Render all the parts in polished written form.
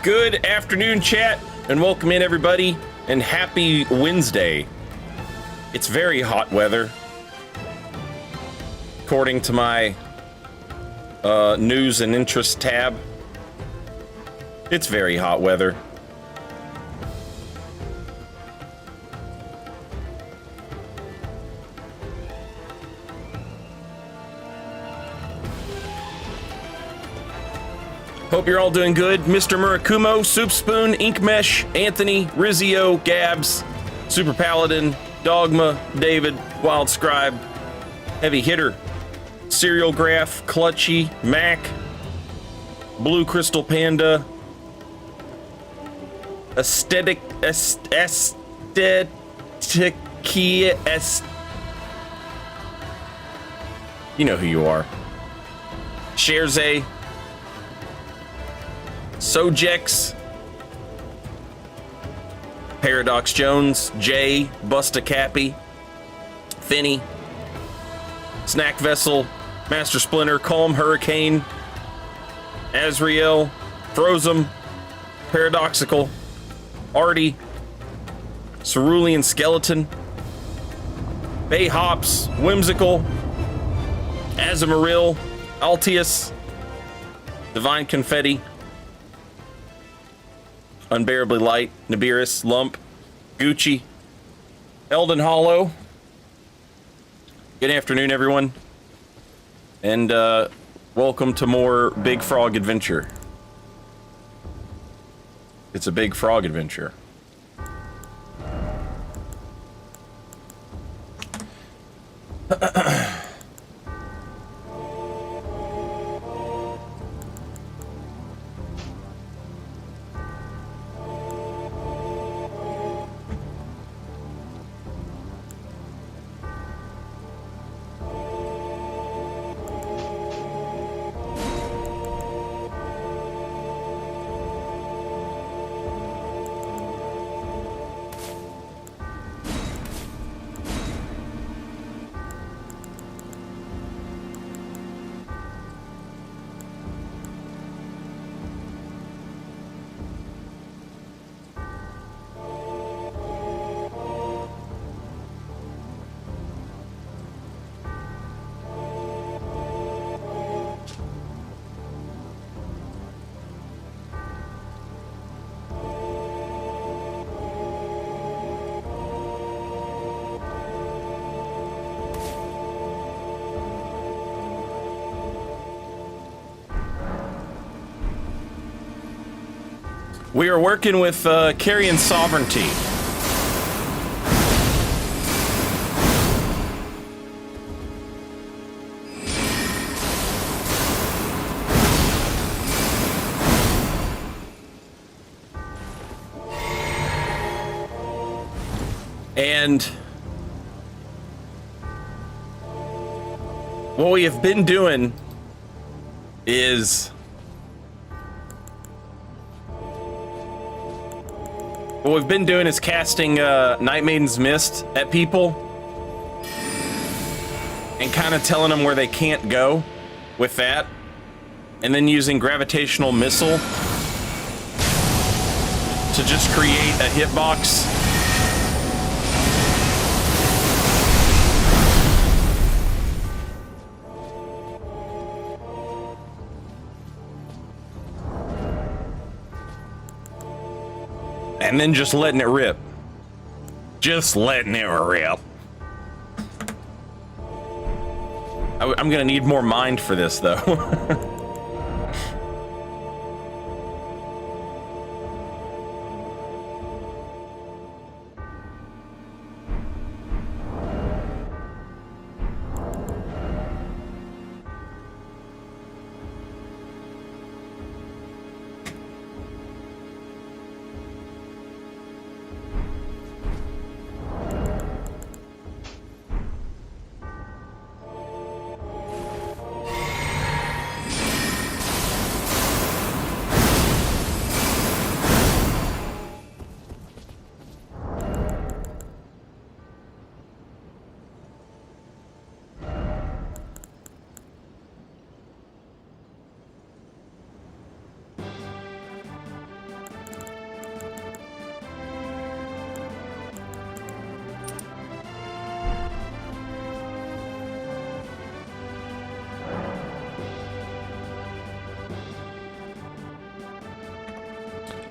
Good afternoon, chat, and welcome in, everybody, and happy Wednesday. It's very hot weather, according to my news and interest tab. It's very hot weather. Hope you're all doing good. Mr. Murakumo, Soup Spoon, Ink Mesh, Anthony, Rizzio, Gabs, Super Paladin, Dogma, David, Wild Scribe, Heavy Hitter, Serial Graph, Clutchy, Mac, Blue Crystal Panda, Aesthetic, you know who you are. Sherze, Sojex, Paradox Jones, Jay, Busta Cappy, Finny, Snack Vessel, Master Splinter, Calm Hurricane, Azriel, Frozum, Paradoxical, Artie, Cerulean Skeleton, Bay Hops, Whimsical, Azamaril, Altius, Divine Confetti, Unbearably Light, Nibiris, Lump, Gucci, Elden Hollow. Good afternoon, everyone, and welcome to more Big Frog Adventure. It's a Big Frog Adventure. We are working with Carrion Sovereignty. And what we have been doing is casting Night Maiden's Mist at people and kind of telling them where they can't go with that, and then using Gravitational Missile to just create a hitbox. And then just letting it rip. Just letting it rip. I'm gonna need more mind for this, though.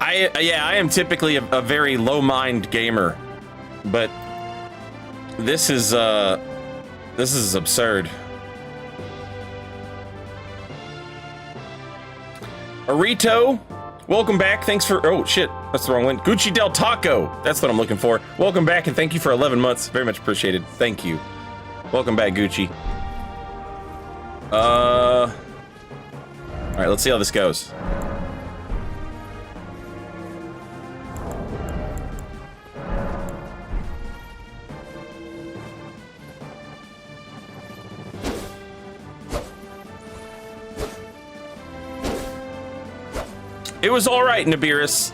I am typically a very low mind gamer, but this is absurd. Arito, welcome back. Thanks for, oh shit, that's the wrong one. Gucci Del Taco, that's what I'm looking for. Welcome back and thank you for 11 months. Very much appreciated. Thank you. Welcome back, Gucci. All right, let's see how this goes. It was all right, Nibiris.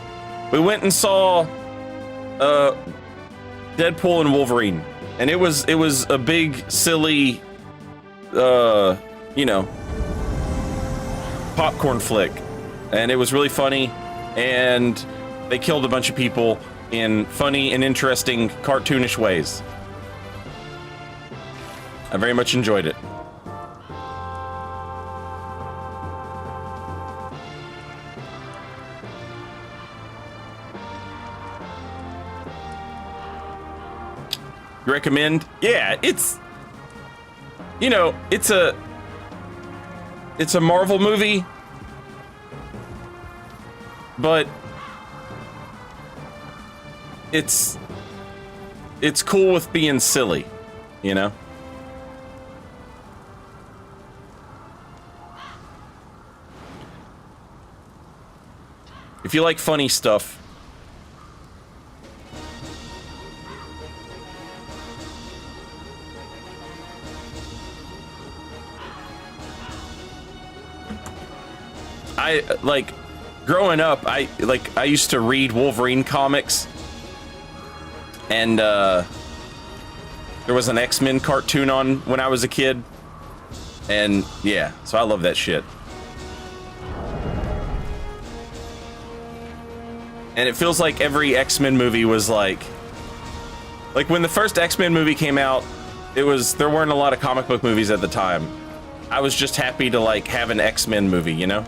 We went and saw Deadpool and Wolverine, and it was a big, silly, you know, popcorn flick, and it was really funny, and they killed a bunch of people in funny and interesting, cartoonish ways. I very much enjoyed it. You recommend? Yeah, it's, you know, it's a Marvel movie, but it's cool with being silly, you know? If you like funny stuff, like growing up, I used to read Wolverine comics, and there was an X-Men cartoon on when I was a kid, and yeah, so I love that shit. And it feels like every X-Men movie was like when the first X-Men movie came out, there weren't a lot of comic book movies at the time. I was just happy to like have an X-Men movie, you know?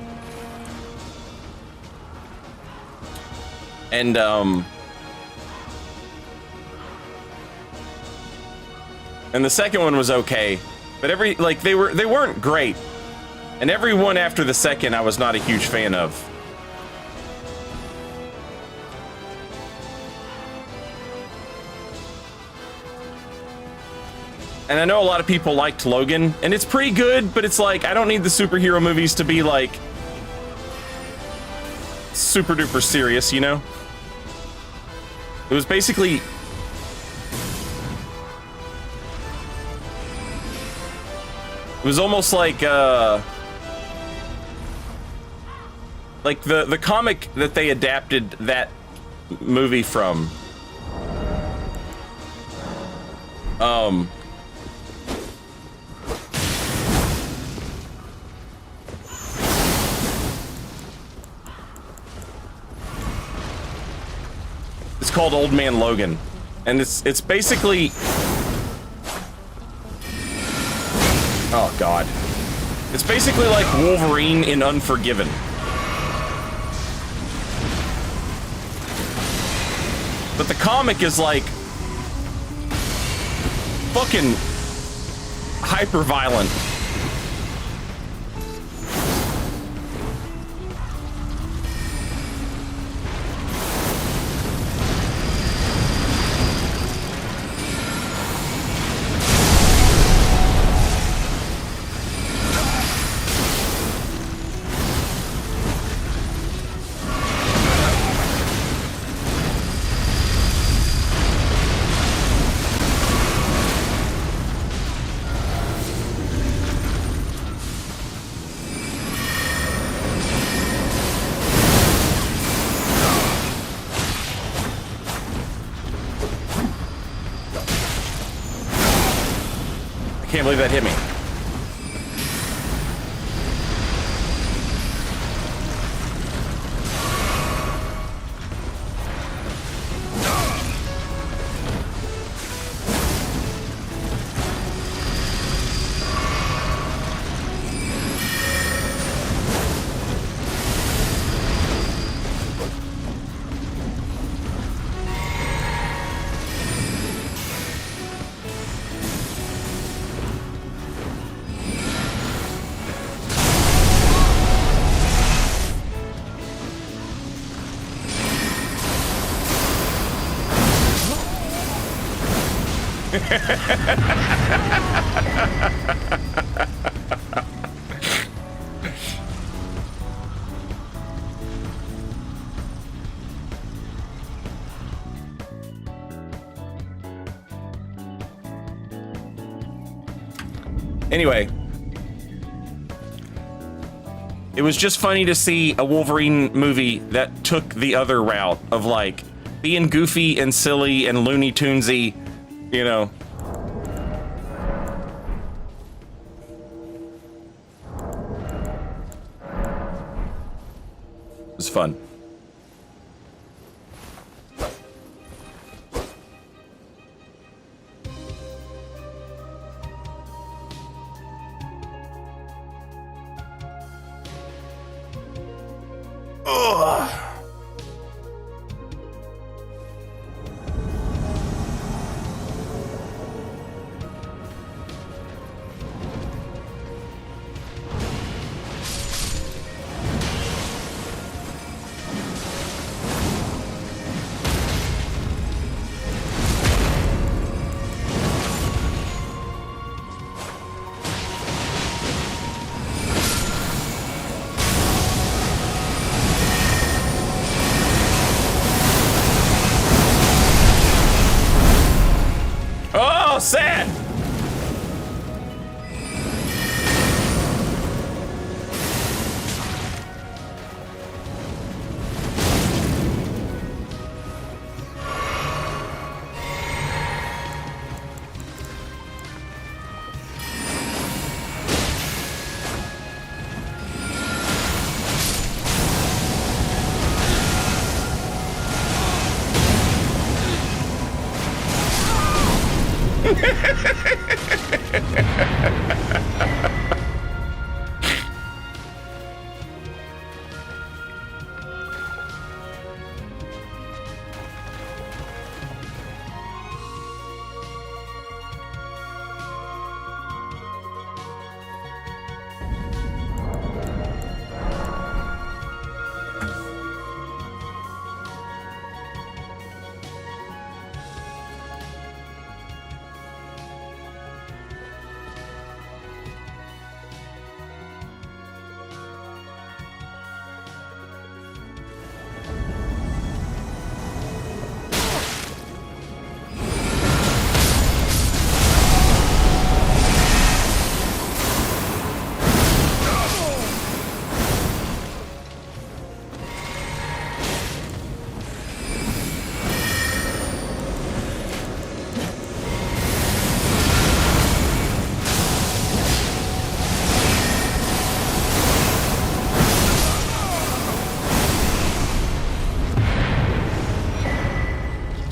And the second one was okay, but they weren't great. And every one after the second I was not a huge fan of. And I know a lot of people liked Logan, and it's pretty good, but it's like, I don't need the superhero movies to be like super duper serious, you know? It was basically, it was almost like the comic that they adapted that movie from. It's called Old Man Logan, and it's basically, oh god, it's basically like Wolverine in Unforgiven. But the comic is like fucking hyper violent. Can't believe that hit me. Anyway, it was just funny to see a Wolverine movie that took the other route of like being goofy and silly and Looney Tunesy, you know. It was fun. Oh, sad.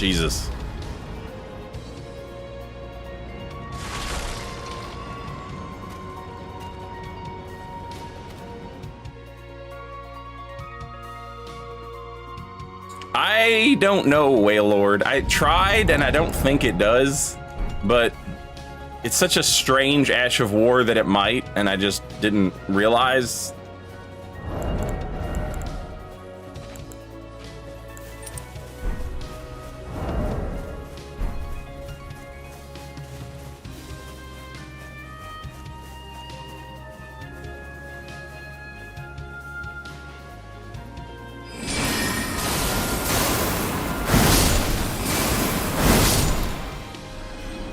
Jesus. I don't know, Wailord. I tried and I don't think it does, but it's such a strange Ash of War that it might, and I just didn't realize.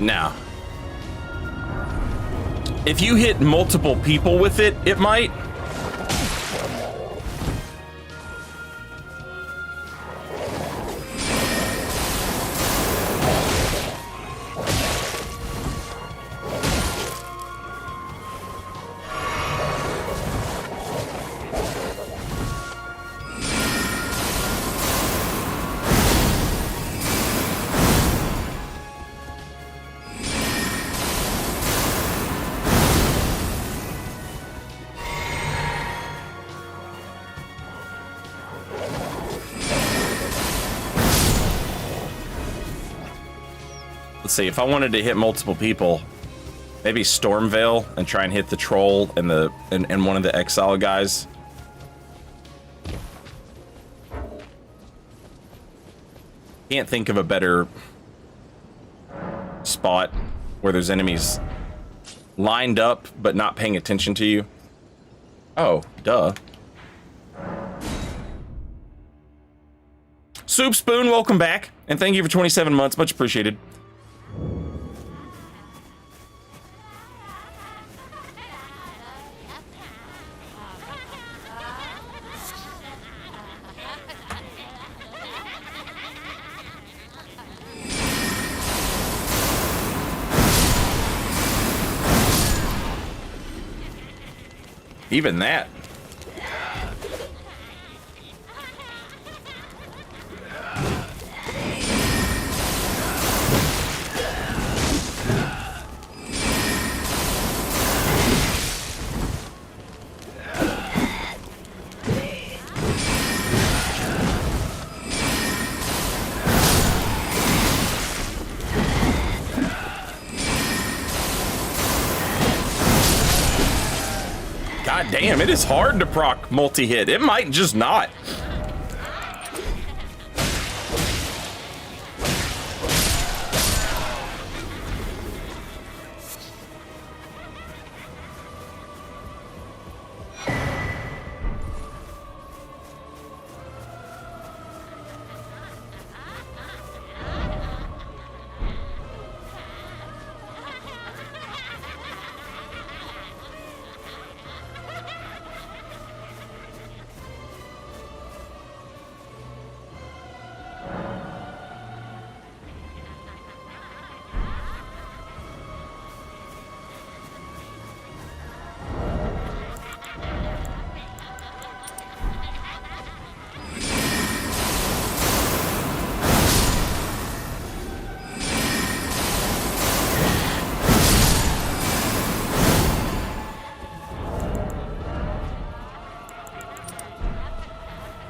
Now, if you hit multiple people with it, it might. Let's see, if I wanted to hit multiple people, maybe Stormveil and try and hit the troll and the and one of the exile guys. Can't think of a better spot where there's enemies lined up but not paying attention to you. Oh, duh. Soup Spoon, welcome back, and thank you for 27 months. Much appreciated. Even that. God damn, it is hard to proc multi-hit. It might just not.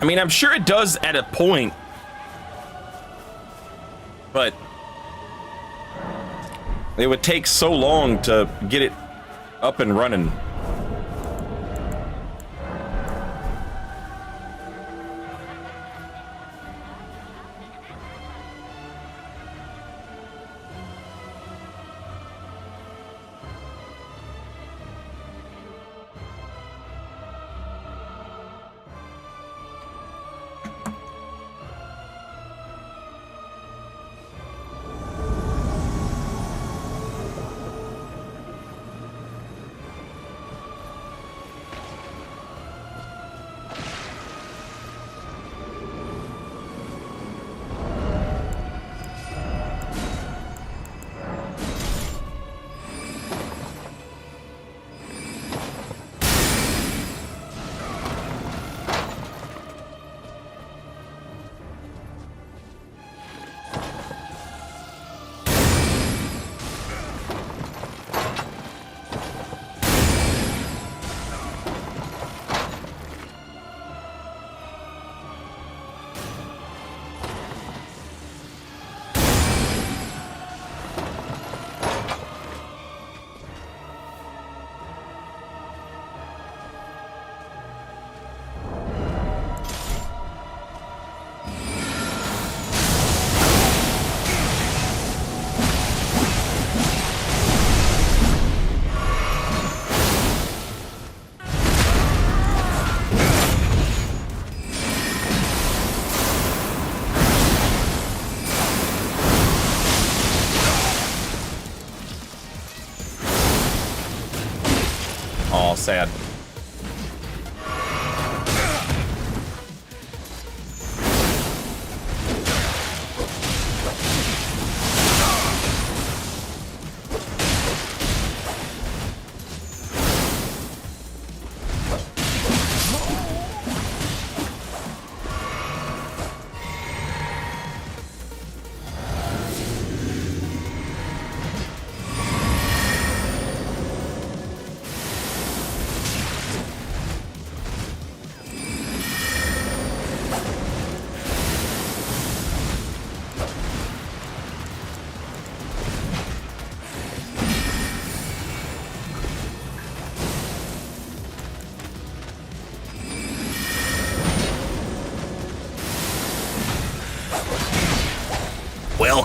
I mean, I'm sure it does at a point, but it would take so long to get it up and running. Aw, sad.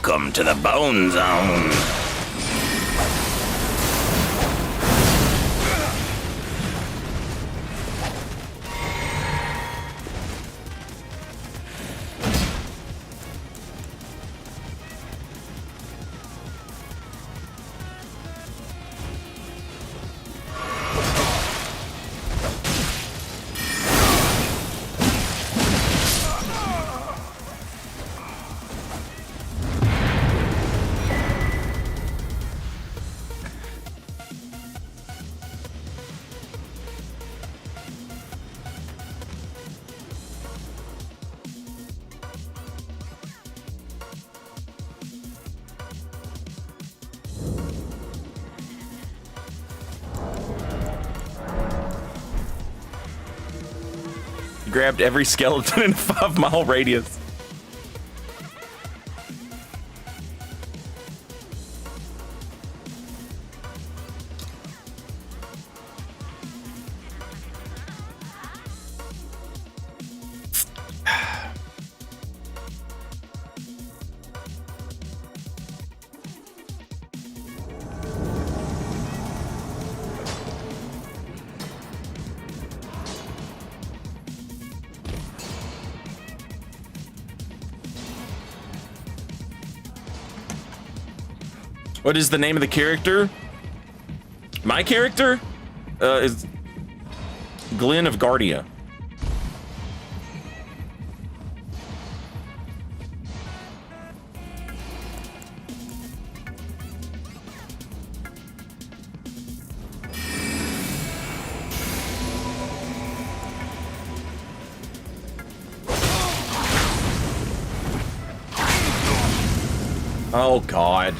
Welcome to the Bone Zone. Grabbed every skeleton in a 5-mile radius. What is the name of the character? My character is Glenn of Guardia. Oh, God.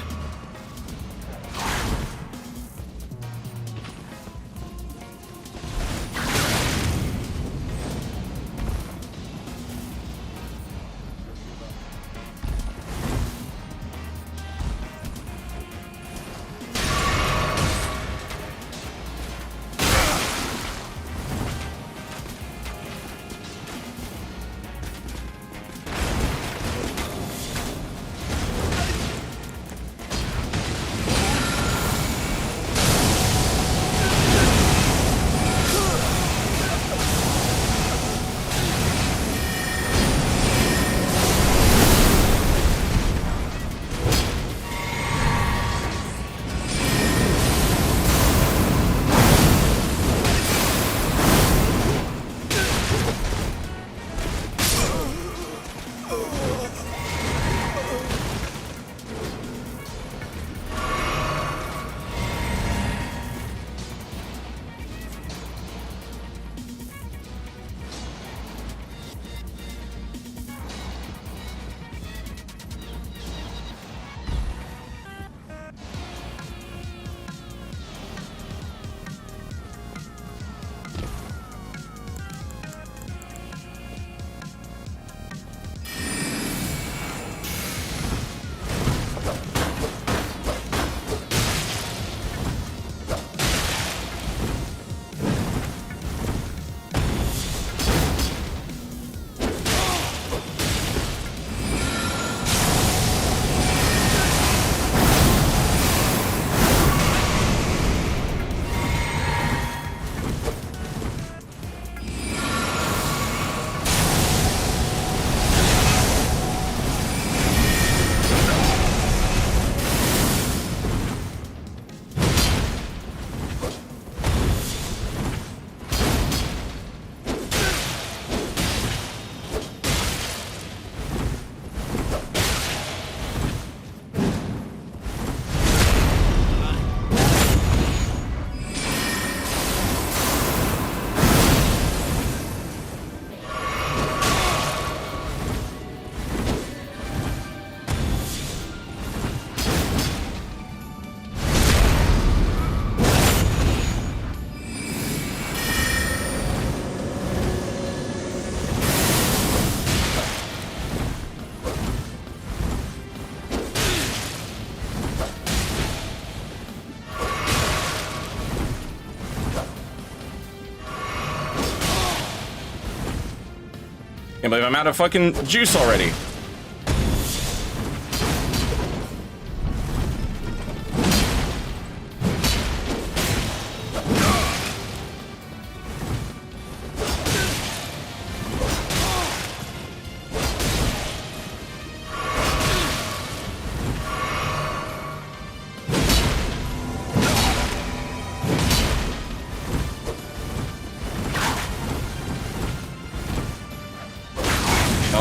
Can't believe I'm out of fucking juice already.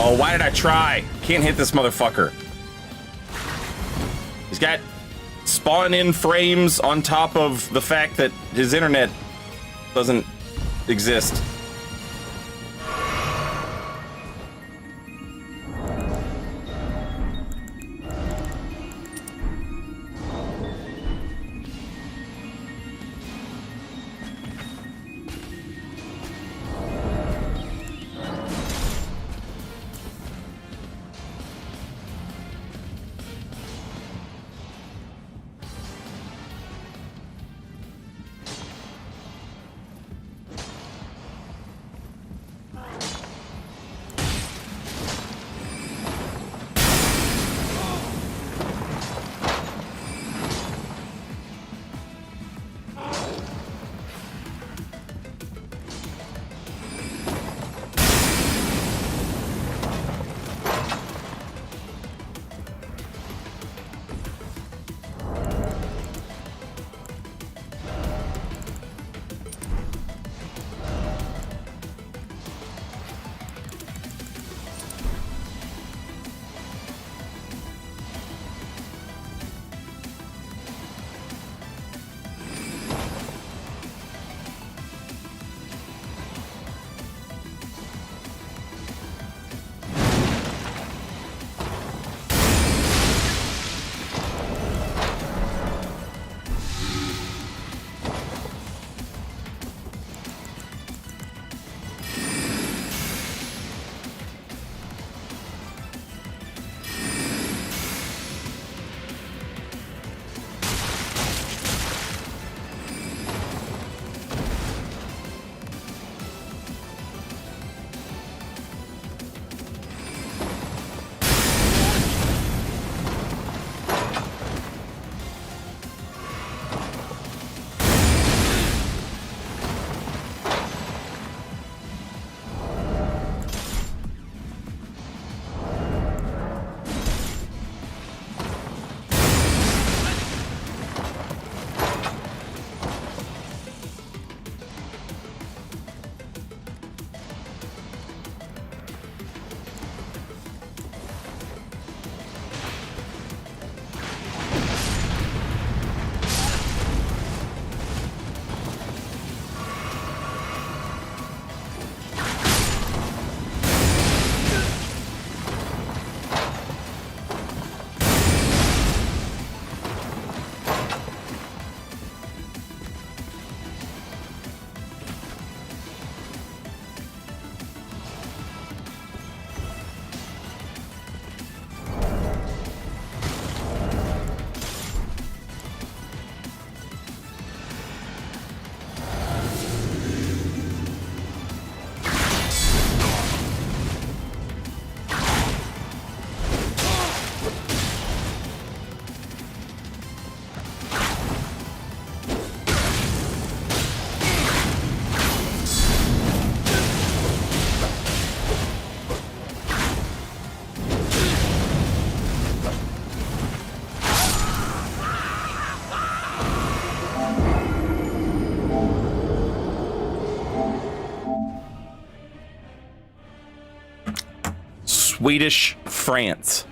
Oh, why did I try? Can't hit this motherfucker. He's got spawn-in frames on top of the fact that his internet doesn't exist. Swedish France.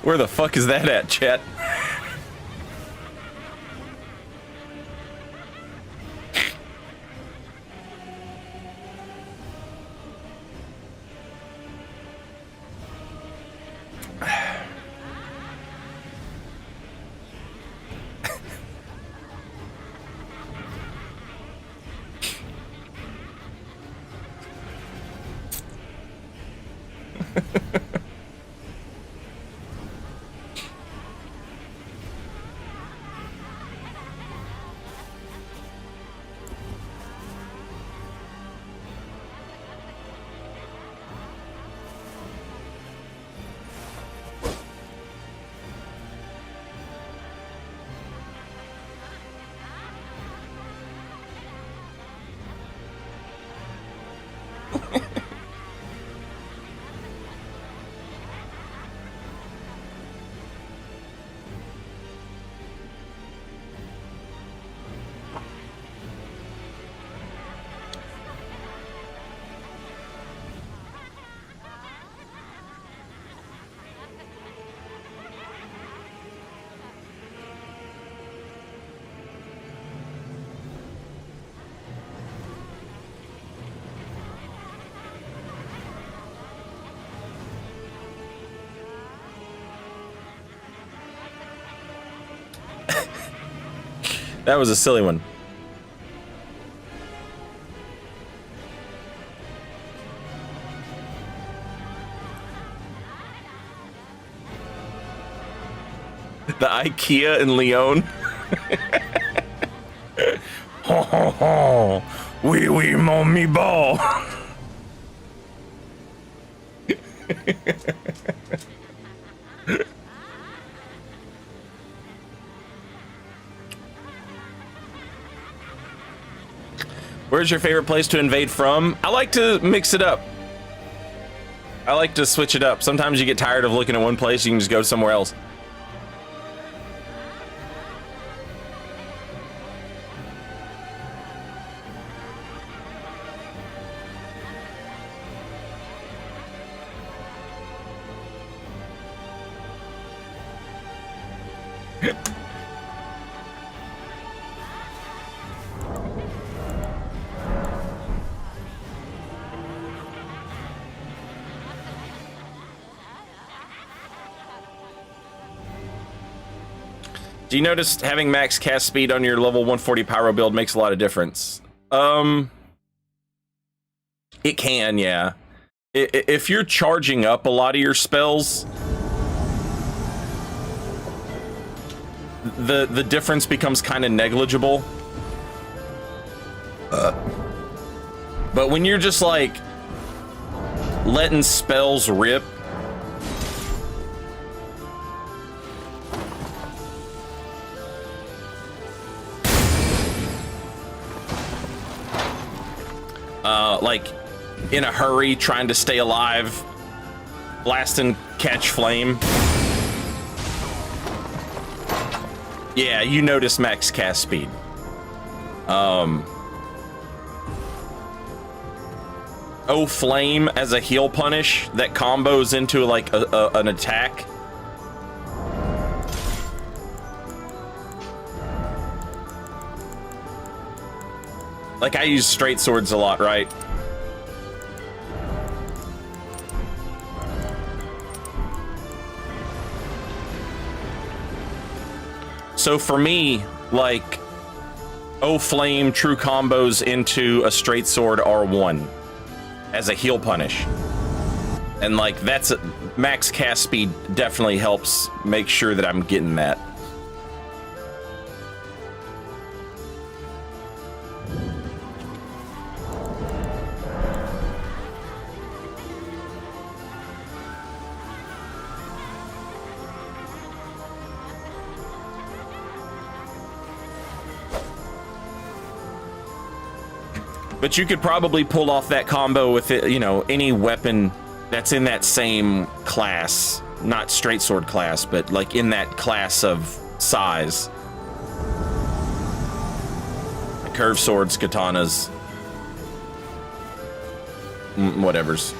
Where the fuck is that at, chat? That was a silly one. The IKEA in Lyon. Ho ho ho. Oui, oui, mon me ball. Where's your favorite place to invade from? I like to mix it up. I like to switch it up. Sometimes you get tired of looking at one place, you can just go somewhere else. Do you notice having max cast speed on your level 140 pyro build makes a lot of difference? It can, yeah. If you're charging up a lot of your spells, the difference becomes kind of negligible. But when you're just like letting spells rip, like in a hurry, trying to stay alive, blast and catch flame. Yeah, you notice max cast speed. Oh, flame as a heal punish that combos into like an attack. Like I use straight swords a lot, right? So for me, like, Oh Flame true combos into a straight sword R1 as a heal punish. And like that's max cast speed definitely helps make sure that I'm getting that. But you could probably pull off that combo with it, you know, any weapon that's in that same class, not straight sword class, but like in that class of size. Curved swords, katanas, whatevers.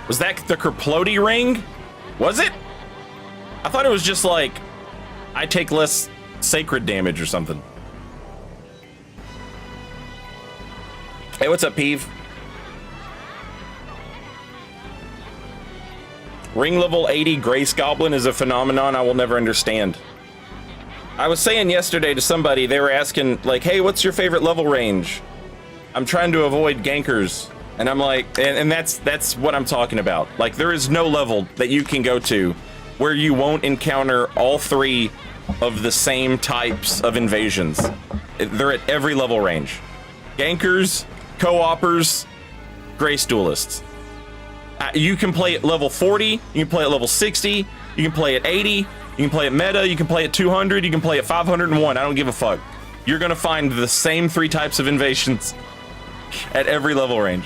Was that the Kerplody ring? Was it? I thought it was just like, I take less sacred damage or something. Hey, what's up, Peeve? Ring level 80 Grace Goblin is a phenomenon I will never understand. I was saying yesterday to somebody, they were asking, like, hey, what's your favorite level range? I'm trying to avoid gankers. And I'm like, and that's what I'm talking about. Like, there is no level that you can go to where you won't encounter all three of the same types of invasions. They're at every level range. Gankers, co-opers, Grace Duelists. You can play at level 40, you can play at level 60, you can play at 80, you can play at meta, you can play at 200, you can play at 501, I don't give a fuck. You're gonna find the same three types of invasions at every level range.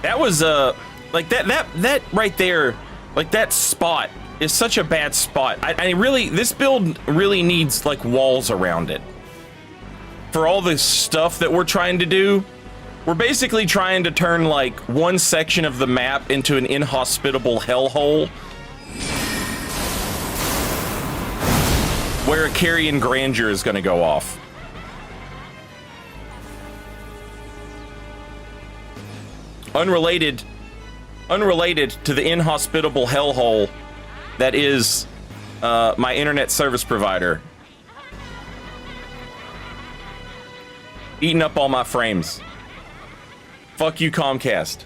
That was like that right there, like that spot is such a bad spot. I really, this build really needs like walls around it. For all this stuff that we're trying to do, we're basically trying to turn like one section of the map into an inhospitable hellhole where a carrion grandeur is going to go off. Unrelated to the inhospitable hellhole that is my internet service provider. Eating up all my frames. Fuck you, Comcast.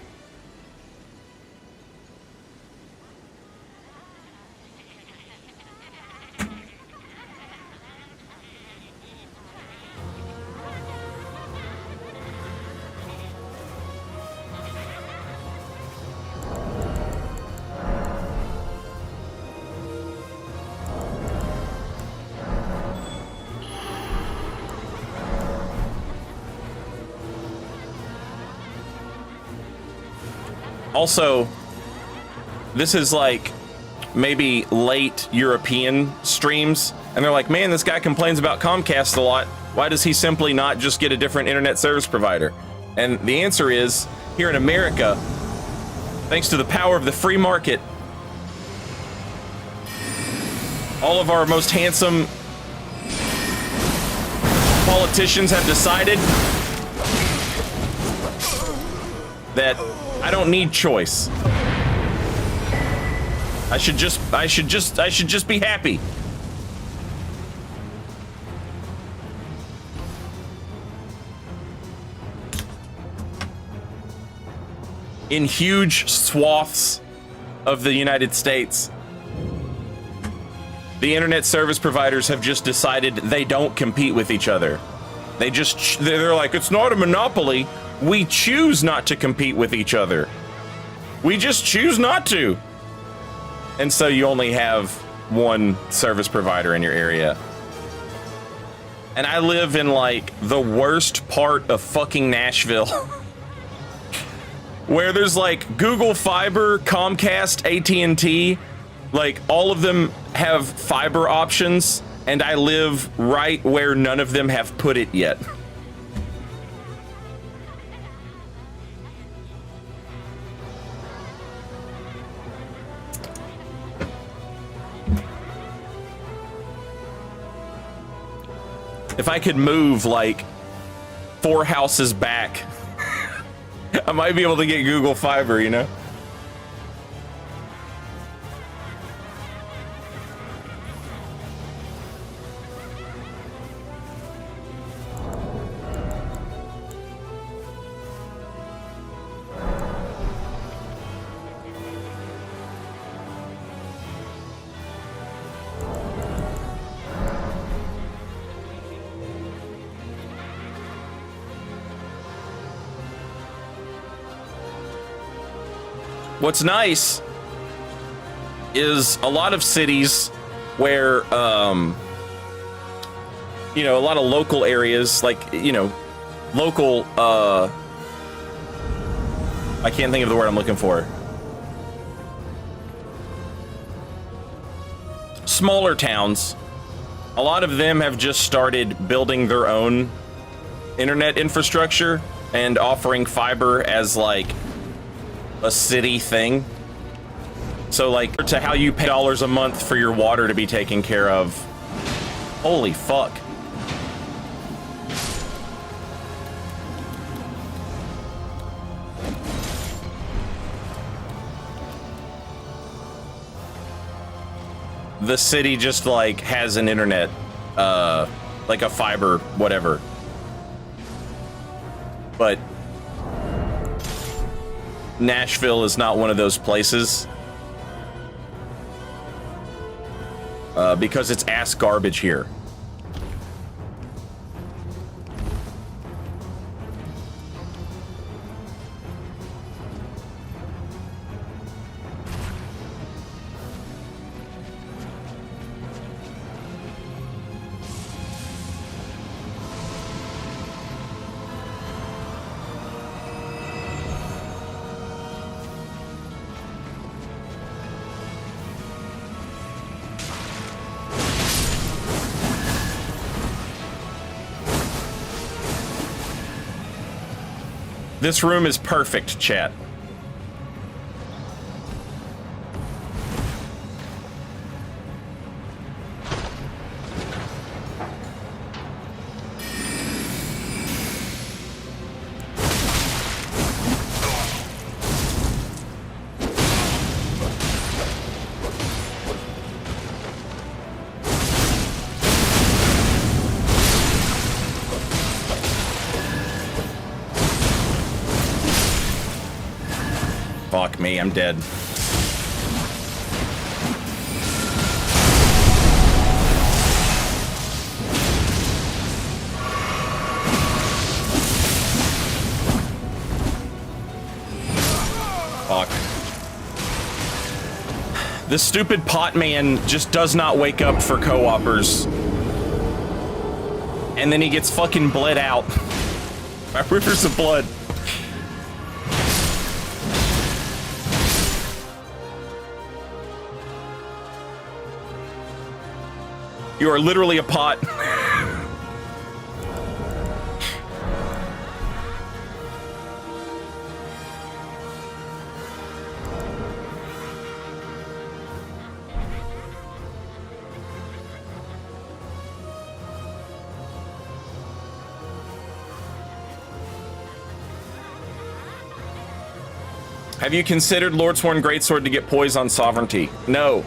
Also, this is like maybe late European streams, and they're like, man, this guy complains about Comcast a lot. Why does he simply not just get a different internet service provider? And the answer is, here in America, thanks to the power of the free market, all of our most handsome politicians have decided that I don't need choice. I should just be happy. In huge swaths of the United States, the internet service providers have just decided they don't compete with each other. They're like, it's not a monopoly. We choose not to compete with each other. We just choose not to. And so you only have one service provider in your area. And I live in like the worst part of fucking Nashville. Where there's like Google Fiber, Comcast, AT&T, like all of them have fiber options, and I live right where none of them have put it yet. If I could move like 4 houses back, I might be able to get Google Fiber, you know? What's nice is a lot of cities where, you know, a lot of local areas, like, you know, local, I can't think of the word I'm looking for. Smaller towns, a lot of them have just started building their own internet infrastructure and offering fiber as like a city thing. So like to how you pay dollars a month for your water to be taken care of. Holy fuck. the city just like has an internet, like a fiber, whatever. But Nashville is not one of those places. Because it's ass garbage here. This room is perfect, chat. Fuck me, I'm dead. Fuck. This stupid pot man just does not wake up for co-opers. And then he gets fucking bled out by rivers of blood. You are literally a pot. Have you considered Lordsworn Greatsword to get poise on sovereignty? No.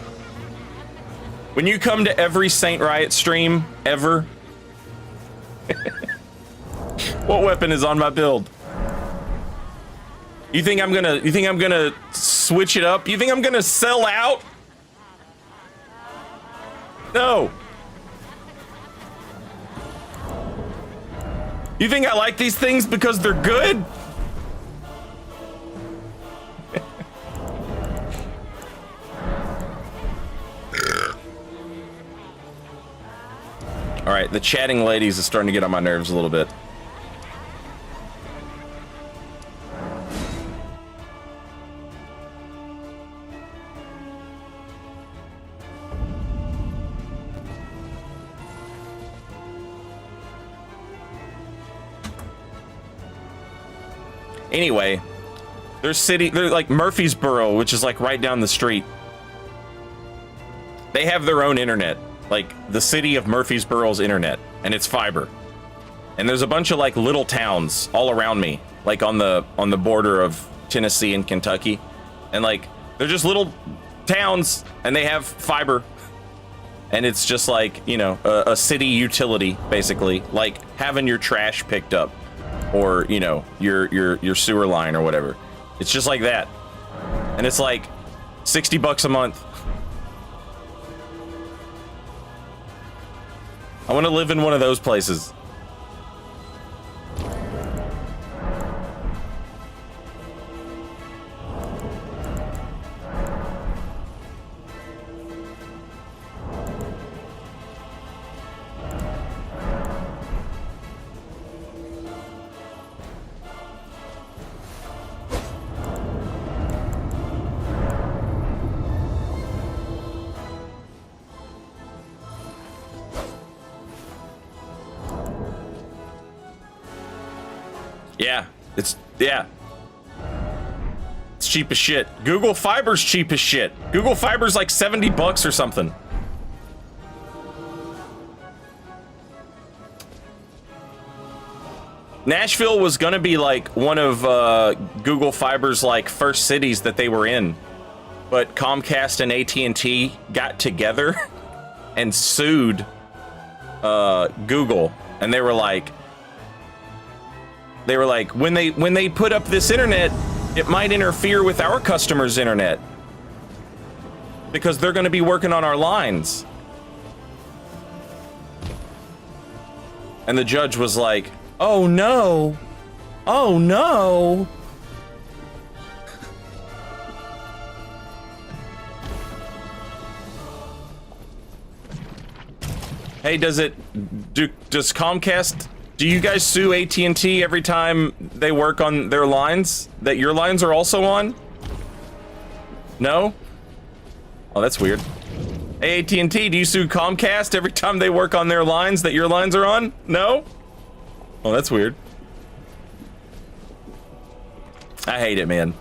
When you come to every Saint Riot stream ever, what weapon is on my build? You think I'm gonna switch it up? You think I'm gonna sell out? No. You think I like these things because they're good? All right, the chatting ladies is starting to get on my nerves a little bit. Anyway, there's like Murfreesboro, which is like right down the street. They have their own internet. Like the city of Murfreesboro's internet, and it's fiber. And there's a bunch of like little towns all around me, like on the border of Tennessee and Kentucky. And like they're just little towns and they have fiber. And it's just like, you know, a city utility basically, like having your trash picked up or, you know, your sewer line or whatever. It's just like that. And it's like $60 a month. I want to live in one of those places. Yeah. It's cheap as shit. Google Fiber's cheap as shit. Google Fiber's like $70 or something. Nashville was gonna be like one of Google Fiber's like first cities that they were in. but Comcast and AT&T got together and sued Google, and they were like, when they put up this internet, it might interfere with our customers' internet because they're going to be working on our lines. And the judge was like, oh no, oh no. Hey, does Comcast, do you guys sue AT&T every time they work on their lines that your lines are also on? No? Oh, that's weird. Hey, AT&T, do you sue Comcast every time they work on their lines that your lines are on? No? Oh, that's weird. I hate it, man.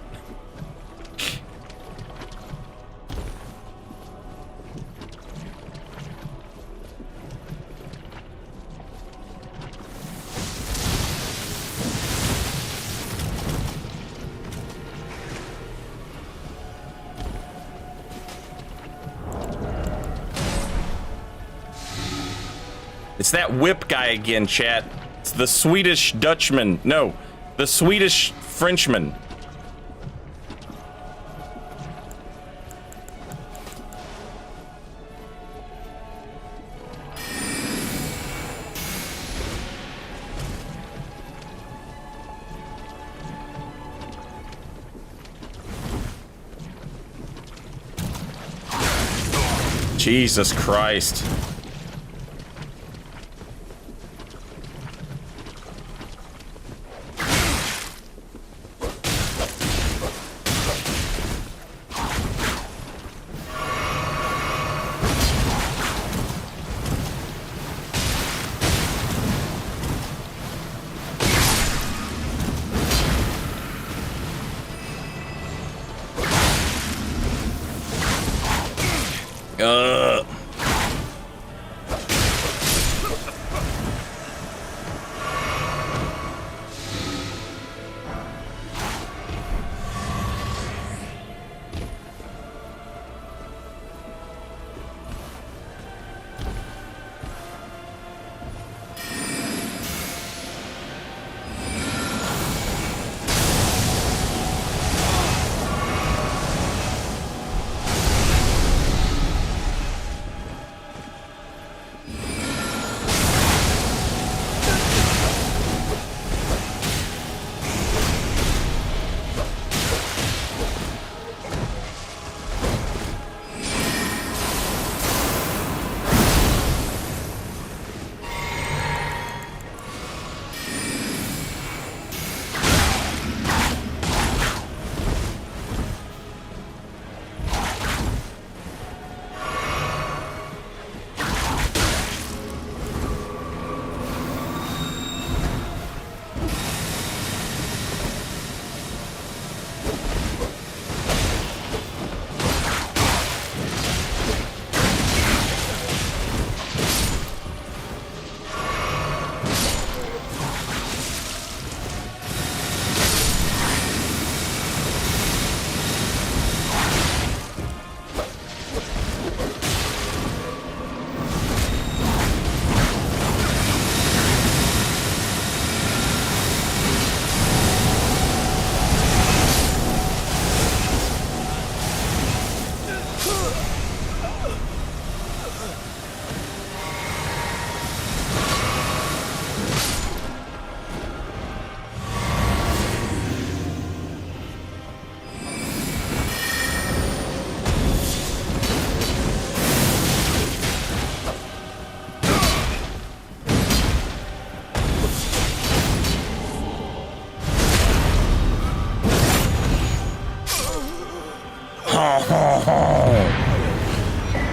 It's that whip guy again, chat. It's the Swedish Dutchman. No, the Swedish Frenchman. Jesus Christ.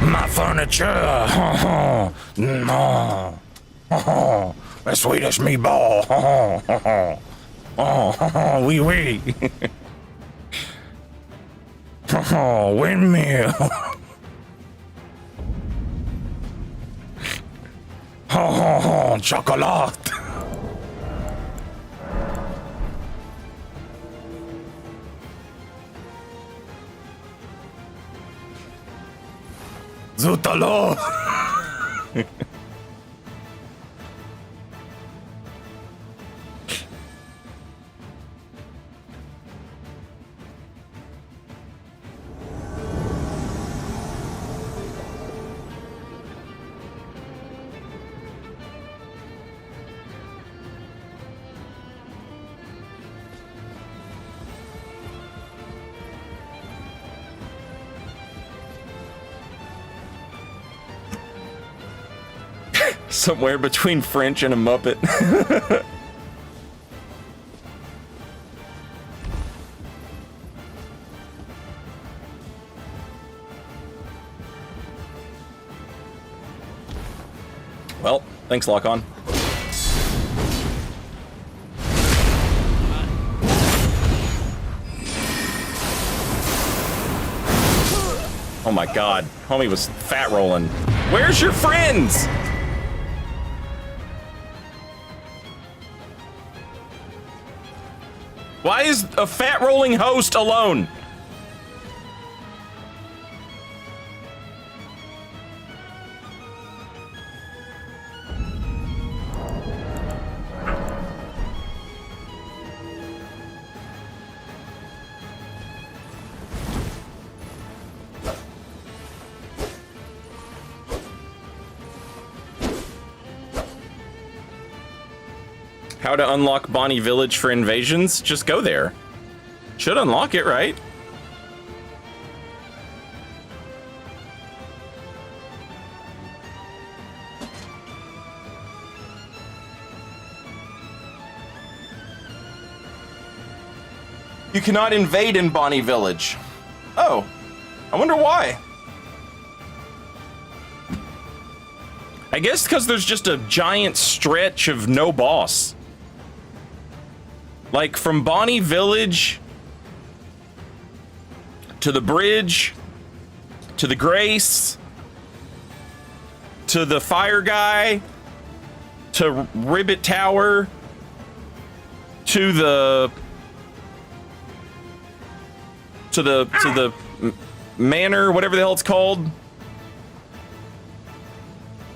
My furniture. A Swedish meatball. Wee wee. Windmill. Chocolate. Zutalo. Somewhere between French and a Muppet. Well, thanks, Lock-On. Oh my god, homie was fat rolling. Where's your friends? Why is a fat rolling host alone? How to unlock Bonnie Village for invasions? Just go there. Should unlock it, right? You cannot invade in Bonnie Village. Oh, I wonder why. I guess because there's just a giant stretch of no boss. Like from Bonnie Village to the bridge to the Grace to the fire guy to Ribbit Tower to the manor, whatever the hell it's called,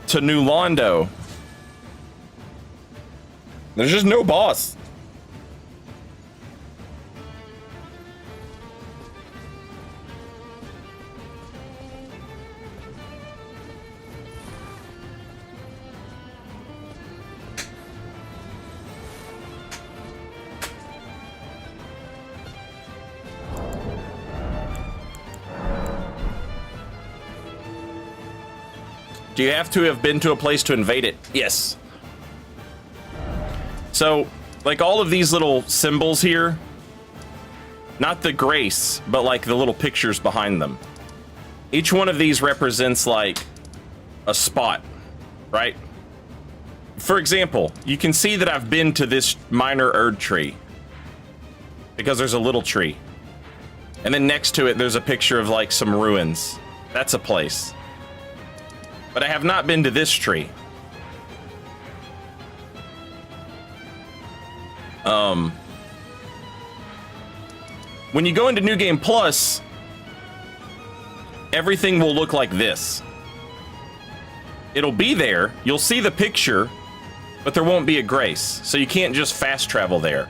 to New Londo. There's just no boss. Do you have to have been to a place to invade it? Yes. So, like all of these little symbols here, not the grace, but like the little pictures behind them. Each one of these represents like a spot, right? For example, you can see that I've been to this minor Erd tree because there's a little tree. And then next to it, there's a picture of like some ruins. That's a place. But I have not been to this tree. When you go into New Game Plus, everything will look like this. It'll be there, you'll see the picture, but there won't be a grace, so you can't just fast travel there.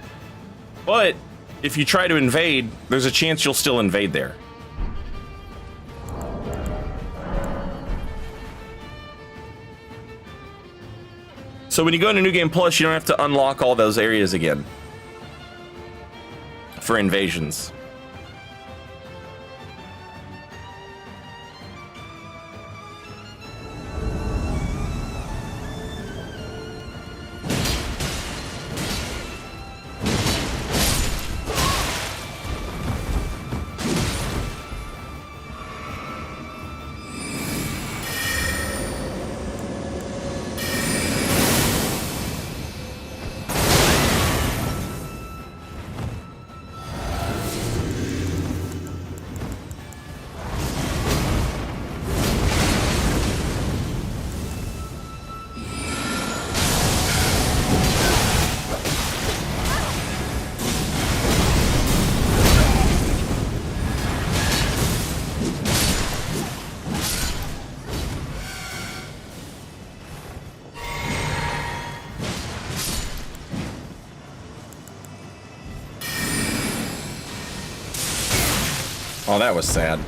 But if you try to invade, there's a chance you'll still invade there. So when you go into New Game Plus, you don't have to unlock all those areas again for invasions. Oh, that was sad.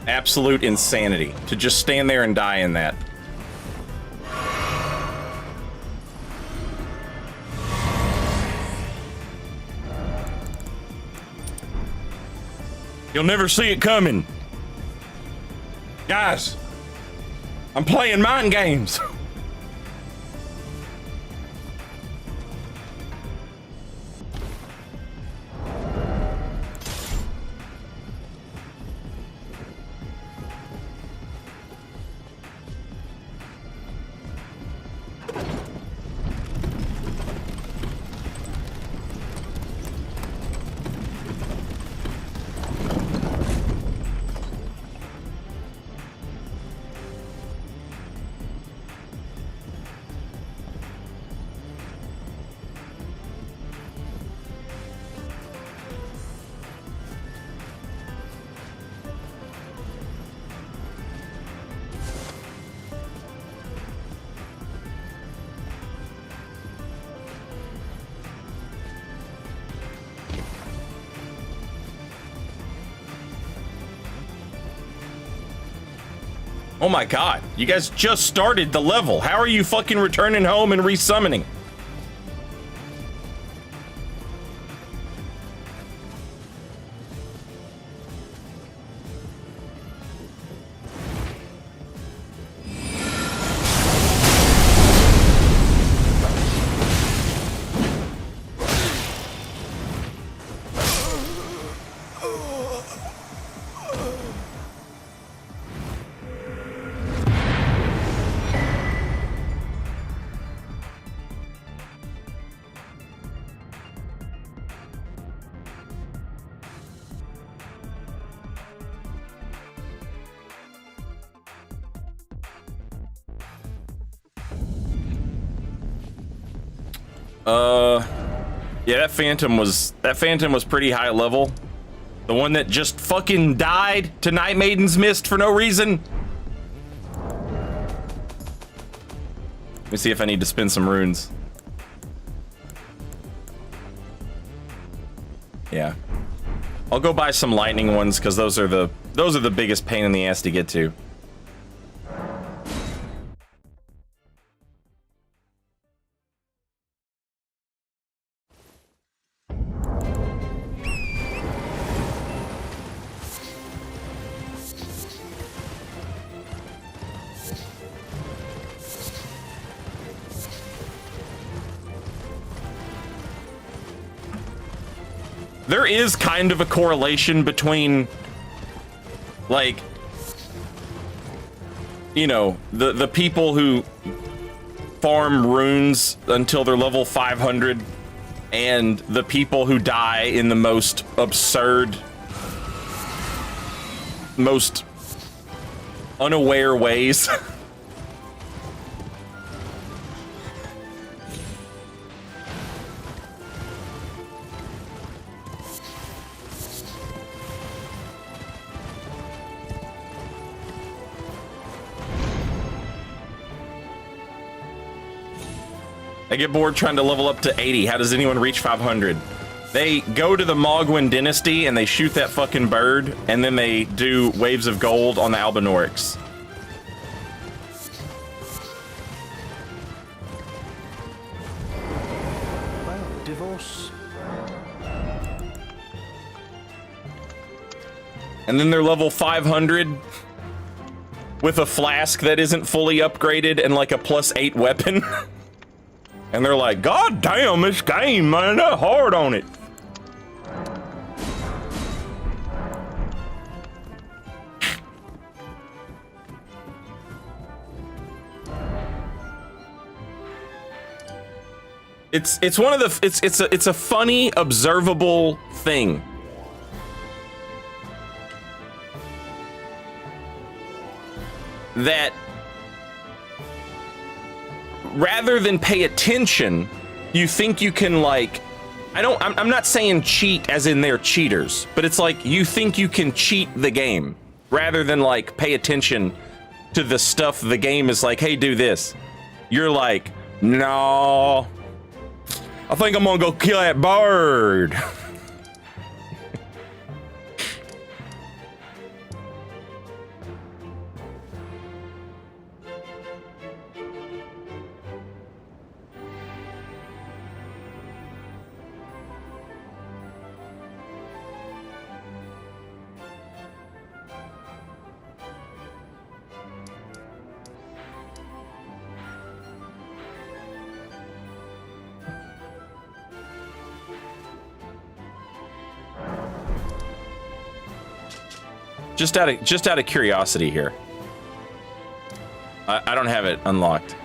Absolute insanity to just stand there and die in that. You'll never see it coming. Guys, I'm playing mind games. Oh my god, you guys just started the level. How are you fucking returning home and resummoning? Yeah, that Phantom was pretty high level. The one that just fucking died to Night Maiden's Mist for no reason. Let me see if I need to spin some runes. Yeah. I'll go buy some lightning ones because those are the biggest pain in the ass to get to. There is kind of a correlation between, like, you know, the people who farm runes until they're level 500 and the people who die in the most absurd, most unaware ways. I get bored trying to level up to 80. How does anyone reach 500? They go to the Mogwin Dynasty and they shoot that fucking bird, and then they do waves of gold on the Albinorix. Well, divorce. And then they're level 500 with a flask that isn't fully upgraded and like a +8 weapon. And they're like, God damn, this game, man, they're hard on it. It's one of the it's a funny observable thing. That rather than pay attention, you think you can like I'm not saying cheat as in they're cheaters, but it's like you think you can cheat the game rather than like pay attention to the stuff the game is like, hey, do this. You're like, no, I think I'm gonna go kill that bird. Just out of curiosity here. I don't have it unlocked.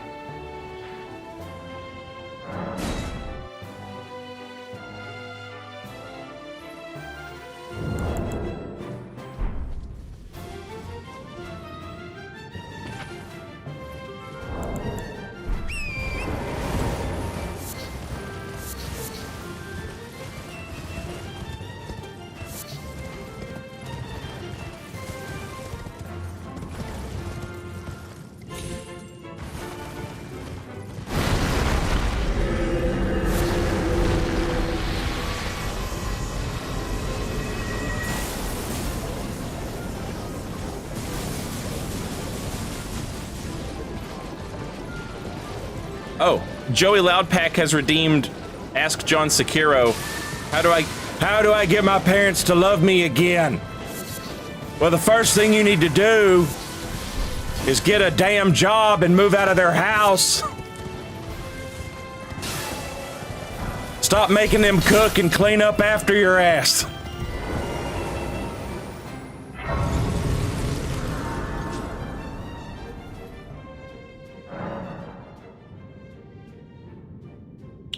Oh, Joey Loudpack has redeemed Ask John Sekiro. How do I get my parents to love me again? Well, the first thing you need to do is get a damn job and move out of their house. Stop making them cook and clean up after your ass.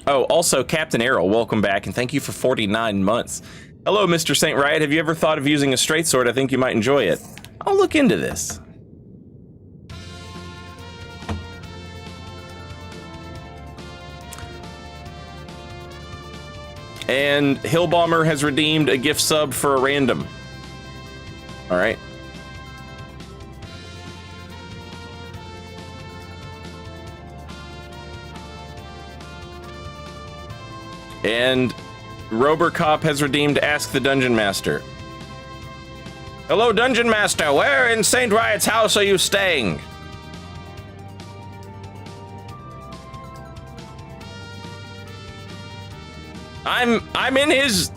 Oh, also, Captain Errol, welcome back, and thank you for 49 months. Hello, Mr. St. Riot. Have you ever thought of using a straight sword? I think you might enjoy it. I'll look into this. And Hillbomber has redeemed a gift sub for a random. All right. And Robercop has redeemed Ask the Dungeon Master. Hello, Dungeon Master. Where in St. Riot's house are you staying? I'm in his...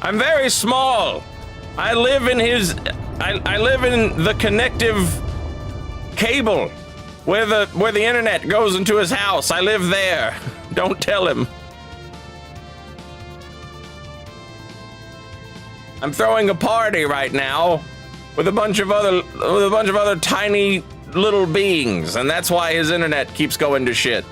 I'm very small. I live in his... I live in the connective cable where the internet goes into his house. I live there. Don't tell him. I'm throwing a party right now with a bunch of other tiny little beings, and that's why his internet keeps going to shit.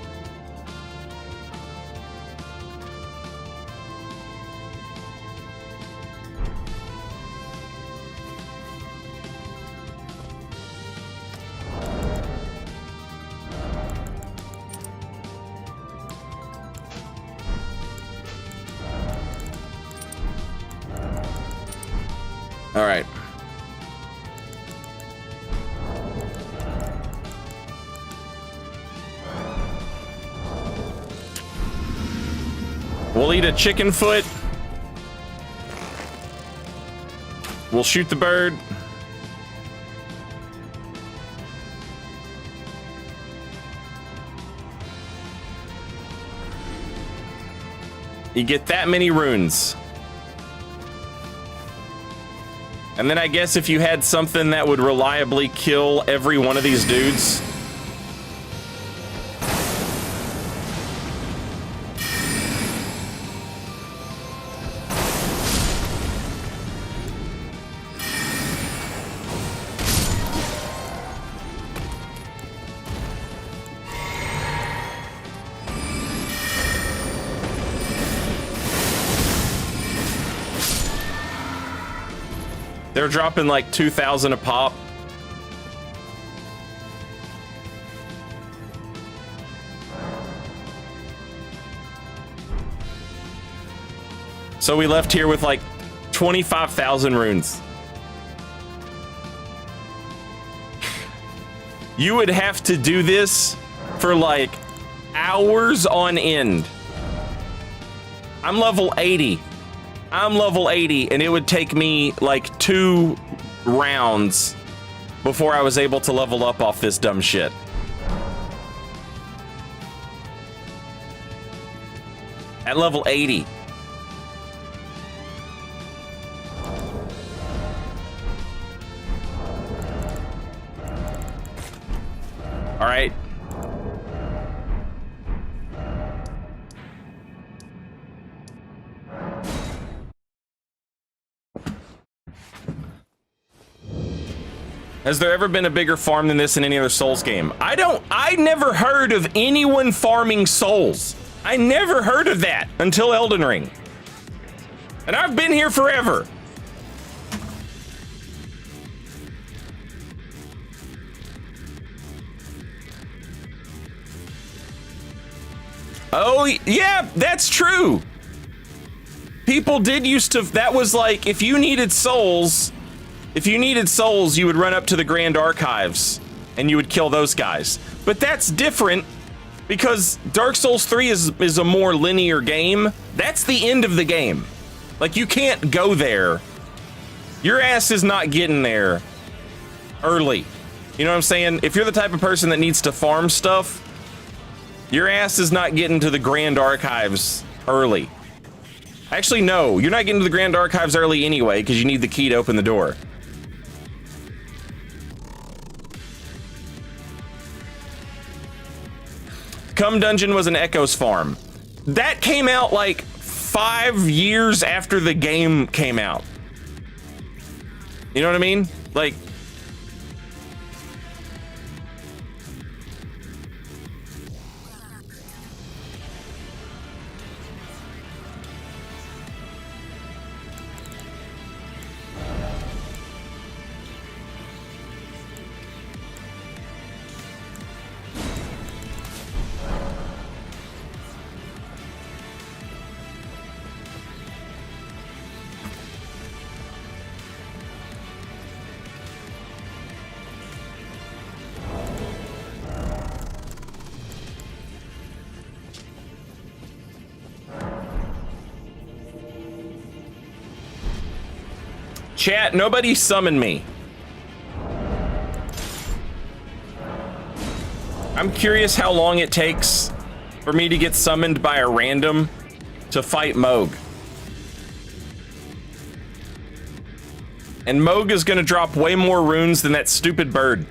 All right. We'll eat a chicken foot. We'll shoot the bird. You get that many runes. And then I guess if you had something that would reliably kill every one of these dudes. They're dropping like 2,000 a pop. So we left here with like 25,000 runes. You would have to do this for like hours on end. I'm level 80. I'm level 80, and it would take me like 2 rounds before I was able to level up off this dumb shit. At level 80. All right. Has there ever been a bigger farm than this in any other Souls game? I never heard of anyone farming souls. I never heard of that until Elden Ring. And I've been here forever. Oh, yeah, that's true. People did used to, that was like, if you needed souls, you would run up to the Grand Archives and you would kill those guys. But that's different because Dark Souls 3 is a more linear game. That's the end of the game. Like, you can't go there. Your ass is not getting there early. You know what I'm saying? If you're the type of person that needs to farm stuff, your ass is not getting to the Grand Archives early. Actually, no, you're not getting to the Grand Archives early anyway because you need the key to open the door. Cum Dungeon was an Echoes farm. That came out like 5 years after the game came out. You know what I mean? Like, chat, nobody summon me. I'm curious how long it takes for me to get summoned by a random to fight Moog. And Moog is gonna drop way more runes than that stupid bird.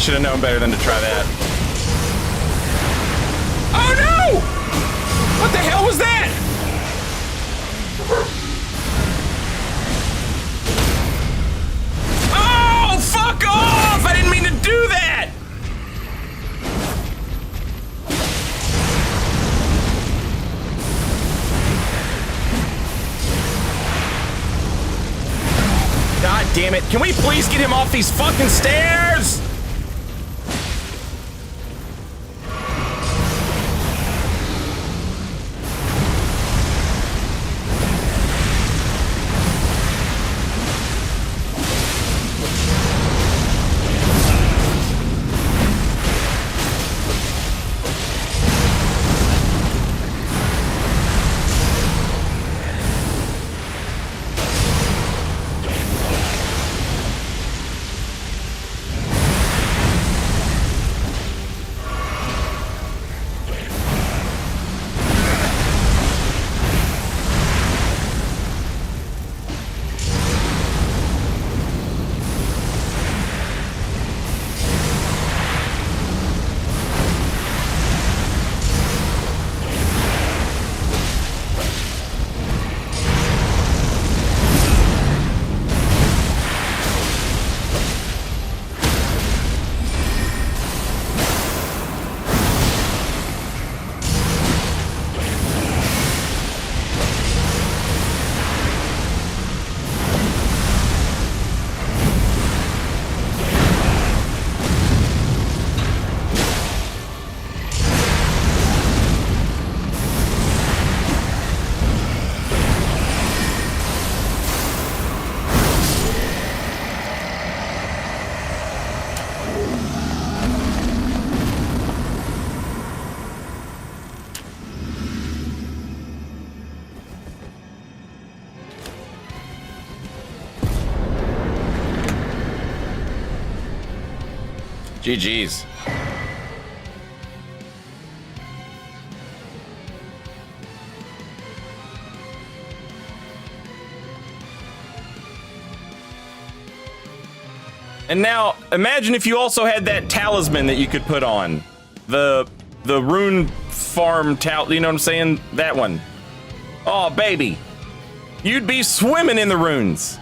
should have known better than to try that. Oh no! What the hell was that? Oh, fuck off! I didn't mean to do that! God damn it. Can we please get him off these fucking stairs? GG's. And now, imagine if you also had that talisman that you could put on. The rune farm you know what I'm saying? That one. Oh, baby. You'd be swimming in the runes.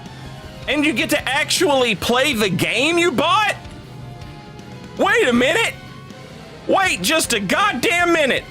And you get to actually play the game you bought? Wait a minute! Wait just a goddamn minute!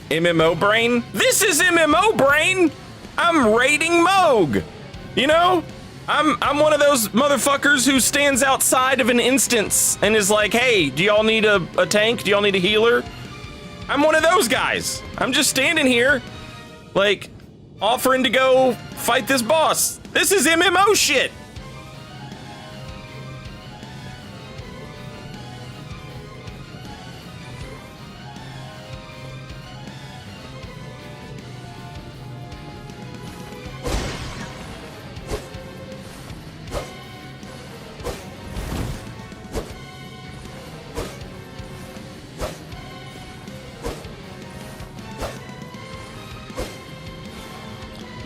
MMO brain? This is MMO brain! I'm raiding Moog! You know? I'm one of those motherfuckers who stands outside of an instance and is like, hey, do y'all need a tank? Do y'all need a healer? I'm one of those guys. I'm just standing here, like, offering to go fight this boss. This is MMO shit!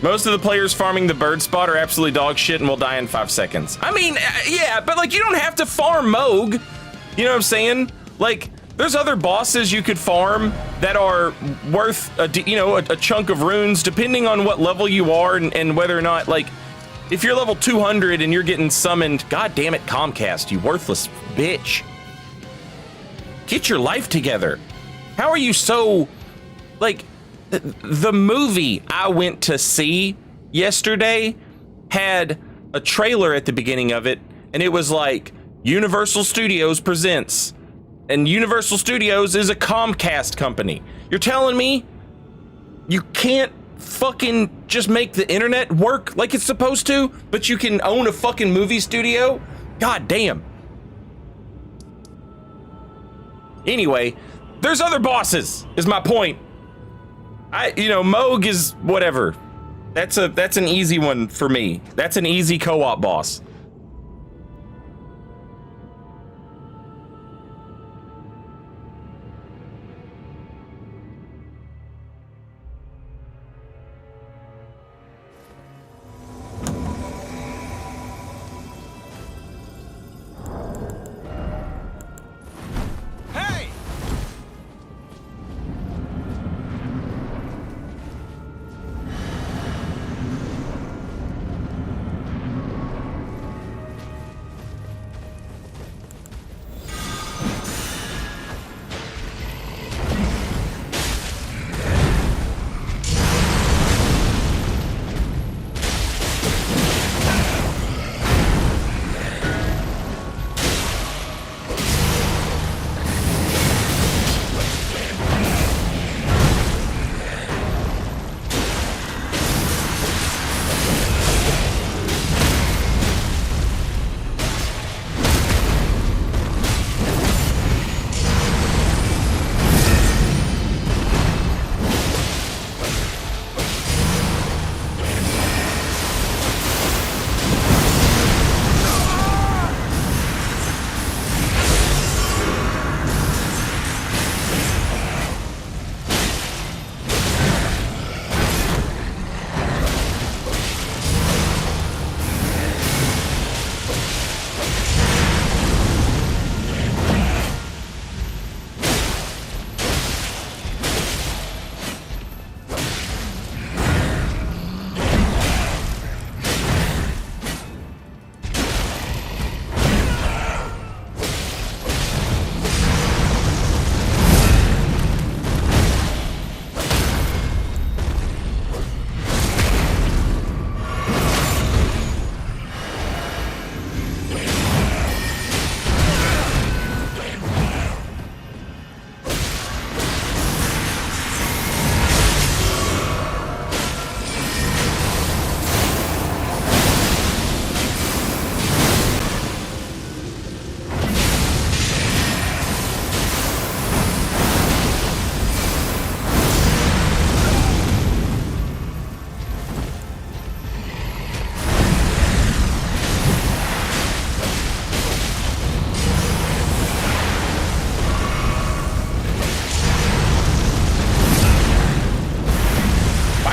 Most of the players farming the bird spot are absolutely dog shit and will die in 5 seconds. I mean, yeah, but like you don't have to farm Moog. You know what I'm saying? Like, there's other bosses you could farm that are worth a chunk of runes, depending on what level you are and whether or not, like, if you're level 200 and you're getting summoned, god damn it, Comcast, you worthless bitch. Get your life together. How are you so, like, the movie I went to see yesterday had a trailer at the beginning of it, and it was like, Universal Studios presents. And Universal Studios is a Comcast company. You're telling me you can't fucking just make the internet work like it's supposed to, but you can own a fucking movie studio? God damn. Anyway, there's other bosses, is my point. Moog is whatever. That's an easy one for me. That's an easy co-op boss.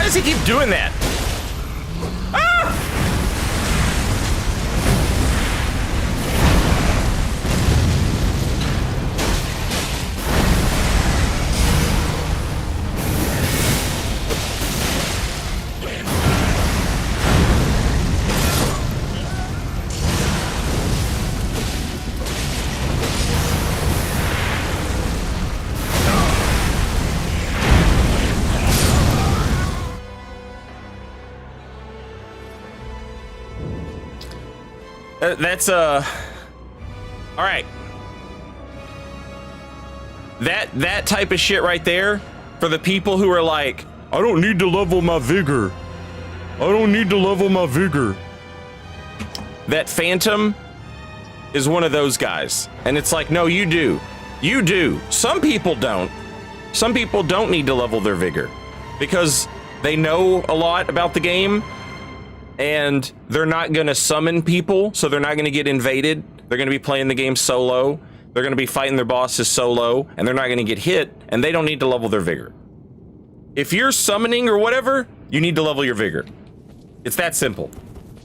Does he keep doing that? Ah! That's all right. That type of shit right there, for the people who are like, I don't need to level my vigor. I don't need to level my vigor. That Phantom is one of those guys. And it's like, no, you do. You do. Some people don't. Some people don't need to level their vigor because they know a lot about the game and they're not going to summon people, so they're not going to get invaded. They're going to be playing the game solo. They're going to be fighting their bosses solo, and they're not going to get hit, and they don't need to level their vigor. If you're summoning or whatever, you need to level your vigor. It's that simple.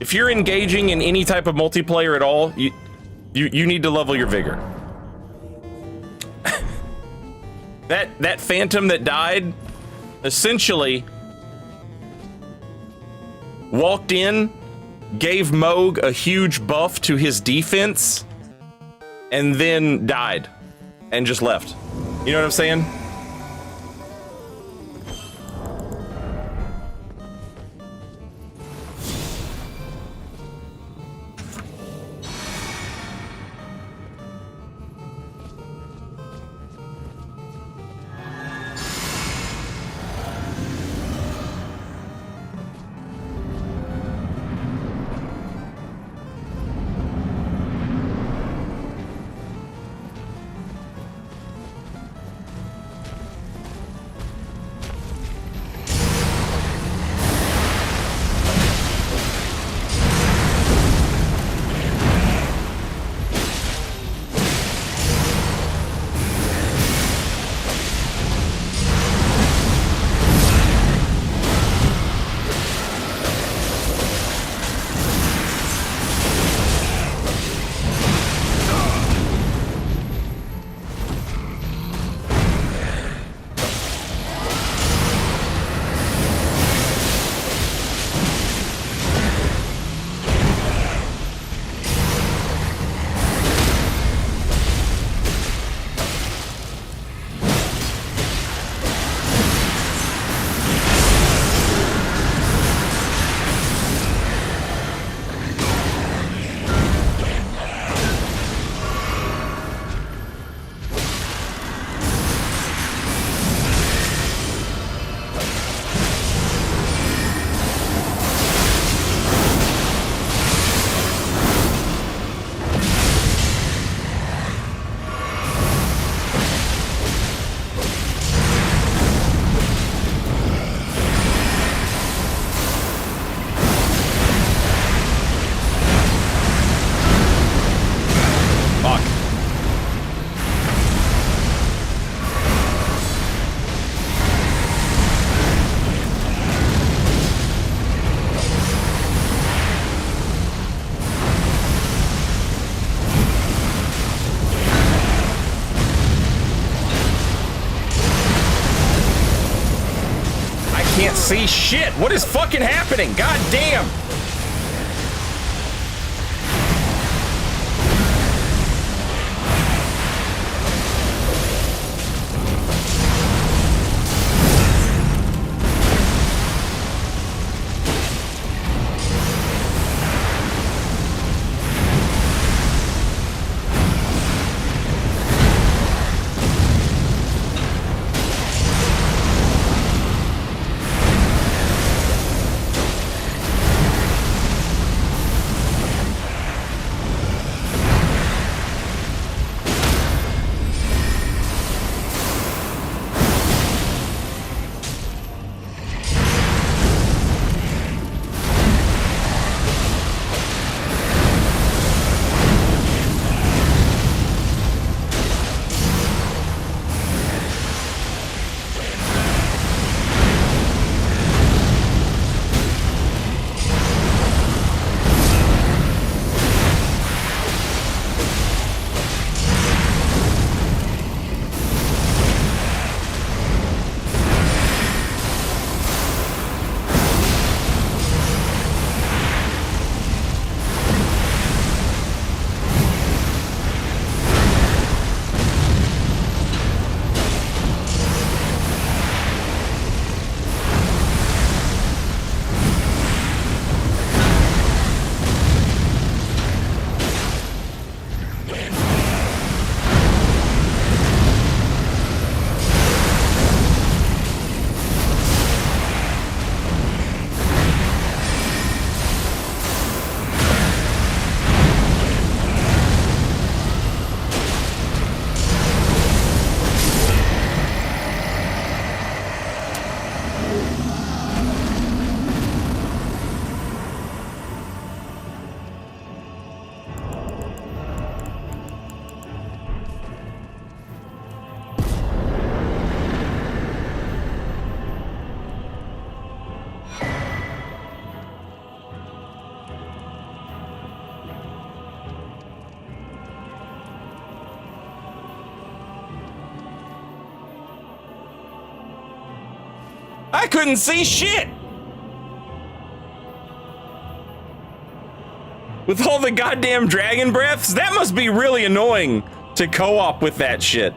If you're engaging in any type of multiplayer at all, you need to level your vigor. That Phantom that died, essentially walked in, gave Moog a huge buff to his defense, and then died and just left. You know what I'm saying? can't see shit. What is fucking happening? God damn. I couldn't see shit. With all the goddamn dragon breaths, that must be really annoying to co-op with that shit.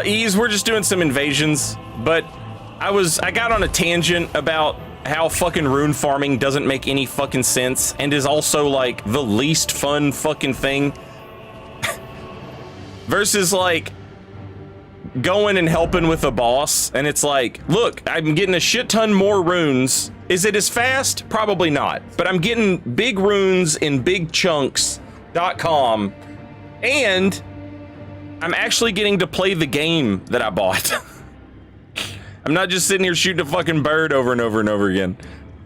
Ease, we're just doing some invasions, but I got on a tangent about how fucking rune farming doesn't make any fucking sense and is also like the least fun fucking thing. Versus like going and helping with a boss and it's like, look, I'm getting a shit ton more runes. Is it as fast? Probably not, but I'm getting big runes in big chunks.com and I'm actually getting to play the game that I bought. I'm not just sitting here shooting a fucking bird over and over and over again.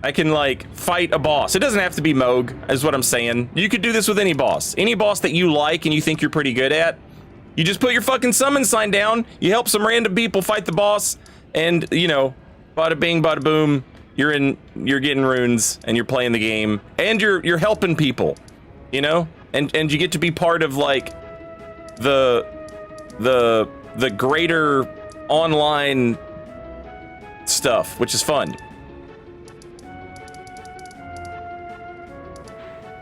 I can like fight a boss. It doesn't have to be Moog, is what I'm saying. You could do this with any boss. Any boss that you like and you think you're pretty good at. You just put your fucking summon sign down, you help some random people fight the boss, and you know, bada bing, bada boom, you're getting runes and you're playing the game and you're helping people, you know? And you get to be part of like the greater online stuff, which is fun.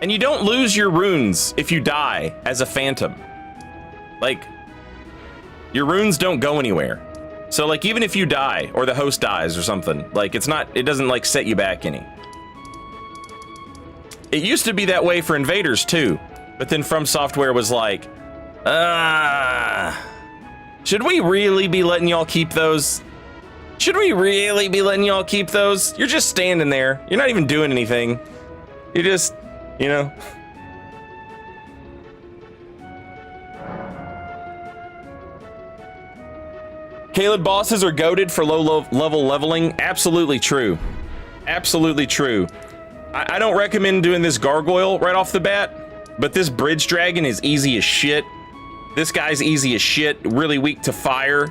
And you don't lose your runes if you die as a phantom. Like, your runes don't go anywhere. So like, even if you die or the host dies or something, like it doesn't like set you back any. It used to be that way for invaders too, but then From Software was like, should we really be letting y'all keep those? Should we really be letting y'all keep those? You're just standing there. You're not even doing anything. You're just, you know. Caleb bosses are goated for low level leveling. Absolutely true. Absolutely true. I don't recommend doing this gargoyle right off the bat, but this bridge dragon is easy as shit. This guy's easy as shit, really weak to fire.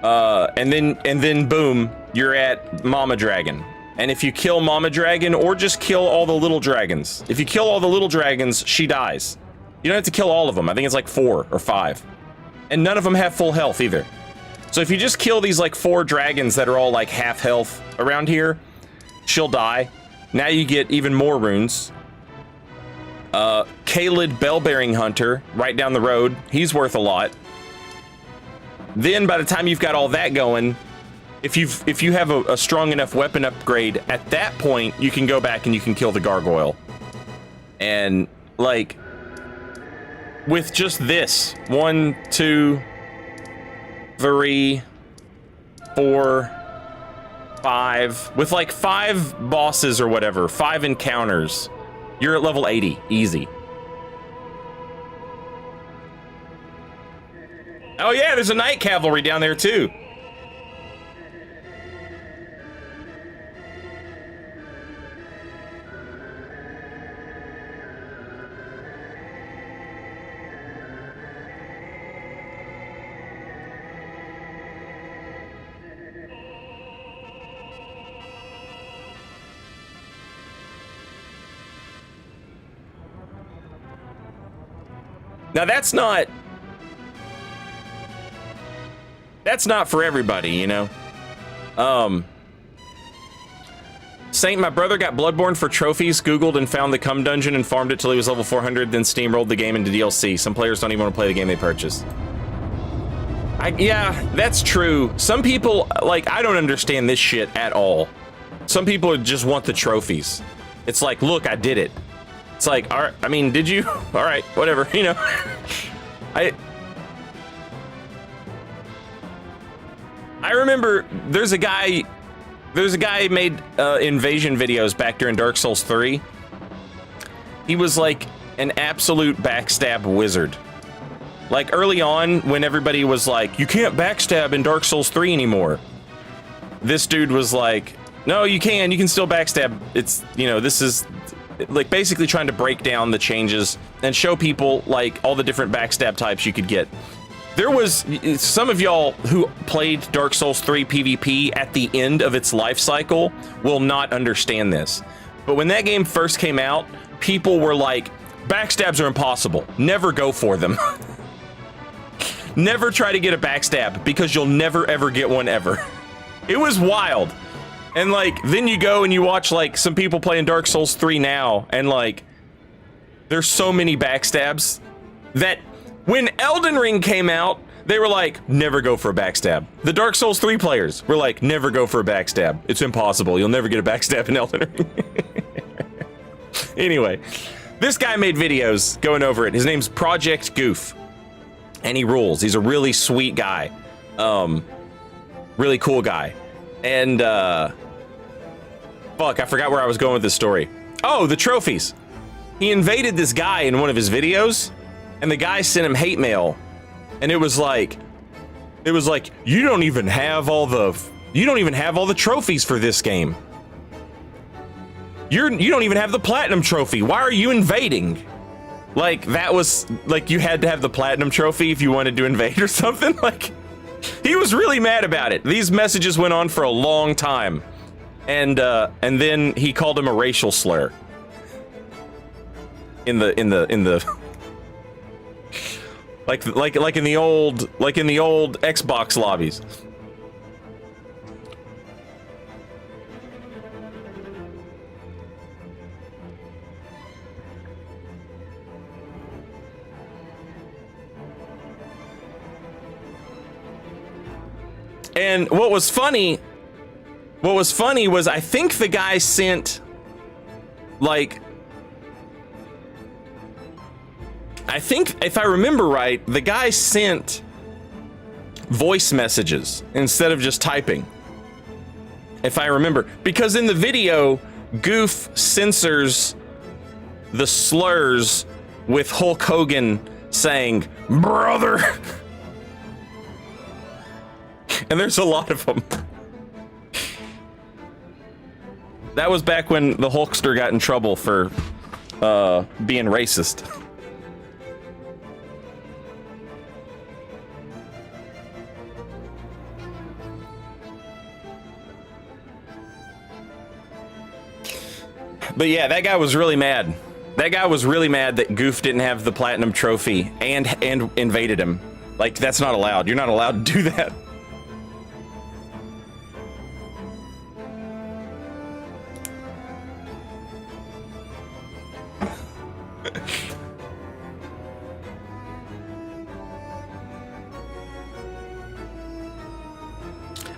And then boom, you're at Mama Dragon. And if you kill Mama Dragon, or just kill all the little dragons. If you kill all the little dragons, she dies. You don't have to kill all of them. I think it's like 4 or 5. And none of them have full health either. So if you just kill these like 4 dragons that are all like half health around here, she'll die. Now you get even more runes. Kaled Bellbearing Hunter, right down the road. He's worth a lot. Then by the time you've got all that going, if you have a strong enough weapon upgrade, at that point you can go back and you can kill the gargoyle. And like with just this 1, 2, 3, 4, 5, with like 5 bosses or whatever, 5 encounters, you're at level 80, easy. Oh yeah, there's a night cavalry down there too. Now that's not for everybody, you know. Saint, my brother got Bloodborne for trophies, Googled and found the cum dungeon and farmed it till he was level 400, then steamrolled the game into DLC. Some players don't even want to play the game they purchased. Yeah, that's true. Some people, like, I don't understand this shit at all. Some people just want the trophies. It's like, look, I did it. It's like, all right, I mean, did you? All right, whatever, you know. I remember there's a guy made invasion videos back during Dark Souls 3. He was like an absolute backstab wizard. Like early on when everybody was like, you can't backstab in Dark Souls 3 anymore. This dude was like, no, you can still backstab. It's, you know, this is like basically trying to break down the changes and show people like all the different backstab types you could get. There was some of y'all who played Dark Souls 3 PvP at the end of its life cycle will not understand this. But when that game first came out, people were like, backstabs are impossible. Never go for them. Never try to get a backstab because you'll never ever get one ever. It was wild. And like, then you go and you watch like some people playing Dark Souls 3 now, and like, there's so many backstabs that when Elden Ring came out, they were like, never go for a backstab. The Dark Souls 3 players were like, never go for a backstab. It's impossible. You'll never get a backstab in Elden Ring. Anyway, this guy made videos going over it. His name's Project Goof. And he rules. He's a really sweet guy. Really cool guy. And, fuck, I forgot where I was going with this story. Oh, the trophies. He invaded this guy in one of his videos, and the guy sent him hate mail. And it was like, you don't even have all the trophies for this game. You don't even have the platinum trophy. Why are you invading? Like, that was, like, you had to have the platinum trophy if you wanted to invade or something? Like, he was really mad about it. These messages went on for a long time. And then he called him a racial slur. In the like in the old Xbox lobbies. And what was funny was I think the guy sent, like, I think if I remember right, the guy sent voice messages instead of just typing. if I remember. Because in the video, Goof censors the slurs with Hulk Hogan saying, brother. And there's a lot of them. That was back when the Hulkster got in trouble for being racist. But yeah, that guy was really mad. That guy was really mad that Goof didn't have the platinum trophy and invaded him. Like, that's not allowed. You're not allowed to do that.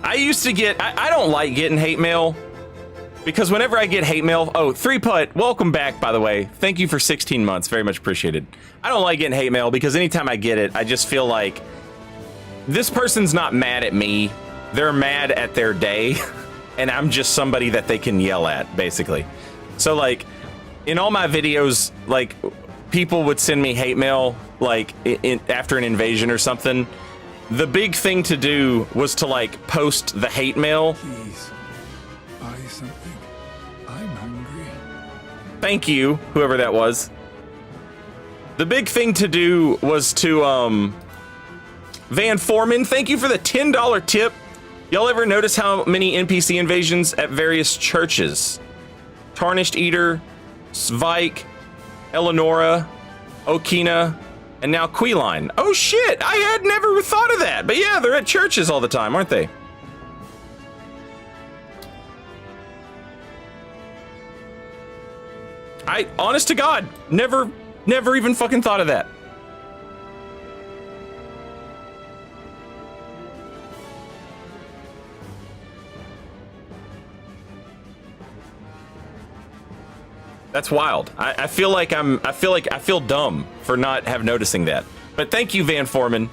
I used to get, I don't like getting hate mail. Because whenever I get hate mail, oh, 3Putt, welcome back, by the way. Thank you for 16 months, very much appreciated. I don't like getting hate mail because anytime I get it, I just feel like this person's not mad at me. They're mad at their day, and I'm just somebody that they can yell at, basically. So, like, in all my videos, like, people would send me hate mail, like, after an invasion or something. The big thing to do was to, like, post the hate mail. Please, buy something. I'm hungry. Thank you, whoever that was. The big thing to do was to, Van Foreman, thank you for the $10 tip. Y'all ever notice how many NPC invasions at various churches? Tarnished Eater, Svike, Eleonora, Okina, and now Queeline. Oh shit, I had never thought of that. But yeah, they're at churches all the time, aren't they? Honest to God, never even fucking thought of that. That's wild. I feel like I feel dumb for not have noticing that. But thank you, Van Foreman.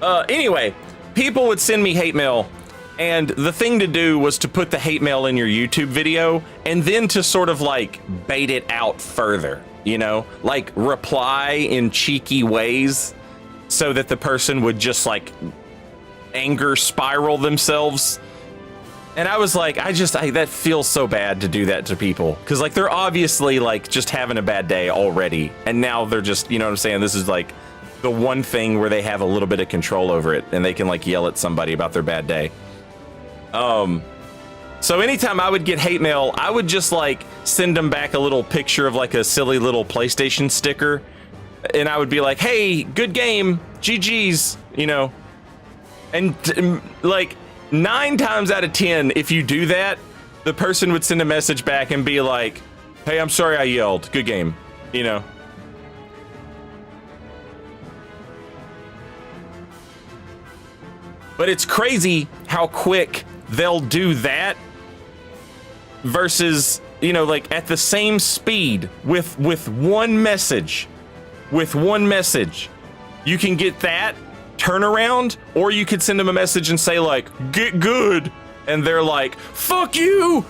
Anyway, people would send me hate mail, and the thing to do was to put the hate mail in your YouTube video and then to sort of like bait it out further, you know, like reply in cheeky ways so that the person would just like anger spiral themselves. And I was like, that feels so bad to do that to people, because like they're obviously like just having a bad day already, and now they're just, you know what I'm saying, this is like the one thing where they have a little bit of control over it and they can like yell at somebody about their bad day. So anytime I would get hate mail, I would just like send them back a little picture of like a silly little PlayStation sticker, and I would be like, hey, good game, GG's, you know. And like 9 times out of 10, if you do that, the person would send a message back and be like, hey, I'm sorry I yelled, good game, you know. But it's crazy how quick they'll do that versus, you know, like at the same speed with one message. With one message, you can get that turnaround, or you could send them a message and say like, get good, and they're like, fuck you.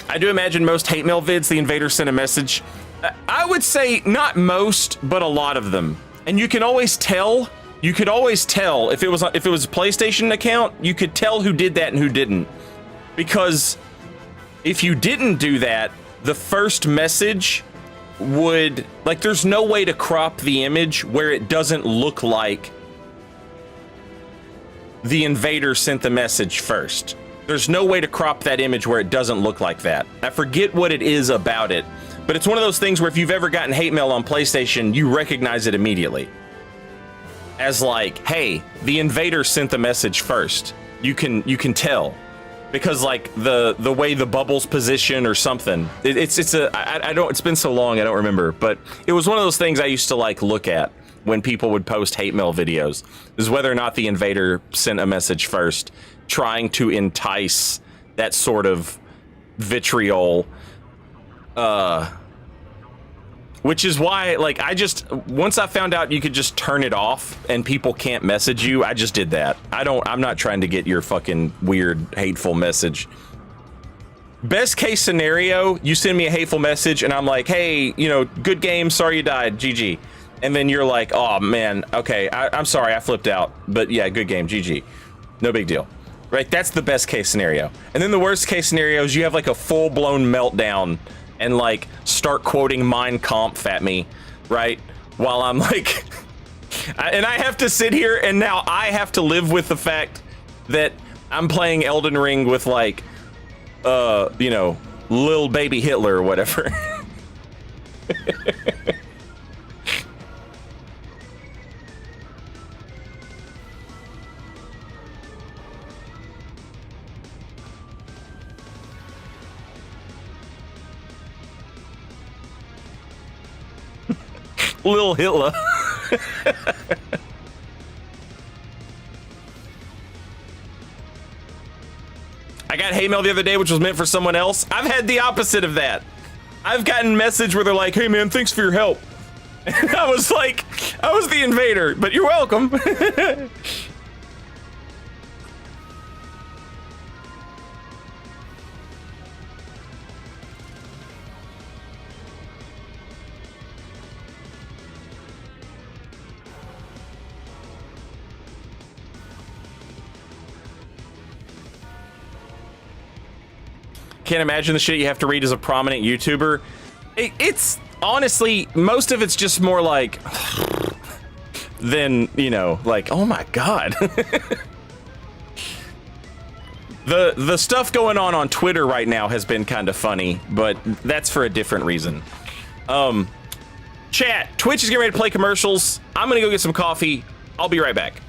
I do imagine most hate mail vids, the invaders sent a message. I would say not most, but a lot of them. And you can always tell. You could always tell if it was a PlayStation account. You could tell who did that and who didn't, because if you didn't do that, the first message would like. There's no way to crop the image where it doesn't look like the invader sent the message first. There's no way to crop that image where it doesn't look like that. I forget what it is about it, but it's one of those things where if you've ever gotten hate mail on PlayStation, you recognize it immediately as like, hey, the invader sent the message first. You can tell. because like the way the bubbles position or something. It's been so long I don't remember, but it was one of those things I used to like look at when people would post hate mail videos, is whether or not the invader sent a message first, trying to entice that sort of vitriol, which is why, like, once I found out you could just turn it off and people can't message you, I just did that. I'm not trying to get your fucking weird, hateful message. Best case scenario, you send me a hateful message and I'm like, hey, good game, sorry you died, GG. And then you're like, oh man, okay, I'm sorry, I flipped out, but yeah, good game, GG. No big deal. Right, that's the best case scenario. And then the worst case scenario is you have like a full-blown meltdown and like start quoting Mein Kampf at me, right? While I'm like, and I have to sit here and now I have to live with the fact that I'm playing Elden Ring with like, little baby Hitler or whatever. Lil Hitler. I got hate mail the other day, which was meant for someone else. I've had the opposite of that. I've gotten message where they're like, hey man, thanks for your help. And I was like, I was the invader, but you're welcome. Can't imagine the shit you have to read as a prominent YouTuber. It's honestly, most of it's just more like than, like, oh my god. The stuff going on Twitter right now has been kind of funny, but that's for a different reason. Chat, Twitch is getting ready to play commercials. I'm gonna go get some coffee. I'll be right back.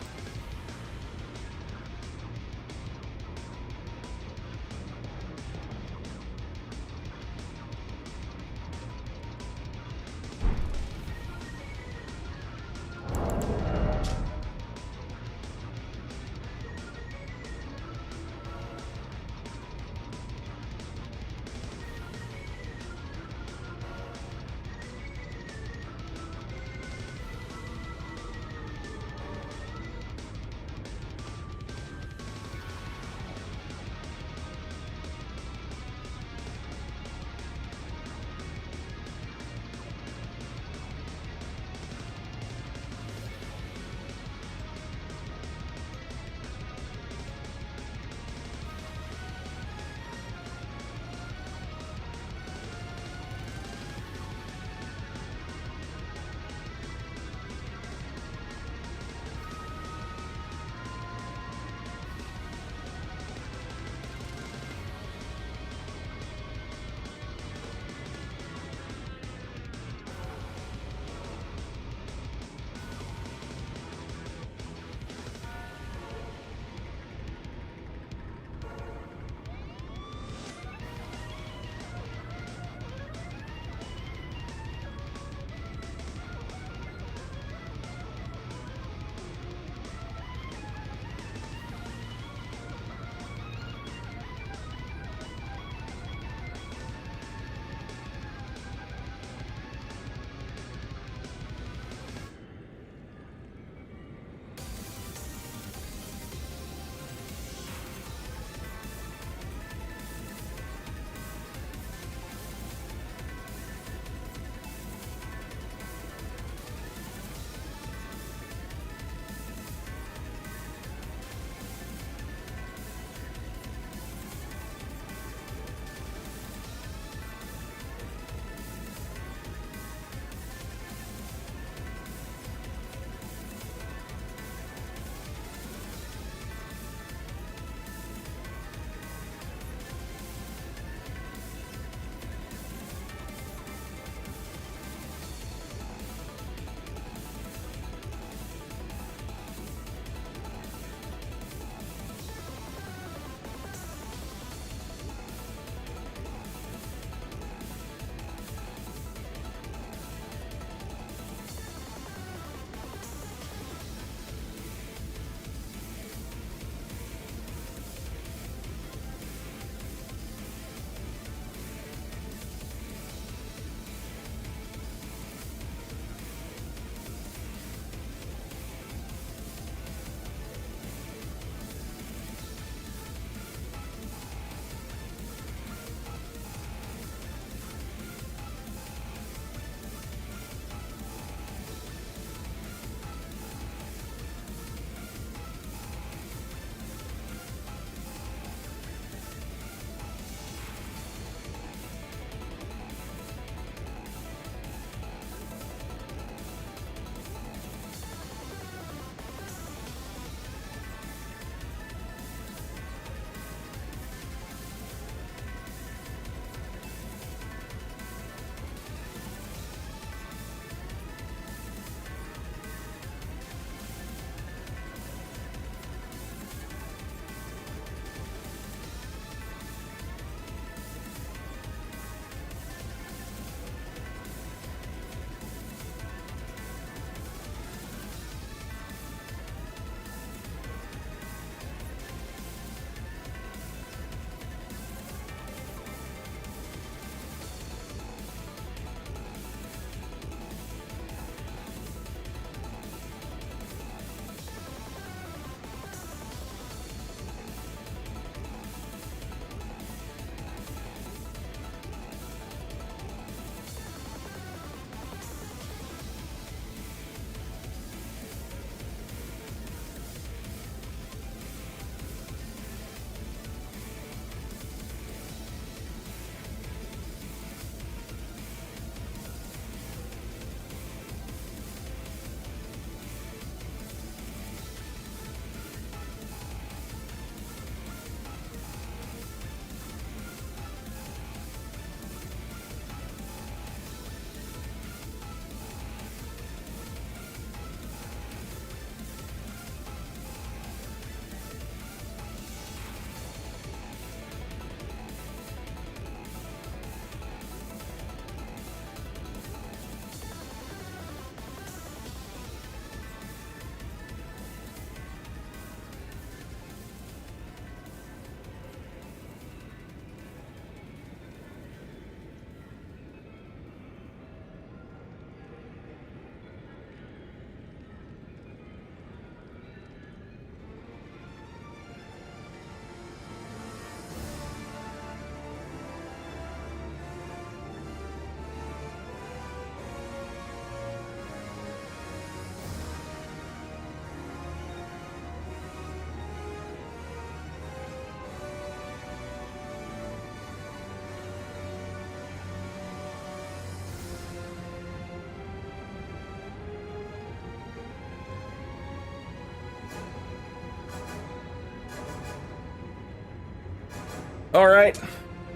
All right,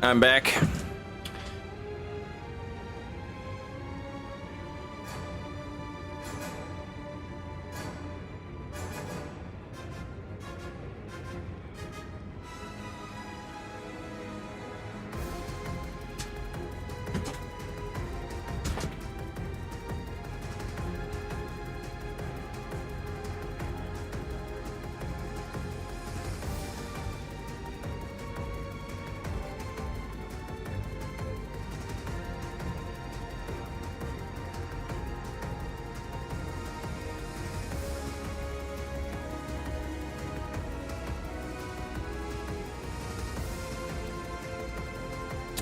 I'm back.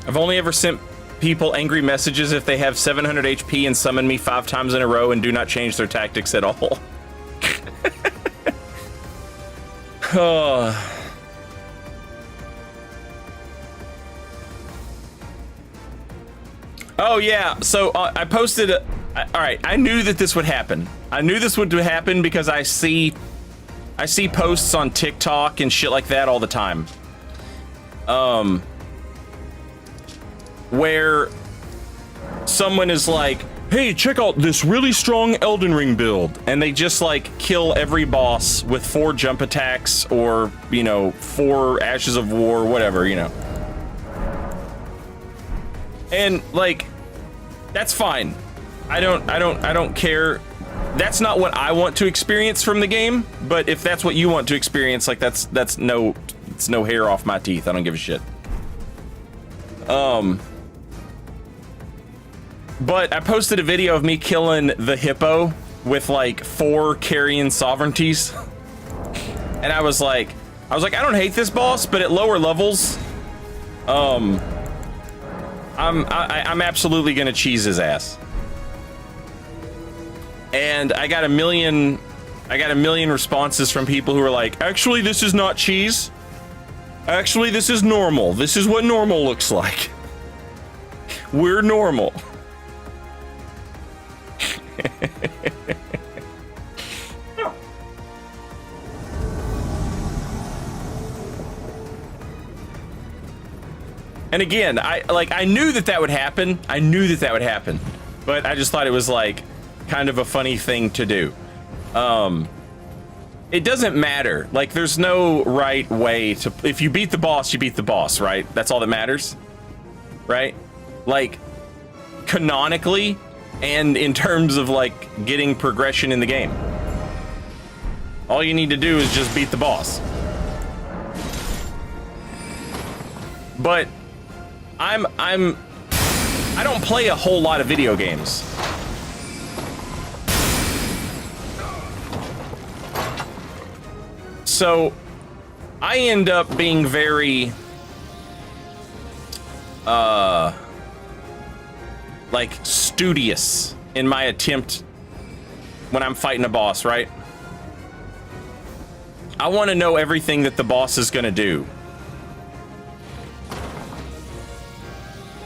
I've only ever sent people angry messages if they have 700 HP and summon me 5 times in a row and do not change their tactics at all. Oh. Oh yeah, so I posted all right, I knew that this would happen. I knew this would happen because I see posts on TikTok and shit like that all the time. Where someone is like, hey, check out this really strong Elden Ring build, and they just like kill every boss with 4 jump attacks or, you know, 4 Ashes of War, whatever, you know. And like, that's fine. I don't care. That's not what I want to experience from the game, but if that's what you want to experience, like it's no hair off my teeth. I don't give a shit. But I posted a video of me killing the hippo with like 4 carrion sovereignties. And I was like, I don't hate this boss, but at lower levels, I'm absolutely gonna cheese his ass. And I got a million responses from people who are like, actually, this is not cheese. Actually, this is normal. This is what normal looks like. We're normal. And again, I knew that would happen. I knew that would happen. But I just thought it was like kind of a funny thing to do. It doesn't matter. Like, there's no right way to, if you beat the boss, you beat the boss, right? That's all that matters. Right? Like, canonically, and in terms of like getting progression in the game. All you need to do is just beat the boss. But I don't play a whole lot of video games. So I end up being very like studious in my attempt when I'm fighting a boss, right? I want to know everything that the boss is going to do.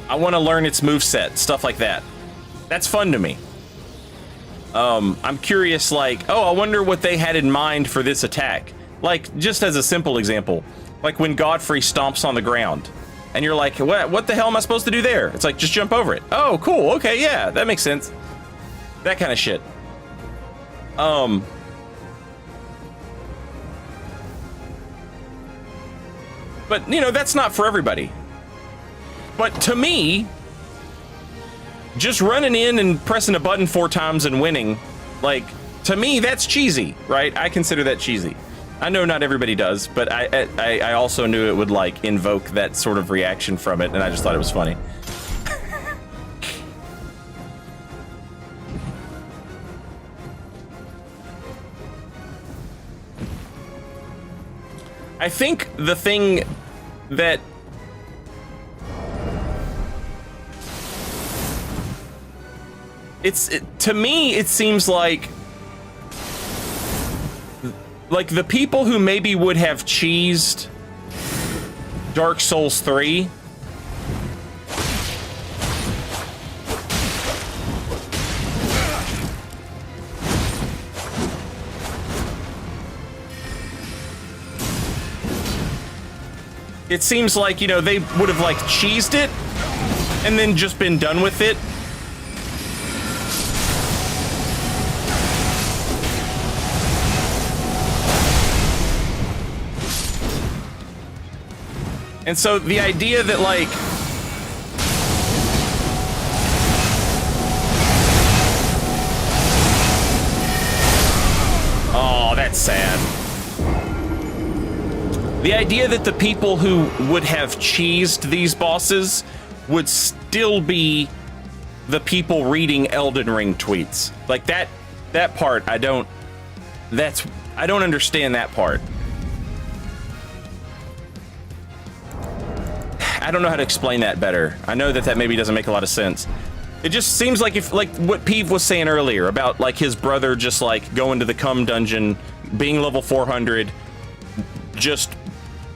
I want to learn its moveset, stuff like that. That's fun to me. I'm curious, like, oh, I wonder what they had in mind for this attack. Like, just as a simple example, like when Godfrey stomps on the ground. And you're like, what the hell am I supposed to do there? It's like, just jump over it. Oh, cool. Okay, yeah, that makes sense. That kind of shit. But, you know, that's not for everybody. But to me, just running in and pressing a button 4 times and winning, like, to me, that's cheesy, right? I consider that cheesy. I know not everybody does, but I also knew it would like invoke that sort of reaction from it, and I just thought it was funny. I think the thing that to me, it seems like the people who maybe would have cheesed Dark Souls 3 it seems like, you know, they would have like cheesed it and then just been done with it. And so the idea that like oh, that's sad. The idea that the people who would have cheesed these bosses would still be the people reading Elden Ring tweets. Like that part, I don't understand that part. I don't know how to explain that better. I know that maybe doesn't make a lot of sense. It just seems like if, like what Peeve was saying earlier about like his brother just like going to the cum dungeon, being level 400, just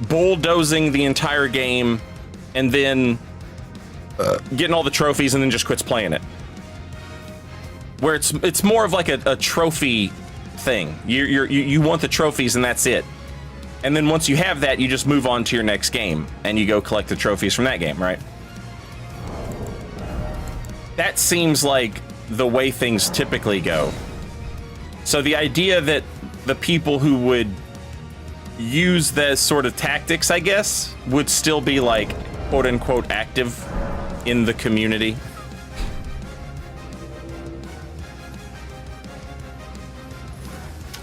bulldozing the entire game, and then getting all the trophies and then just quits playing it. Where it's more of like a trophy thing. You want the trophies and that's it. And then once you have that, you just move on to your next game and you go collect the trophies from that game, right? That seems like the way things typically go. So the idea that the people who would use those sort of tactics, I guess, would still be like, quote unquote, active in the community.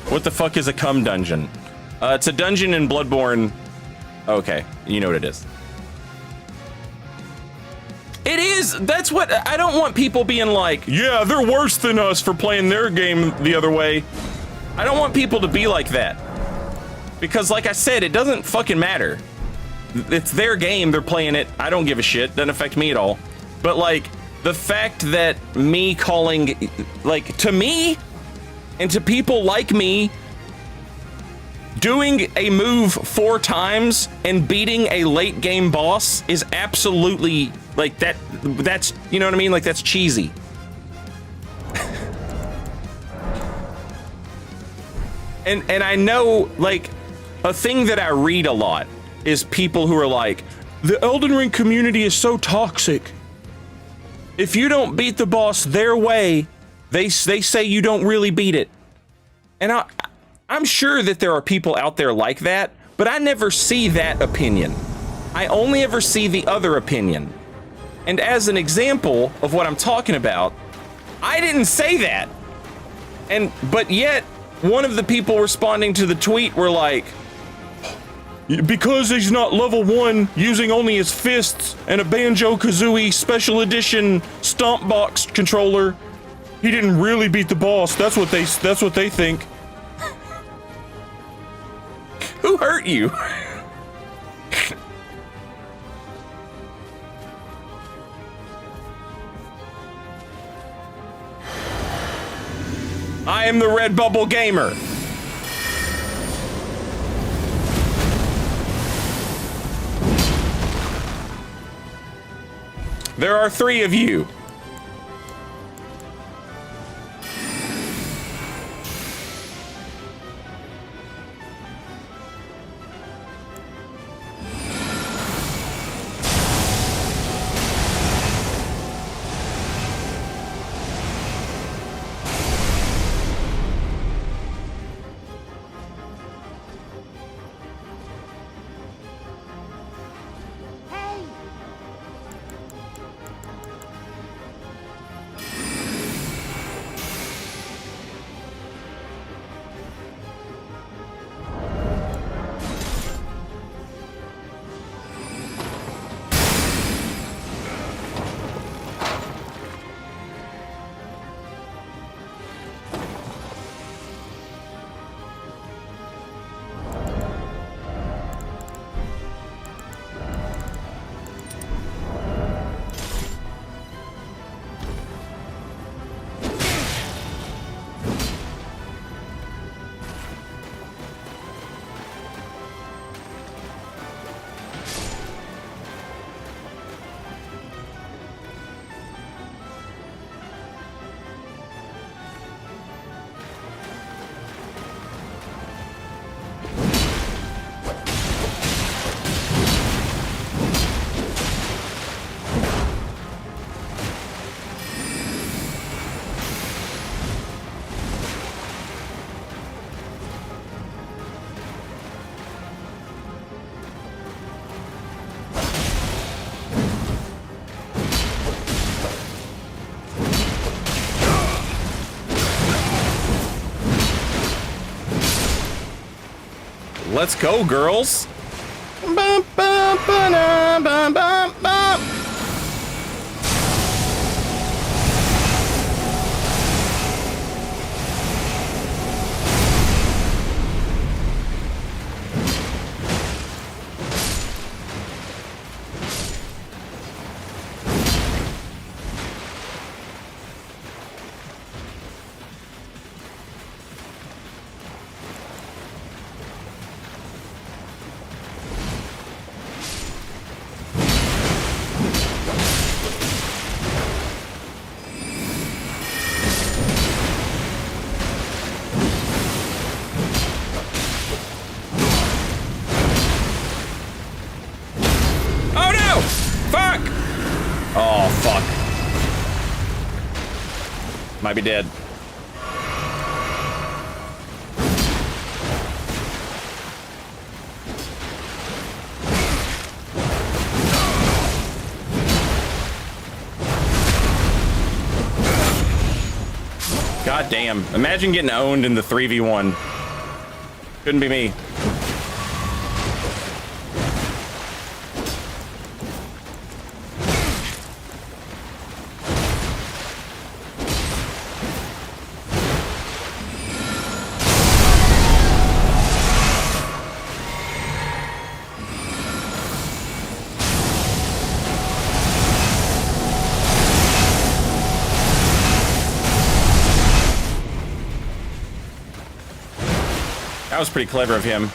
What the fuck is a cum dungeon? It's a dungeon in Bloodborne. Okay, you know what it is. It is! That's what... I don't want people being like, yeah, they're worse than us for playing their game the other way. I don't want people to be like that. Because like I said, it doesn't fucking matter. It's their game, they're playing it. I don't give a shit. Doesn't affect me at all. But like, the fact that me calling... Like, to me, and to people like me... Doing a move 4 times and beating a late game boss is absolutely like that's, you know what I mean? Like that's cheesy. and I know like a thing that I read a lot is people who are like, the Elden Ring community is so toxic. If you don't beat the boss their way, they say you don't really beat it. And I'm sure that there are people out there like that, but I never see that opinion. I only ever see the other opinion. And as an example of what I'm talking about, I didn't say that. But yet, one of the people responding to the tweet were like, because he's not level 1 using only his fists and a Banjo-Kazooie special edition stomp box controller, he didn't really beat the boss. That's what they think. Who hurt you? I am the Red Bubble Gamer. There are 3 of you. Let's go, girls. Bum, bum, ba-dum, bum, bum, bum. Oh no! Fuck! Oh, fuck. Might be dead. God damn. Imagine getting owned in the 3v1. Couldn't be me. That was pretty clever of him.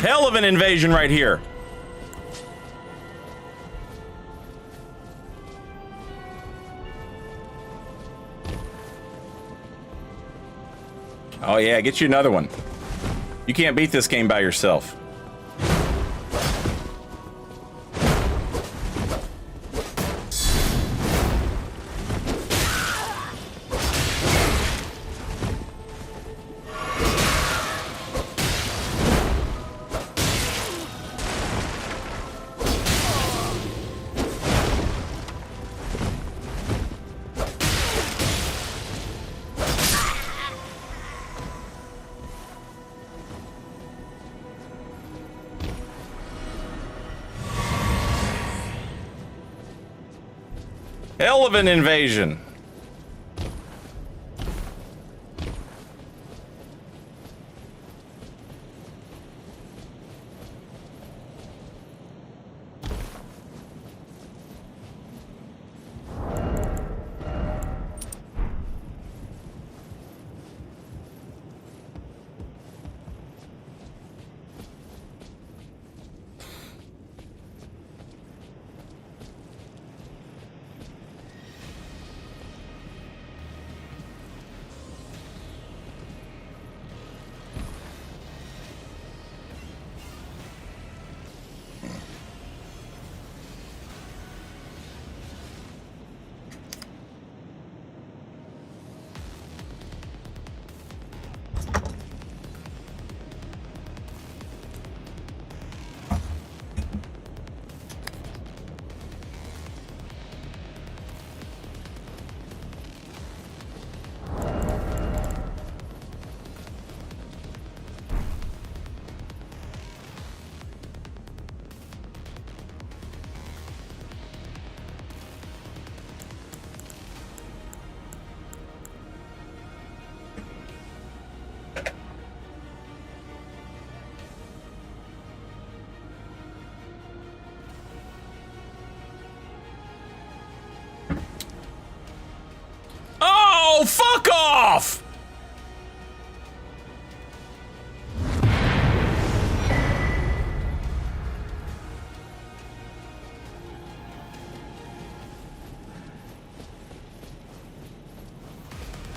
Hell of an invasion right here. Oh yeah, get you another one. You can't beat this game by yourself. Hell of an invasion. Oh, fuck off!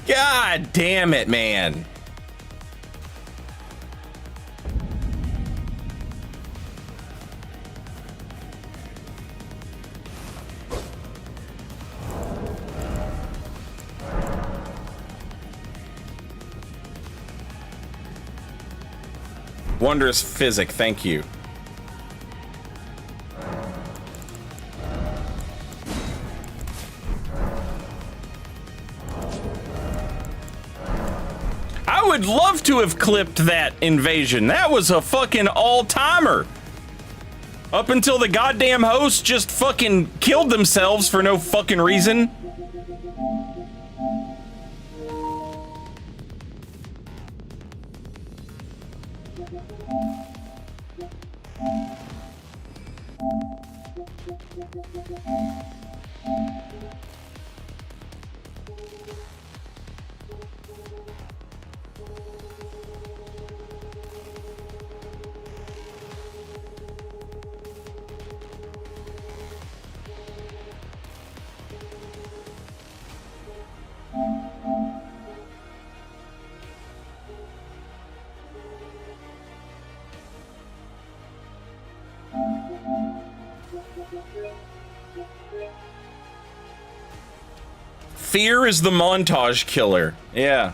God damn it, man. Wondrous physic, thank you. I would love to have clipped that invasion. That was a fucking all-timer. Up until the goddamn hosts just fucking killed themselves for no fucking reason. Fear is the montage killer. Yeah.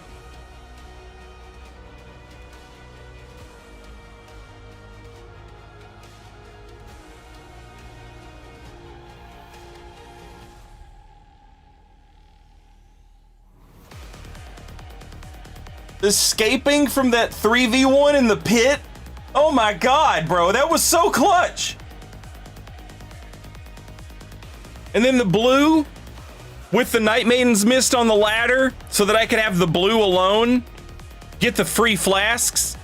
Escaping from that 3v1 in the pit? Oh my god, bro, that was so clutch. And then the blue with the Night Maiden's Mist on the ladder so that I could have the blue alone, get the free flasks.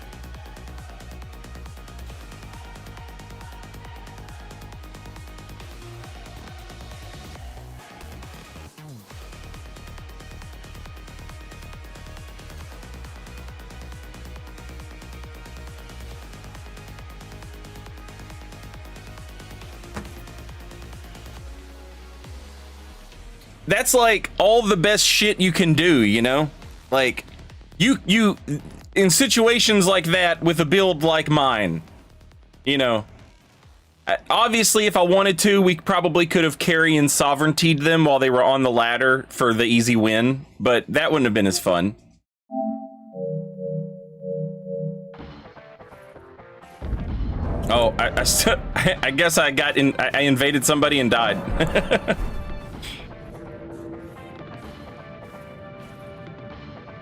That's like all the best shit you can do, you know? Like, you in situations like that with a build like mine, you know, obviously if I wanted to, we probably could have carry and sovereigntied them while they were on the ladder for the easy win, but that wouldn't have been as fun. Oh, I guess I got in, I invaded somebody and died.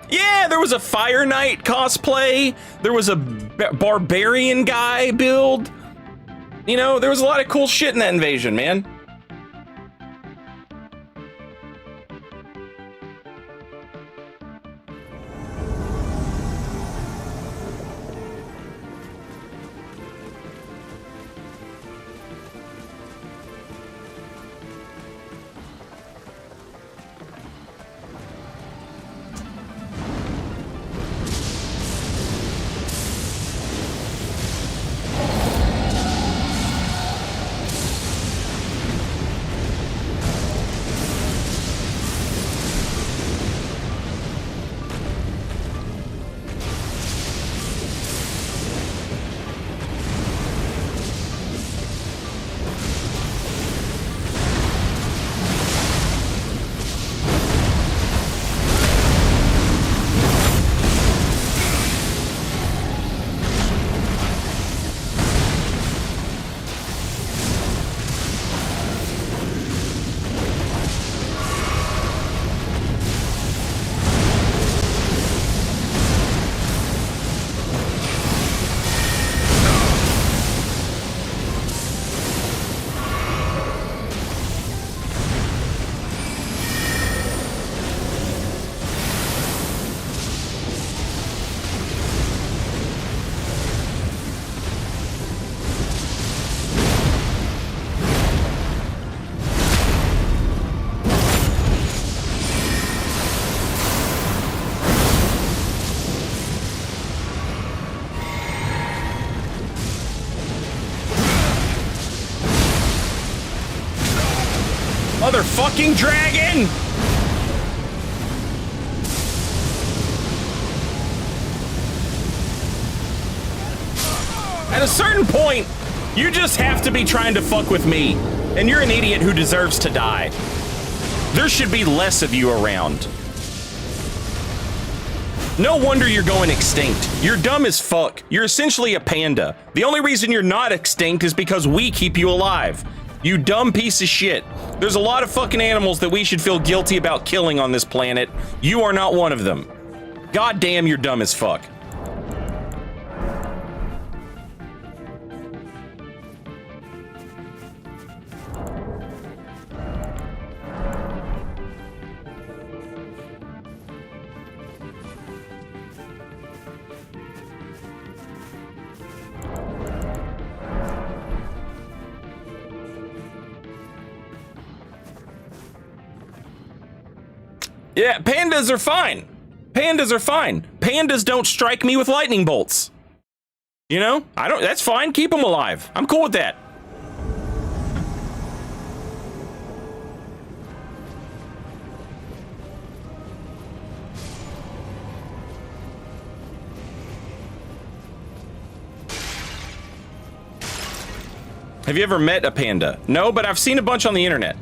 Yeah, there was a Fire Knight cosplay. There was a barbarian guy build. You know, there was a lot of cool shit in that invasion, man. Motherfucking dragon! At a certain point, you just have to be trying to fuck with me, and you're an idiot who deserves to die. There should be less of you around. No wonder you're going extinct. You're dumb as fuck. You're essentially a panda. The only reason you're not extinct is because we keep you alive. You dumb piece of shit. There's a lot of fucking animals that we should feel guilty about killing on this planet. You are not one of them. God damn, you're dumb as fuck. Yeah, pandas are fine. Pandas are fine. Pandas don't strike me with lightning bolts. You know? That's fine. Keep them alive. I'm cool with that. Have you ever met a panda? No, but I've seen a bunch on the internet.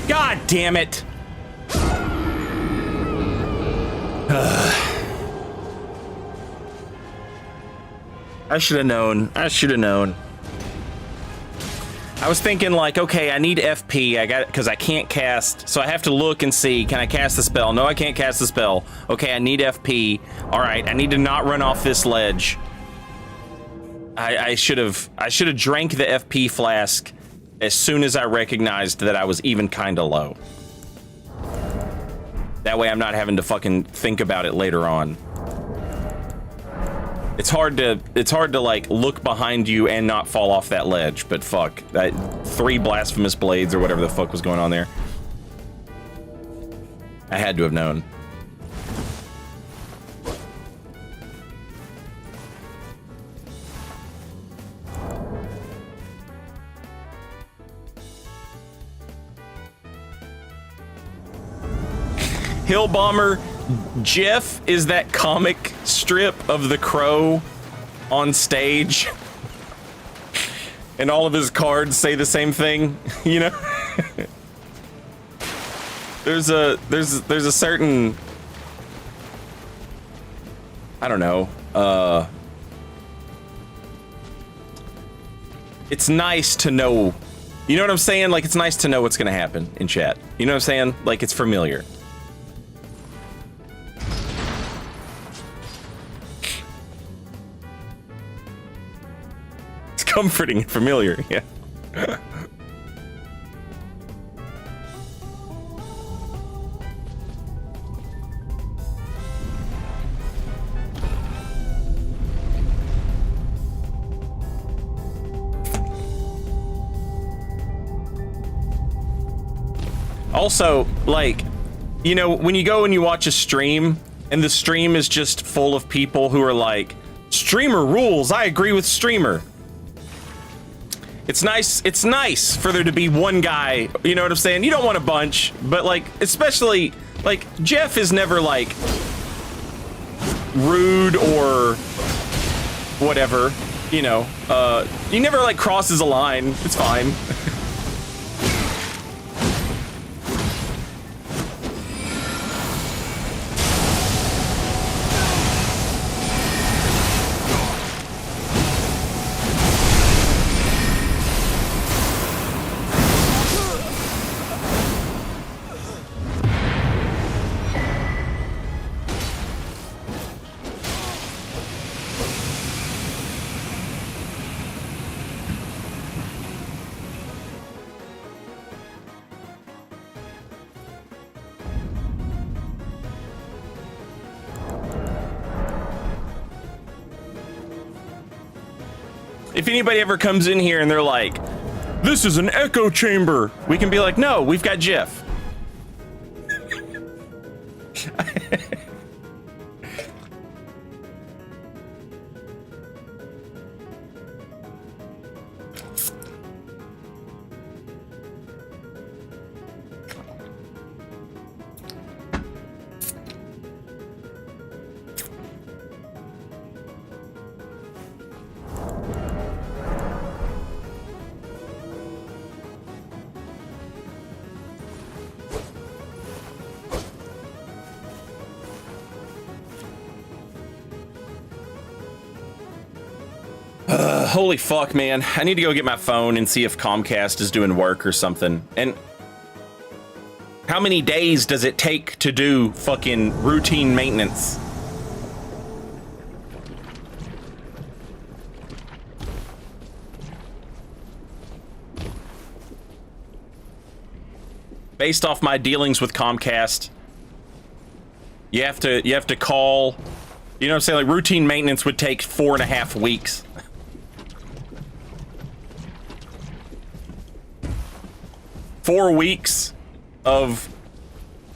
God damn it. I should have known. I should have known. I was thinking like, okay, I need FP. I got it because I can't cast, so I have to look and see, can I cast the spell? No, I can't cast the spell. Okay, I need FP. All right, I need to not run off this ledge. I should have drank the FP flask as soon as I recognized that I was even kind of low. That way I'm not having to fucking think about it later on. It's hard to like look behind you and not fall off that ledge, but fuck. 3 blasphemous blades or whatever the fuck was going on there. I had to have known. Hill Bomber Jeff is that comic strip of the Crow on stage, and all of his cards say the same thing, you know? there's a certain, I don't know, it's nice to know, you know what I'm saying? Like, it's nice to know what's gonna happen in chat. You know what I'm saying? Like, it's familiar. Comforting and familiar, yeah. Also, like, you know, when you go and you watch a stream and the stream is just full of people who are like, streamer rules, I agree with streamer. It's nice for there to be one guy, you know what I'm saying? You don't want a bunch, but like, especially, like, Jeff is never like rude or whatever, you know, he never like crosses a line, it's fine. If anybody ever comes in here and they're like, this is an echo chamber, we can be like, no, we've got Jeff. Holy fuck, man. I need to go get my phone and see if Comcast is doing work or something. And how many days does it take to do fucking routine maintenance? Based off my dealings with Comcast, you have to call, you know what I'm saying? Like routine maintenance would take 4.5 weeks. 4 weeks of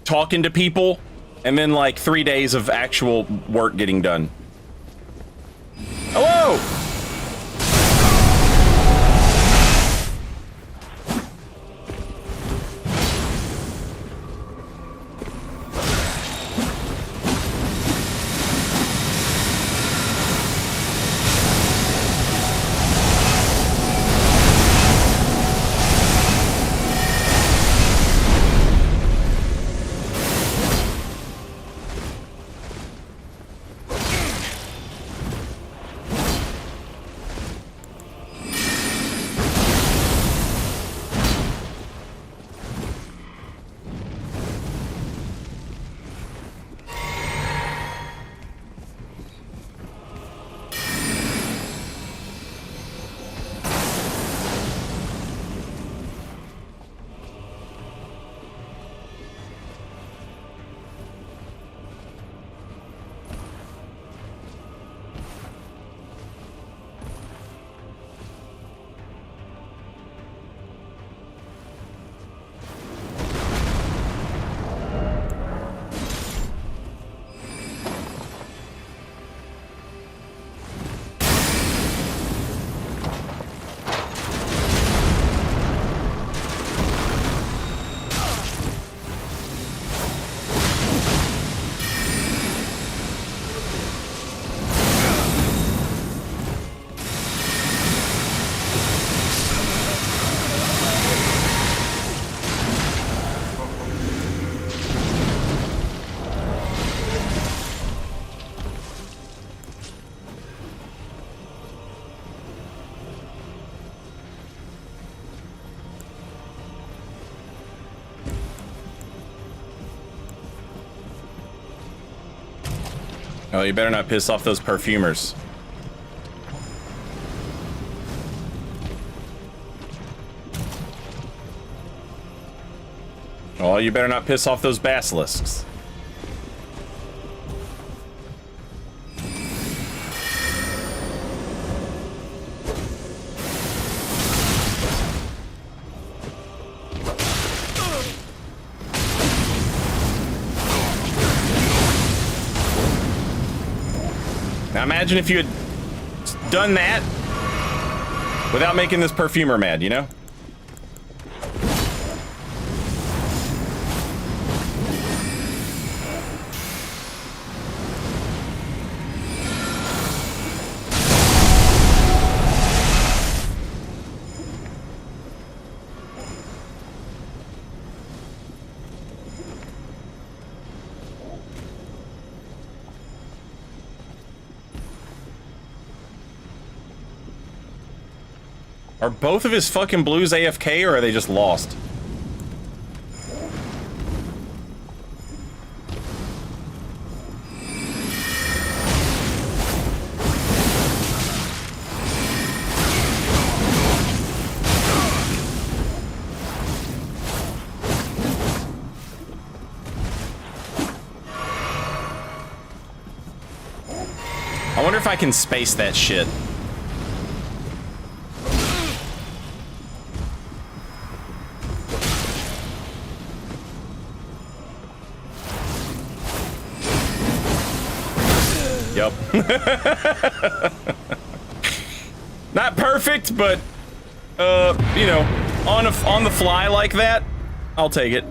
talking to people, and then like 3 days of actual work getting done. Hello! Oh, you better not piss off those perfumers. Oh, you better not piss off those basilisks. Now imagine if you had done that without making this perfumer mad, you know? Are both of his fucking blues AFK, or are they just lost? I wonder if I can space that shit. Yep. Not perfect, but you know, on the fly like that, I'll take it.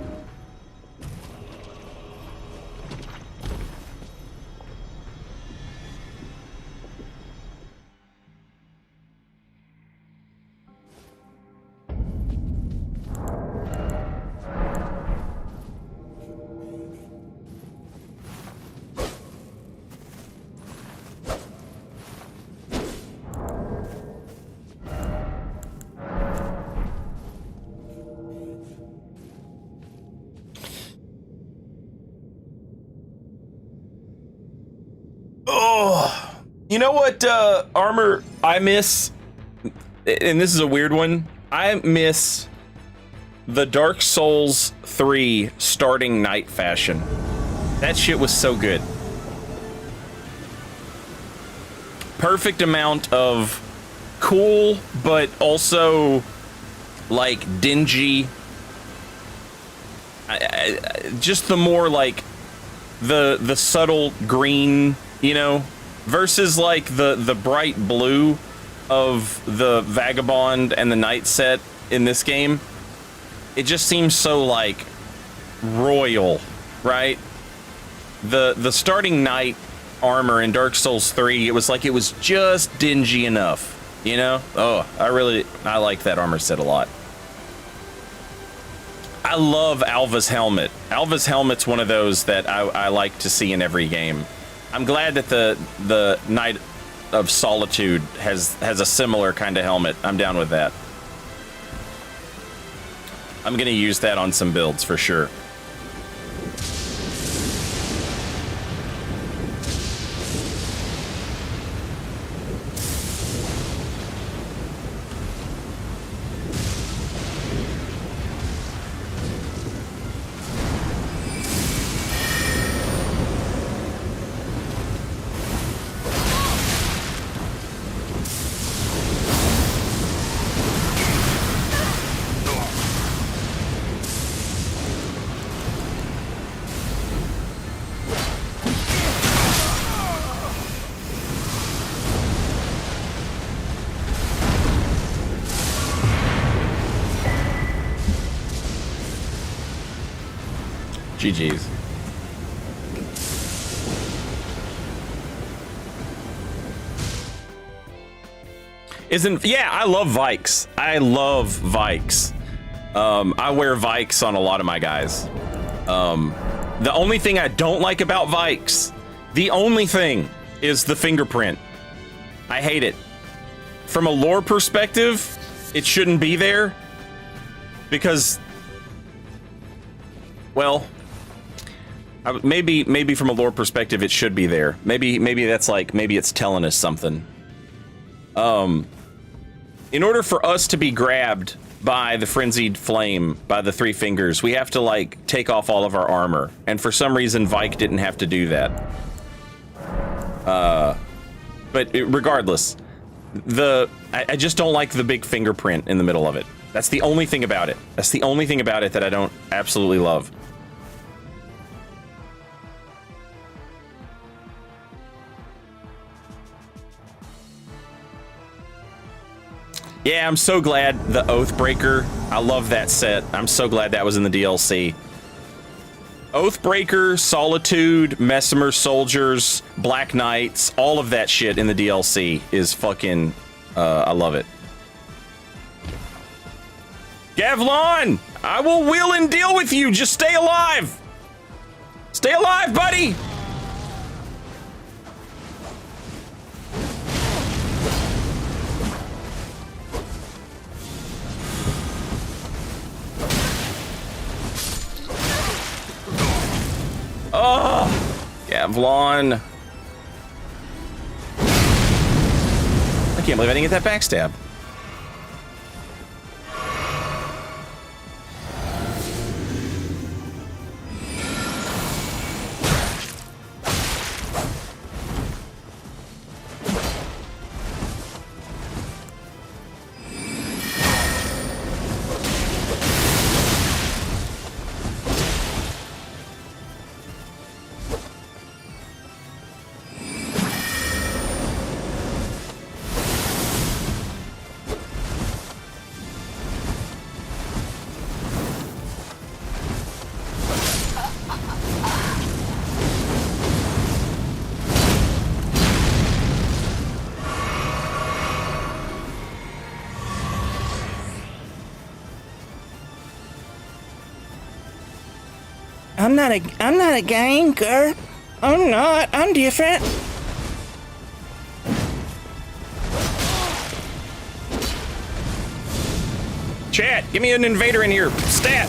Oh, you know what armor I miss? And this is a weird one. I miss the Dark Souls 3 starting night fashion. That shit was so good. Perfect amount of cool, but also like dingy. Just the more like the subtle green, you know, versus like the bright blue of the Vagabond and the Knight set in this game. It just seems so like royal, right? The starting Knight armor in Dark Souls 3, it was like it was just dingy enough, you know? Oh, I like that armor set a lot. I love Alva's helmet. Alva's helmet's one of those that I like to see in every game. I'm glad that the Knight of Solitude has a similar kind of helmet. I'm down with that. I'm gonna use that on some builds for sure. GG's. Yeah, I love Vikes. I love Vikes. I wear Vikes on a lot of my guys. The only thing I don't like about Vikes, the only thing is the fingerprint. I hate it. From a lore perspective, it shouldn't be there because, well, maybe from a lore perspective it should be there. Maybe that's like, maybe it's telling us something. In order for us to be grabbed by the frenzied flame, by the three fingers, we have to like take off all of our armor, and for some reason Vike didn't have to do that. Regardless, I just don't like the big fingerprint in the middle of it. That's the only thing about it. That's the only thing about it that I don't absolutely love. Yeah, I'm so glad the Oathbreaker, I love that set. I'm so glad that was in the DLC. Oathbreaker, Solitude, Messimer Soldiers, Black Knights, all of that shit in the DLC is fucking, I love it. Gavlon, I will wheel and deal with you. Just stay alive. Stay alive, buddy. Oh, Gavlon. I can't believe I didn't get that backstab. I'm not a ganker. I'm not. I'm different. Chat, give me an invader in here. Stat.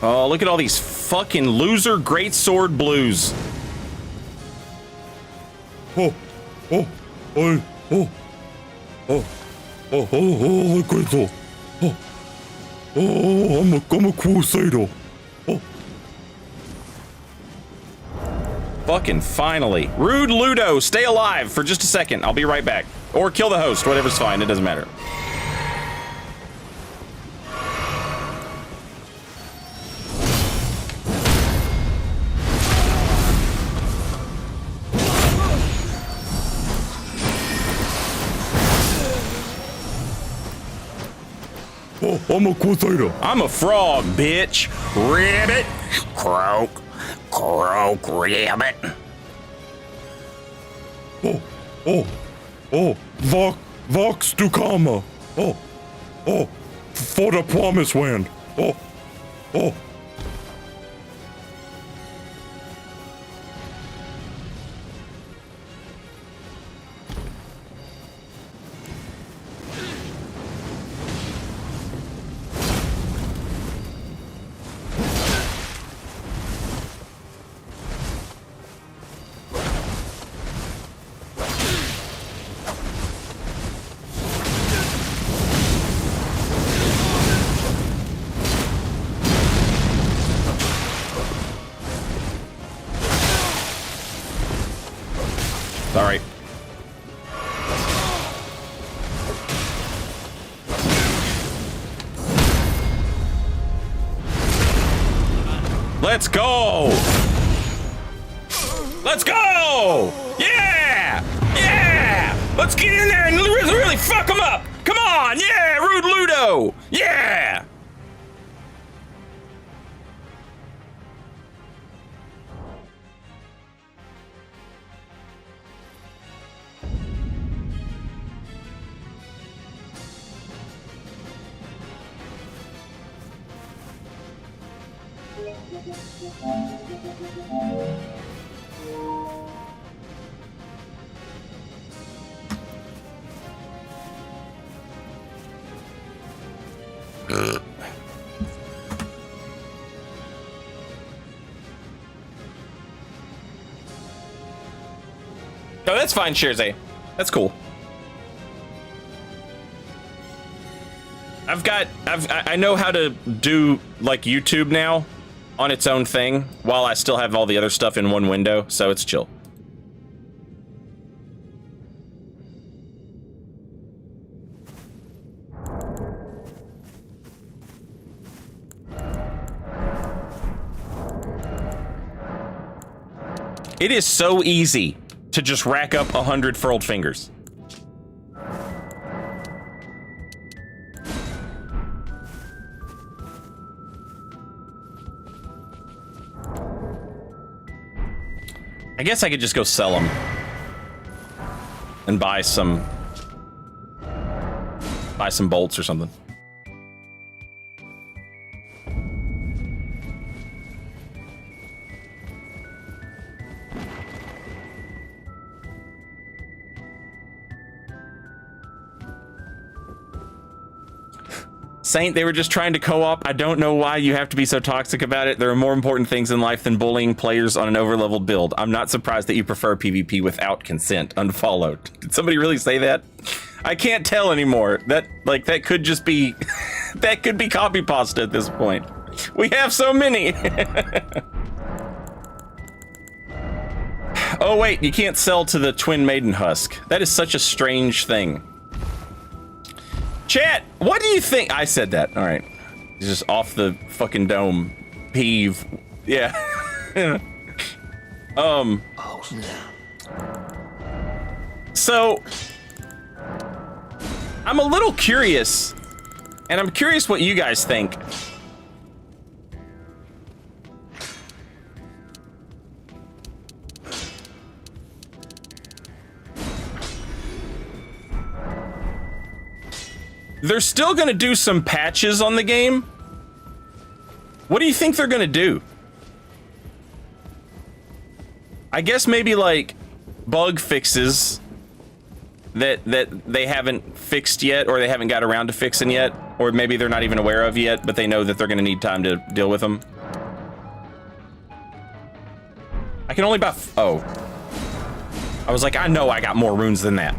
Oh, look at all these fucking loser greatsword blues. Oh, oh, oh, oh, oh, oh, oh, look at that. Oh, oh, I'm a crusader. Oh. Fucking finally. Rude Ludo, stay alive for just a second. I'll be right back. Or kill the host, whatever's fine, it doesn't matter. Oh, I'm a crusader. I'm a frog, bitch. Ribbit. Croak, ribbit. Oh, oh, oh, Vox Ducama. Oh, oh, for the promised land. Oh, oh. All right. Let's go! Let's go! Yeah! Yeah! Let's get in there and really fuck them up! Come on! Yeah! Rude Ludo! Yeah! Oh, that's fine, Shirzay. That's cool. I know how to do like YouTube now on its own thing while I still have all the other stuff in one window, so it's chill. It is so easy to just rack up 100 furled fingers. I guess I could just go sell them and buy some bolts or something. Saint, they were just trying to co-op. I don't know why you have to be so toxic about it. There are more important things in life than bullying players on an overleveled build. I'm not surprised that you prefer PvP without consent. Unfollowed. Did somebody really say that? I can't tell anymore. That could just be that could be copy pasta at this point. We have so many. Oh wait, you can't sell to the Twin Maiden Husk. That is such a strange thing. Chat, what do you think? I said that. All right. It's just off the fucking dome. Peeve. Yeah. So I'm a little curious, and I'm curious what you guys think. They're still gonna do some patches on the game. What do you think they're gonna do? I guess maybe like bug fixes that they haven't fixed yet, or they haven't got around to fixing yet, or maybe they're not even aware of yet, but they know that they're gonna need time to deal with them. I can only buy oh. I was like, I know I got more runes than that.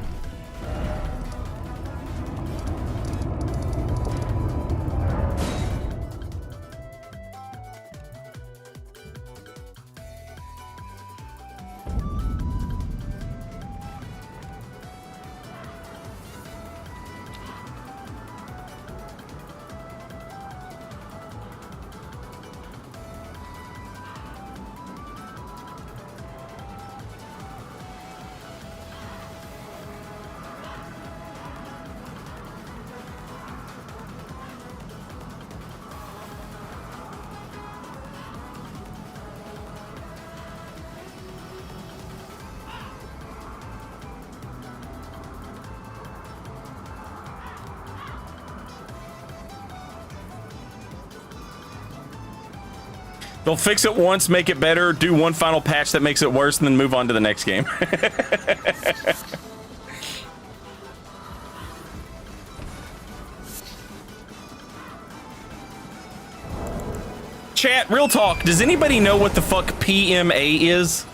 They'll fix it once, make it better, do one final patch that makes it worse, and then move on to the next game. Chat, real talk, does anybody know what the fuck PMA is?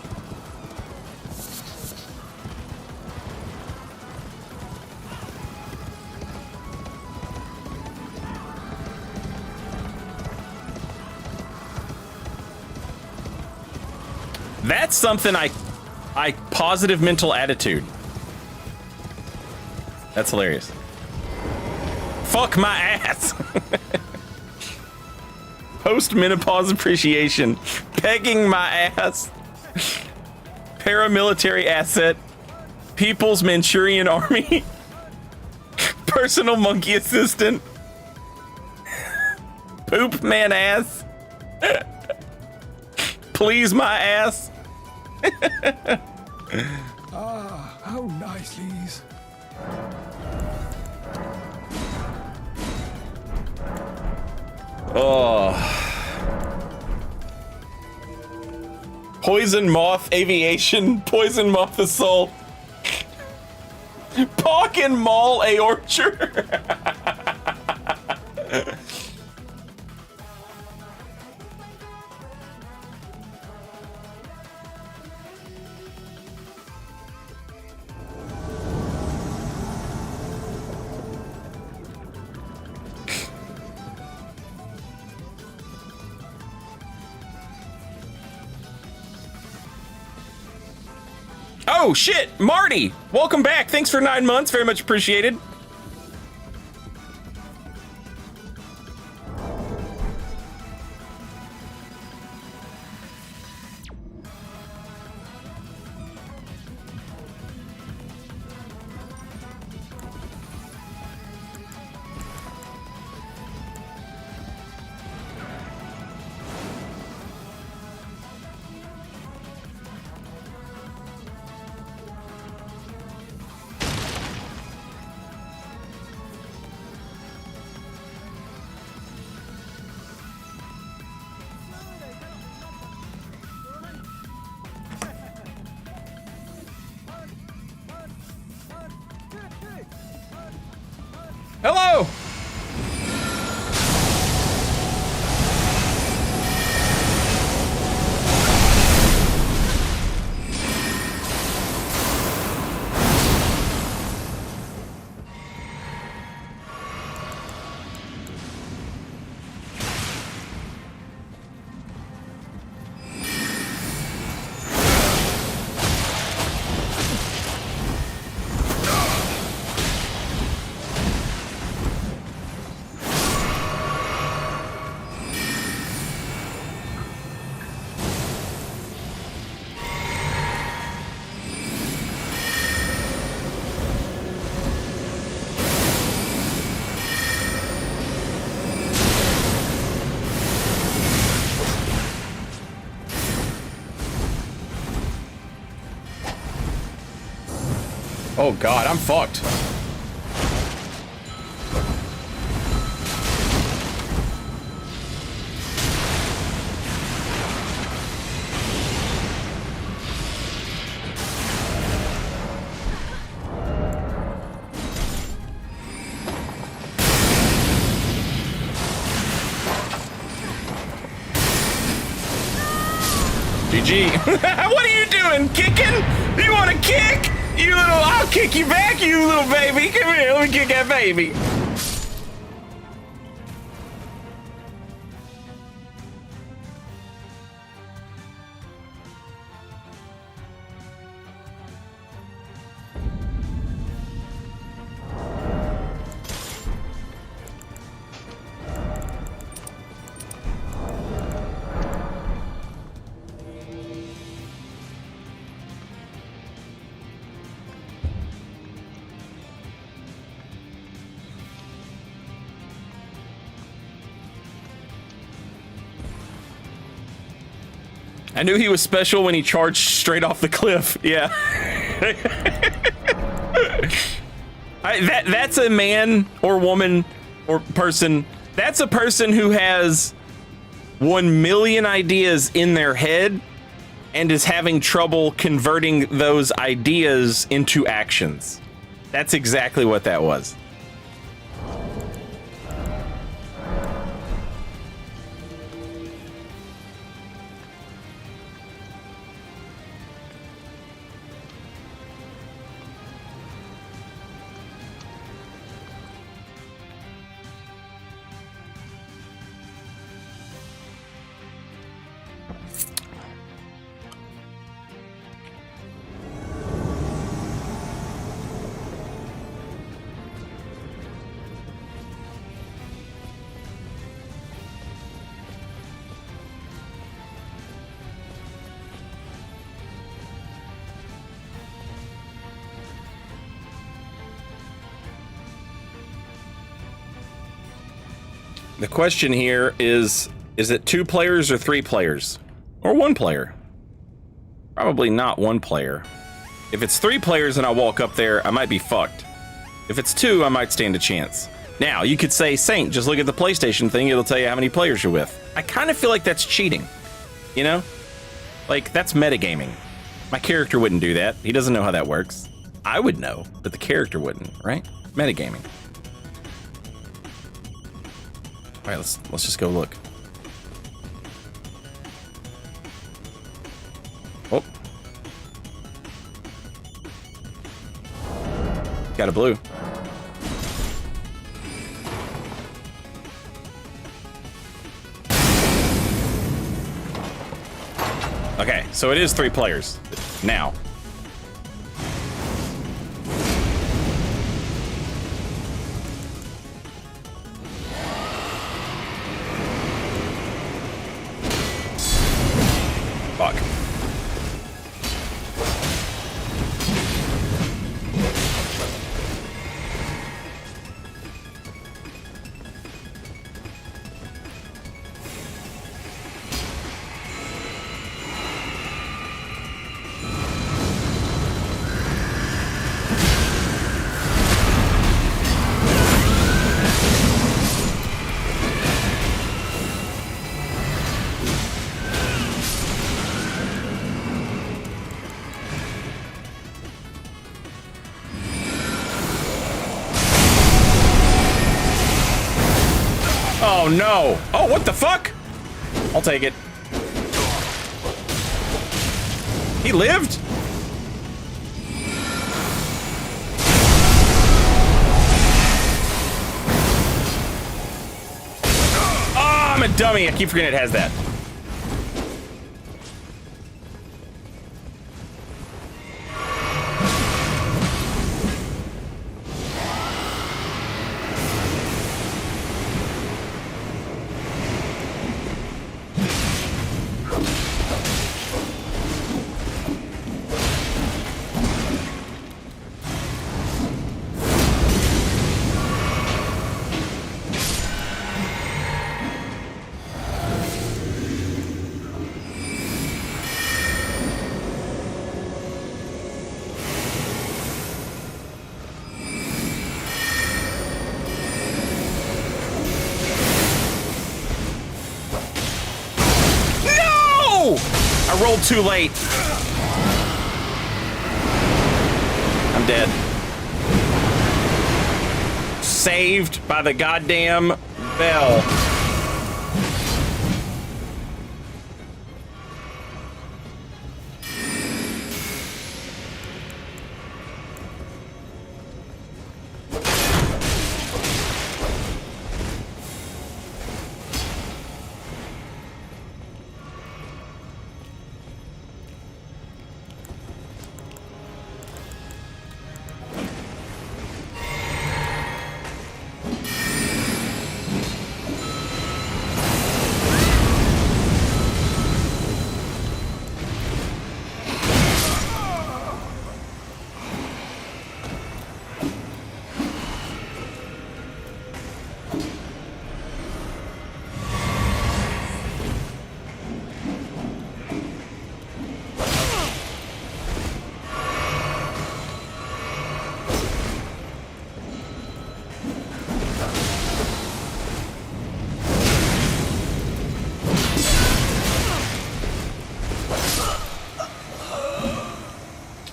That's something I positive mental attitude. That's hilarious. Fuck my ass. Post-menopause appreciation. Pegging my ass. Paramilitary asset. People's Manchurian Army. Personal monkey assistant. Poop man ass. Please my ass. Ah, how nice, Lise. Oh. Poison moth aviation, poison moth assault. Pocken mall a orchard. Oh shit, Marty! Welcome back. Thanks for 9 months. Very much appreciated. Hello! Oh god, I'm fucked. GG. What are you doing? Kicking? You want to kick? You little, I'll kick you back, you little baby. Come here, let me kick that baby. I knew he was special when he charged straight off the cliff. Yeah. That's a man or woman or person. That's a person who has 1 million ideas in their head and is having trouble converting those ideas into actions. That's exactly what that was. The question here is it 2 players or 3 players? Or 1 player? Probably not 1 player. If it's 3 players and I walk up there, I might be fucked. If it's 2, I might stand a chance. Now, you could say, Saint, just look at the PlayStation thing, it'll tell you how many players you're with. I kind of feel like that's cheating, you know? Like, that's metagaming. My character wouldn't do that. He doesn't know how that works. I would know, but the character wouldn't, right? Metagaming. All right, let's just go look. Oh. Got a blue. Okay, so it is 3 players now. Fuck. Oh no! Oh, what the fuck? I'll take it. He lived? Oh, I'm a dummy. I keep forgetting it has that. rolled too late. I'm dead. Saved by the goddamn bell.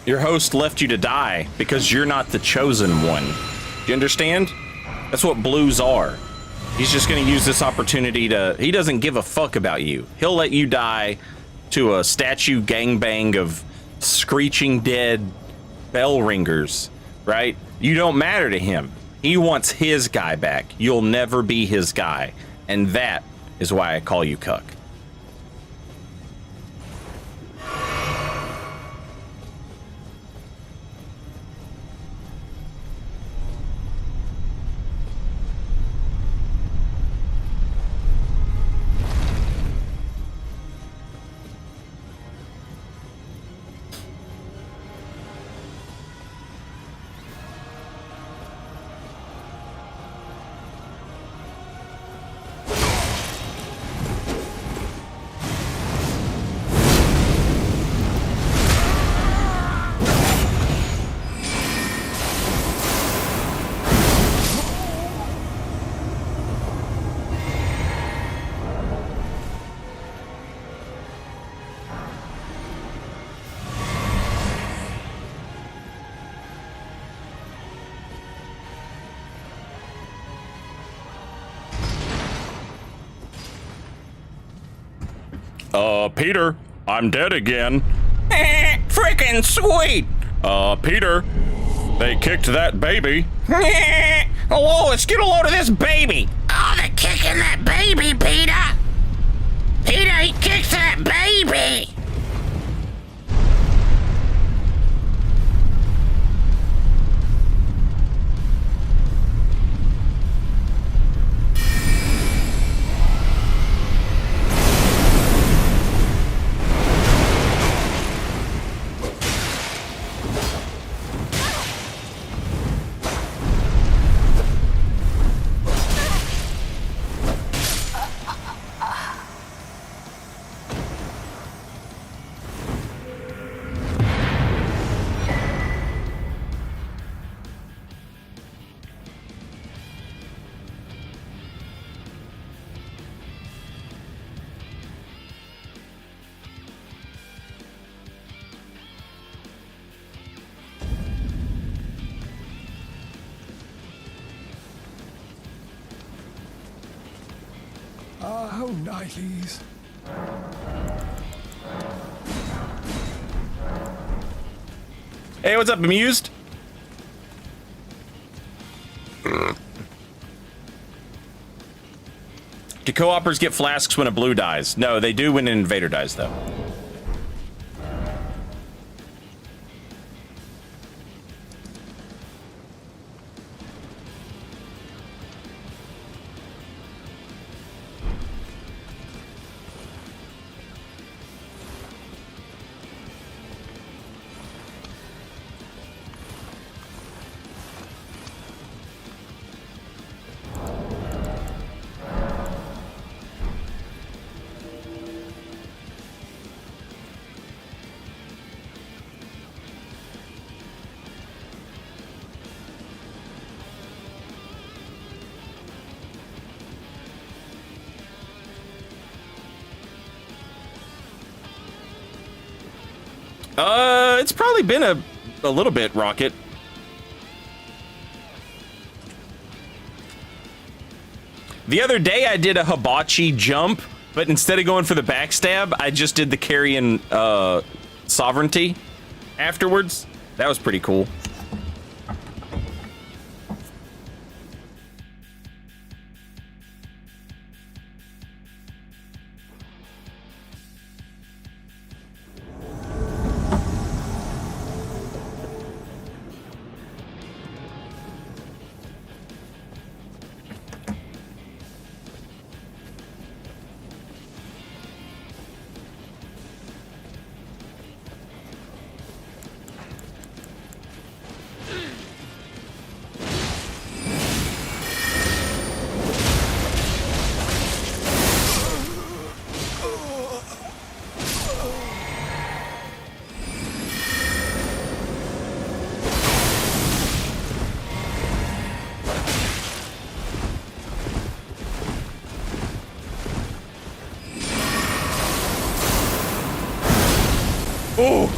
Your host left you to die because you're not the chosen one. Do you understand? That's what blues are. He's just going to use this opportunity to... He doesn't give a fuck about you. He'll let you die to a statue gangbang of screeching dead bell ringers, right? You don't matter to him. He wants his guy back. You'll never be his guy. And that is why I call you cuck. Peter, I'm dead again. Freaking sweet! Peter, they kicked that baby. Hello, let's get a load of this baby. Oh, they're kicking that baby, Peter. Peter, he kicks that baby. How nighties. Hey, what's up, Amused? Do co-opers get flasks when a blue dies? No, they do when an invader dies, though. It's probably been a little bit, Rocket. The other day I did a hibachi jump, but instead of going for the backstab, I just did the carrion sovereignty afterwards. That was pretty cool. Oh!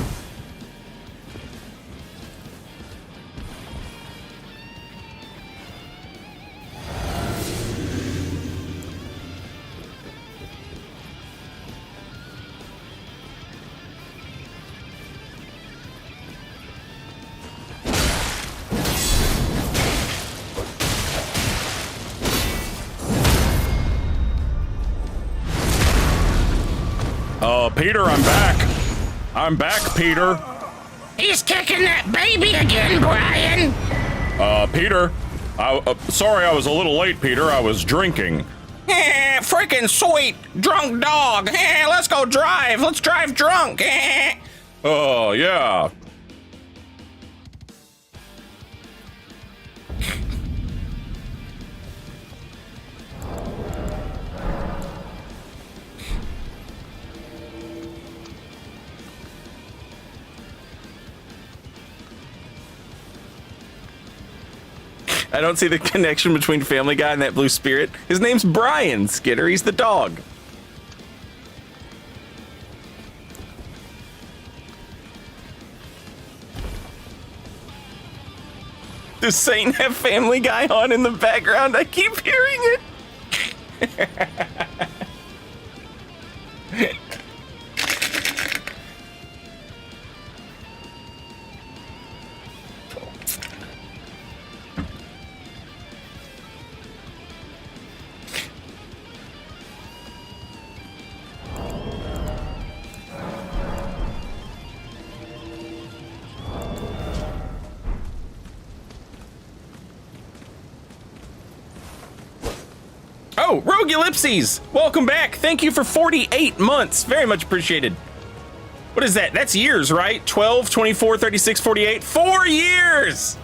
Peter, I'm back. I'm back, Peter. He's kicking that baby again, Brian. Peter, sorry I was a little late, Peter. I was drinking. Freaking sweet drunk dog. Let's go drive. Let's drive drunk. Oh, yeah. I don't see the connection between Family Guy and that blue spirit. His name's Brian, Skitter. He's the dog. Does Saint have Family Guy on in the background? I keep hearing it. Oh, Rogue Ellipses! Welcome back. Thank you for 48 months. Very much appreciated. What is that? That's years, right? 12, 24, 36, 48. 4 years!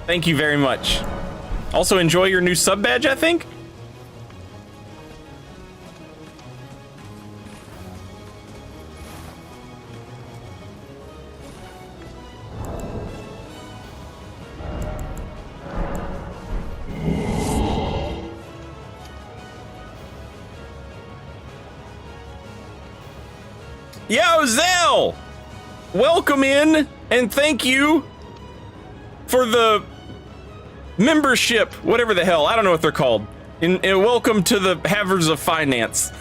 Thank you very much. Also, enjoy your new sub badge, I think? Yo, Zell! Welcome in, and thank you for the membership, whatever the hell, I don't know what they're called. And welcome to the Havers of Finance.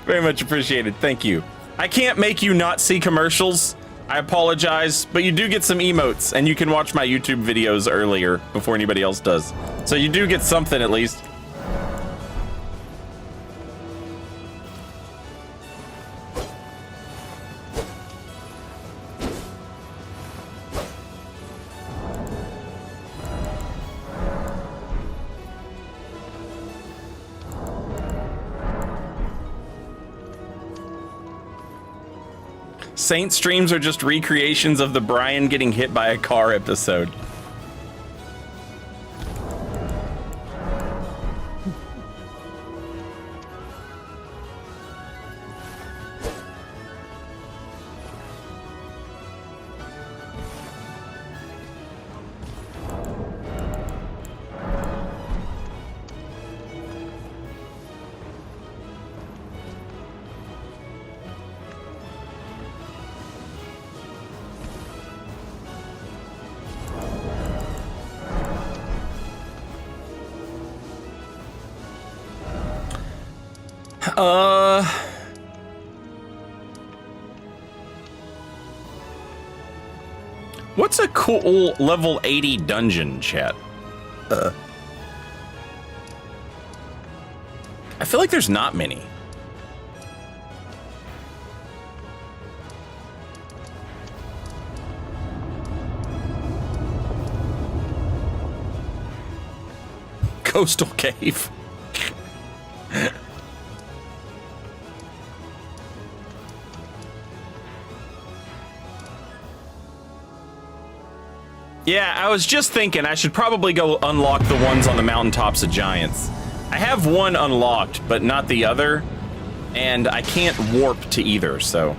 Very much appreciated, thank you. I can't make you not see commercials, I apologize, but you do get some emotes, and you can watch my YouTube videos earlier before anybody else does. So you do get something at least. Saint streams are just recreations of the Brian getting hit by a car episode. What's a cool level 80 dungeon, chat? I feel like there's not many. Coastal cave. Yeah, I was just thinking I should probably go unlock the ones on the mountaintops of giants. I have one unlocked, but not the other, and I can't warp to either, so.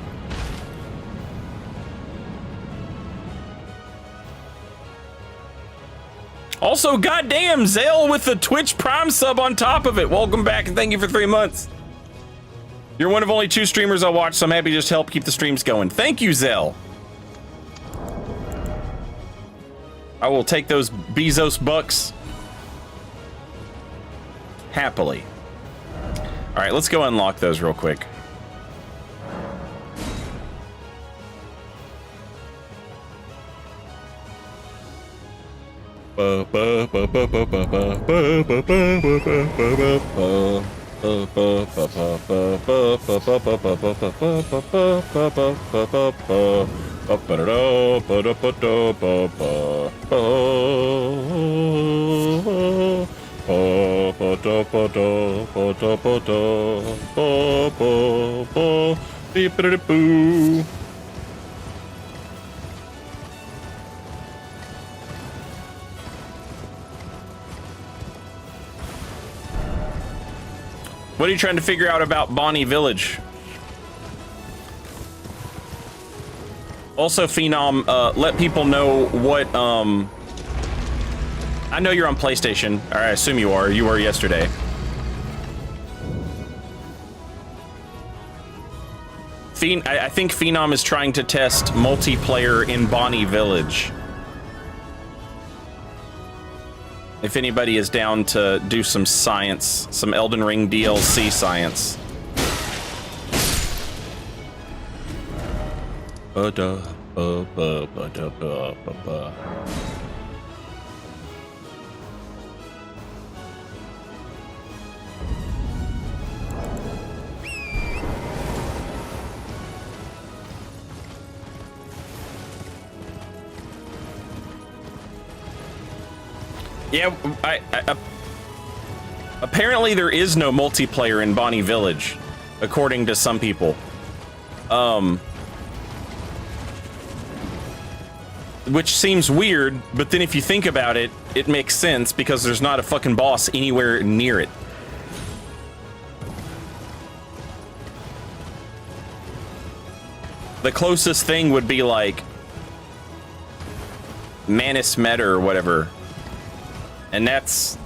Also, goddamn, Zale with the Twitch Prime sub on top of it. Welcome back and thank you for 3 months. You're one of only 2 streamers I watch, so I'm happy to just help keep the streams going. Thank you, Zale. I will take those Bezos bucks happily. All right, let's go unlock those real quick. What are you trying to figure out about Bonnie Village? Also, Phenom, let people know what, I know you're on PlayStation, or I assume you are. You were yesterday. I think Phenom is trying to test multiplayer in Bonnie Village. If anybody is down to do some science, some Elden Ring DLC science. Yeah, apparently there is no multiplayer in Bonnie Village, according to some people. Which seems weird, but then if you think about it, it makes sense because there's not a fucking boss anywhere near it. The closest thing would be like Manus Meta or whatever. And that's,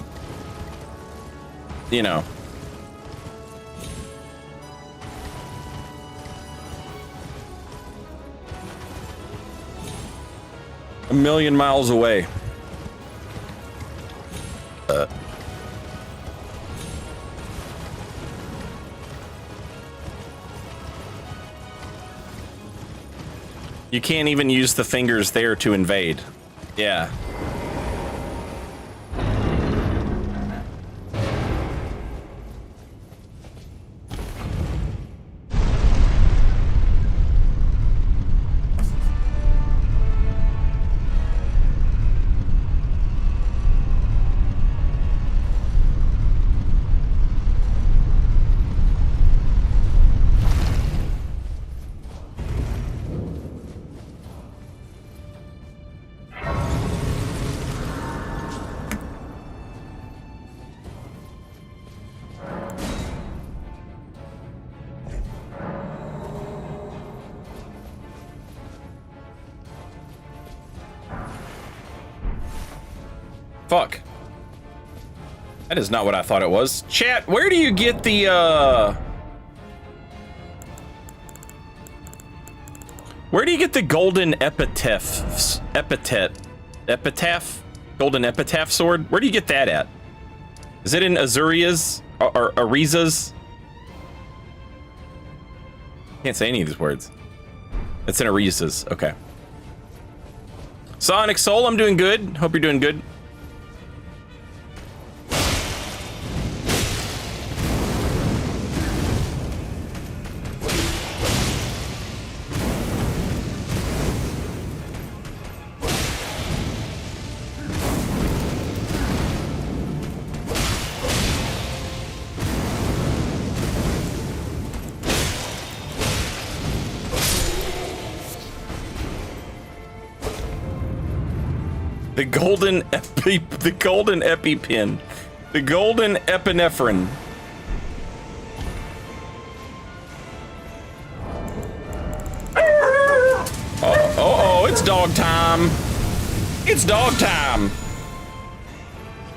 you know. A million miles away. You can't even use the fingers there to invade. Yeah. Fuck. That is not what I thought it was. Chat, where do you get the, where do you get the golden epitaph? Golden epitaph sword? Where do you get that at? Is it in Azuria's? Or Ariza's? Can't say any of these words. It's in a Reese's. Okay. Sonic Soul, I'm doing good. Hope you're doing good. The golden EpiPen. The golden epinephrine. Oh, it's dog time. It's dog time.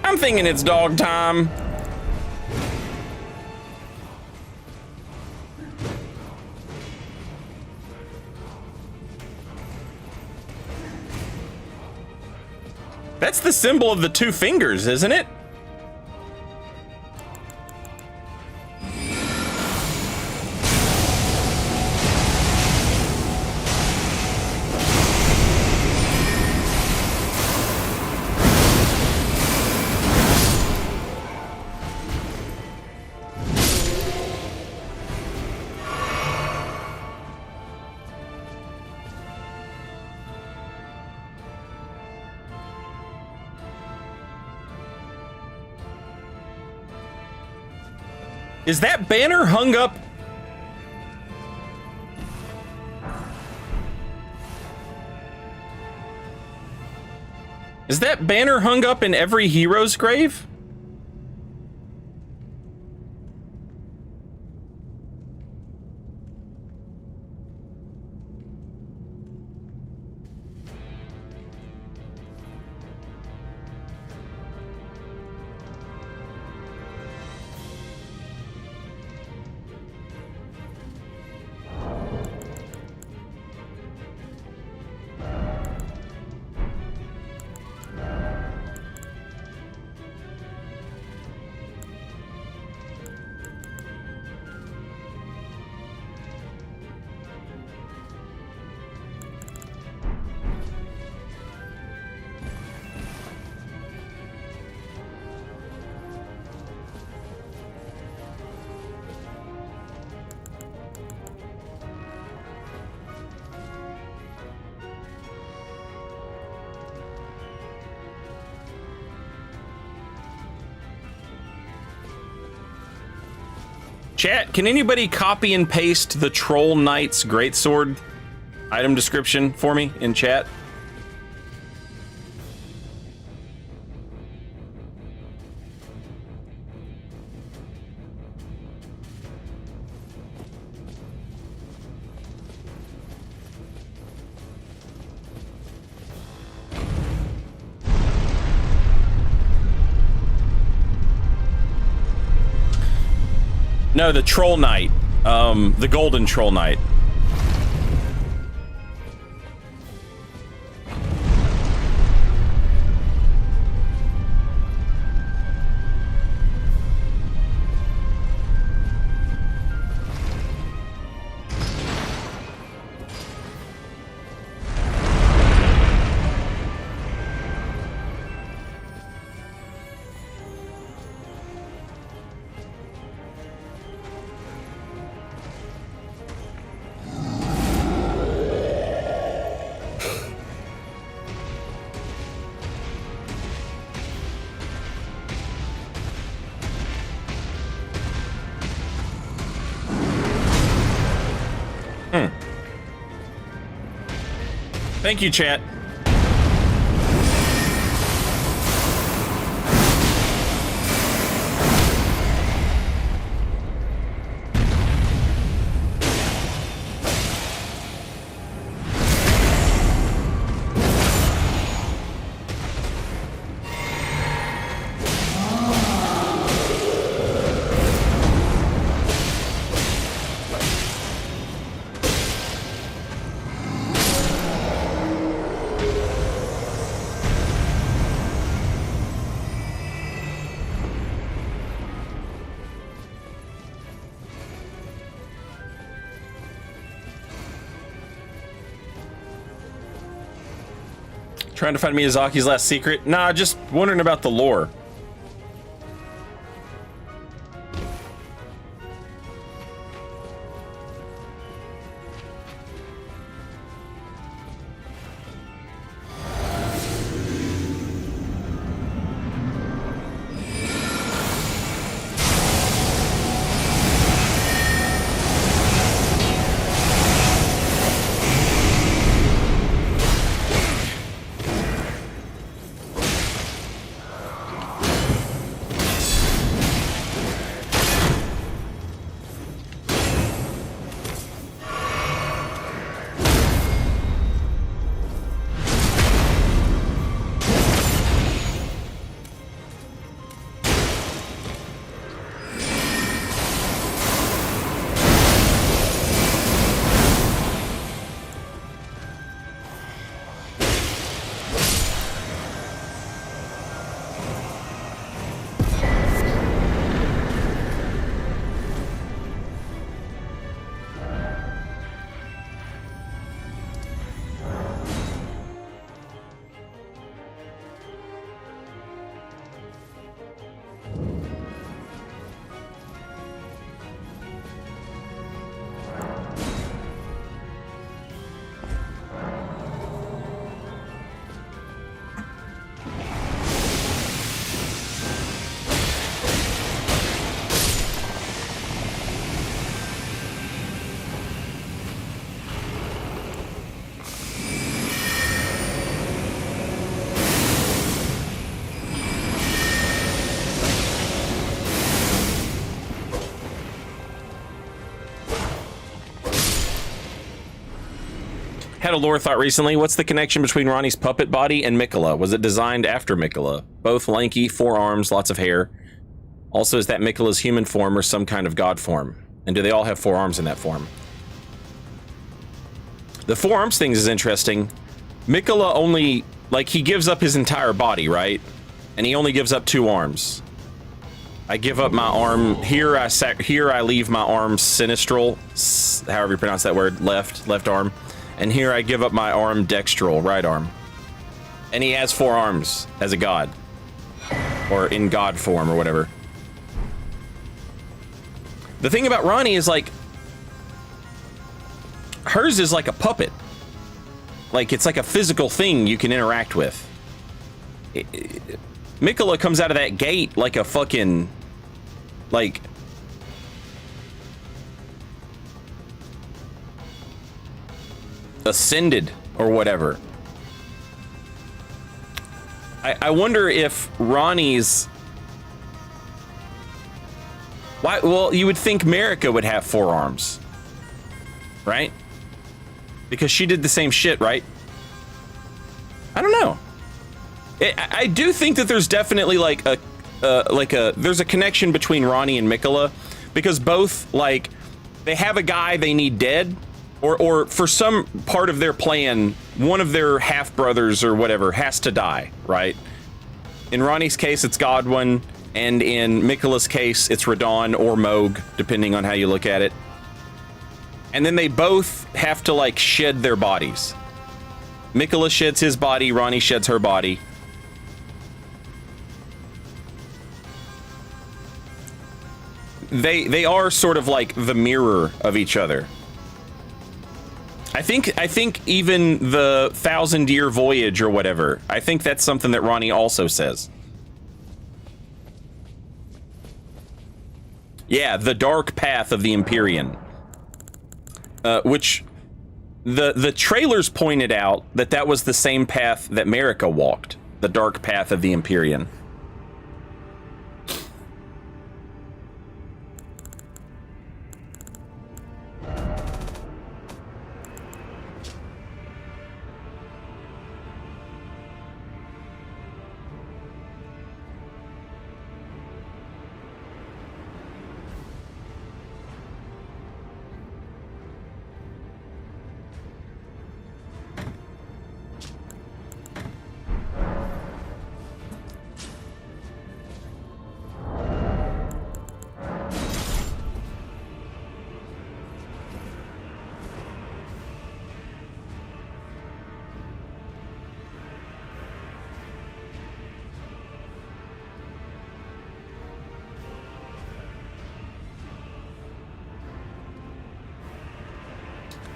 I'm thinking it's dog time. That's the symbol of the two fingers, isn't it? Is that banner hung up? Is that banner hung up in every hero's grave? Chat, can anybody copy and paste the Troll Knight's Greatsword item description for me in chat? No, the Troll Knight. The Golden Troll Knight. Thank you, chat. Trying to find Miyazaki's last secret? Nah, just wondering about the lore. Had a lore thought recently. What's the connection between Ronnie's puppet body and Mikola? Was it designed after Mikola? Both lanky, 4 arms, lots of hair. Also, is that Mikola's human form or some kind of god form? And do they all have 4 arms in that form? The 4 arms things is interesting. Mikola only, like, he gives up his entire body, right? And he only gives up 2 arms. I give up my arm here. I leave my arm sinistral, however you pronounce that word, left arm. And here I give up my arm dextral, right arm. And he has 4 arms as a god. Or in god form or whatever. The thing about Ronnie is, like, hers is like a puppet. Like, it's like a physical thing you can interact with. Mikola comes out of that gate like a fucking, like, ascended or whatever. I wonder if Ronnie's... Why? Well, you would think Marika would have 4 arms, right? Because she did the same shit, right? I don't know. I do think that there's definitely like there's a connection between Ronnie and Mikola, because both, like, they have a guy they need dead, or for some part of their plan, one of their half brothers or whatever has to die, right? In Ronnie's case, it's Godwin, and in Mikola's case, it's Radon or Moog, depending on how you look at it. And then they both have to, like, shed their bodies. Mikola sheds his body, Ronnie sheds her body. They are sort of like the mirror of each other. I think even the 1,000-year voyage or whatever, I think that's something that Ronnie also says. Yeah, the dark path of the Empyrean. Which the trailers pointed out that was the same path that Marika walked, the dark path of the Empyrean.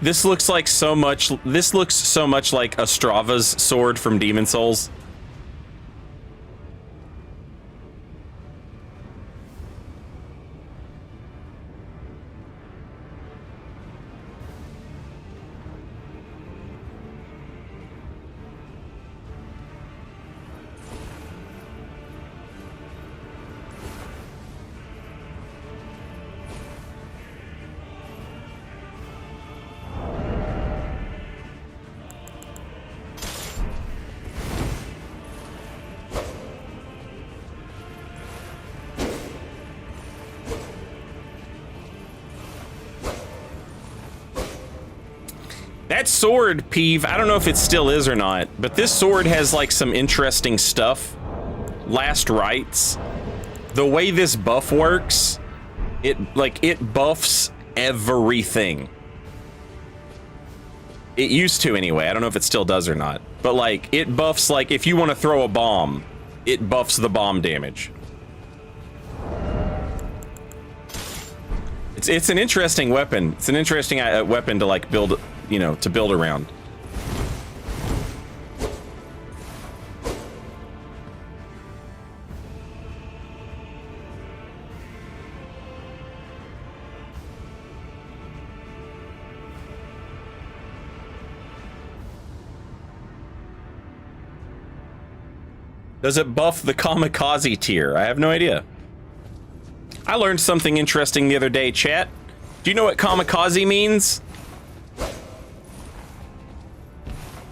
This looks like so much. This looks so much like Astrava's sword from Demon Souls. That sword, Peeve, I don't know if it still is or not, but this sword has like some interesting stuff. Last rites. The way this buff works, it buffs everything. It used to anyway. I don't know if it still does or not. But like it buffs, like if you want to throw a bomb, it buffs the bomb damage. It's an interesting weapon. It's an interesting weapon to like build, you know, to build around. Does it buff the kamikaze tier? I have no idea. I learned something interesting the other day, chat. Do you know what kamikaze means?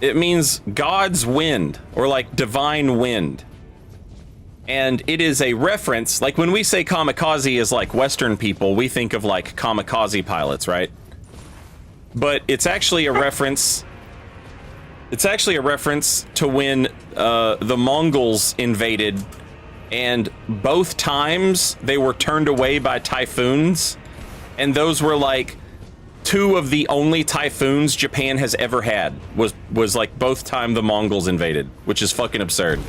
It means God's wind, or like divine wind. And it is a reference, like when we say kamikaze as like Western people, we think of like kamikaze pilots, right? But it's actually a reference. It's actually a reference to when the Mongols invaded, and both times they were turned away by typhoons, and those were like two of the only typhoons Japan has ever had. Was like both time the Mongols invaded, which is fucking absurd.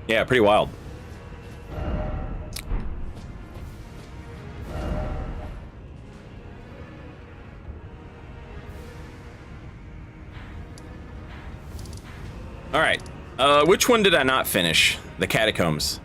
Yeah, pretty wild. All right. Which one did I not finish? The catacombs.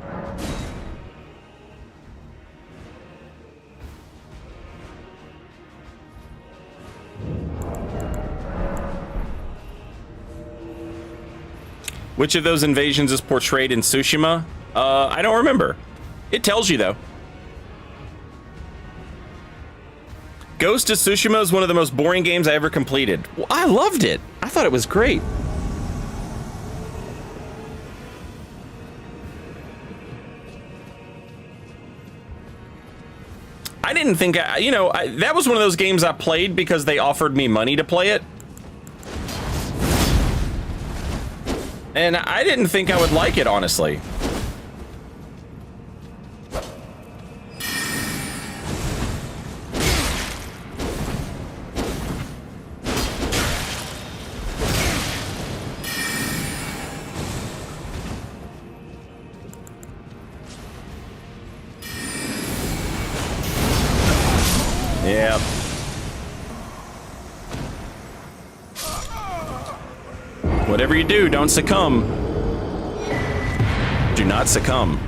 Which of those invasions is portrayed in Tsushima? I don't remember. It tells you, though. Ghost of Tsushima is one of the most boring games I ever completed. Well, I loved it. I thought it was great. I didn't think, that was one of those games I played because they offered me money to play it. And I didn't think I would like it, honestly. Yeah. Whatever you do, don't succumb. Do not succumb.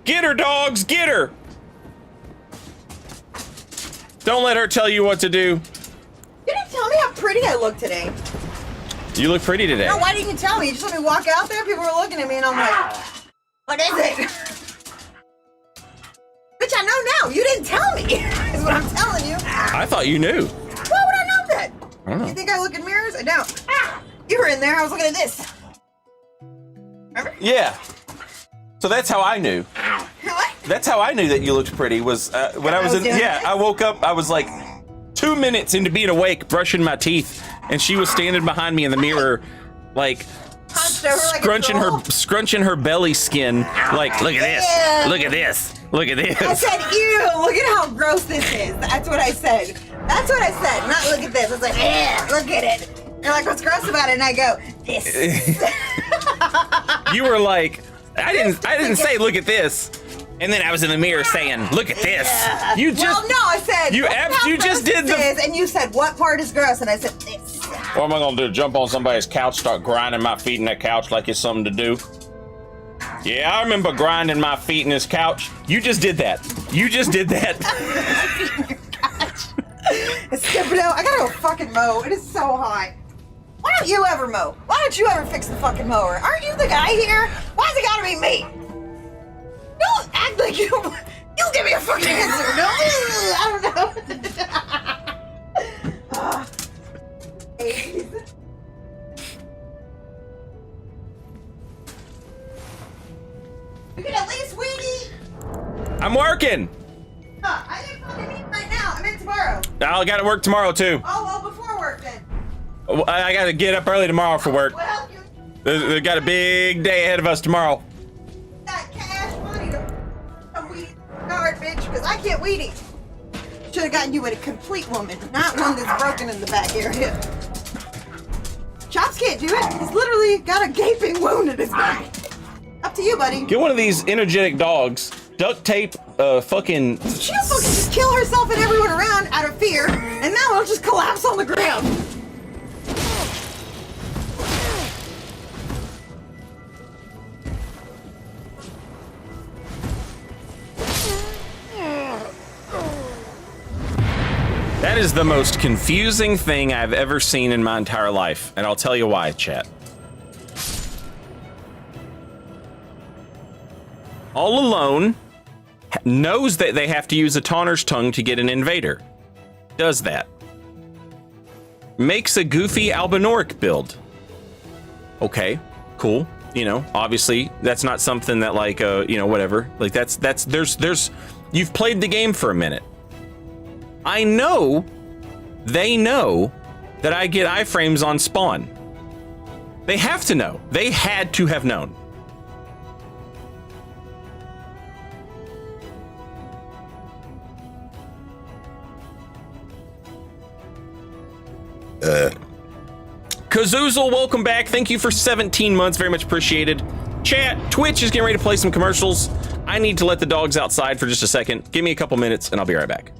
Get her, dogs! Get her! Don't let her tell you what to do. You didn't tell pretty I look today. You look pretty today. No, why didn't you tell me? You just let me walk out there. People were looking at me, and I'm like, "What is it?" Bitch, I know now. You didn't tell me. Is what I'm telling you. I thought you knew. Why would I know that? I don't know. You think I look in mirrors? I don't. You were in there. I was looking at this. Remember? Yeah. So that's how I knew. What? That's how I knew that you looked pretty was when I was in. doing Yeah, this? I woke up. I was like 2 minutes into being awake, brushing my teeth, and she was standing behind me in the mirror, like Hunched over like a troll. scrunching her belly skin. Like, look at this. Yeah. Look at this. Look at I this. said, ew, look at how gross this is. That's what I said. That's what I said. Not look at this. I was like, yeah, look at it. You're like, what's gross about it? And I go, this. You were like, I didn't say look at this. And then I was in the mirror saying, look at this. You just Well, no, I said, you look at how you just gross did this the is, and you said, what part is gross? And I said, this. What am I gonna do? Jump on somebody's couch, start grinding my feet in that couch like it's something to do? Yeah, I remember grinding my feet in this couch. You just did that. You just did that. Stupido, I gotta go fucking mow. It is so hot. Why don't you ever mow? Why don't you ever fix the fucking mower? Aren't you the guy here? Why's it gotta be me? Don't act like you give me a fucking answer. No, I don't know. You can at least weenie. I'm working. I didn't fucking eat right now. I meant tomorrow. I gotta work tomorrow too. Oh, well, before work then. I gotta get up early tomorrow for work. Well, They got a big day ahead of us tomorrow. that cash money to weed guard, bitch, because I can't weed eat. Should have gotten you with a complete woman, not one that's broken in the back area. Chops can't do it. He's literally got a gaping wound in his back. Up to you, buddy. Get one of these energetic dogs, duct tape, fucking. She'll fucking just kill herself and everyone around out of fear, and now it'll just collapse on the ground. That is the most confusing thing I've ever seen in my entire life, and I'll tell you why, chat. All Alone knows that they have to use a Taunter's Tongue to get an invader. Does that. Makes a goofy Albinoric build. Okay, cool. You know, obviously that's not something that like, you know, whatever. Like there's, you've played the game for a minute. I know, they know that I get iframes on spawn. They have to know. They had to have known. Kazoozle, welcome back. Thank you for 17 months. Very much appreciated. Chat, Twitch is getting ready to play some commercials. I need to let the dogs outside for just a second. Give me a couple minutes and I'll be right back.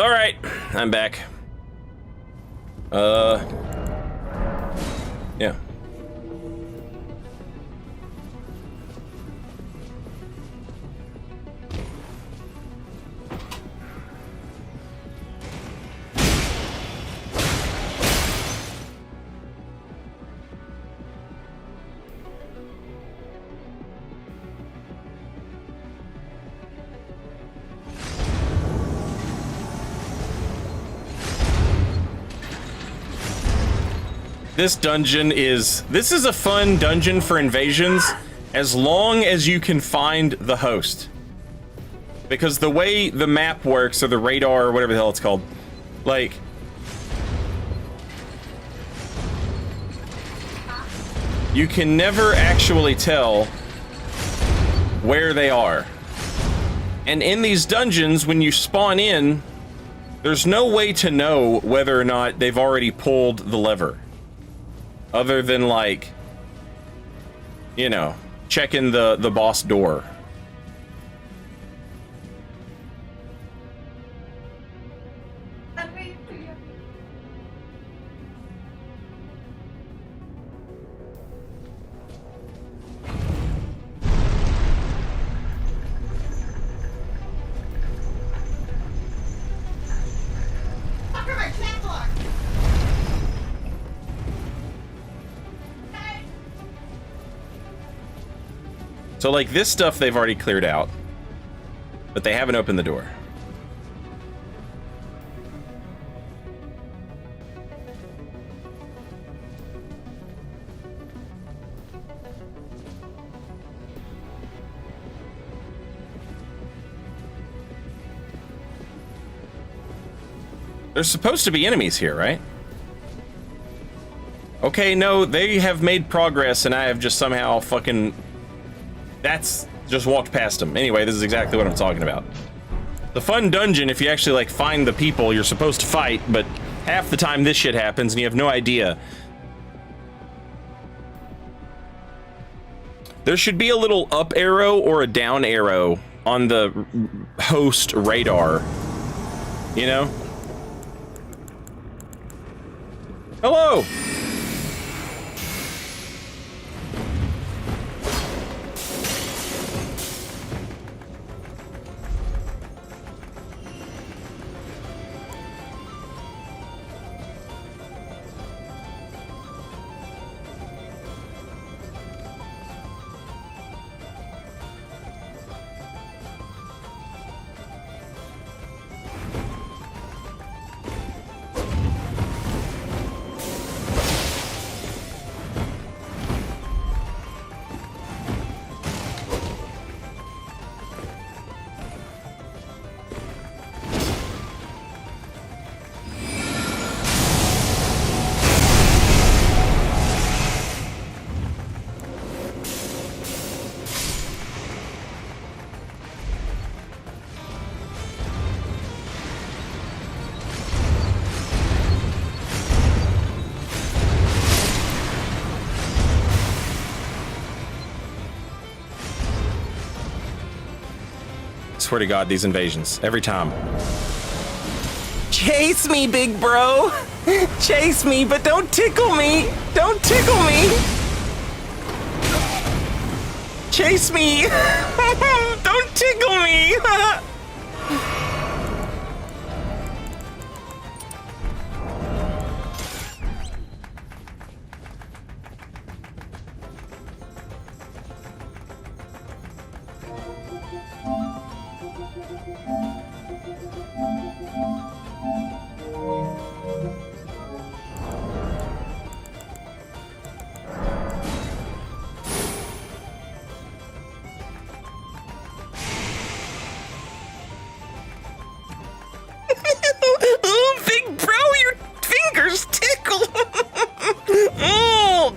All right, I'm back. Yeah. This is a fun dungeon for invasions, as long as you can find the host. Because the way the map works, or the radar, or whatever the hell it's called, like, you can never actually tell where they are. And in these dungeons, when you spawn in, there's no way to know whether or not they've already pulled the lever. Other than, like, you know, checking the boss door. So, like, this stuff they've already cleared out, but they haven't opened the door. There's supposed to be enemies here, right? Okay, no, they have made progress, and I have just somehow fucking... That's just walked past them. Anyway, this is exactly what I'm talking about. The fun dungeon, if you actually, like, find the people you're supposed to fight, but half the time this shit happens and you have no idea. There should be a little up arrow or a down arrow on the host radar. You know? Hello! Swear to God, these invasions. Every time. Chase me, big bro! Chase me, but don't tickle me! Don't tickle me! Chase me! Don't tickle me! Oh, big bro, your fingers tickle! Oh.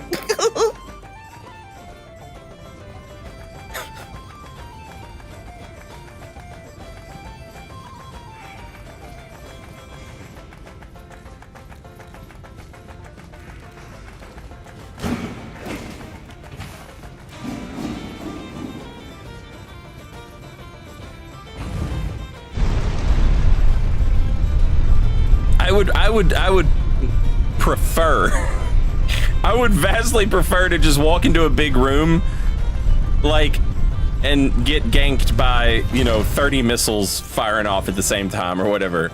would prefer. I would vastly prefer to just walk into a big room, like, and get ganked by, you know, 30 missiles firing off at the same time or whatever.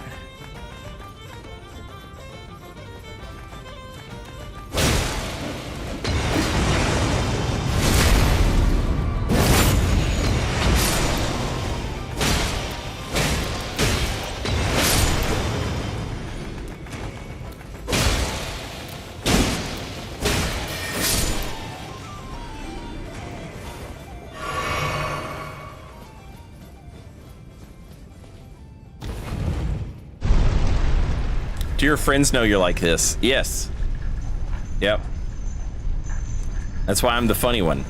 Do your friends know you're like this? Yes. Yep. That's why I'm the funny one.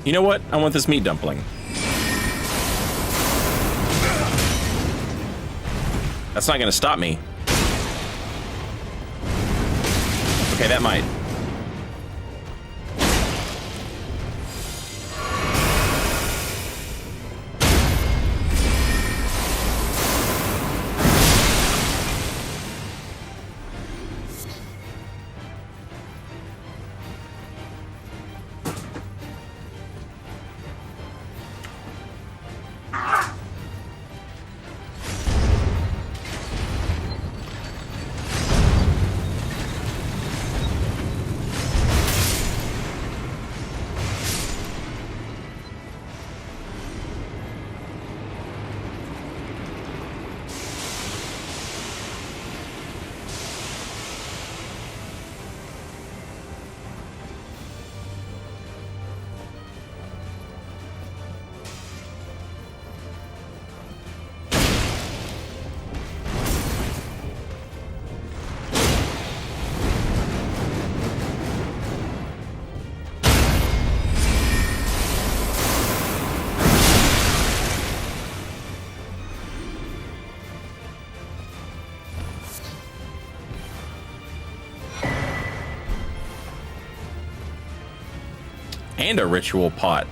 You know what? I want this meat dumpling. That's not gonna stop me. Okay, that might. And a ritual pot.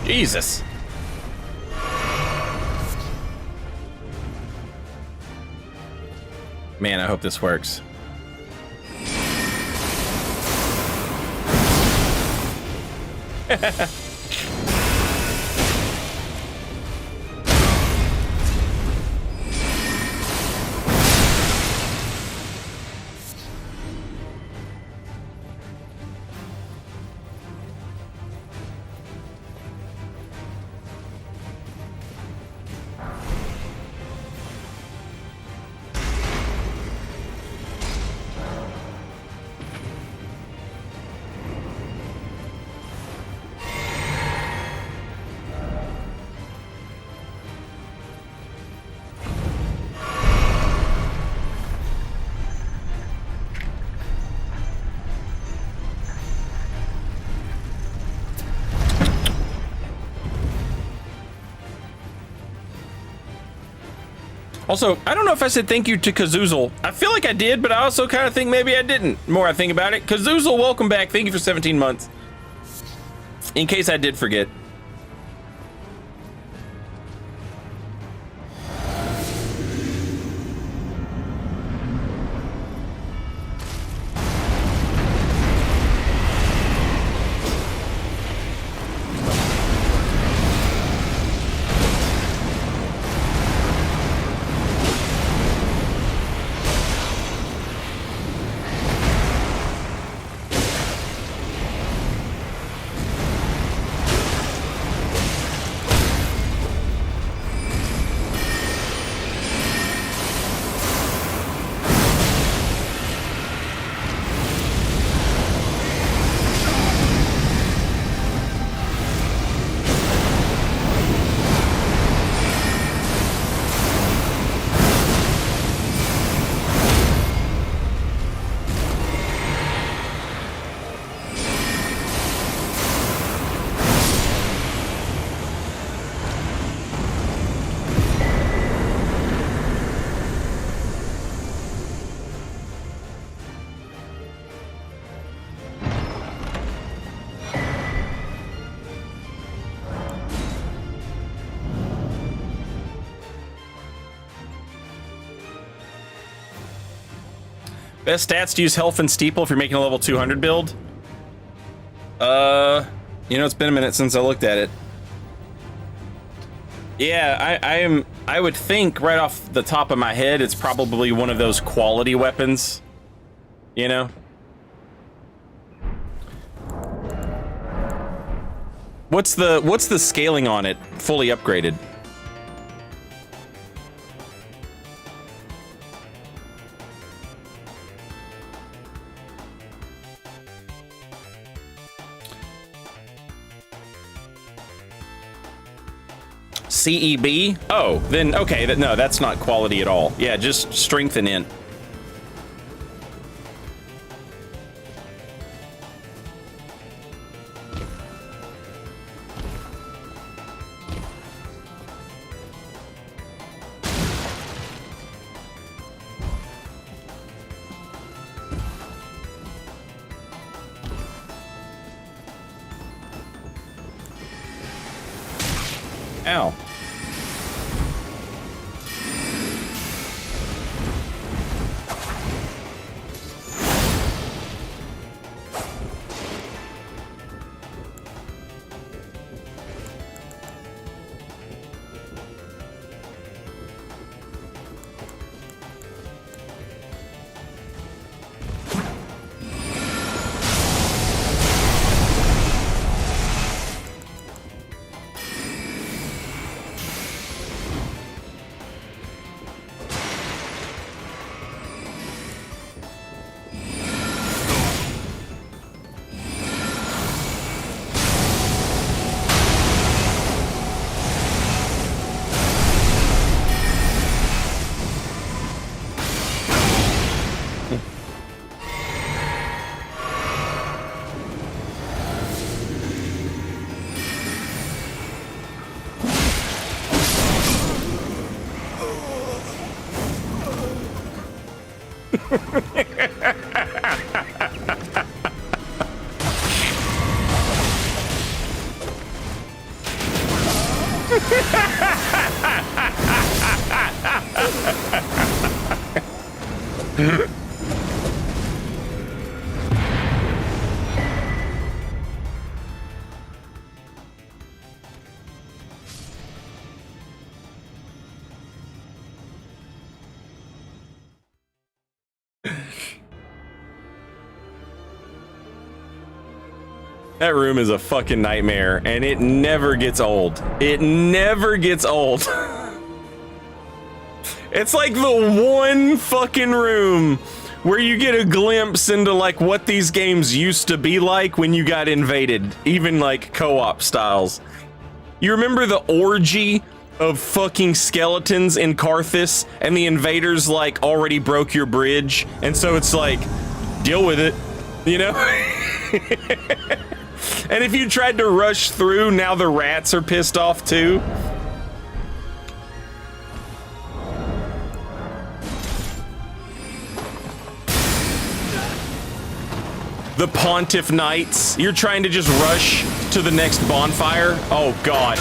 Jesus. Man, I hope this works. Also, I don't know if I said thank you to Kazoozle. I feel like I did, but I also kind of think maybe I didn't. The more I think about it. Kazoozle, welcome back. Thank you for 17 months. In case I did forget. Best stats to use health and steeple if you're making a level 200 build. It's been a minute since I looked at it. Yeah, I would think right off the top of my head, it's probably one of those quality weapons. You know? What's the scaling on it fully upgraded? CEB? Oh, then okay, no, that's not quality at all. Yeah, just strength and int. Ow. That room is a fucking nightmare, and it never gets old. It never gets old. It's like the one fucking room where you get a glimpse into like what these games used to be like when you got invaded, even like co-op styles. You remember the orgy of fucking skeletons in Karthus, and the invaders like already broke your bridge, and so it's like, deal with it, you know? And if you tried to rush through, now the rats are pissed off too. The Pontiff Knights, you're trying to just rush to the next bonfire? Oh god.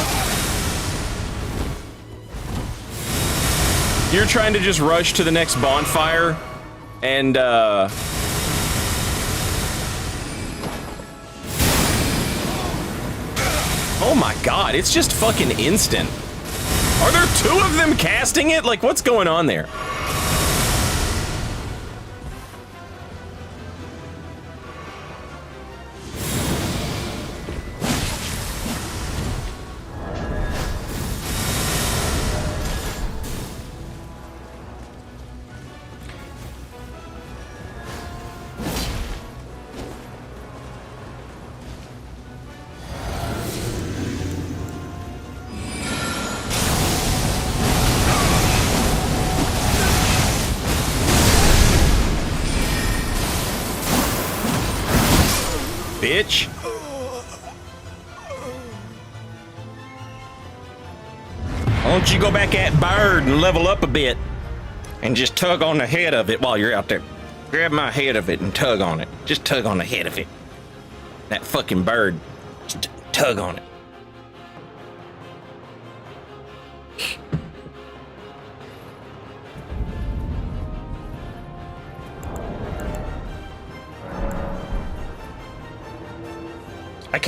You're trying to just rush to the next bonfire, and oh my god, it's just fucking instant. Are there two of them casting it? Like, what's going on there? Bitch. Why don't you go back at bird and level up a bit and just tug on the head of it while you're out there. Grab my head of it and tug on it. Just tug on the head of it. That fucking bird. Just tug on it.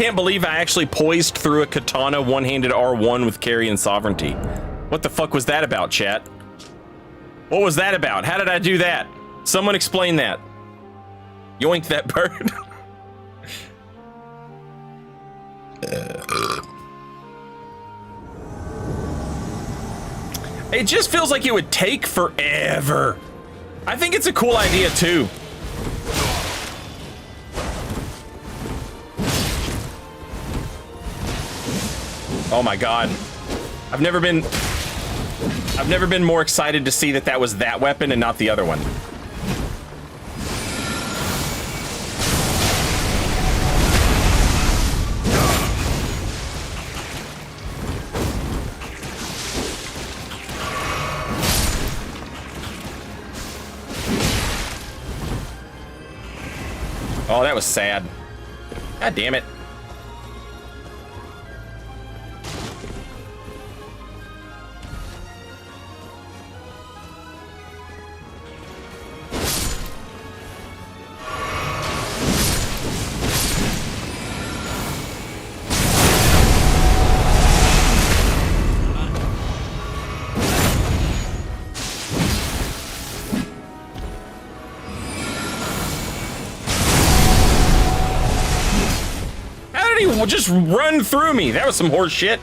can't believe I actually poised through a katana one-handed R1 with carry and sovereignty. What the fuck was that about, chat? What was that about? How did I do that? Someone explain that. Yoink that bird. It just feels like it would take forever. I think it's a cool idea too. Oh my god. I've never been more excited to see that that was that weapon and not the other one. Oh, that was sad. God damn it. Will just run through me. That was some horse shit.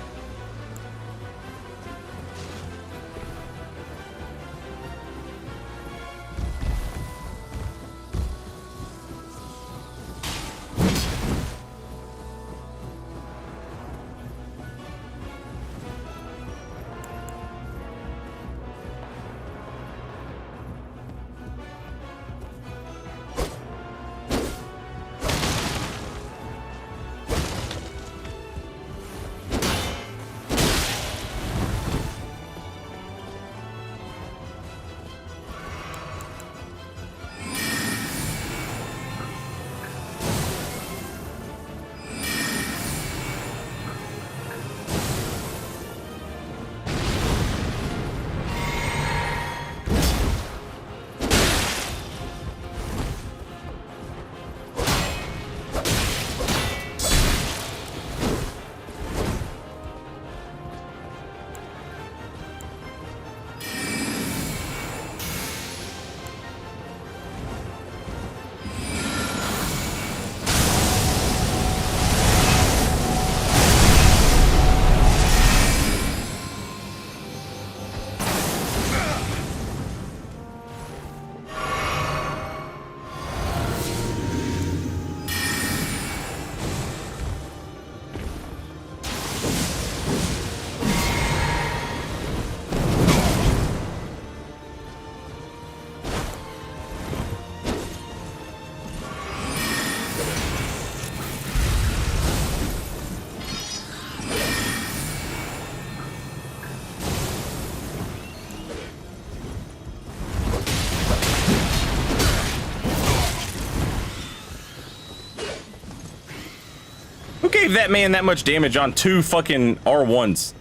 Who gave that man that much damage on 2 fucking R1s?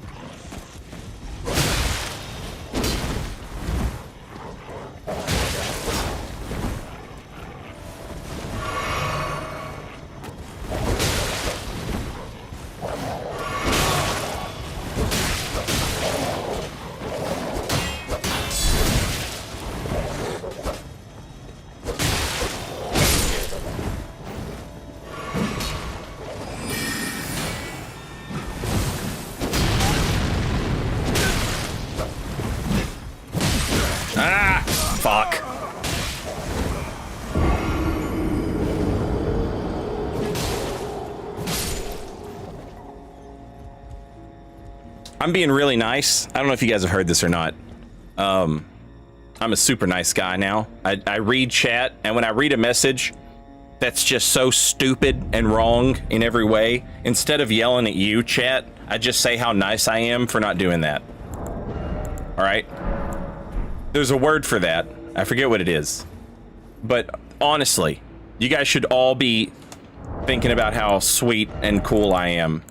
Fuck. I'm being really nice. I don't know if you guys have heard this or not. I'm a super nice guy now. I read chat, and when I read a message that's just so stupid and wrong in every way, instead of yelling at you, chat, I just say how nice I am for not doing that. All right? There's a word for that. I forget what it is. But honestly, you guys should all be thinking about how sweet and cool I am.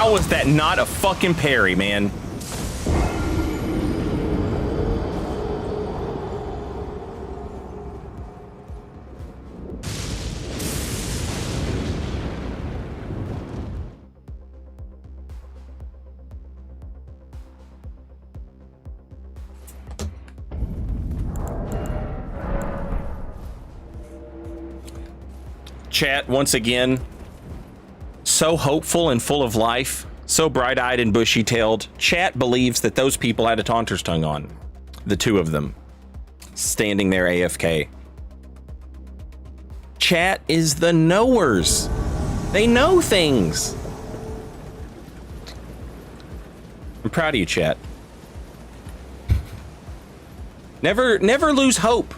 How was that not a fucking parry, man? Chat, once again, so hopeful and full of life, so bright-eyed and bushy-tailed. Chat believes that those people had a Taunter's tongue on. The two of them. Standing there AFK. Chat is the knowers. They know things. I'm proud of you, chat. Never lose hope.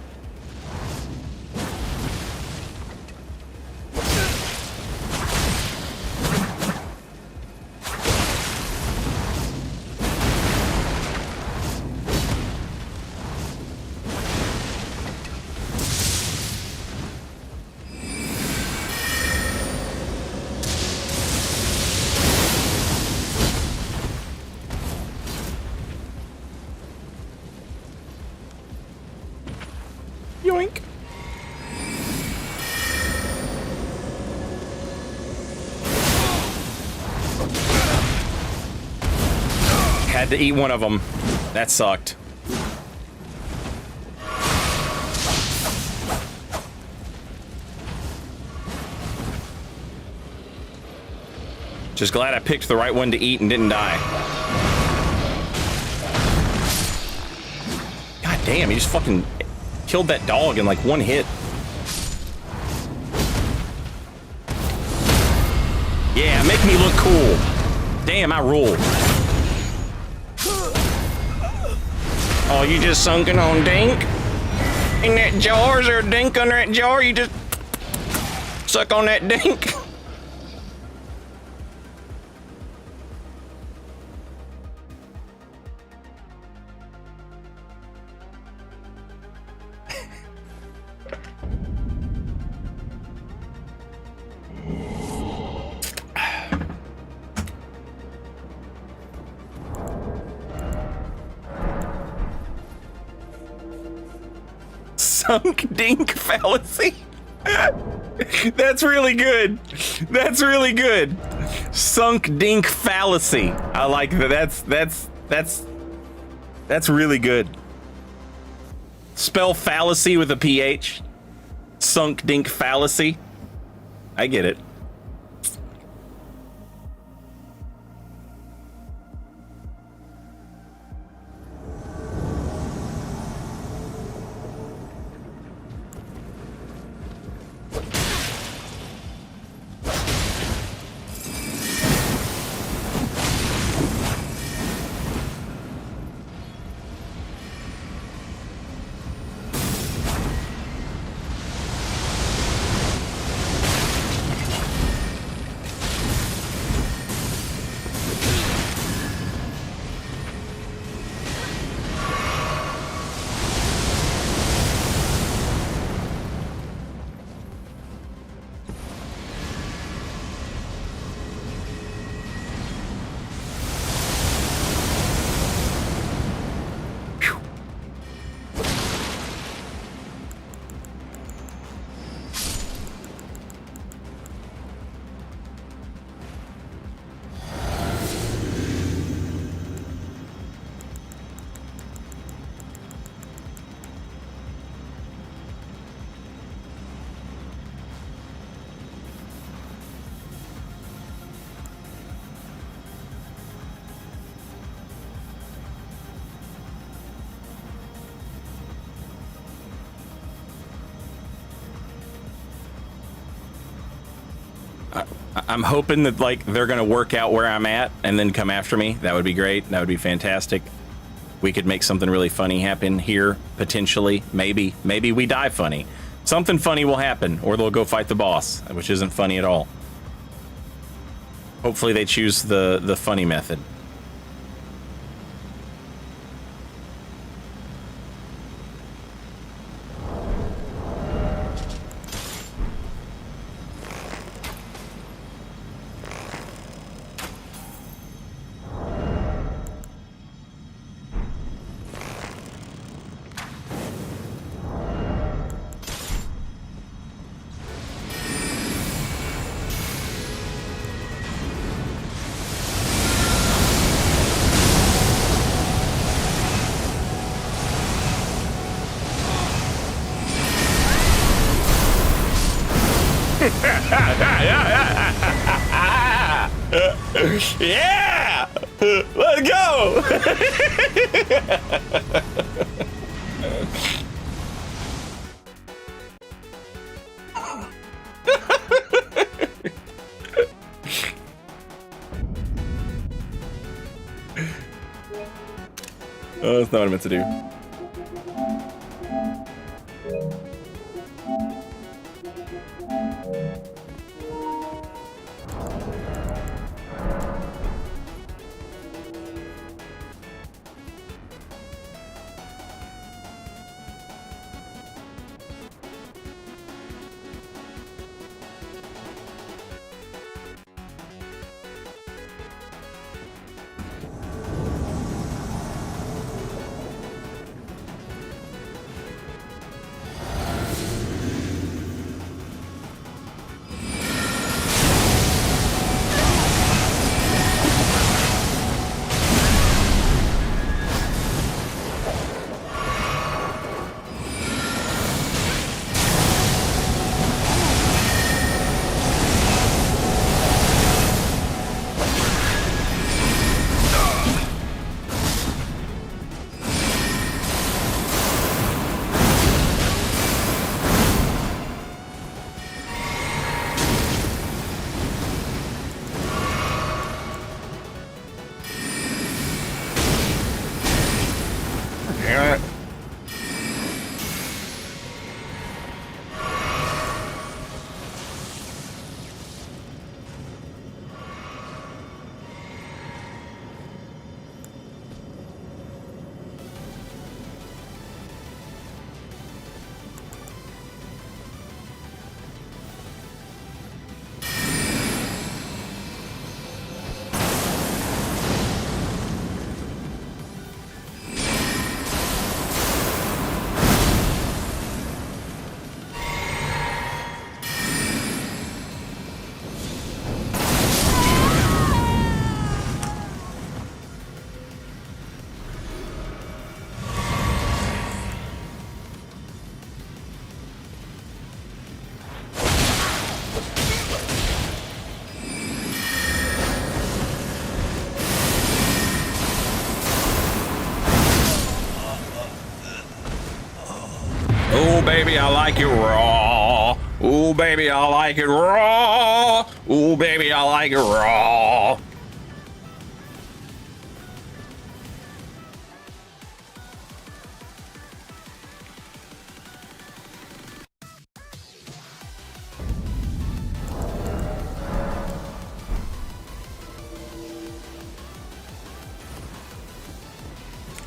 Yoink. Had to eat one of them. That sucked. Just glad I picked the right one to eat and didn't die. God damn, he just fucking killed that dog in like one hit. Yeah, make me look cool. Damn, I rule. Oh, you just sunken on dink? In that jar? Is there a dink under that jar? You just suck on that dink? Sunk dink fallacy. That's really good. That's really good. Sunk dink fallacy. I like that. That's really good. Spell fallacy with a PH. Sunk dink fallacy. I get it. I'm hoping that like they're gonna work out where I'm at and then come after me. That would be great. That would be fantastic. We could make something really funny happen here, potentially. Maybe we die funny. Something funny will happen, or they'll go fight the boss, which isn't funny at all. Hopefully they choose the funny method. Yeah! Let's go! Oh, that's not what I meant to do. Oh, baby, I like it raw. Oh, baby, I like it raw. Oh, baby, I like it raw.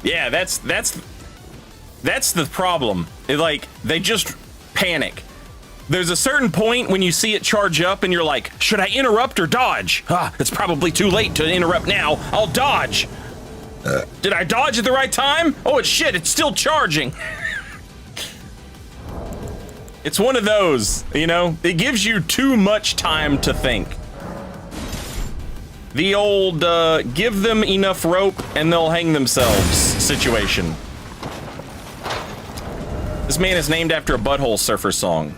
Yeah, that's the problem. Like, they just panic. There's a certain point when you see it charge up and you're like, should I interrupt or dodge? It's probably too late to interrupt now. I'll dodge. Did I dodge at the right time? Oh, it's shit, it's still charging. It's one of those, you know? It gives you too much time to think. The old, give them enough rope and they'll hang themselves situation. This man is named after a Butthole Surfer song.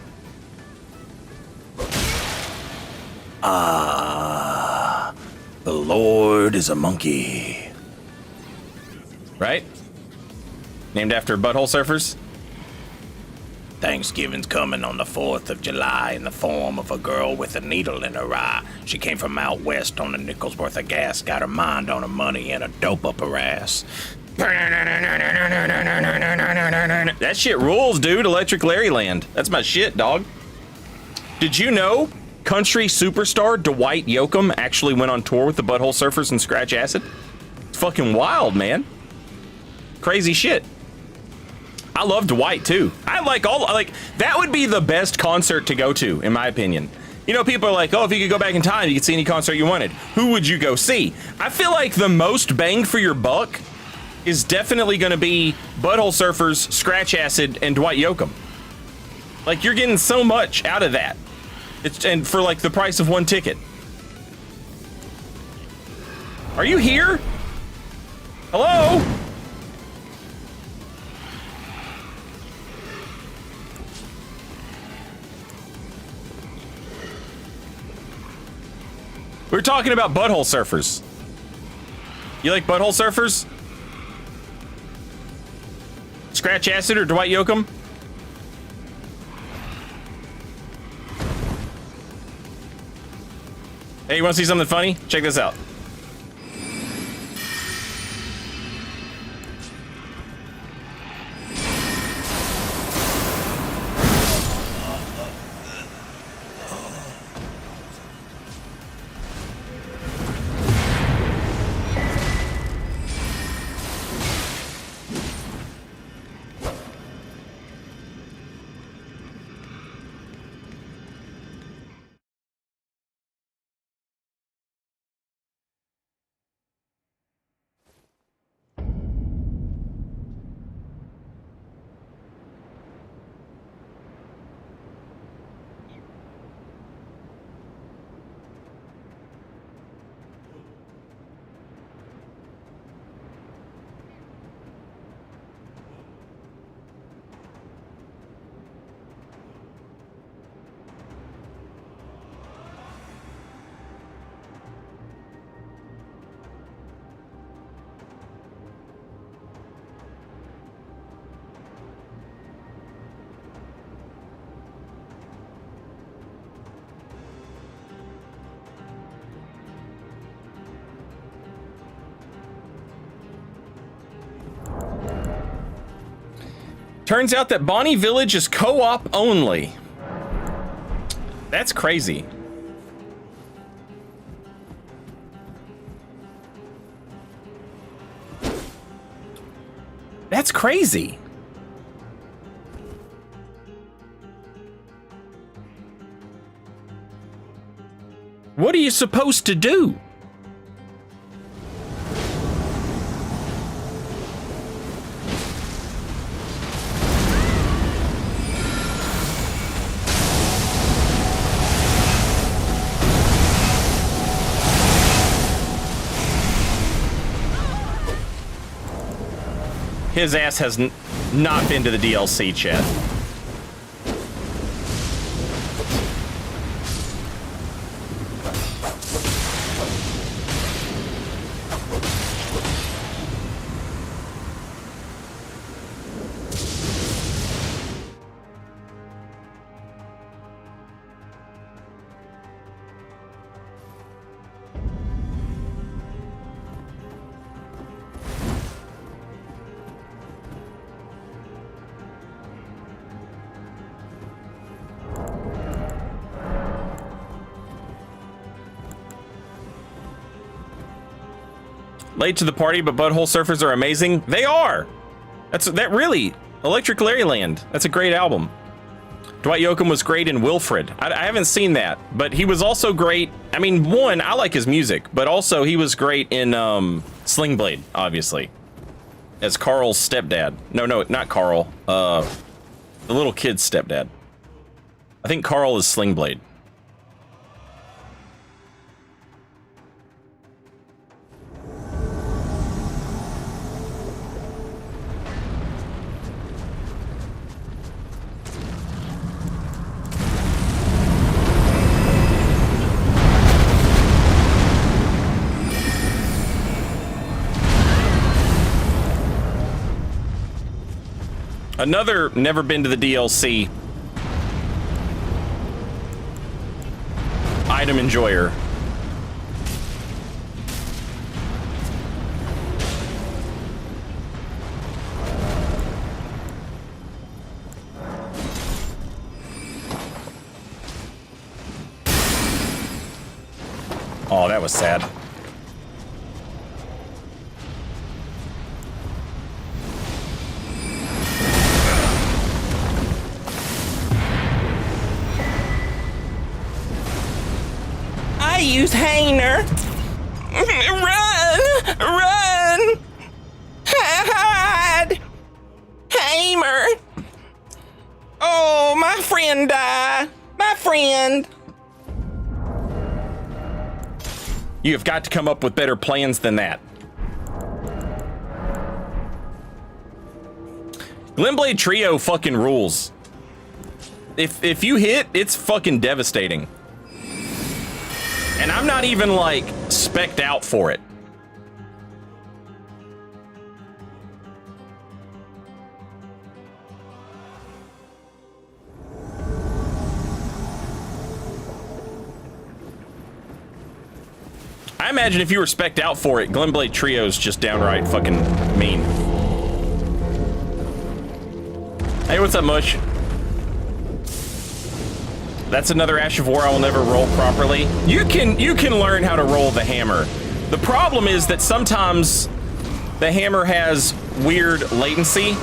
Ah, the Lord is a monkey. Right? Named after Butthole Surfers? Thanksgiving's coming on the 4th of July in the form of a girl with a needle in her eye. She came from out west on a nickel's worth of gas, got her mind on her money and a dope up her ass. That shit rules, dude. Electric Larryland. That's my shit, dog. Did you know country superstar Dwight Yoakam actually went on tour with the Butthole Surfers and Scratch Acid? It's fucking wild, man. Crazy shit. I love Dwight too. I like that would be the best concert to go to, in my opinion. You know, people are like, oh, if you could go back in time, you could see any concert you wanted. Who would you go see? I feel like the most bang for your buck is definitely going to be Butthole Surfers, Scratch Acid, and Dwight Yoakam. Like, you're getting so much out of that. And for like the price of one ticket. Are you here? Hello? We're talking about butthole surfers. You like butthole surfers? Scratch Acid or Dwight Yoakam? Hey, you want to see something funny? Check this out. Turns out that Bonnie Village is co-op only. That's crazy. That's crazy. What are you supposed to do? His ass has not been to the DLC, chat. Late to the party, but butthole surfers are amazing. They are. That really. Electric Larryland. That's a great album. Dwight Yoakam was great in Wilfred. I haven't seen that, but he was also great. I mean, one, I like his music, but also he was great in Sling Blade, obviously, as Carl's stepdad. No, not Carl. The little kid's stepdad. I think Carl is Sling Blade. Another never been to the DLC item enjoyer. Oh, that was sad. I use Hainer. Run! Hide! Hamer! Oh, my friend died. My friend. You have got to come up with better plans than that. Glenblade Trio fucking rules. If you hit, it's fucking devastating. And I'm not even like spec'd out for it. I imagine if you were spec'd out for it, Glenblade Trio's just downright fucking mean. Hey, what's up, Mush? That's another Ash of War I will never roll properly. You can learn how to roll the hammer. The problem is that sometimes the hammer has weird latency.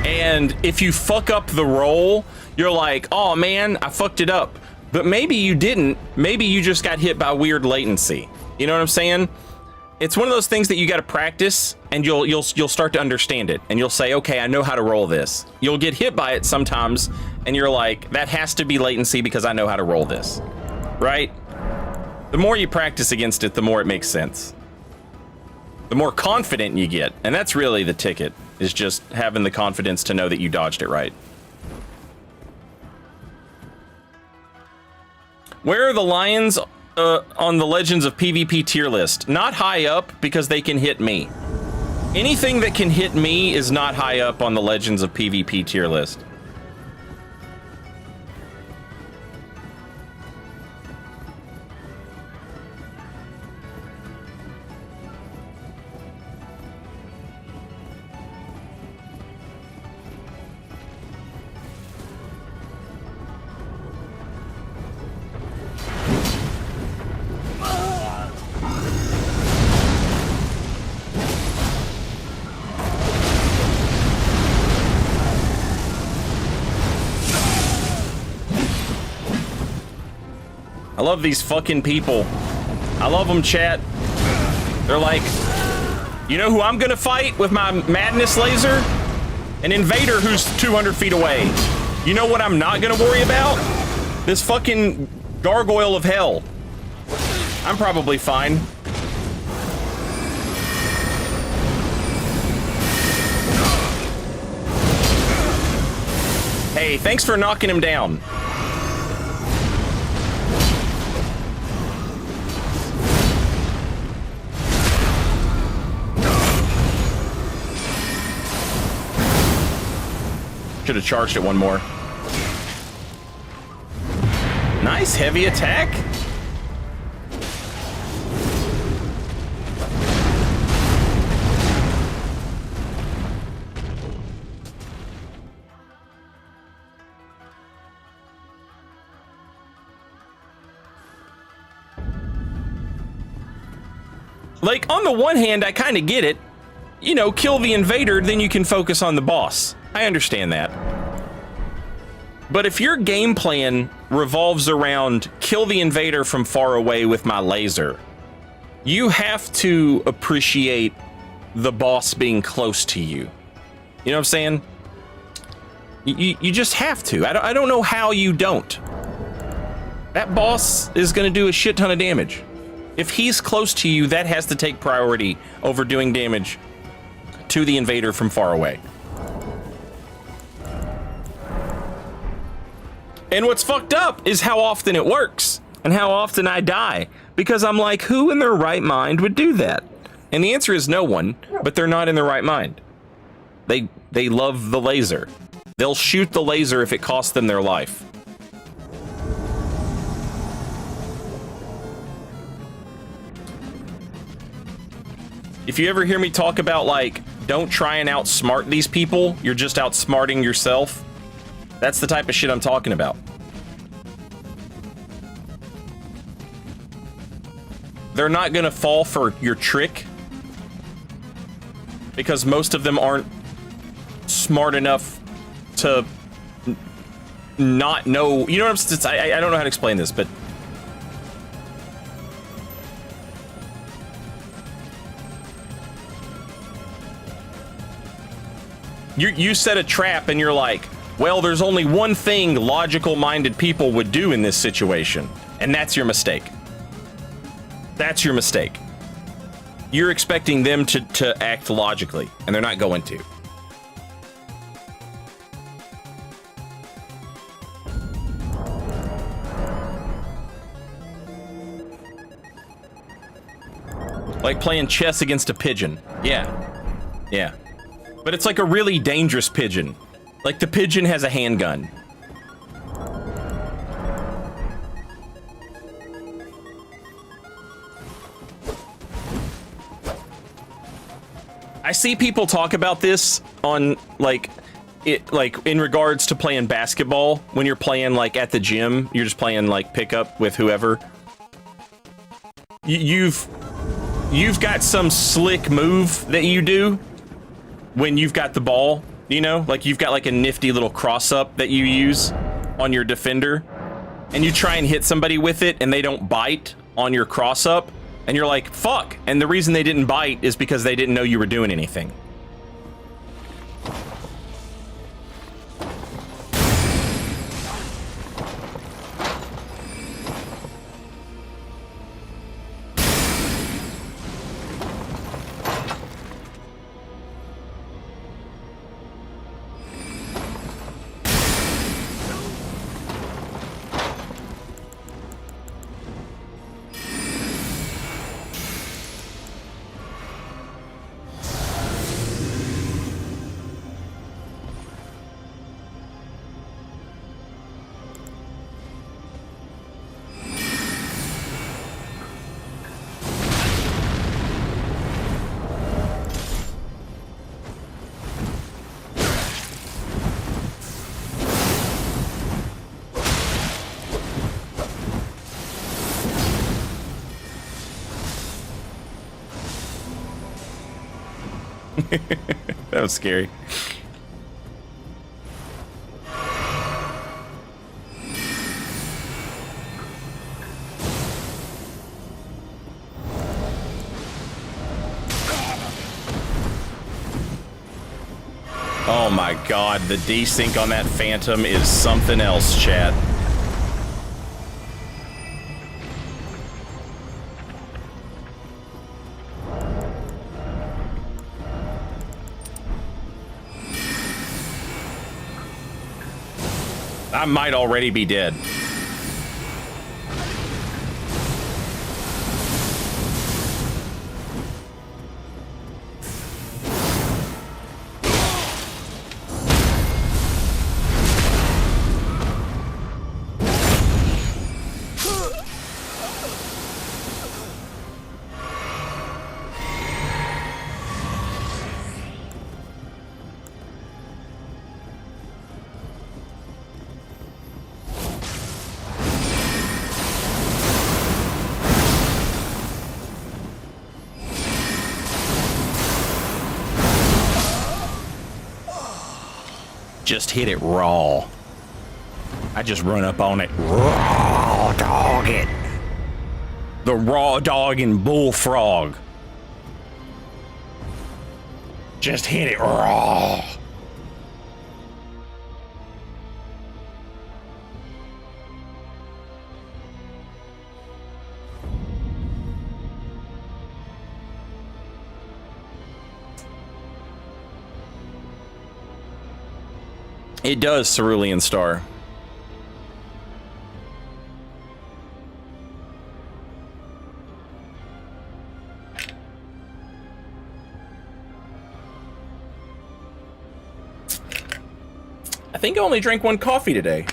And if you fuck up the roll, you're like, oh man, I fucked it up. But maybe you didn't. Maybe you just got hit by weird latency. You know what I'm saying? It's one of those things that you got to practice, and you'll start to understand it, and you'll say, okay, I know how to roll this. You'll get hit by it sometimes, and you're like, that has to be latency because I know how to roll this, right? The more you practice against it, the more it makes sense. The more confident you get, and that's really the ticket, is just having the confidence to know that you dodged it right. Where are the lions on the Legends of PvP tier list? Not high up because they can hit me. Anything that can hit me is not high up on the Legends of PvP tier list. I love these fucking people. I love them, chat. They're like, you know who I'm gonna fight with my madness laser? An invader who's 200 feet away. You know what I'm not gonna worry about? This fucking gargoyle of hell. I'm probably fine. Hey, thanks for knocking him down. Should have charged it one more. Nice heavy attack. Like, on the one hand, I kind of get it. You know, kill the invader, then you can focus on the boss. I understand that. But if your game plan revolves around kill the invader from far away with my laser, you have to appreciate the boss being close to you. You know what I'm saying? You just have to. I don't know how you don't. That boss is going to do a shit ton of damage. If he's close to you, that has to take priority over doing damage to the invader from far away. And what's fucked up is how often it works and how often I die, because I'm like, who in their right mind would do that? And the answer is no one, but they're not in their right mind. They love the laser. They'll shoot the laser if it costs them their life. If you ever hear me talk about, like, don't try and outsmart these people, you're just outsmarting yourself. That's the type of shit I'm talking about. They're not gonna fall for your trick because most of them aren't smart enough to not know. You know what I'm saying? I don't know how to explain this, but you set a trap and you're like, well, there's only one thing logical-minded people would do in this situation, and that's your mistake. That's your mistake. you're expecting them to act logically, and they're not going to. Like playing chess against a pigeon. Yeah. Yeah. But it's like a really dangerous pigeon. Like the pigeon has a handgun. I see people talk about this on like in regards to playing basketball when you're playing like at the gym, you're just playing like pickup with whoever. You've got some slick move that you do when you've got the ball, you know? Like you've got like a nifty little cross up that you use on your defender, and you try and hit somebody with it and they don't bite on your cross up, and you're like, fuck. And the reason they didn't bite is because they didn't know you were doing anything. That was scary. Oh my god, the desync on that Phantom is something else, chat. I might already be dead. Just hit it raw. I just run up on it. Raw dog it. The raw dog and bullfrog. Just hit it raw. It does, Cerulean Star. I think I only drank one coffee today.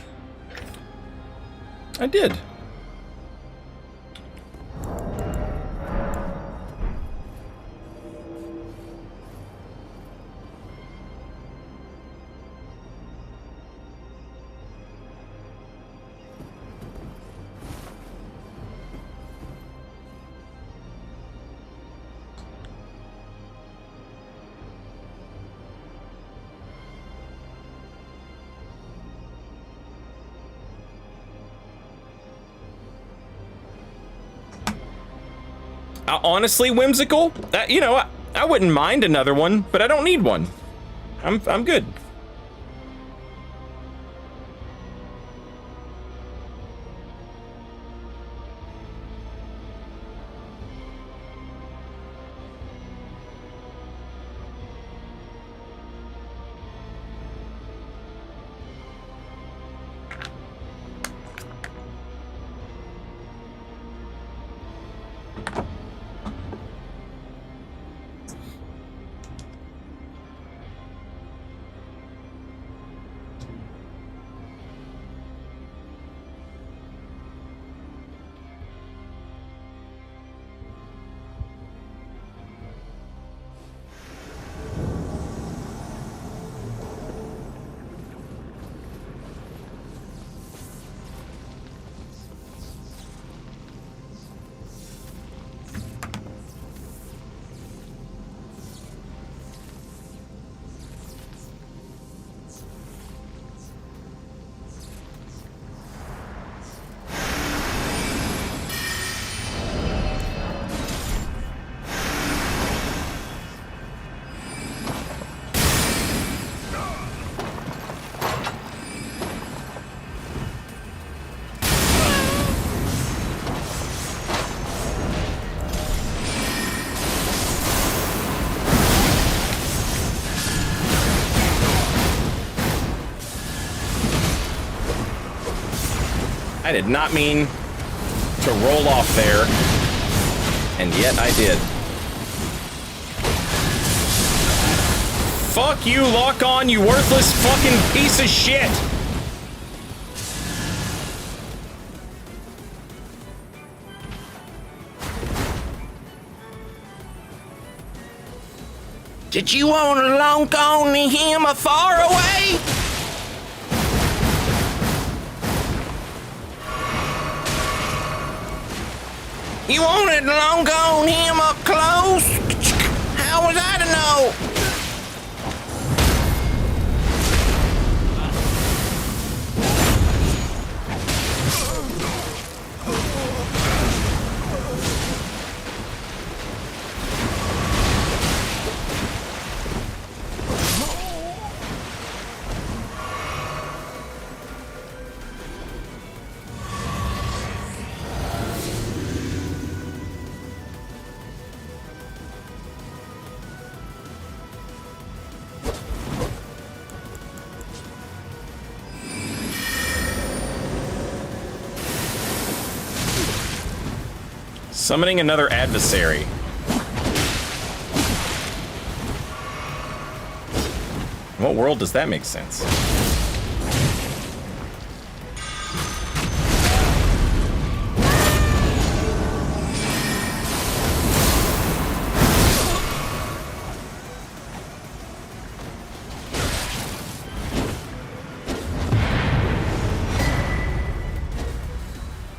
I did. Honestly, Whimsical, you know, I wouldn't mind another one, but I don't need one. I'm good. I did not mean to roll off there, and yet I did. Fuck you, lock on, you worthless fucking piece of shit! Did you want to lock on to him far away? You wanted to lock on him up close? How was I to know? Summoning another adversary. In what world does that make sense?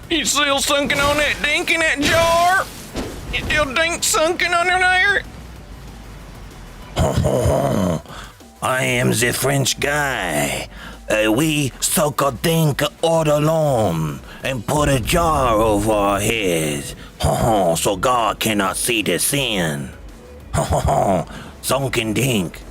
You still sunken on that dink in that jar? You still dink sunken under there? I am the French guy. We suck a dink all alone and put a jar over our heads so God cannot see the sin. Sunken dink.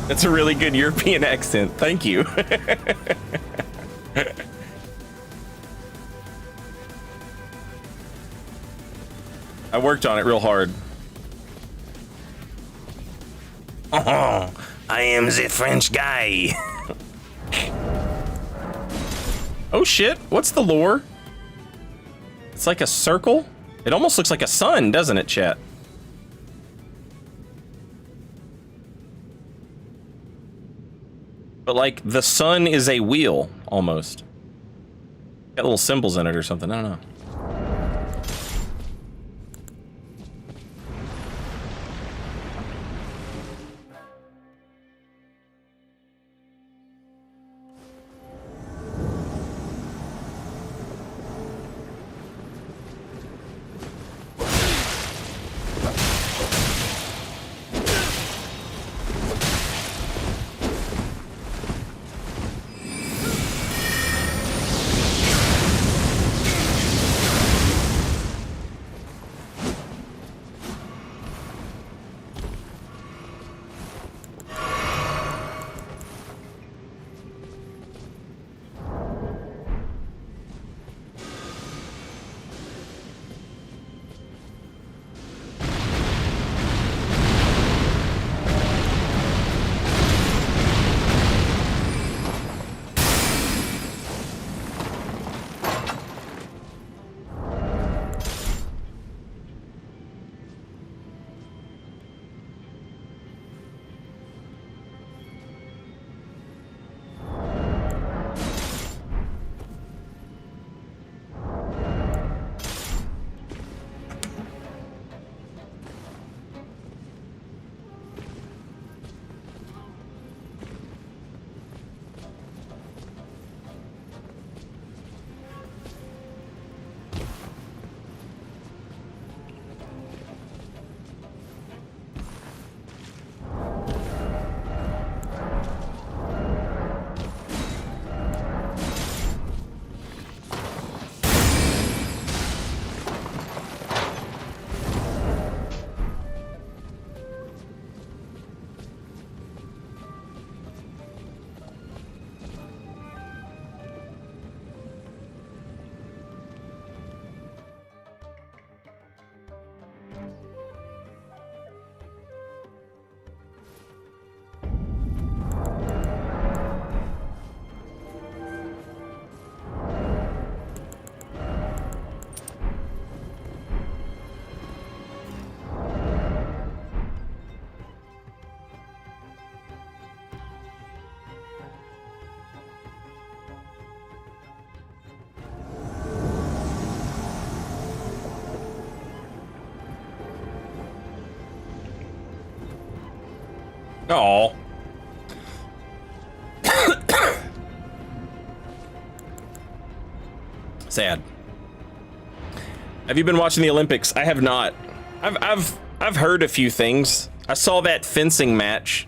That's a really good European accent. Thank you. I worked on it real hard. I am the French guy. Oh shit, what's the lore? It's like a circle? It almost looks like a sun, doesn't it, chat? But like the sun is a wheel, almost. Got little symbols in it or something, I don't know. Oh. Sad. Have you been watching the Olympics? I have not. I've heard a few things. I saw that fencing match.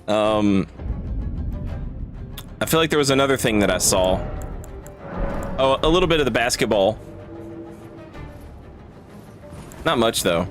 I feel like there was another thing that I saw. Oh, a little bit of the basketball. Not much though.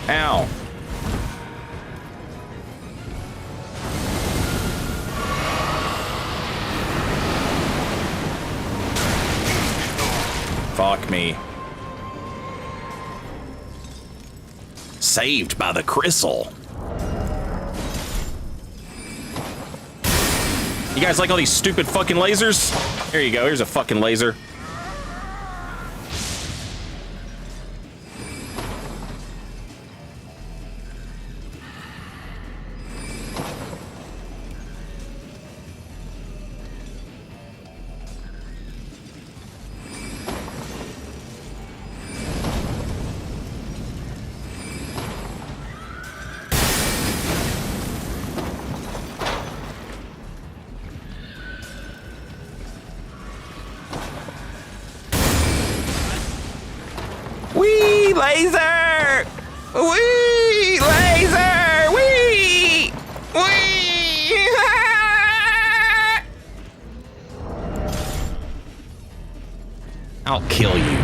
Ow. Fuck me. Saved by the crystal. You guys like all these stupid fucking lasers? Here you go, here's a fucking laser. Wee laser! Wee laser! Wee! Wee! I'll kill you.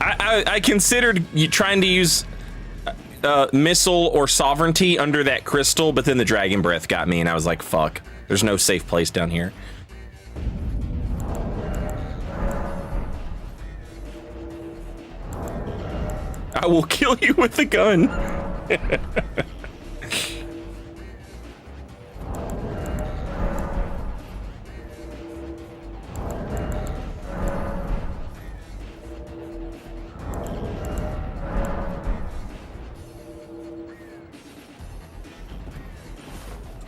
I considered trying to use missile or sovereignty under that crystal, but then the dragon breath got me, and I was like, fuck. There's no safe place down here. I will kill you with the gun.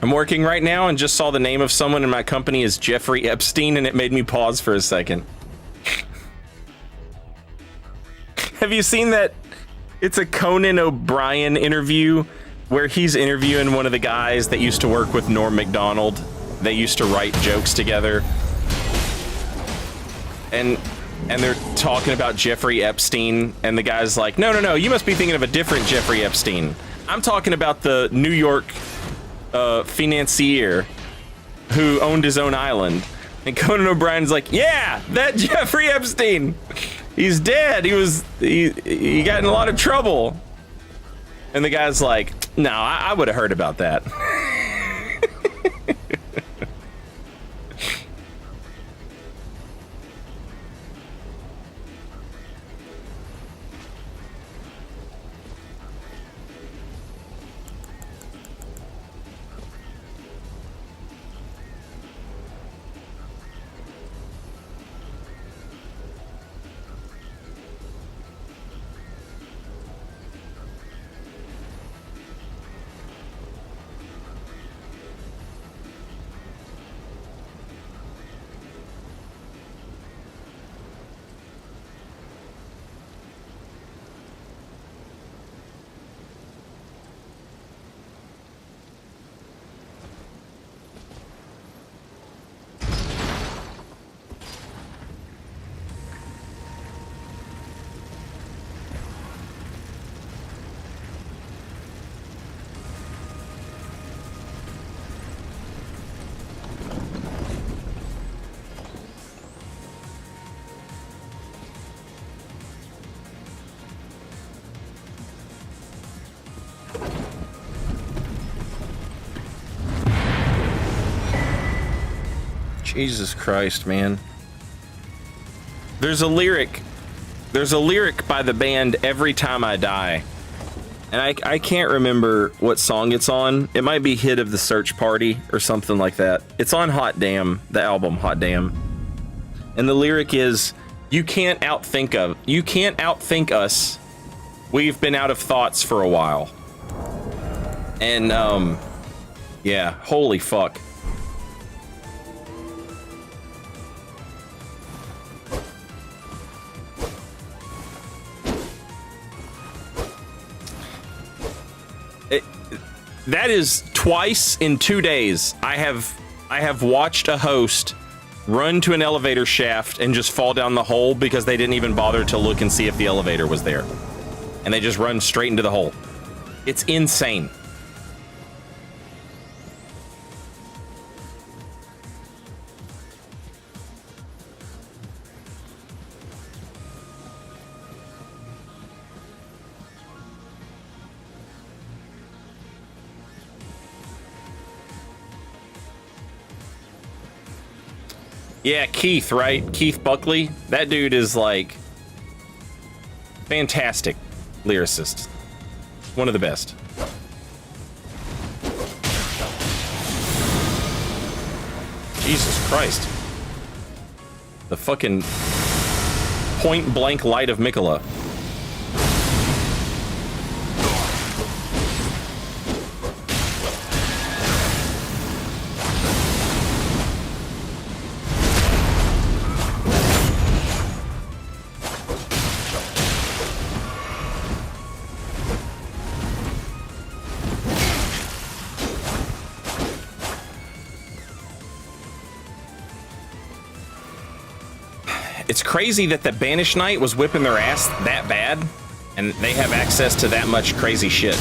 I'm working right now and just saw the name of someone in my company is Jeffrey Epstein, and it made me pause for a second. Have you seen that? It's a Conan O'Brien interview where he's interviewing one of the guys that used to work with Norm Macdonald. They used to write jokes together. And they're talking about Jeffrey Epstein, and the guy's like, no, you must be thinking of a different Jeffrey Epstein. I'm talking about the New York financier who owned his own island. And Conan O'Brien's like, yeah, that Jeffrey Epstein, he's dead. He got in a lot of trouble. And the guy's like, no, I would have heard about that. Jesus Christ, man. There's a lyric by the band Every Time I Die. And I can't remember what song it's on. It might be Hit of the Search Party or something like that. It's on Hot Damn, the album Hot Damn. And the lyric is, you can't outthink us. We've been out of thoughts for a while. And yeah, holy fuck. That is twice in 2 days. I have watched a host run to an elevator shaft and just fall down the hole because they didn't even bother to look and see if the elevator was there. And they just run straight into the hole. It's insane. Yeah, Keith, right? Keith Buckley. That dude is like fantastic lyricist. One of the best. Jesus Christ. The fucking point blank light of Mikola. It's crazy that the Banished Knight was whipping their ass that bad, and they have access to that much crazy shit.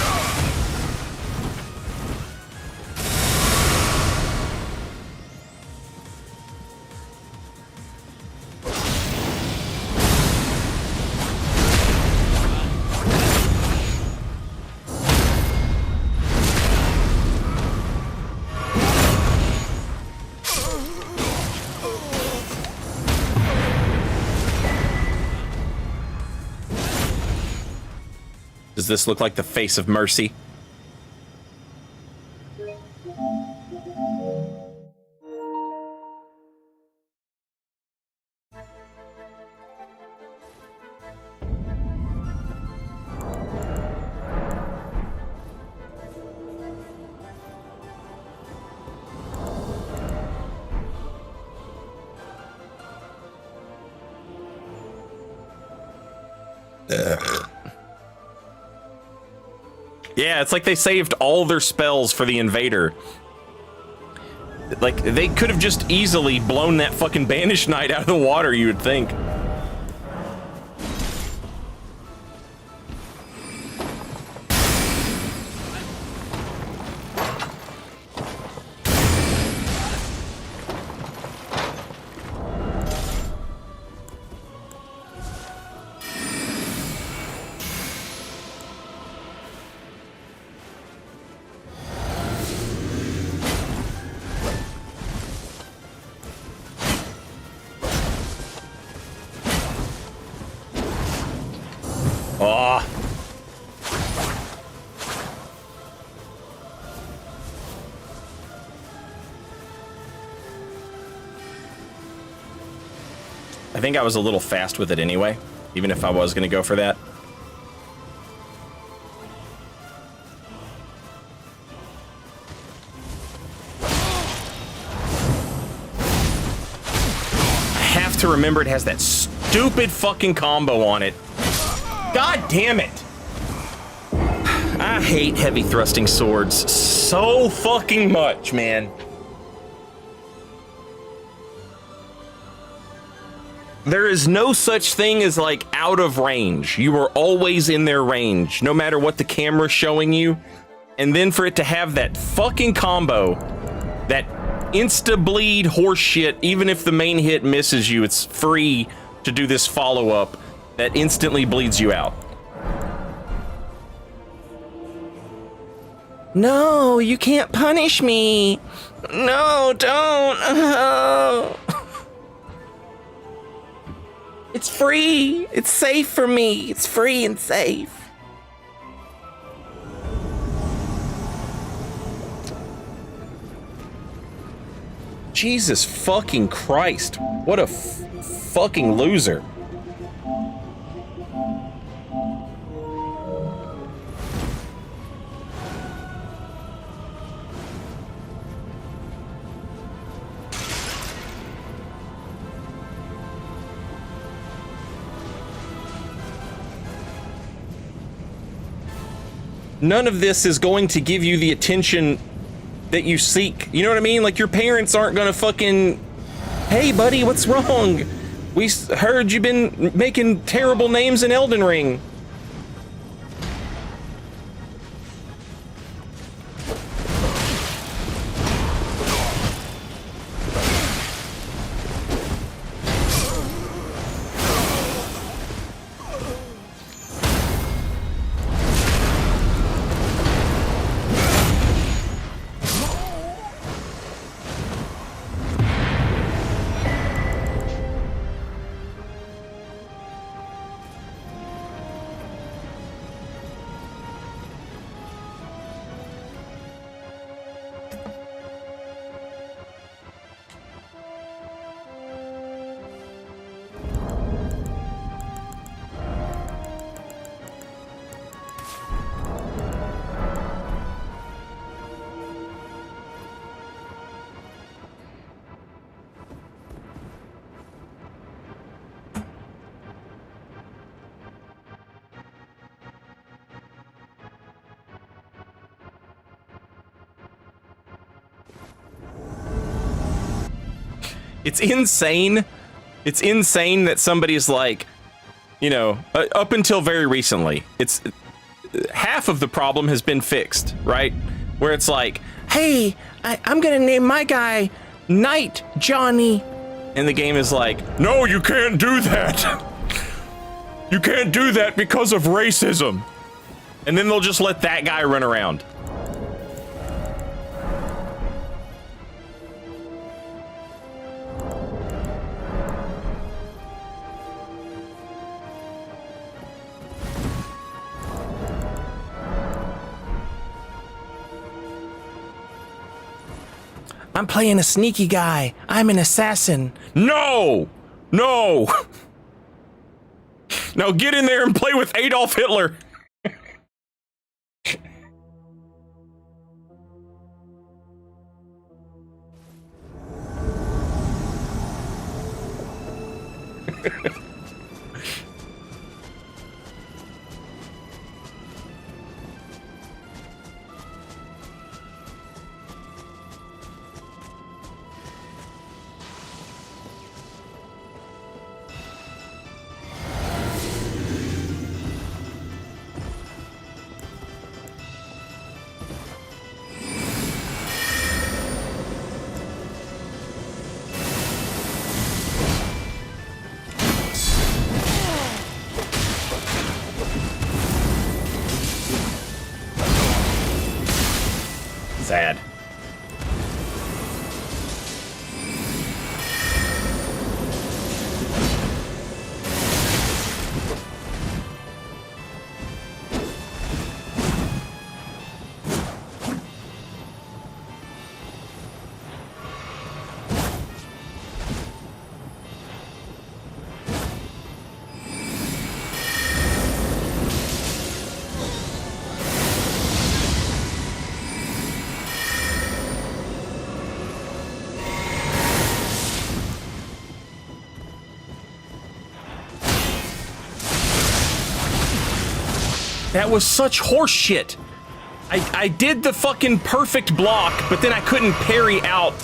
Does this look like the face of mercy? Yeah, it's like they saved all their spells for the invader. Like, they could have just easily blown that fucking Banished Knight out of the water, you would think. Oh. I think I was a little fast with it anyway, even if I was going to go for that. I have to remember it has that stupid fucking combo on it. God damn it! I hate heavy thrusting swords so fucking much, man. There is no such thing as, like, out of range. You are always in their range, no matter what the camera's showing you. And then for it to have that fucking combo, that insta-bleed horse shit, even if the main hit misses you, it's free to do this follow-up that instantly bleeds you out. No, you can't punish me. No, don't. Oh. It's free. It's safe for me. It's free and safe. Jesus fucking Christ. What a fucking loser. None of this is going to give you the attention that you seek. You know what I mean? Like, your parents aren't gonna fucking, hey buddy, what's wrong? We heard you've been making terrible names in Elden Ring. It's insane. It's insane that somebody's like, you know, up until very recently, it's half of the problem has been fixed, right? Where it's like, hey, I'm gonna name my guy Knight Johnny. And the game is like, No, you can't do that. You can't do that because of racism. and then they'll just let that guy run around. I'm playing a sneaky guy. I'm an assassin. No! No! Now get in there and play with Adolf Hitler. Sad. That was such horse shit. I did the fucking perfect block, but then I couldn't parry out.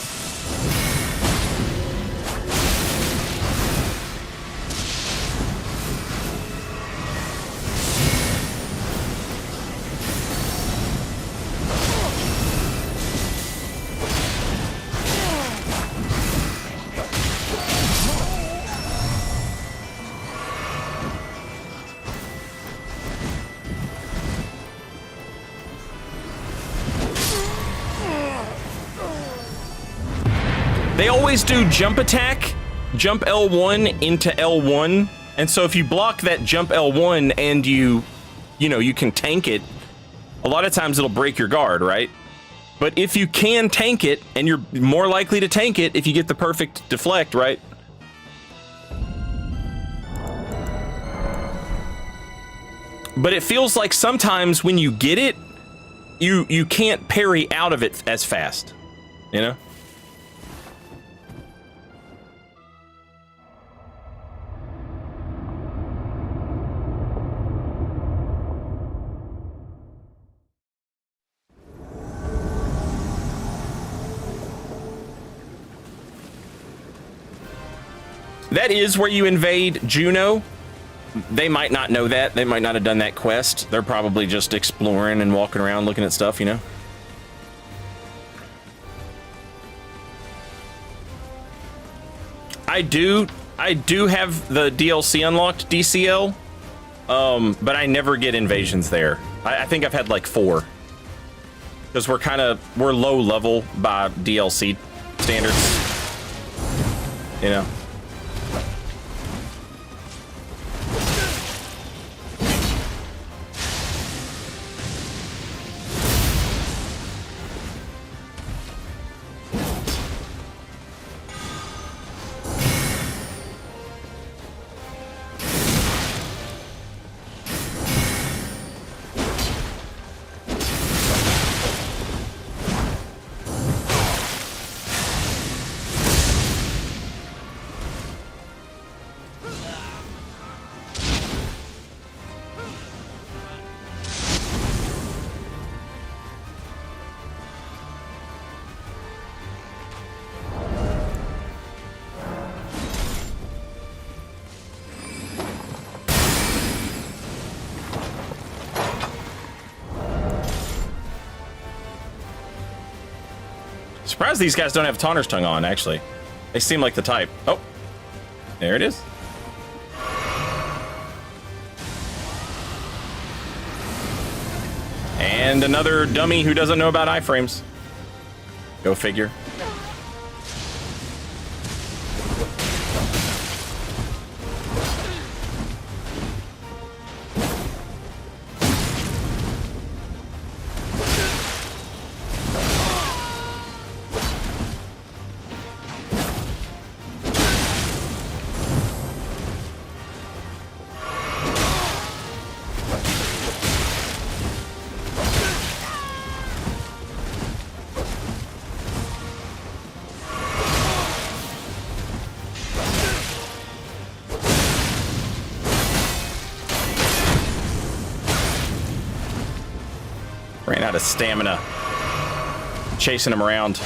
They always do jump attack, jump L1 into L1, and so if you block that jump L1 and you can tank it, a lot of times it'll break your guard, right? But if you can tank it, and you're more likely to tank it if you get the perfect deflect, right? But it feels like sometimes when you get it, you can't parry out of it as fast, you know? That is where you invade Juno. They might not know that. They might not have done that quest. They're probably just exploring and walking around looking at stuff, you know? I do have the DLC unlocked, DCL, but I never get invasions there. I think I've had like 4. Because we're low level by DLC standards, you know? Surprised these guys don't have Taunter's Tongue on, actually. They seem like the type. Oh, there it is. And another dummy who doesn't know about iframes. Go figure. Ran out of stamina. Chasing him around.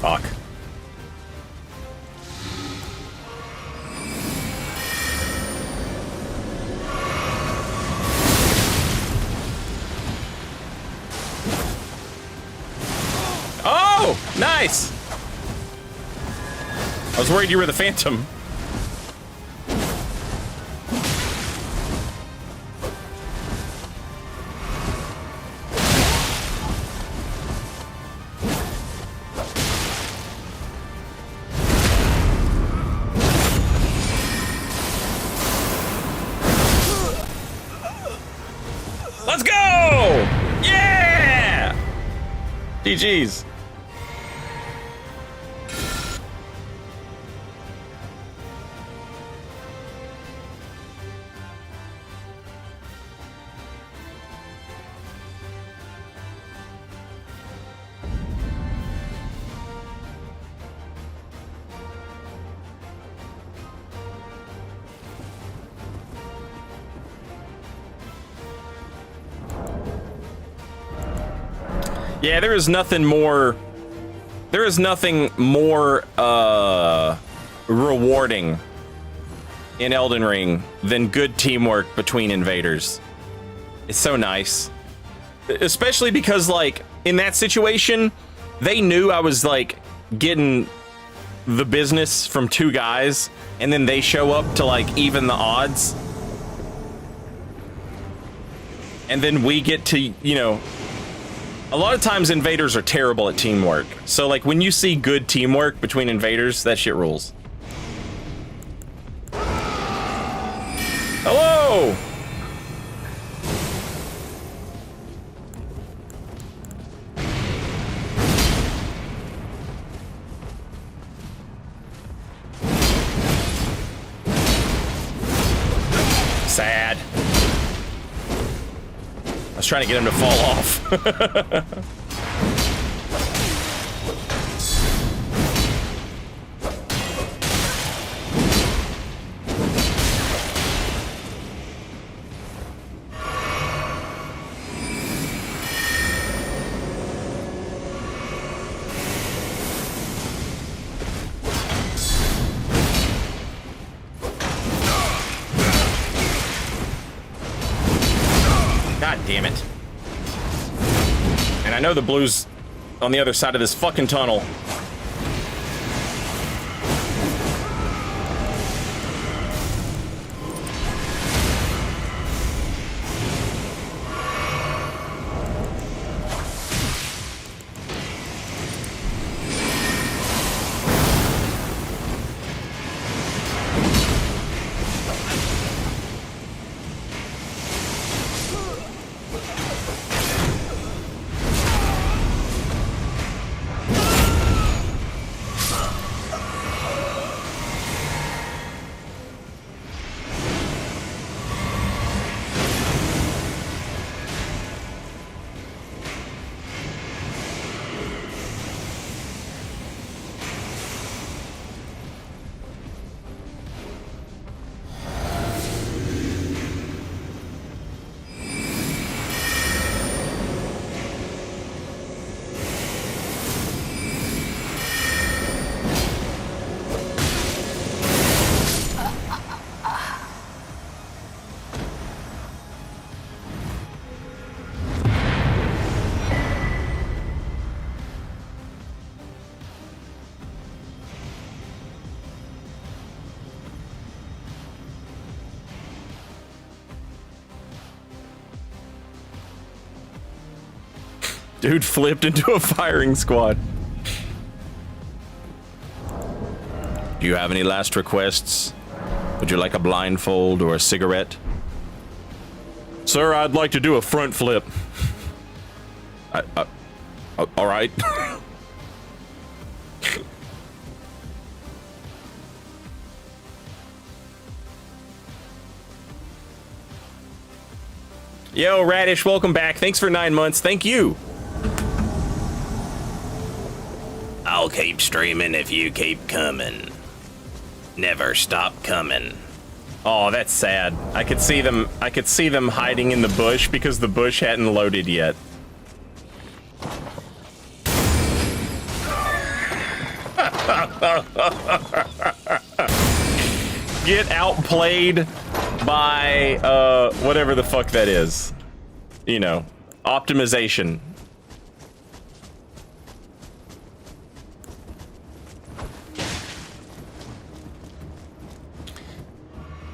Fuck. Oh, nice. I was worried you were the Phantom. Let's go! Yeah! GG's. Yeah, there is nothing more rewarding in Elden Ring than good teamwork between invaders. It's so nice. Especially because, like, in that situation, they knew I was, like, getting the business from two guys, and then they show up to, like, even the odds. And then we get to, you know, a lot of times invaders are terrible at teamwork. So, like, when you see good teamwork between invaders, that shit rules. Hello! Sad. I was trying to get him to fall off. God damn it. And I know the blue's on the other side of this fucking tunnel. Dude flipped into a firing squad. Do you have any last requests? Would you like a blindfold or a cigarette? Sir, I'd like to do a front flip. All right. Yo, Radish, welcome back. Thanks for 9 months. Thank you. I'll keep streaming if you keep coming. Never stop coming. Oh, that's sad. I could see them hiding in the bush because the bush hadn't loaded yet. Get outplayed by whatever the fuck that is. You know, optimization.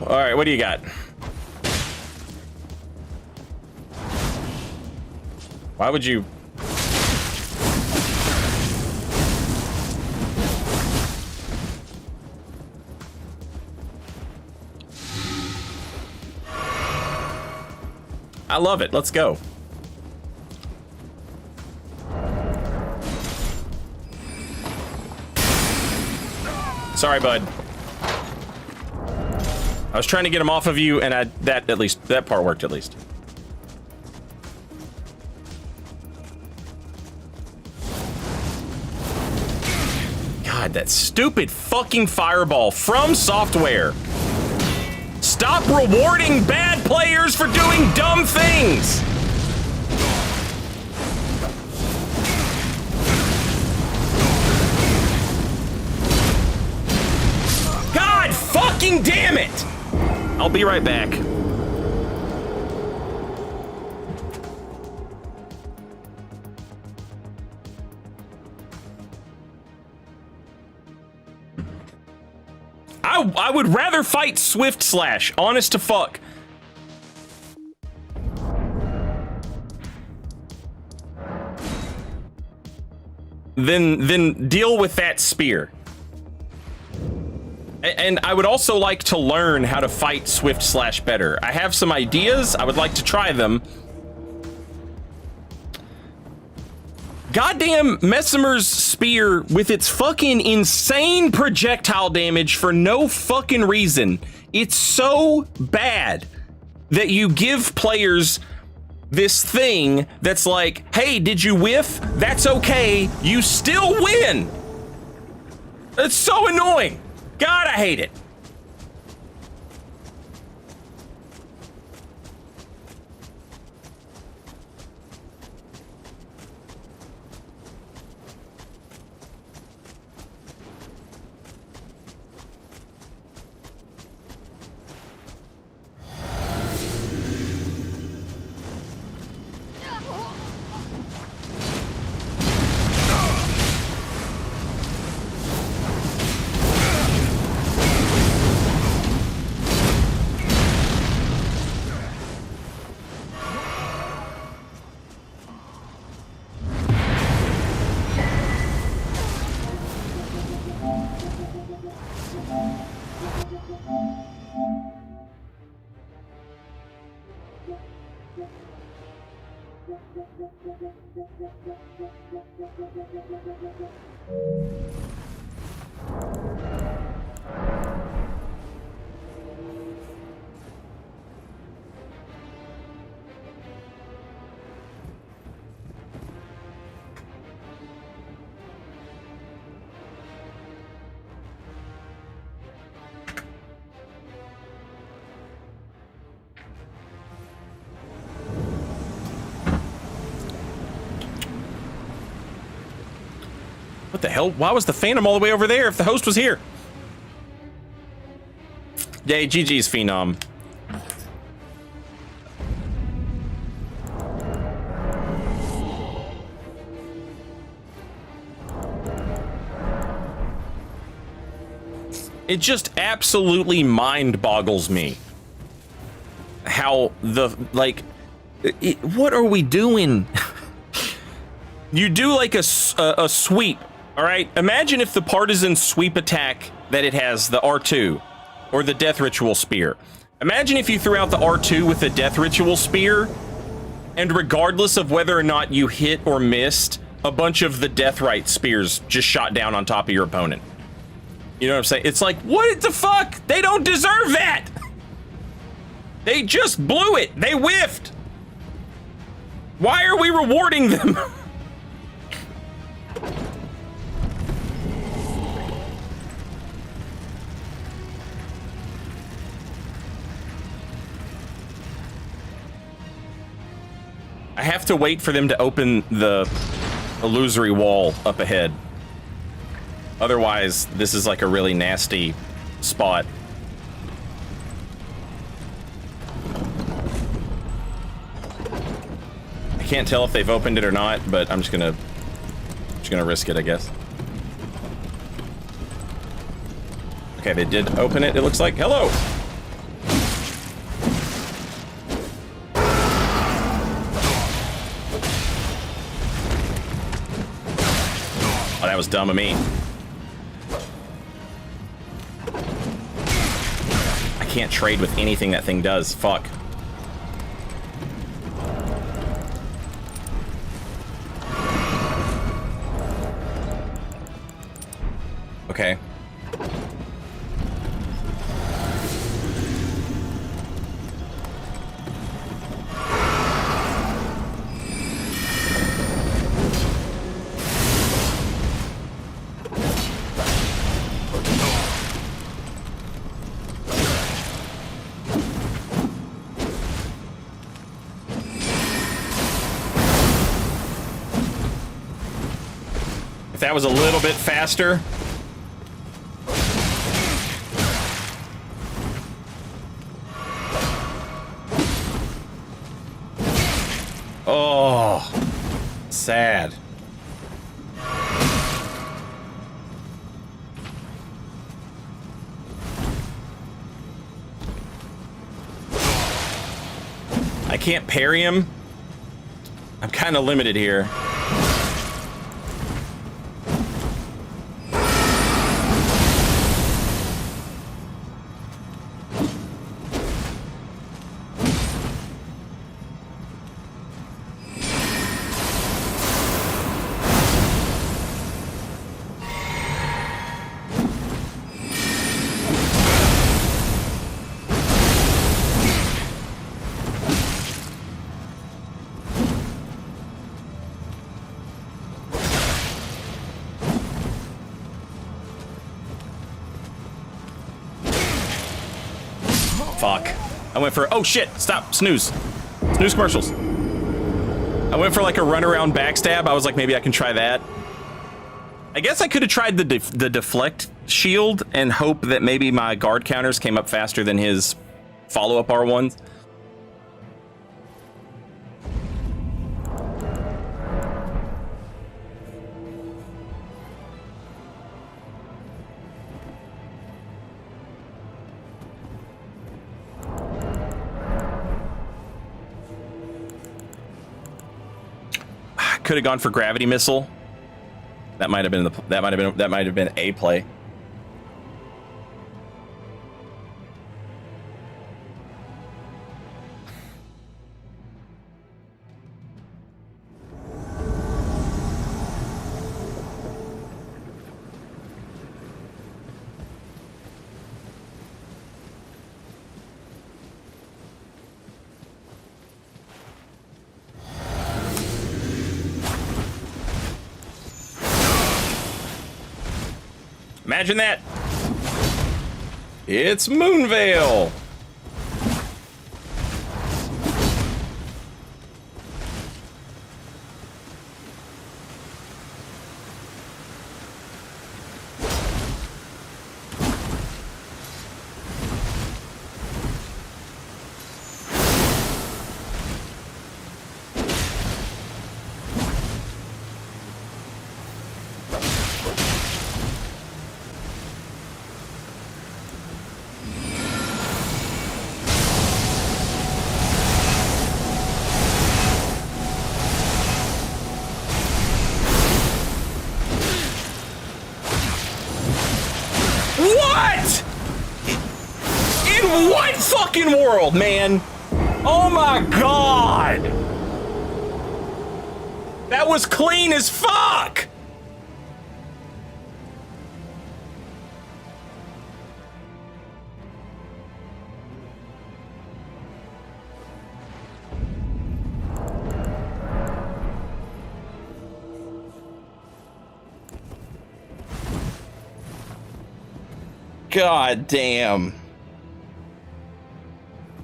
All right, what do you got? Why would you? I love it. Let's go. Sorry, bud. I was trying to get him off of you, and that part worked at least. God, that stupid fucking fireball from Software. Stop rewarding bad players for doing dumb things. fucking damn it! I'll be right back. I would rather fight Swift Slash, honest to fuck. Then deal with that spear. And I would also like to learn how to fight Swift Slash better. I have some ideas. I would like to try them. Goddamn Messimer's spear with its fucking insane projectile damage for no fucking reason. It's so bad that you give players this thing that's like, hey, did you whiff? That's okay. You still win. It's so annoying. God, I hate it. What the hell? Why was the Phantom all the way over there if the host was here? Yay, GG's Phenom. It just absolutely mind boggles me how what are we doing? You do like a sweep. All right, imagine if the partisan sweep attack that it has, the R2, or the Death Ritual Spear. Imagine if you threw out the R2 with the Death Ritual Spear, and regardless of whether or not you hit or missed, a bunch of the Deathrite Spears just shot down on top of your opponent. You know what I'm saying? It's like, what the fuck? They don't deserve that! They just blew it! They whiffed! Why are we rewarding them? I have to wait for them to open the illusory wall up ahead. Otherwise, this is like a really nasty spot. I can't tell if they've opened it or not, but I'm just gonna risk it, I guess. Okay, they did open it, it looks like. Hello! Oh, that was dumb of me. I can't trade with anything that thing does. Fuck. Okay. If that was a little bit faster. Sad. I can't parry him. I'm kind of limited here. Fuck. I went for, oh shit, stop, snooze. Snooze commercials. I went for like a runaround backstab. I was like, maybe I can try that. I guess I could have tried the deflect shield and hope that maybe my guard counters came up faster than his follow-up R1s. Could have gone for gravity missile. That might have been a play. Imagine that. It's Moonveil. What? In what fucking world, man? Oh my god! That was clean as fuck! God damn.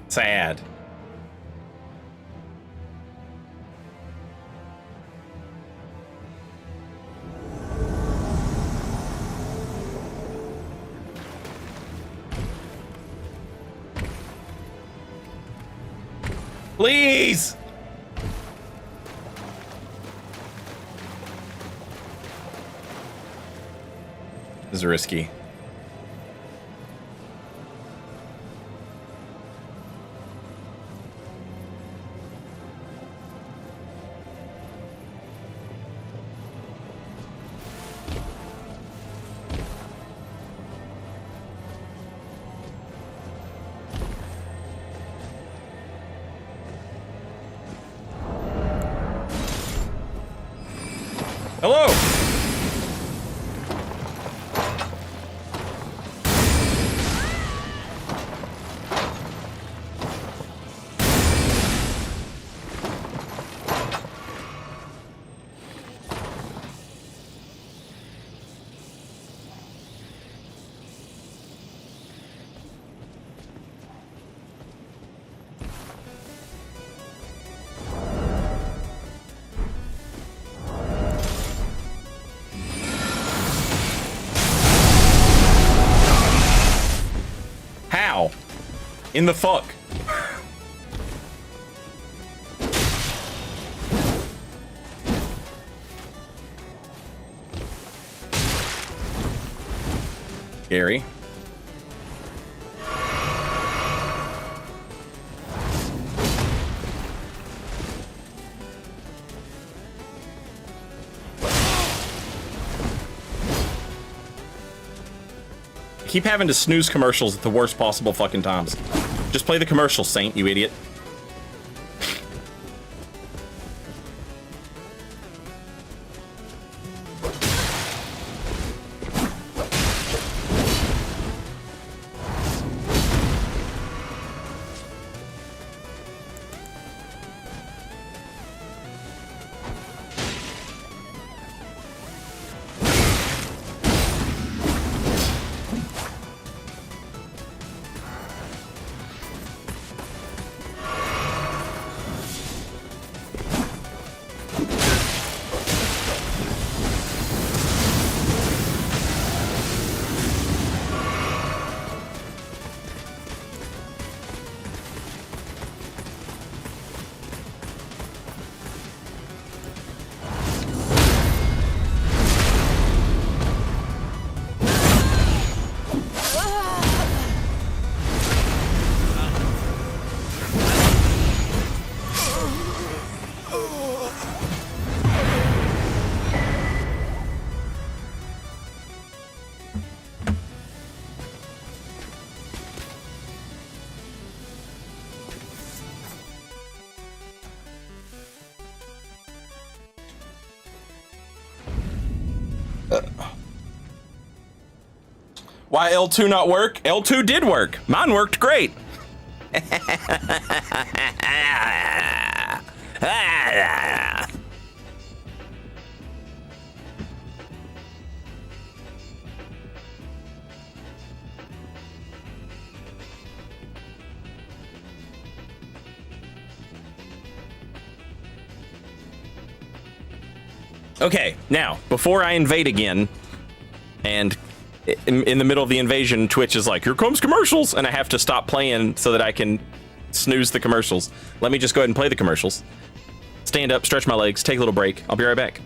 Sad. Please! This is risky. Hello! How? In the fuck? Gary. Keep having to snooze commercials at the worst possible fucking times. Just play the commercial, Saint, you idiot. Why L2 not work? L2 did work. Mine worked great. Okay, now, before I invade again, and in the middle of the invasion, Twitch is like, here comes commercials, and I have to stop playing so that I can snooze the commercials. Let me just go ahead and play the commercials. Stand up, stretch my legs, take a little break. I'll be right back.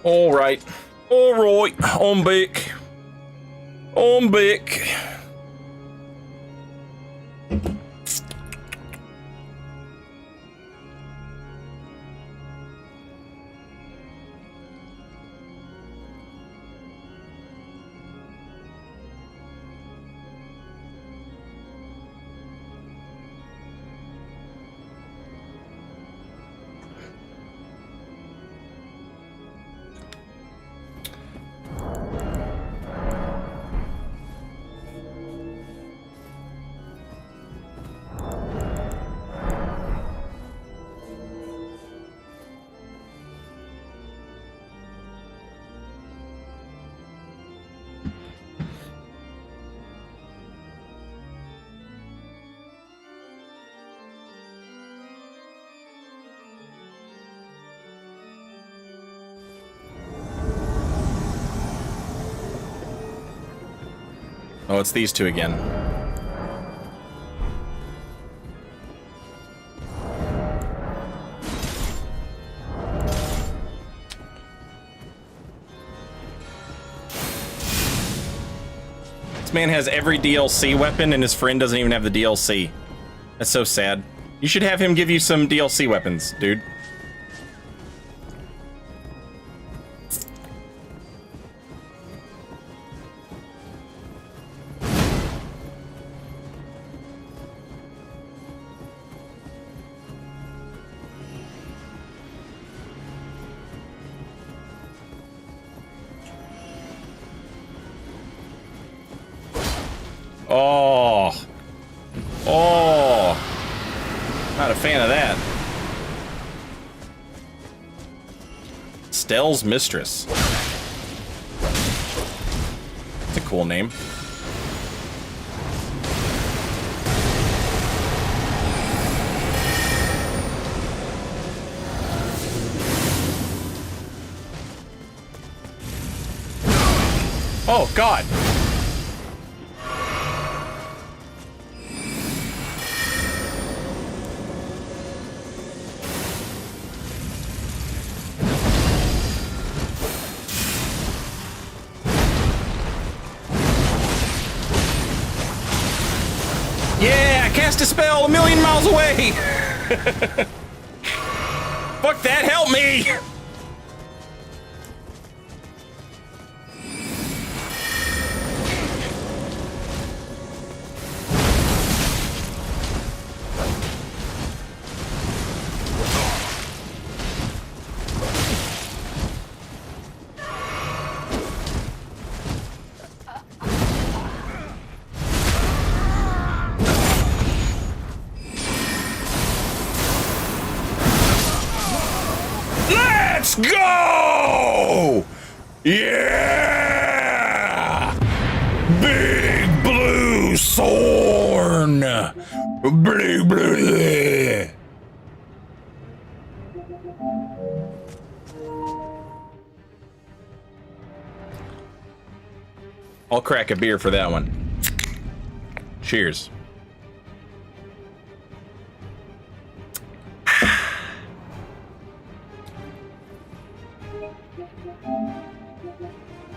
All right, on back. On back. Oh, it's these two again. This man has every DLC weapon and his friend doesn't even have the DLC. That's so sad. You should have him give you some DLC weapons, dude. Not a fan of that. Stell's Mistress. That's a cool name. Oh, God. Yeah, cast a spell 1,000,000 miles away. Fuck that, help me. Let's go! Yeah! Big blue sword! Blue, blue. I'll crack a beer for that one. Cheers.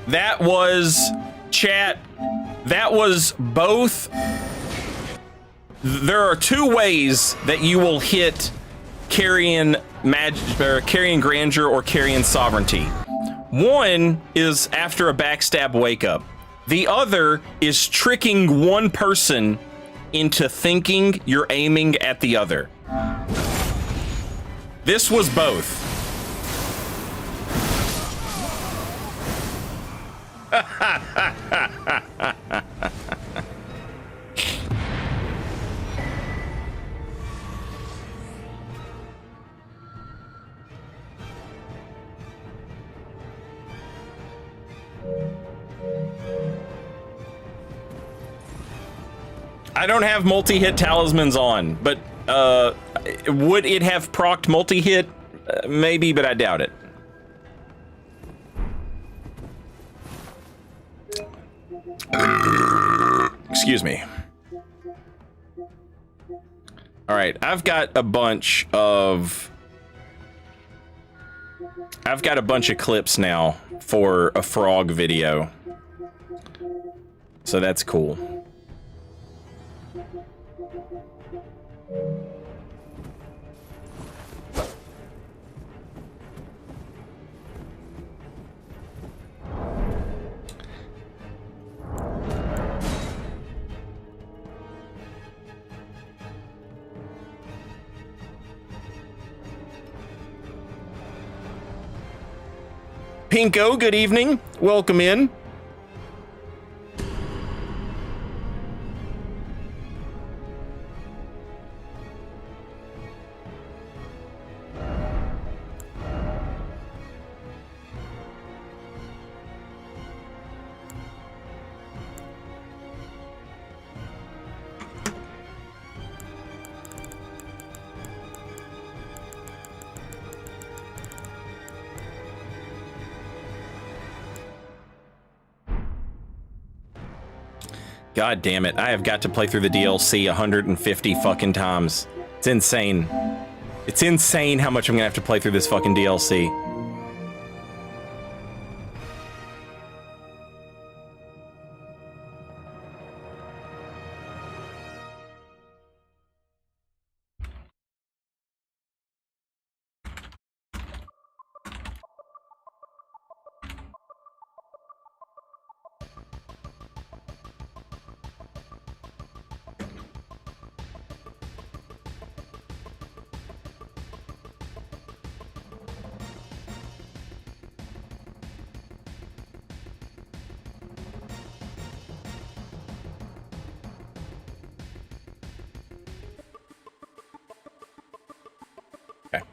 That was, chat, that was both. There are two ways that you will hit carrying carrying grandeur or carrying sovereignty. One is after a backstab wake up. The other is tricking one person into thinking you're aiming at the other. This was both. I don't have multi-hit talismans on, but would it have procced multi-hit? Maybe, but I doubt it. Excuse me. All right, I've got a bunch of I've got a bunch of clips now for a frog video. So that's cool. Pinko, good evening. Welcome in. God damn it. I have got to play through the DLC 150 fucking times. It's insane. It's insane how much I'm gonna have to play through this fucking DLC. Okay.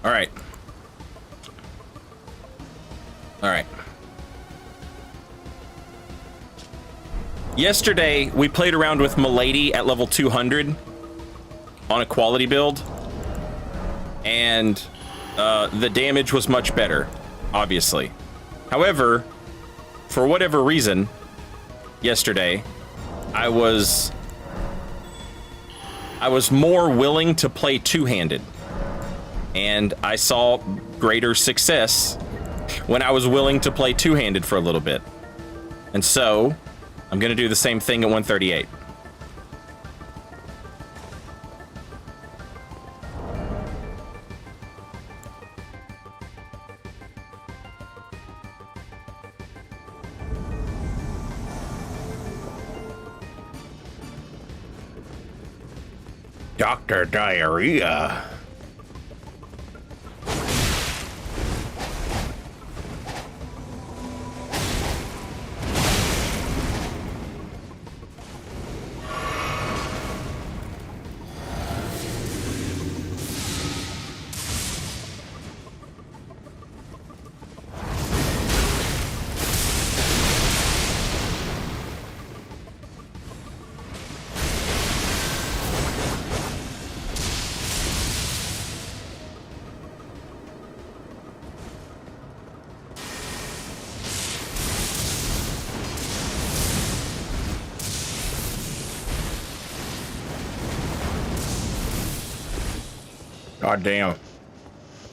All right. All right. Yesterday, we played around with Milady at level 200 on a quality build, and the damage was much better, obviously. However, for whatever reason, yesterday, I was more willing to play two-handed, and I saw greater success when I was willing to play two-handed for a little bit. And so, I'm gonna do the same thing at 138. Dr. Diarrhea. God damn.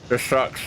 This sucks.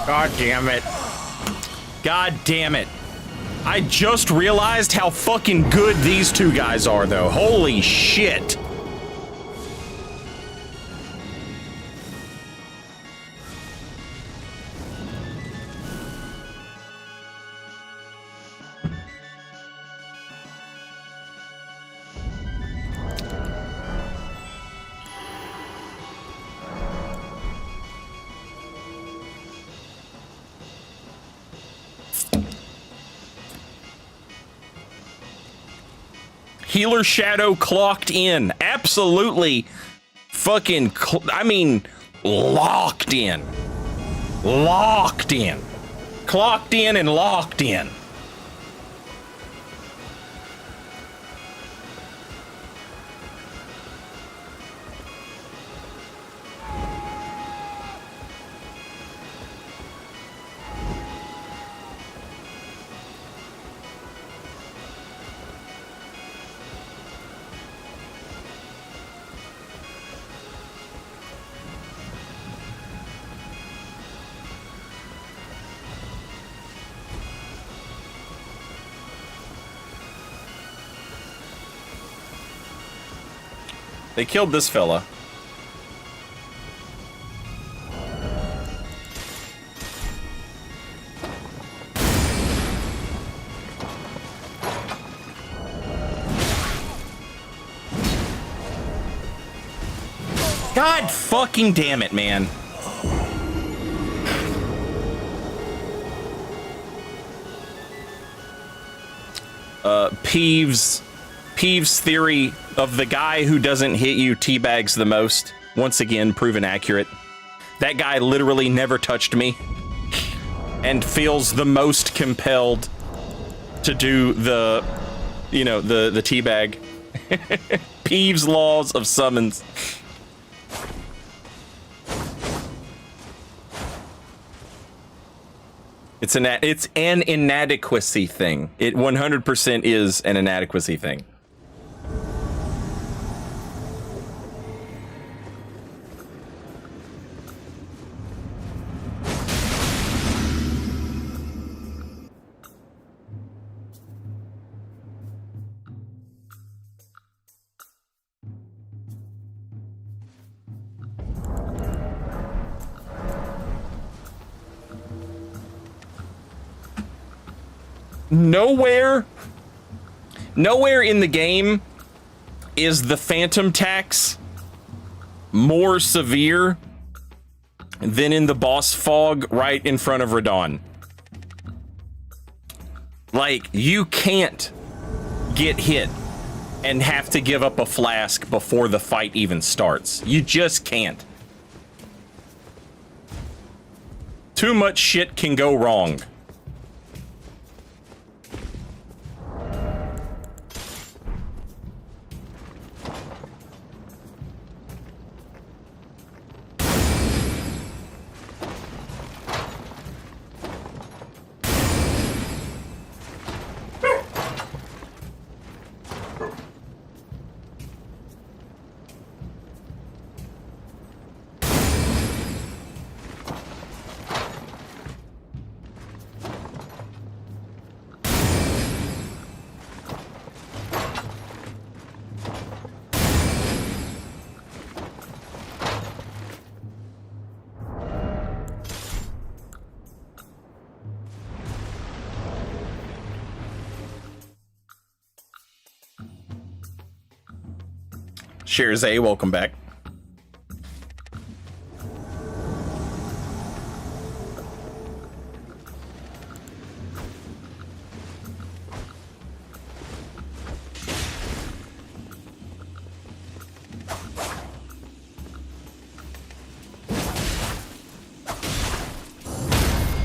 God damn it. God damn it. I just realized how fucking good these two guys are, though. Holy shit. Healer Shadow clocked in. Absolutely fucking, I mean, locked in. Locked in. Clocked in and locked in. They killed this fella. God fucking damn it, man. Peeves' theory of the guy who doesn't hit you teabags the most, once again proven accurate. That guy literally never touched me and feels the most compelled to do the, you know, the teabag. Peeves' laws of summons. It's an inadequacy thing. It 100% is an inadequacy thing. Nowhere in the game is the phantom tax more severe than in the boss fog right in front of Radon. Like, you can't get hit and have to give up a flask before the fight even starts. You just can't. Too much shit can go wrong. Shares A, welcome back.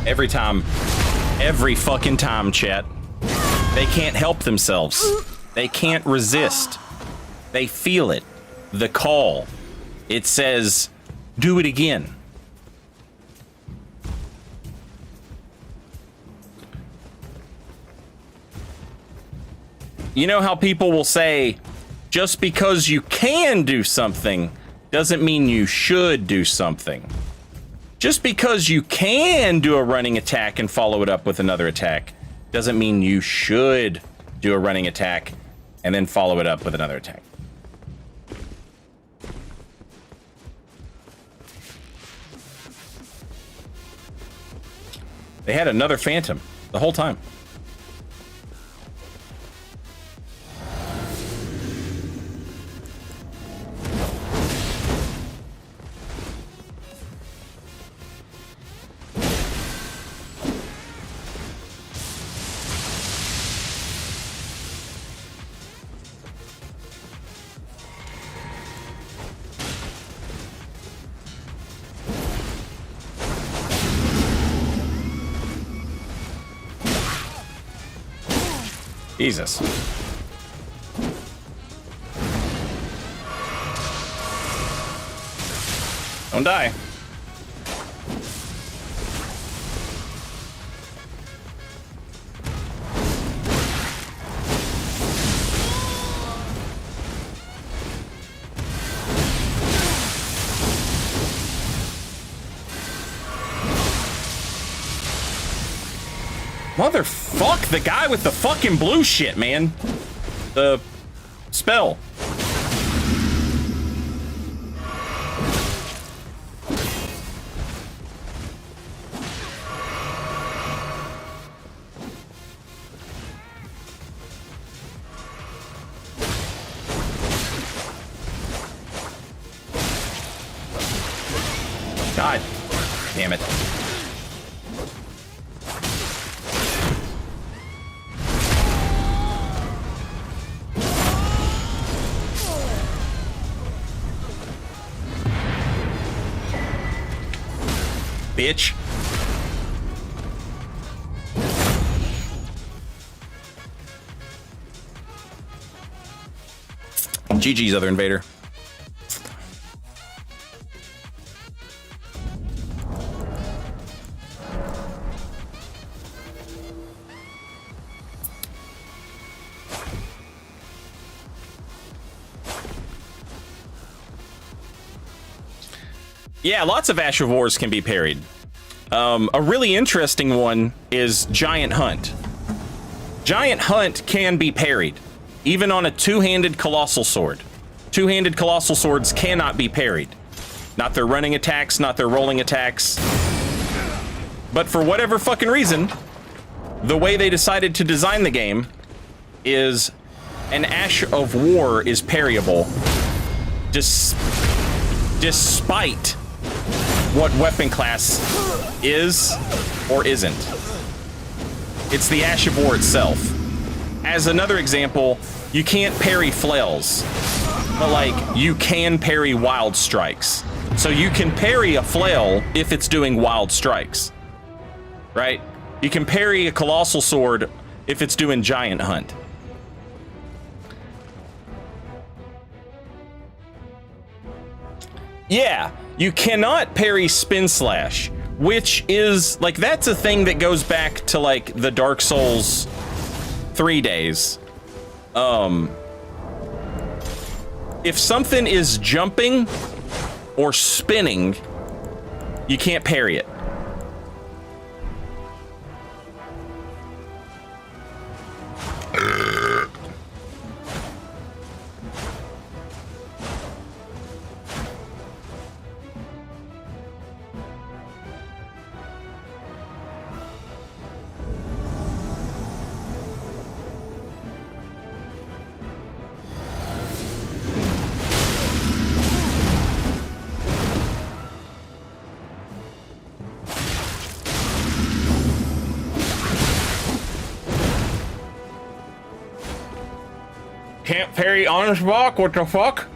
Every time. Every fucking time, chat. They can't help themselves. They can't resist. They feel it. The call. It says, do it again. You know how people will say, just because you can do something doesn't mean you should do something. Just because you can do a running attack and follow it up with another attack doesn't mean you should do a running attack and then follow it up with another attack. They had another phantom the whole time. Jesus. Don't die. Motherfuck, the guy with the fucking blue shit, man. The spell. God damn it. Bitch. GG's, other invader. Yeah, lots of Ash of Wars can be parried. A really interesting one is Giant Hunt. Giant Hunt can be parried, even on a two-handed Colossal Sword. Two-handed Colossal Swords cannot be parried. Not their running attacks, not their rolling attacks. But for whatever fucking reason, the way they decided to design the game is an Ash of War is parryable despite what weapon class is or isn't. It's the Ash of War itself. As another example, you can't parry flails, but like you can parry wild strikes. So you can parry a flail if it's doing wild strikes, right? You can parry a Colossal Sword if it's doing Giant Hunt. Yeah, you cannot parry Spin Slash, which is, like, that's a thing that goes back to, like, the Dark Souls 3 days. If something is jumping or spinning, you can't parry it. Can't parry honest block. What the fuck?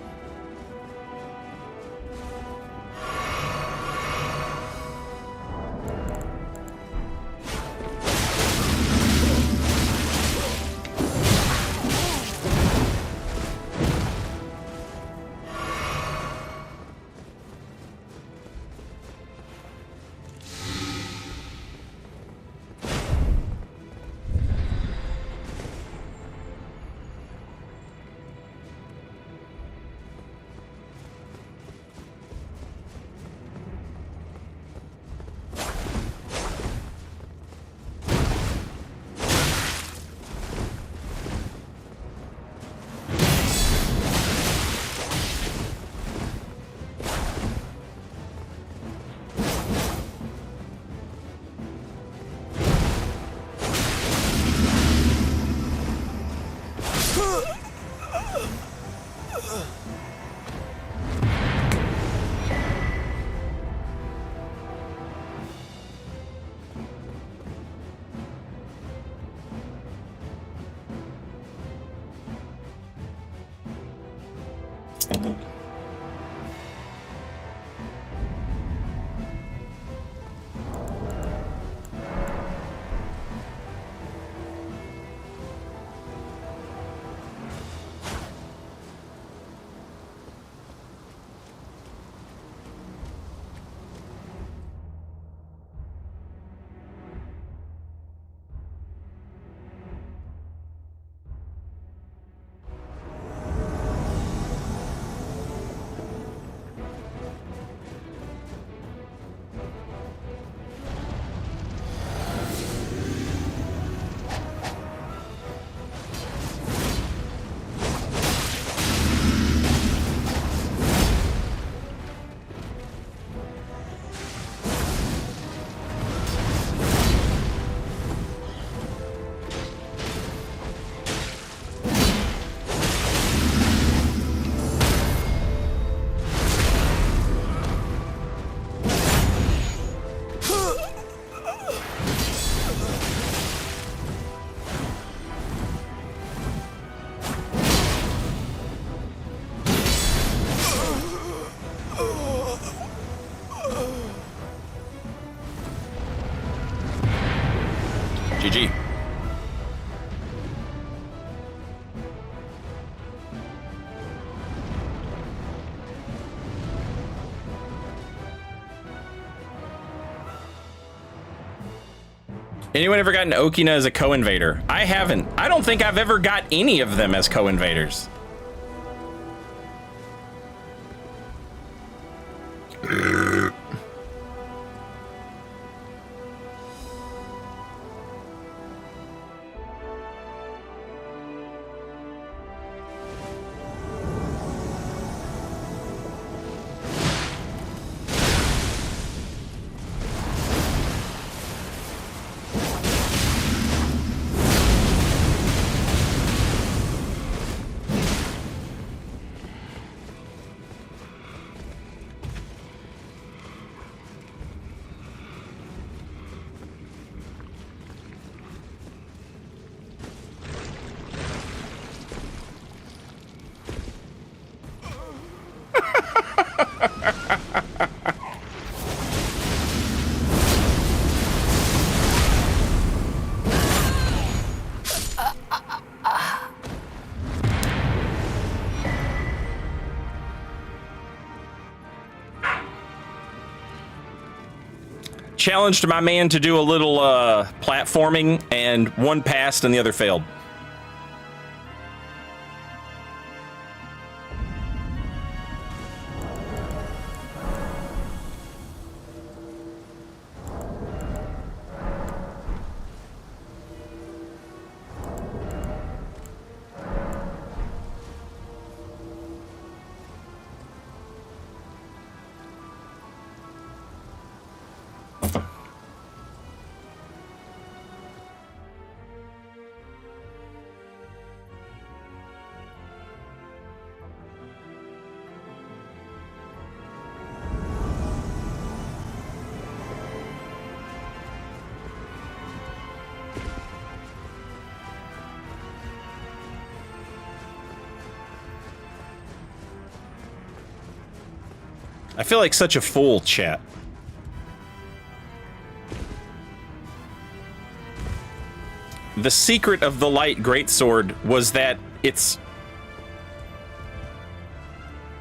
GG. Anyone ever gotten Okina as a co-invader? I haven't. I don't think I've ever got any of them as co-invaders. Challenged my man to do a little platforming, and one passed and the other failed. I feel like such a fool, chat. The secret of the light greatsword was that it's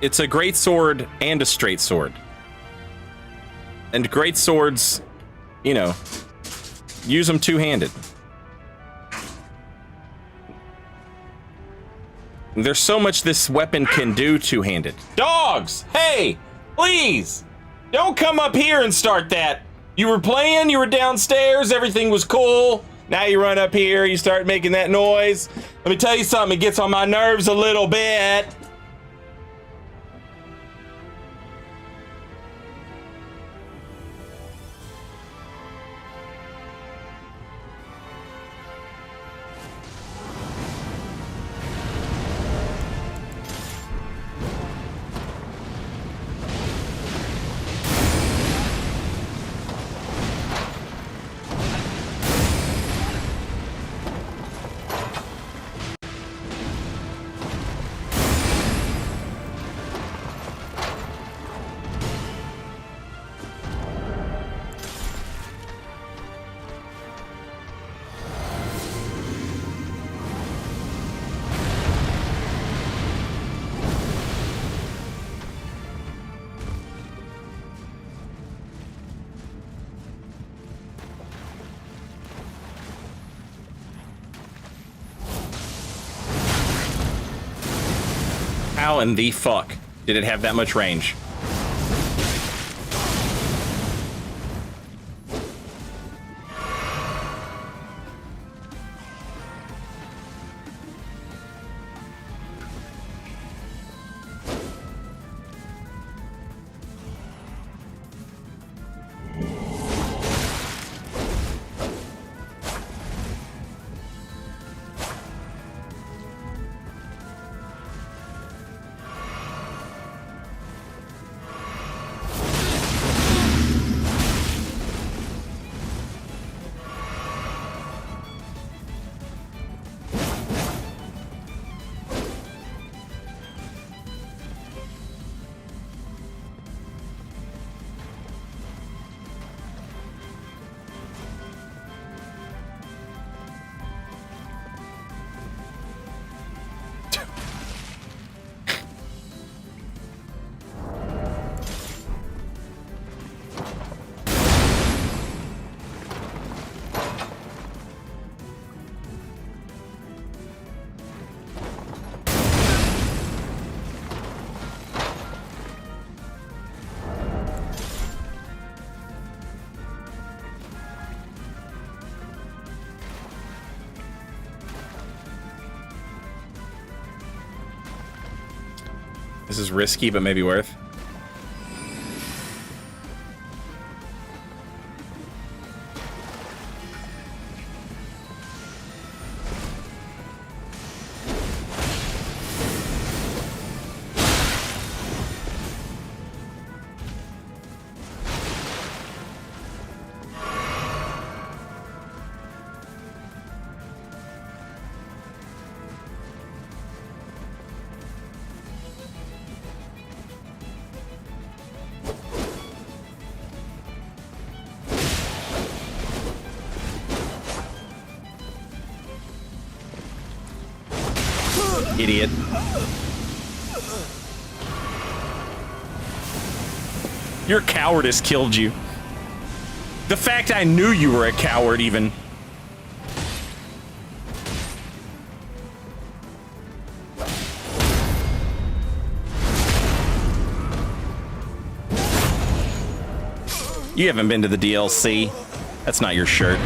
a greatsword and a straight sword. And greatswords, you know, use them two-handed. There's so much this weapon can do two-handed. Dogs! Hey! Please! Don't come up here and start that! You were playing, you were downstairs, everything was cool. Now you run up here, you start making that noise. Let me tell you something, it gets on my nerves a little bit. How in the fuck did it have that much range? This is risky, but maybe worth. Idiot. Your cowardice killed you. The fact I knew you were a coward, even. You haven't been to the DLC. That's not your shirt.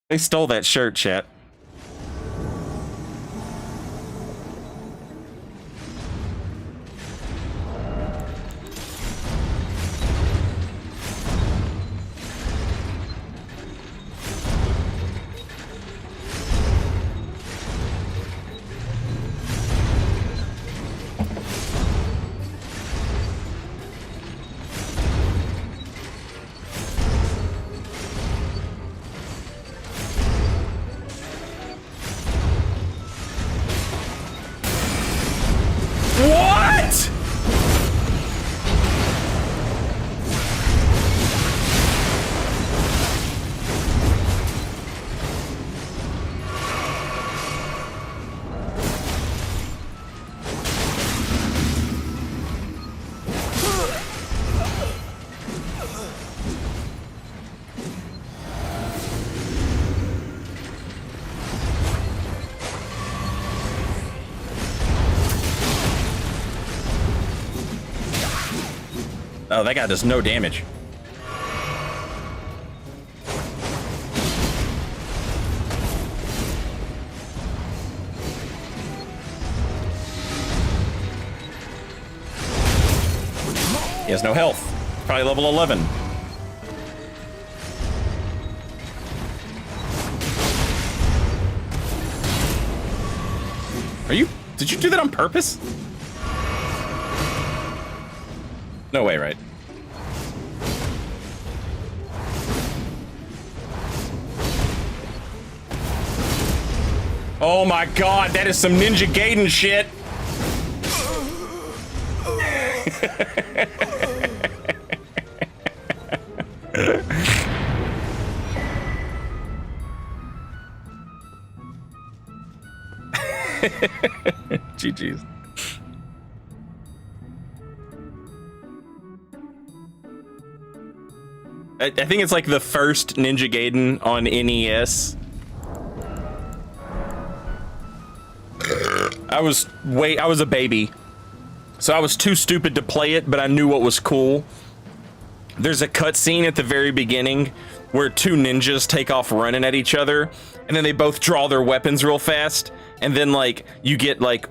They stole that shirt, chat. Oh, that guy does no damage. He has no health. Probably level 11. Did you do that on purpose? No way, right? Oh my god, that is some Ninja Gaiden shit. GG's. I think it's like the first Ninja Gaiden on NES. I was a baby, so I was too stupid to play it, but I knew what was cool. There's a cutscene at the very beginning where two ninjas take off running at each other, and then they both draw their weapons real fast, and then like you get like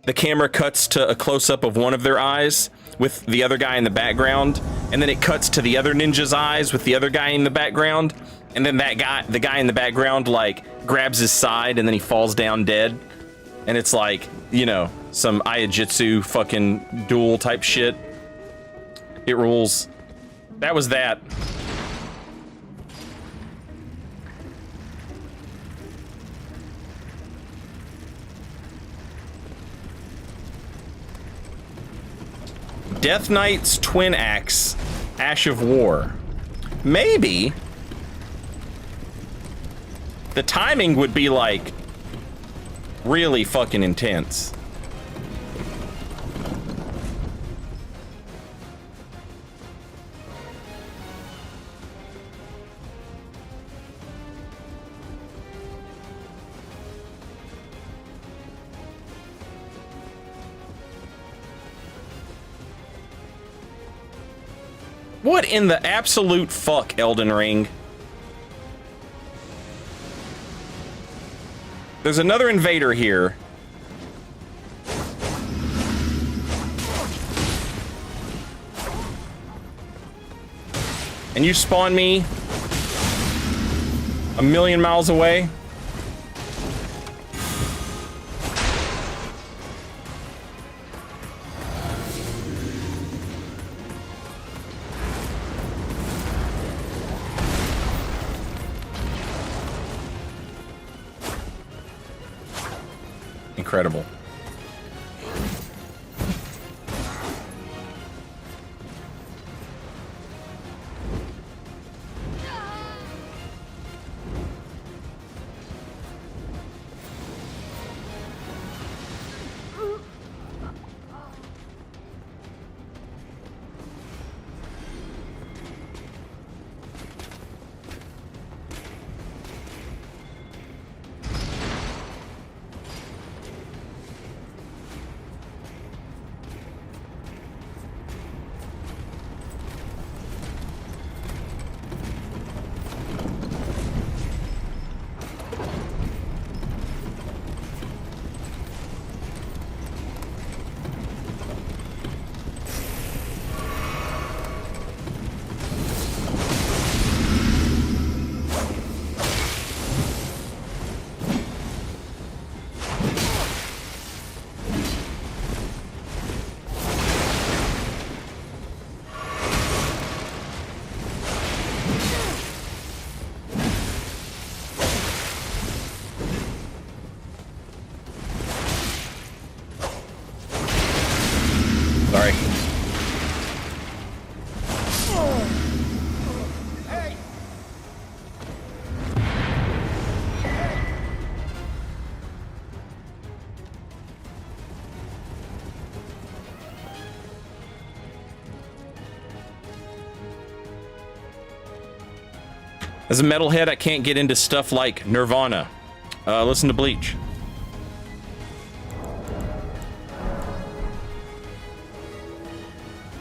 the camera cuts to a close-up of one of their eyes with the other guy in the background, and then it cuts to the other ninja's eyes with the other guy in the background, and then the guy in the background like grabs his side and then he falls down dead, and it's like, you know, some Aiajitsu fucking duel type shit. It rules. That was that. Death Knight's Twin Axe, Ash of War. Maybe. The timing would be like really fucking intense. What in the absolute fuck, Elden Ring? There's another invader here. And you spawn me a million miles away? Incredible. Sorry. As a metalhead, I can't get into stuff like Nirvana. Listen to Bleach.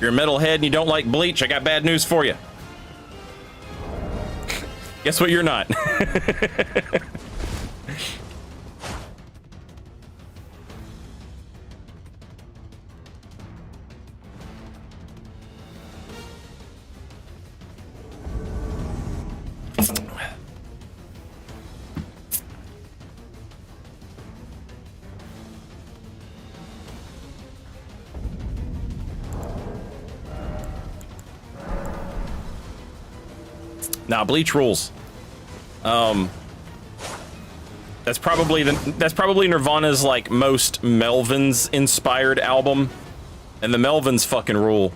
You're a metalhead and you don't like bleach, I got bad news for you. Guess what you're not? Nah, bleach rules. That's probably Nirvana's like most Melvins inspired album, and the Melvins fucking rule.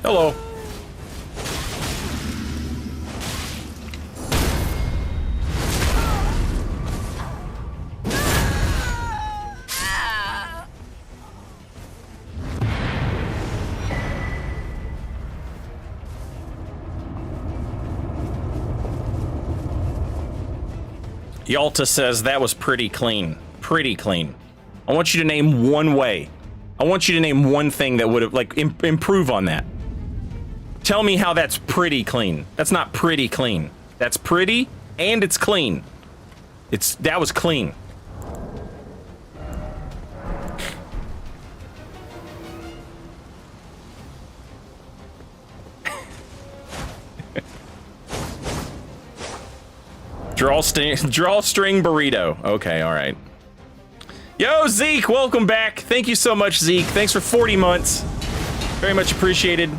Hello. Yalta says that was pretty clean. Pretty clean. I want you to name one way. I want you to name one thing that would have, like, improve on that. Tell me how that's pretty clean. That's not pretty clean. That's pretty and it's clean. That was clean. Drawstring burrito. Okay, all right. Yo, Zeke, welcome back. Thank you so much, Zeke. Thanks for 40 months. Very much appreciated.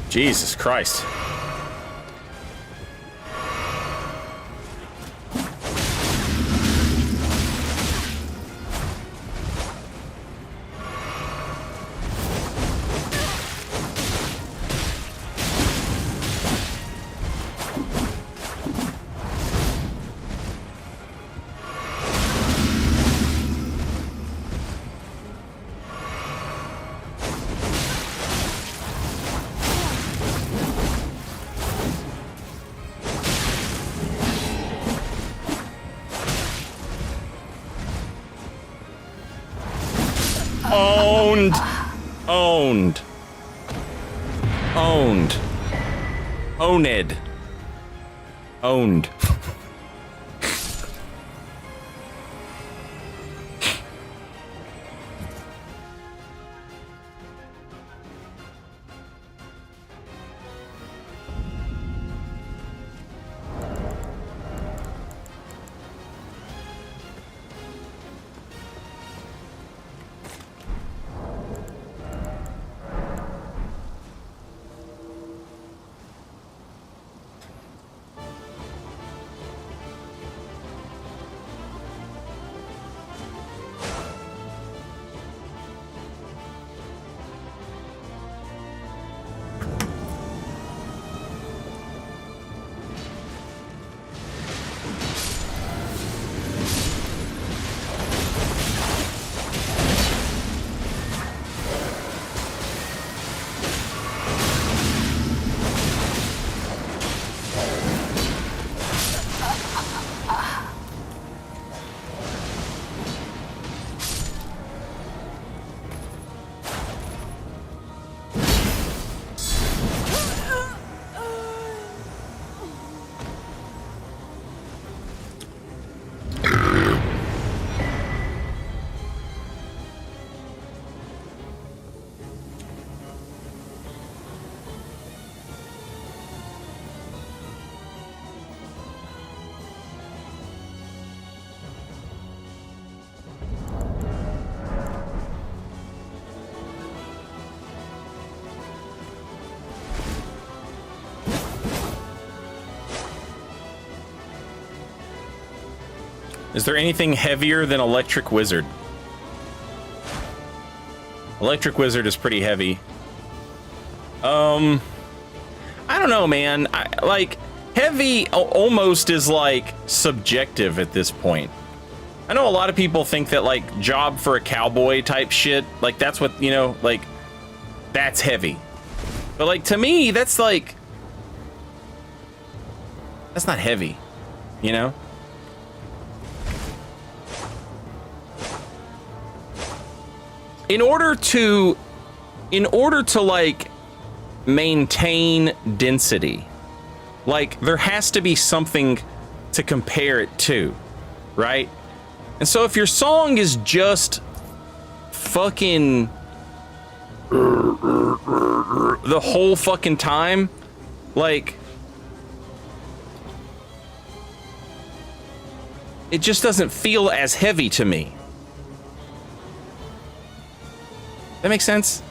Jesus Christ. Owned. Owned. Owned. Owned. Owned. Is there anything heavier than Electric Wizard? Electric Wizard is pretty heavy. I don't know, man. Like, heavy almost is, like, subjective at this point. I know a lot of people think that, like, Job for a Cowboy type shit, like, that's what, you know, like, that's heavy. But, like, to me, that's, like, that's not heavy, you know? In order to, like, maintain density, like, there has to be something to compare it to, right? And so if your song is just fucking the whole fucking time, like, it just doesn't feel as heavy to me. That makes sense?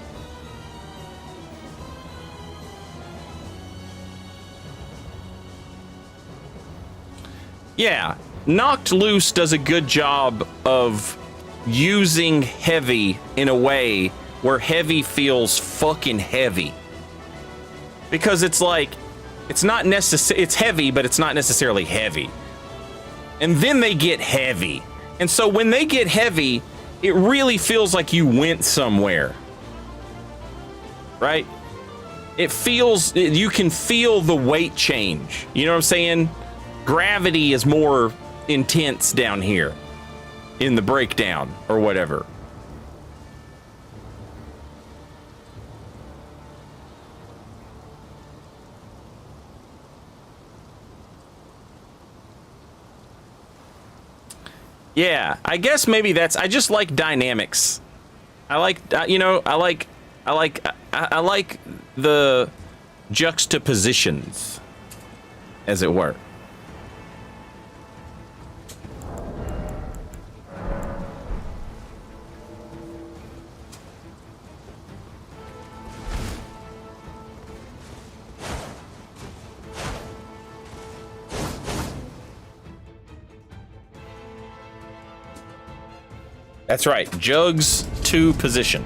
Yeah, Knocked Loose does a good job of using heavy in a way where heavy feels fucking heavy. Because it's like, it's not necessary, it's heavy, but it's not necessarily heavy. And then they get heavy. And so when they get heavy, it really feels like you went somewhere. Right? It feels, you can feel the weight change. You know what I'm saying? Gravity is more intense down here in the breakdown or whatever. Yeah, I guess maybe that's, I just like dynamics. I like, you know, I like the juxtapositions, as it were. That's right, jugs to position.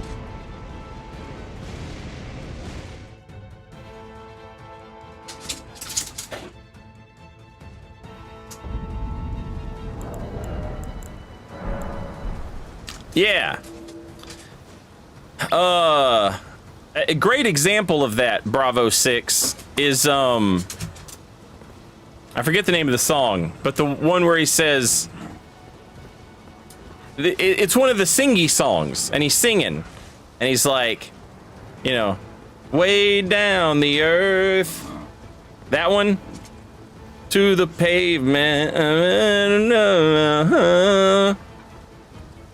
Yeah. A great example of that, Bravo 6, is, I forget the name of the song, but the one where he says, it's one of the singy songs, and he's singing, and he's like, you know, way down the earth, that one, to the pavement,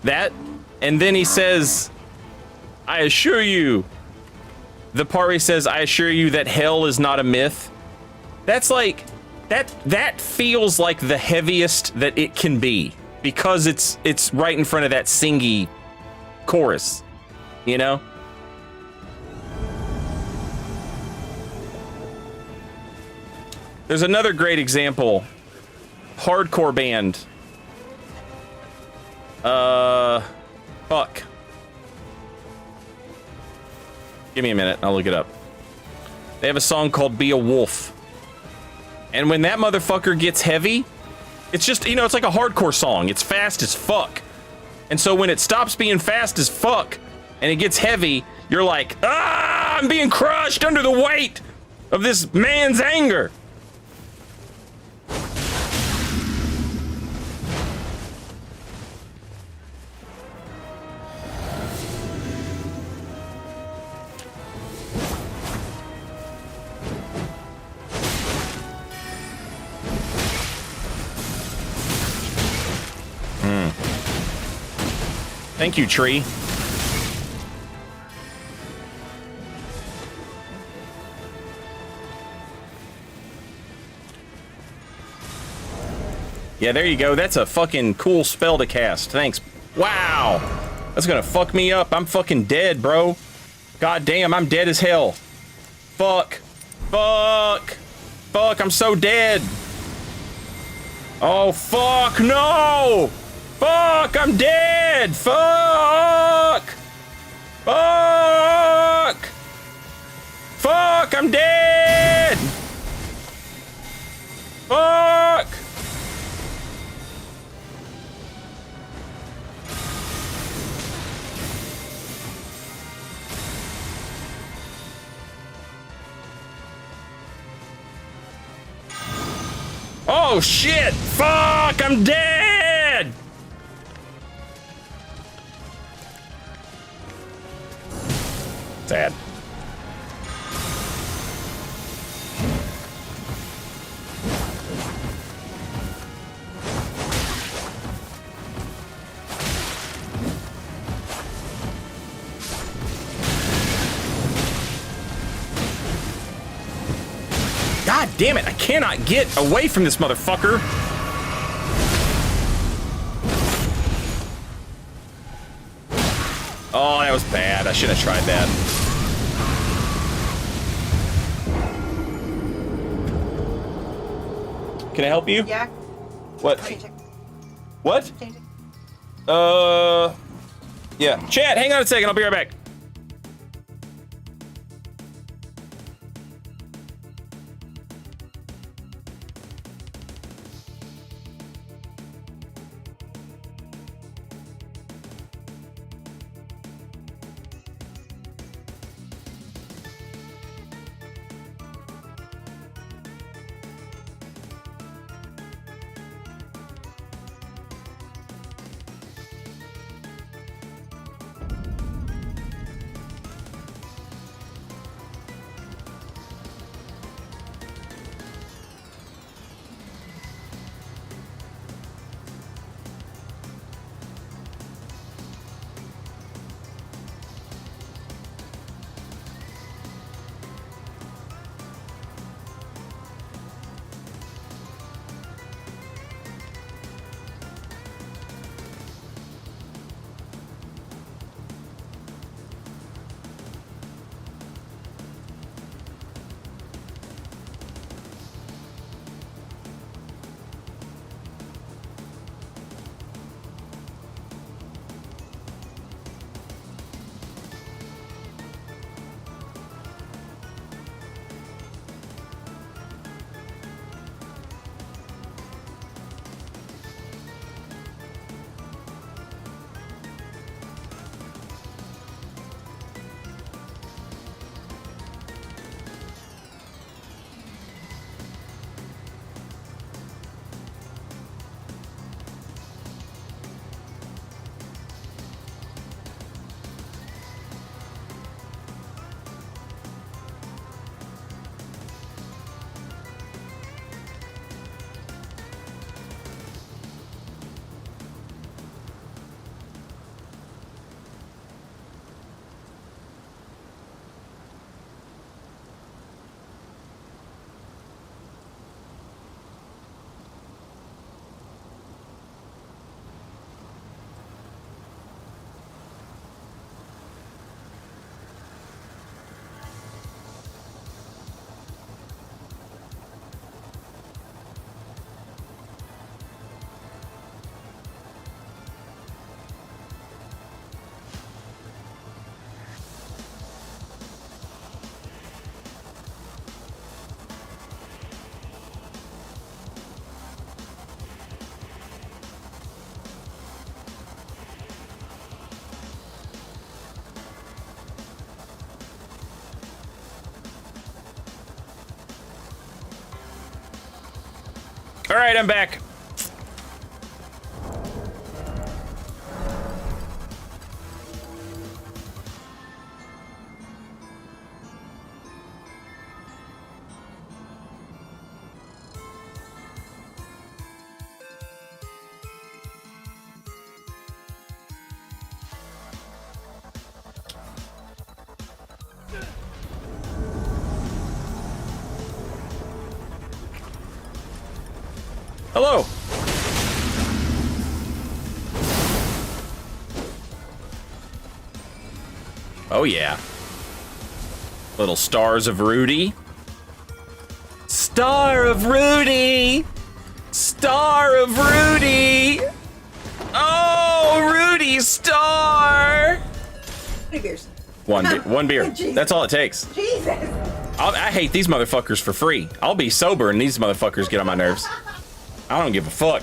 that, and then he says, I assure you, the part where he says, I assure you that hell is not a myth, that's like, that feels like the heaviest that it can be. Because it's right in front of that singy chorus, you know? There's another great example. Hardcore band. Fuck. Give me a minute, I'll look it up. They have a song called Be a Wolf. And when that motherfucker gets heavy, it's just, you know, it's like a hardcore song. It's fast as fuck. And so when it stops being fast as fuck and it gets heavy, you're like, ah, I'm being crushed under the weight of this man's anger. Thank you, tree. Yeah, there you go. That's a fucking cool spell to cast. Thanks. Wow. That's gonna fuck me up. I'm fucking dead, bro. God damn, I'm dead as hell. Fuck. Fuck. Fuck, I'm so dead. Oh, fuck, no! Fuck, I'm dead! Fuck! Fuck! Fuck, I'm dead! Fuck! Oh shit! Fuck! I'm dead! Sad. God damn it, I cannot get away from this motherfucker. Oh, that was bad. I should have tried that. Can I help you? Yeah. What? Change it. What? Change it. Yeah. Chat, hang on a second. I'll be right back. All right, I'm back. Hello. Oh yeah. Little stars of Rudy. Star of Rudy. Star of Rudy! Oh, Rudy Star! 3 beers. One beer. Jesus. That's all it takes. Jesus. I hate these motherfuckers for free. I'll be sober and these motherfuckers get on my nerves. I don't give a fuck.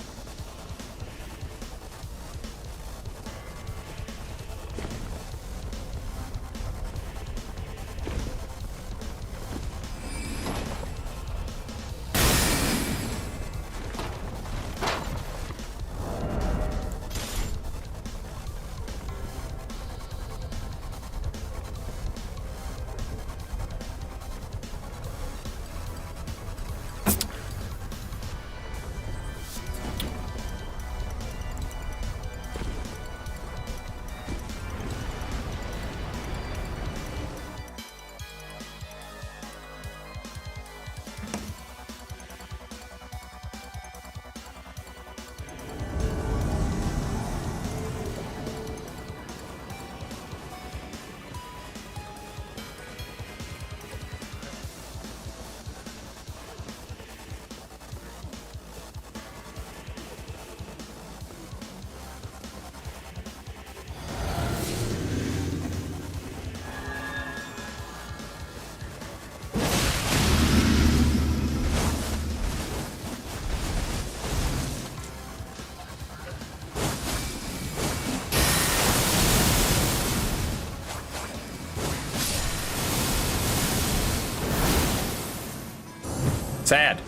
Sad.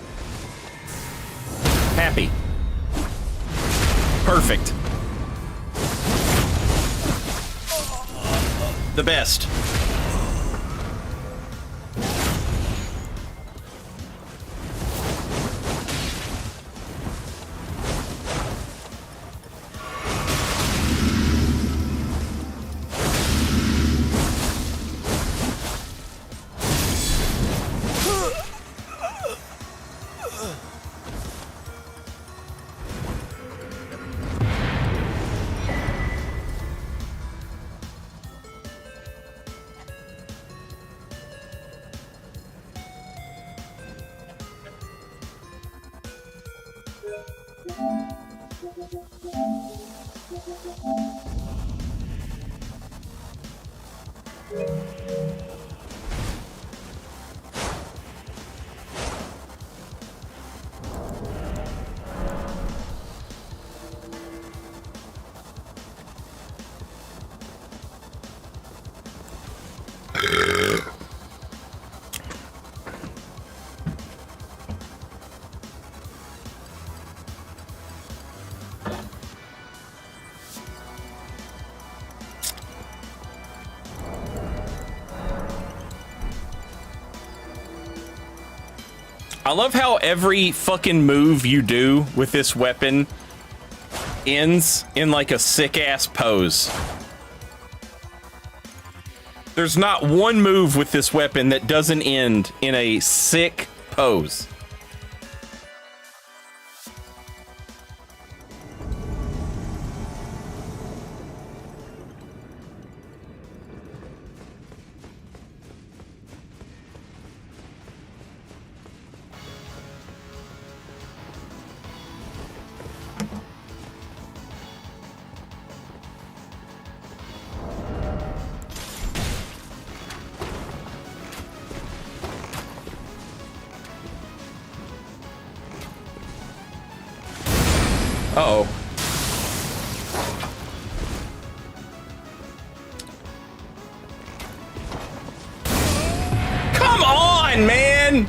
Happy. Perfect. The best. I love how every fucking move you do with this weapon ends in like a sick-ass pose. There's not one move with this weapon that doesn't end in a sick pose. Uh-oh. Come on, man!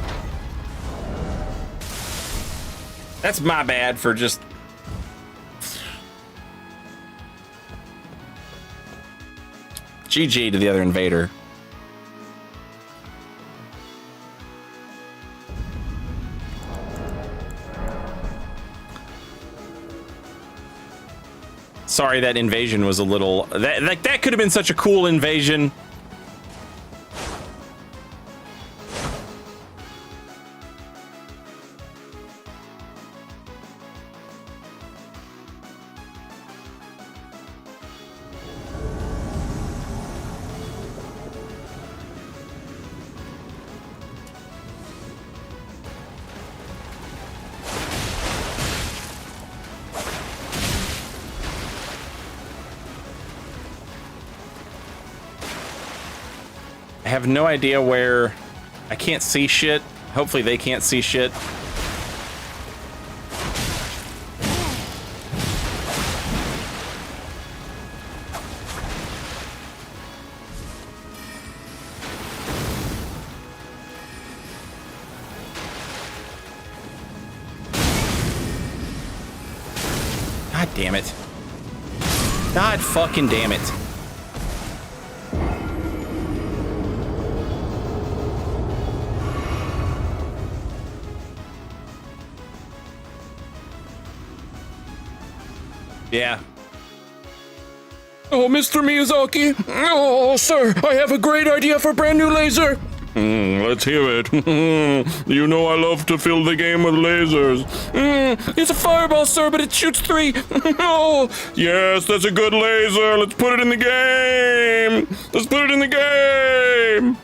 That's my bad for just... GG to the other invader. Sorry, that invasion was a little... That could have been such a cool invasion. have no idea where... I can't see shit. Hopefully they can't see shit. God damn it. God fucking damn it. Yeah. Oh, Mr. Miyazaki. Oh, sir, I have a great idea for a brand new laser. Let's hear it. You know I love to fill the game with lasers. It's a fireball, sir, but it shoots 3. Oh, yes, that's a good laser. Let's put it in the game. Let's put it in the game.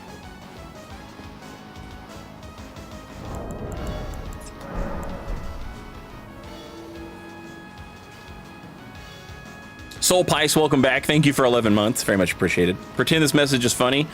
Soul Pice, welcome back. Thank you for 11 months. Very much appreciated. Pretend this message is funny.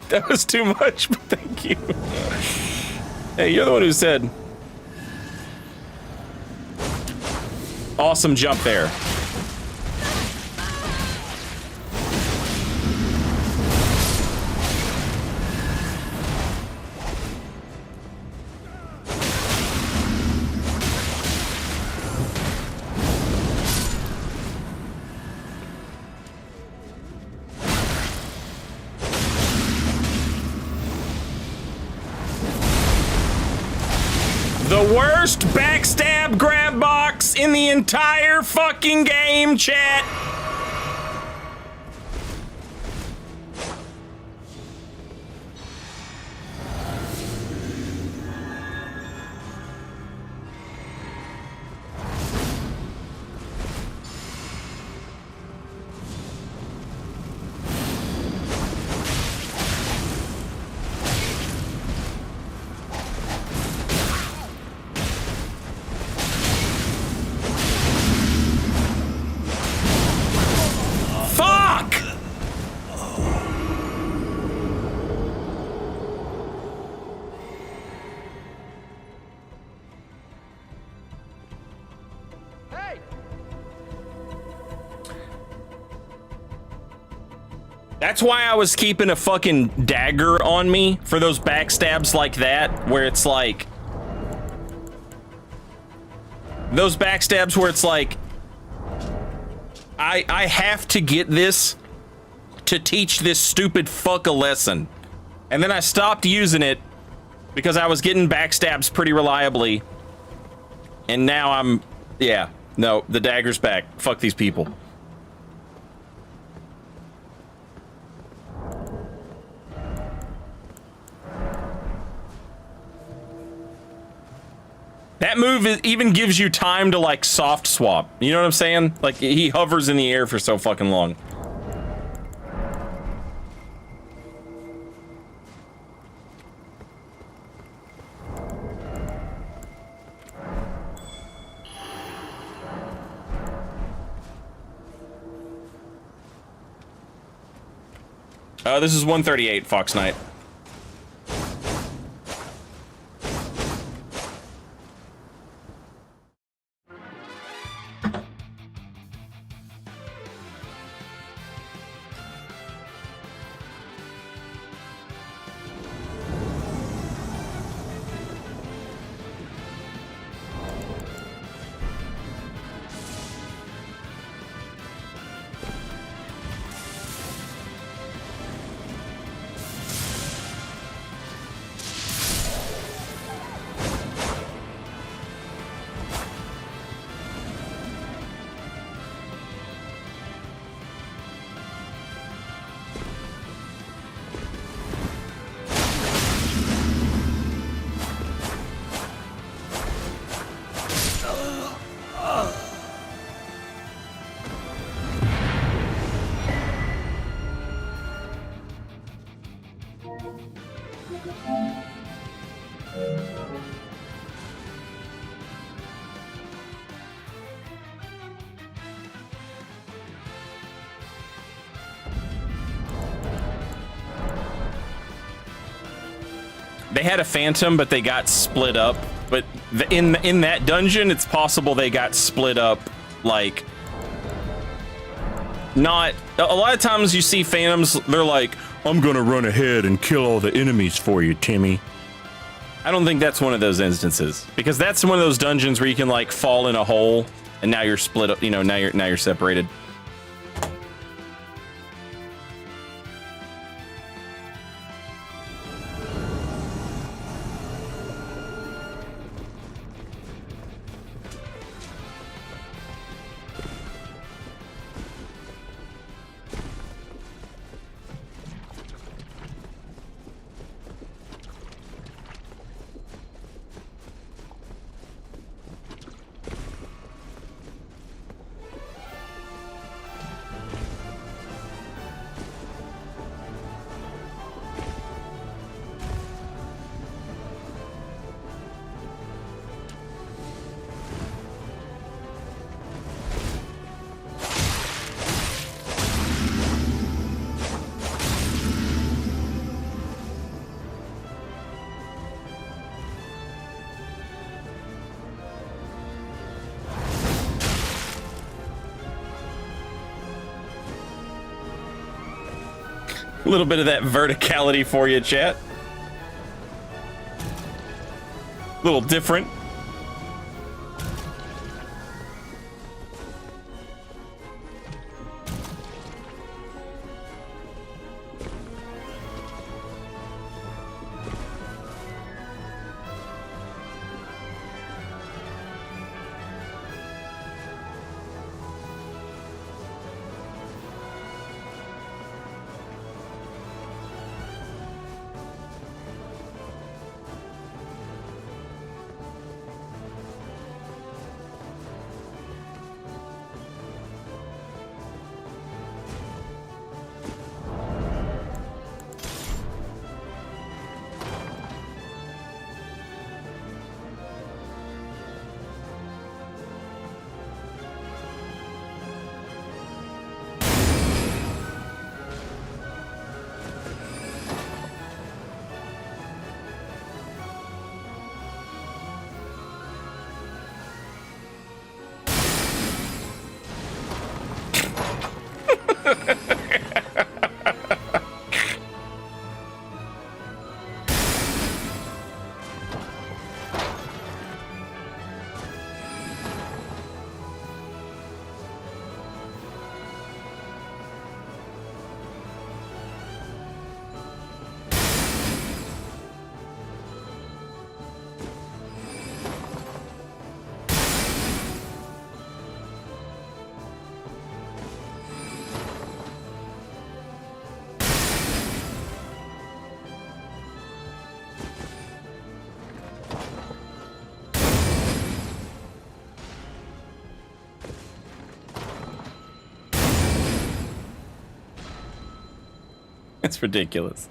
That was too much, but thank you. Hey, you're the one who said. Awesome jump there. The worst backstab grab box in the entire fucking game, chat. That's why I was keeping a fucking dagger on me for those backstabs like that, where it's like... Those backstabs where it's like... I have to get this to teach this stupid fuck a lesson. And then I stopped using it because I was getting backstabs pretty reliably. And now I'm... Yeah, no, the dagger's back. Fuck these people. That move even gives you time to, like, soft swap. You know what I'm saying? Like, he hovers in the air for so fucking long. This is 138, Fox Knight. They had a phantom, but they got split up. But in that dungeon, it's possible they got split up, like, not... A lot of times you see phantoms, they're like, I'm gonna run ahead and kill all the enemies for you, Timmy. I don't think that's one of those instances, because that's one of those dungeons where you can, like, fall in a hole, and now you're split up, you know, now you're separated. A little bit of that verticality for you, chat. A little different. It's ridiculous.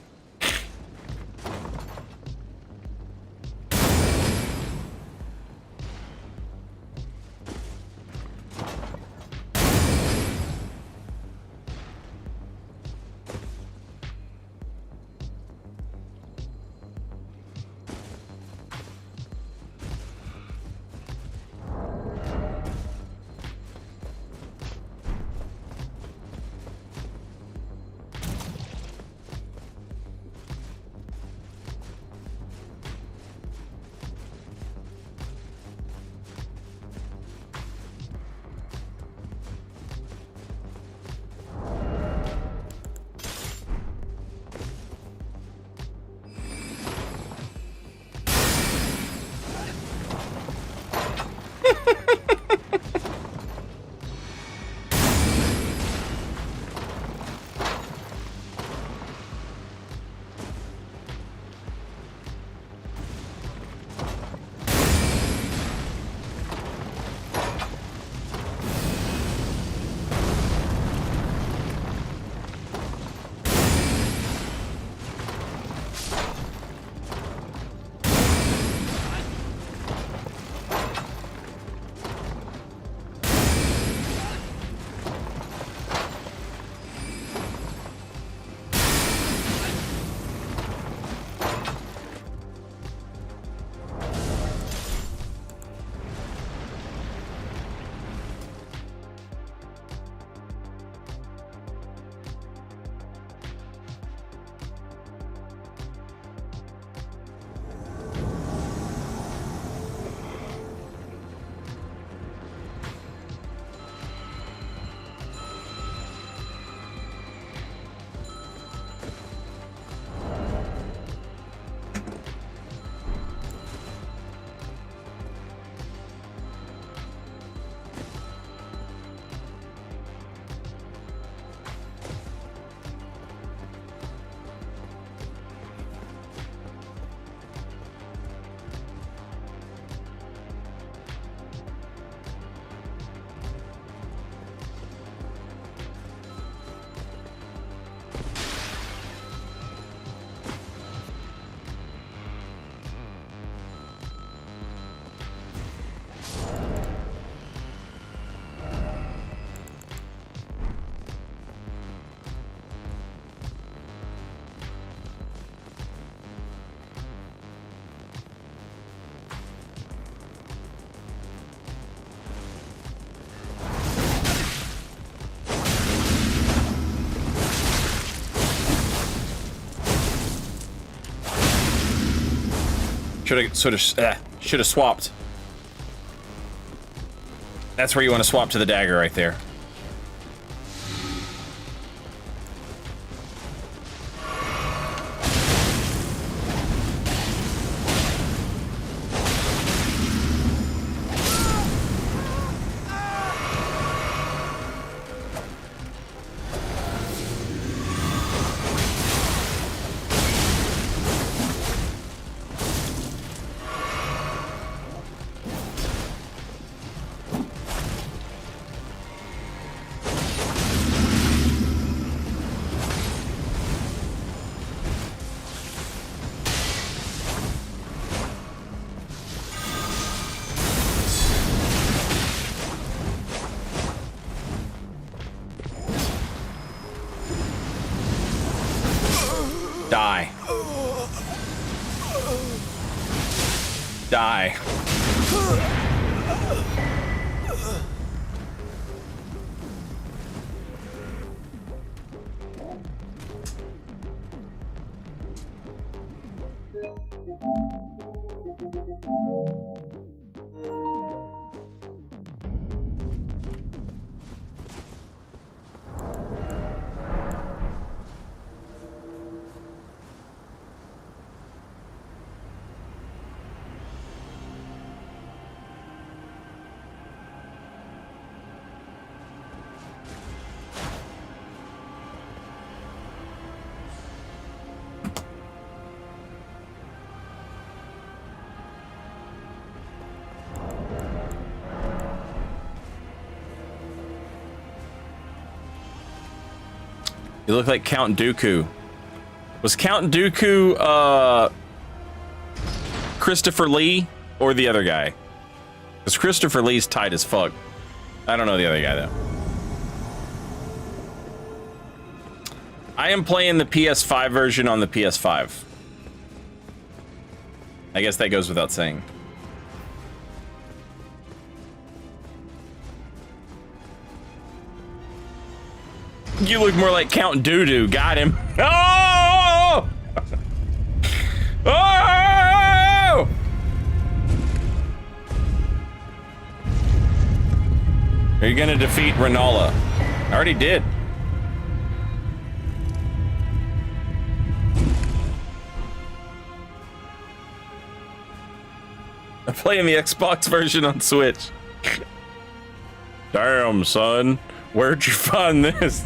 Should have swapped. That's where you want to swap to the dagger right there. Die. Die. You look like Count Dooku. Was Count Dooku, Christopher Lee or the other guy? Because Christopher Lee's tight as fuck. I don't know the other guy, though. I am playing the PS5 version on the PS5. I guess that goes without saying. You look more like Count Doo-Doo. Got him. Oh! Oh! Are you gonna defeat Renala? I already did. I'm playing the Xbox version on Switch. Damn, son. Where'd you find this?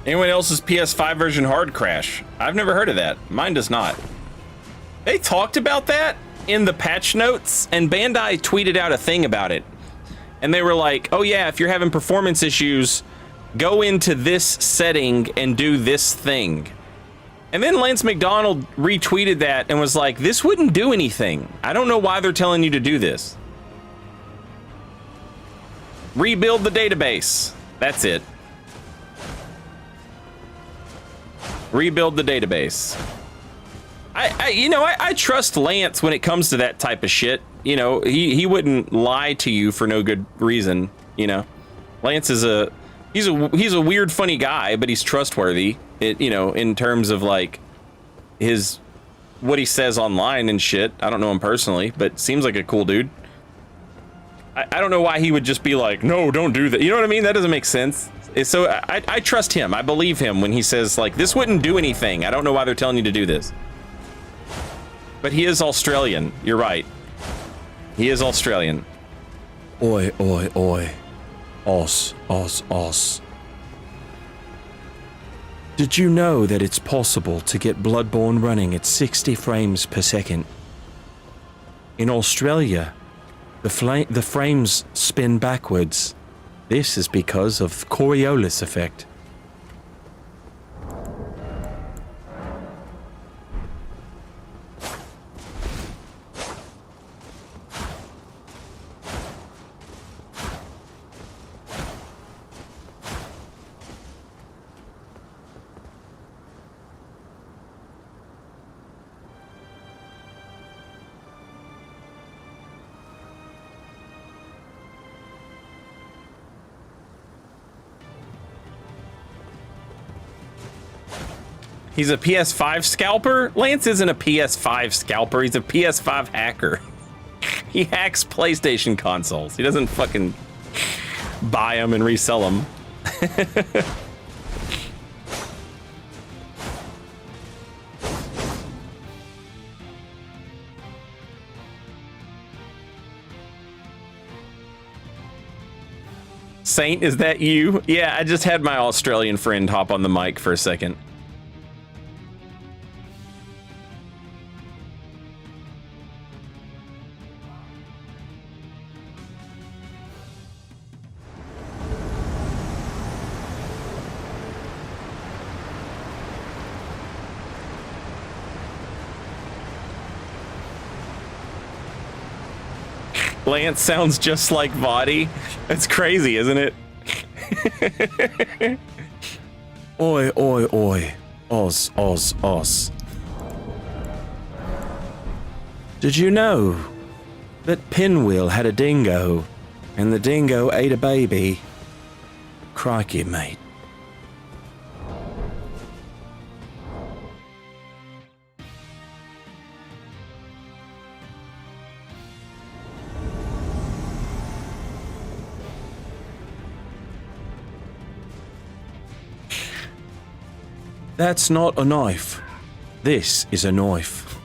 Anyone else's PS5 version hard crash? I've never heard of that. Mine does not. They talked about that in the patch notes, and Bandai tweeted out a thing about it. And they were like, oh yeah, if you're having performance issues, go into this setting and do this thing. And then Lance McDonald retweeted that and was like, this wouldn't do anything. I don't know why they're telling you to do this. Rebuild the database. That's it. Rebuild the database. I trust Lance when it comes to that type of shit. You know, he wouldn't lie to you for no good reason. You know, Lance is he's a weird, funny guy, but he's trustworthy. In terms of like what he says online and shit. I don't know him personally, but seems like a cool dude. I don't know why he would just be like, no, don't do that. You know what I mean? That doesn't make sense. So I trust him. I believe him when he says, like, this wouldn't do anything. I don't know why they're telling you to do this. But he is Australian. You're right. He is Australian. Oi, oi, oi. Os. Did you know that it's possible to get Bloodborne running at 60 frames per second? In Australia, the frames spin backwards. This is because of the Coriolis effect. He's a PS5 scalper? Lance isn't a PS5 scalper. He's a PS5 hacker. He hacks PlayStation consoles. He doesn't fucking buy them and resell them. Saint, is that you? Yeah, I just had my Australian friend hop on the mic for a second. Lance sounds just like Vadi. That's crazy, isn't it? Oi, oi, oi. Oz, Oz, Oz. Did you know that Pinwheel had a dingo and the dingo ate a baby? Crikey, mate. That's not a knife. This is a knife.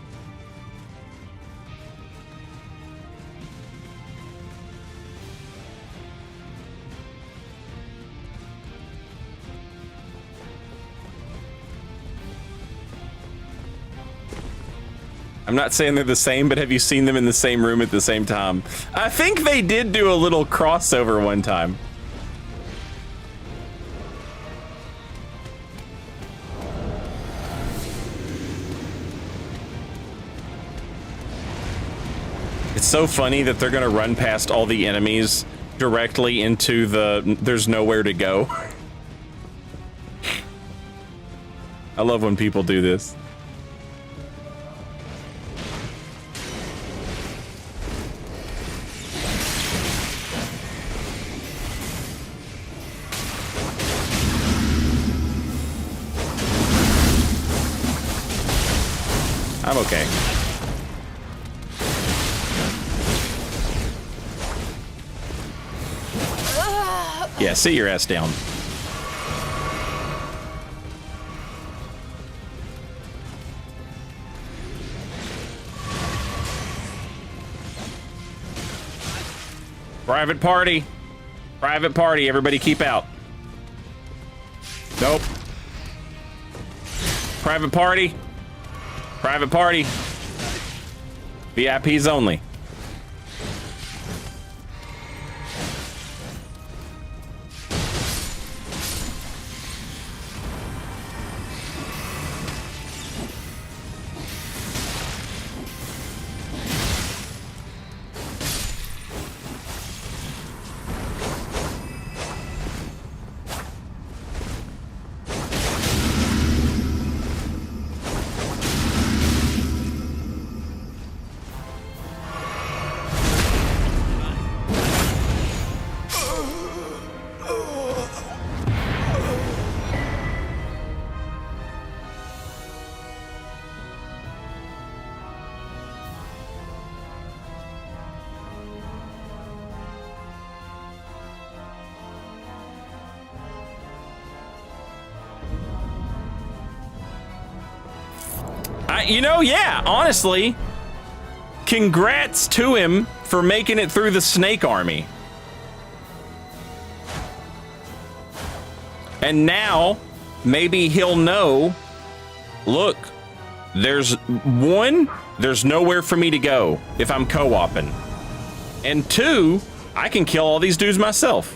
I'm not saying they're the same, but have you seen them in the same room at the same time? I think they did do a little crossover one time. It's so funny that they're gonna run past all the enemies directly into the there's nowhere to go. I love when people do this. I'm okay. Yeah, sit your ass down. Private party. Private party. Everybody keep out. Nope. Private party. Private party. VIPs only. You know, yeah, honestly, congrats to him for making it through the Snake Army. And now, maybe he'll know, look, there's nowhere for me to go if I'm co-oping. And two, I can kill all these dudes myself.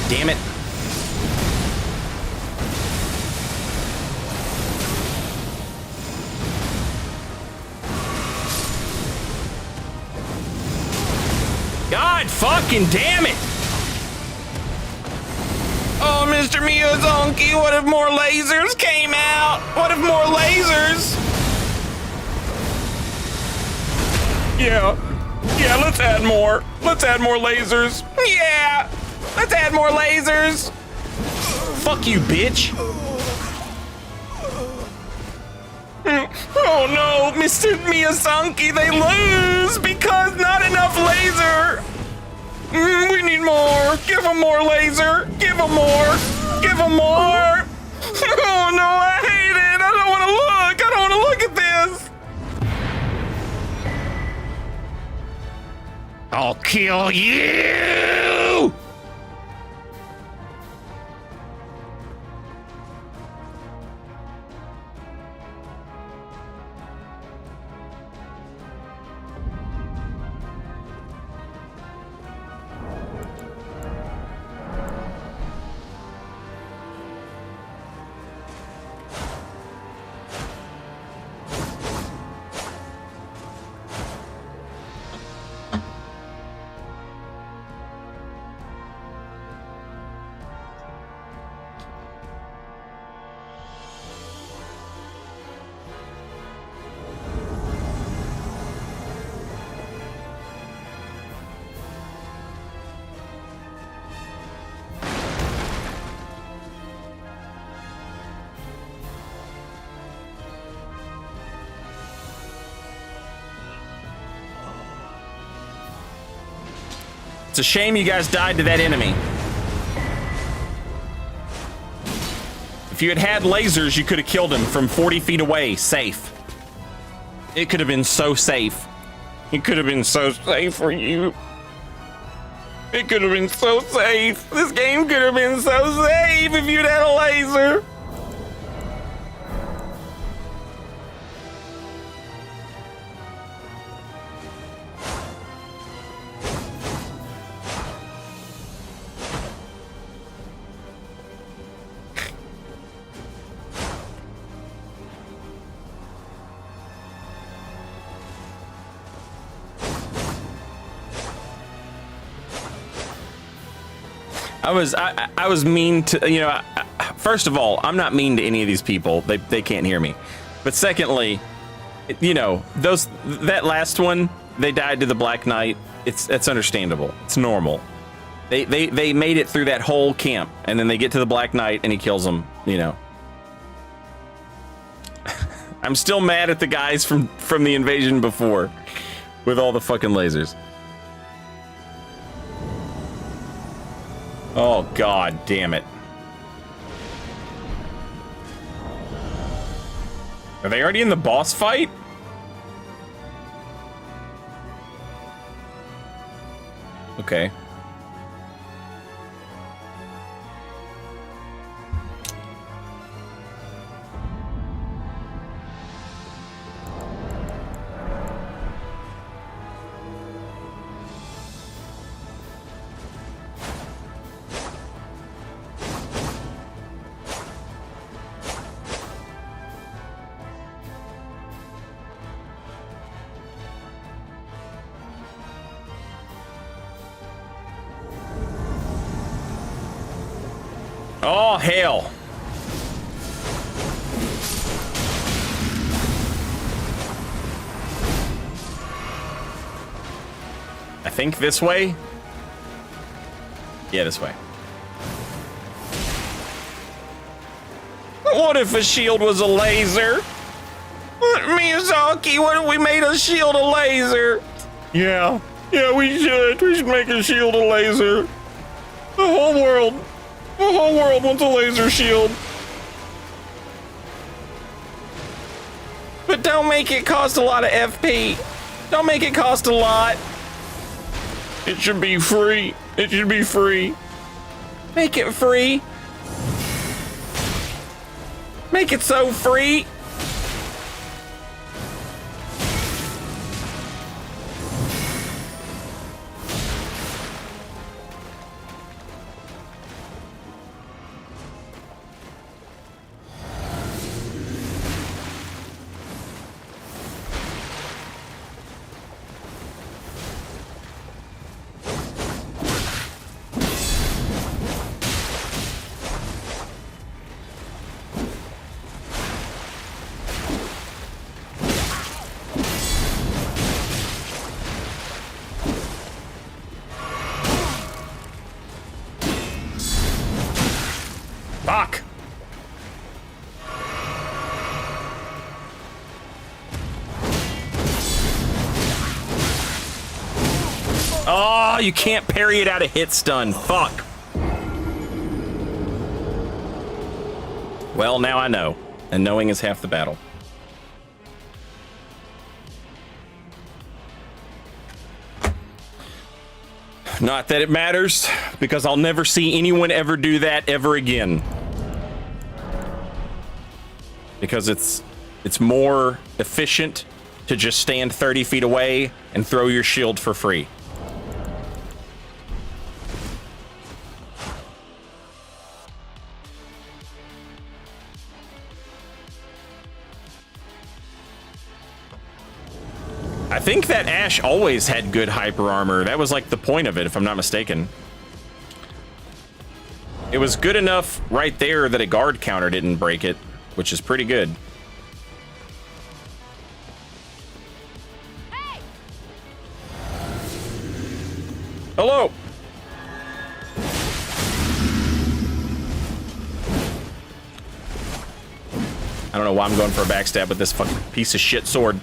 Damn it. God fucking damn it! Oh, Mr. Miyazaki, what if more lasers came out? What if more lasers? Yeah, let's add more. Let's add more lasers. Yeah, let's add more lasers. Fuck you, bitch. Oh no, Mr. Miyazaki, they lose because not enough laser. We need more. Give them more laser. Give them more. Give them more. Oh no, I hate it. I don't want to look. I don't want to look at this. I'll kill you. It's a shame you guys died to that enemy. If you had had lasers, you could have killed him from 40 feet away, safe. It could have been so safe. It could have been so safe for you. It could have been so safe. This game could have been so safe if you'd had a laser. I was mean to, you know, first of all, I'm not mean to any of these people. They can't hear me. But secondly, you know, that last one, they died to the Black Knight. It's understandable. It's normal. They made it through that whole camp, and then they get to the Black Knight and he kills them, you know. I'm still mad at the guys from the invasion before with all the fucking lasers. Oh, God damn it. Are they already in the boss fight? Okay. Oh, hell. I think this way? Yeah, this way. What if a shield was a laser? What, Miyazaki, what if we made a shield a laser? Yeah, we should. We should make a shield a laser. The whole world wants a laser shield. But don't make it cost a lot of FP. Don't make it cost a lot. It should be free. It should be free. Make it free. Make it so free. Oh, you can't parry it out of hit stun. Fuck. Well, now I know. And knowing is half the battle. Not that it matters, because I'll never see anyone ever do that ever again. Because it's more efficient to just stand 30 feet away and throw your shield for free. I think that Ashe always had good hyper armor. That was like the point of it, if I'm not mistaken. It was good enough right there that a guard counter didn't break it, which is pretty good. Hey. Hello. I don't know why I'm going for a backstab with this fucking piece of shit sword.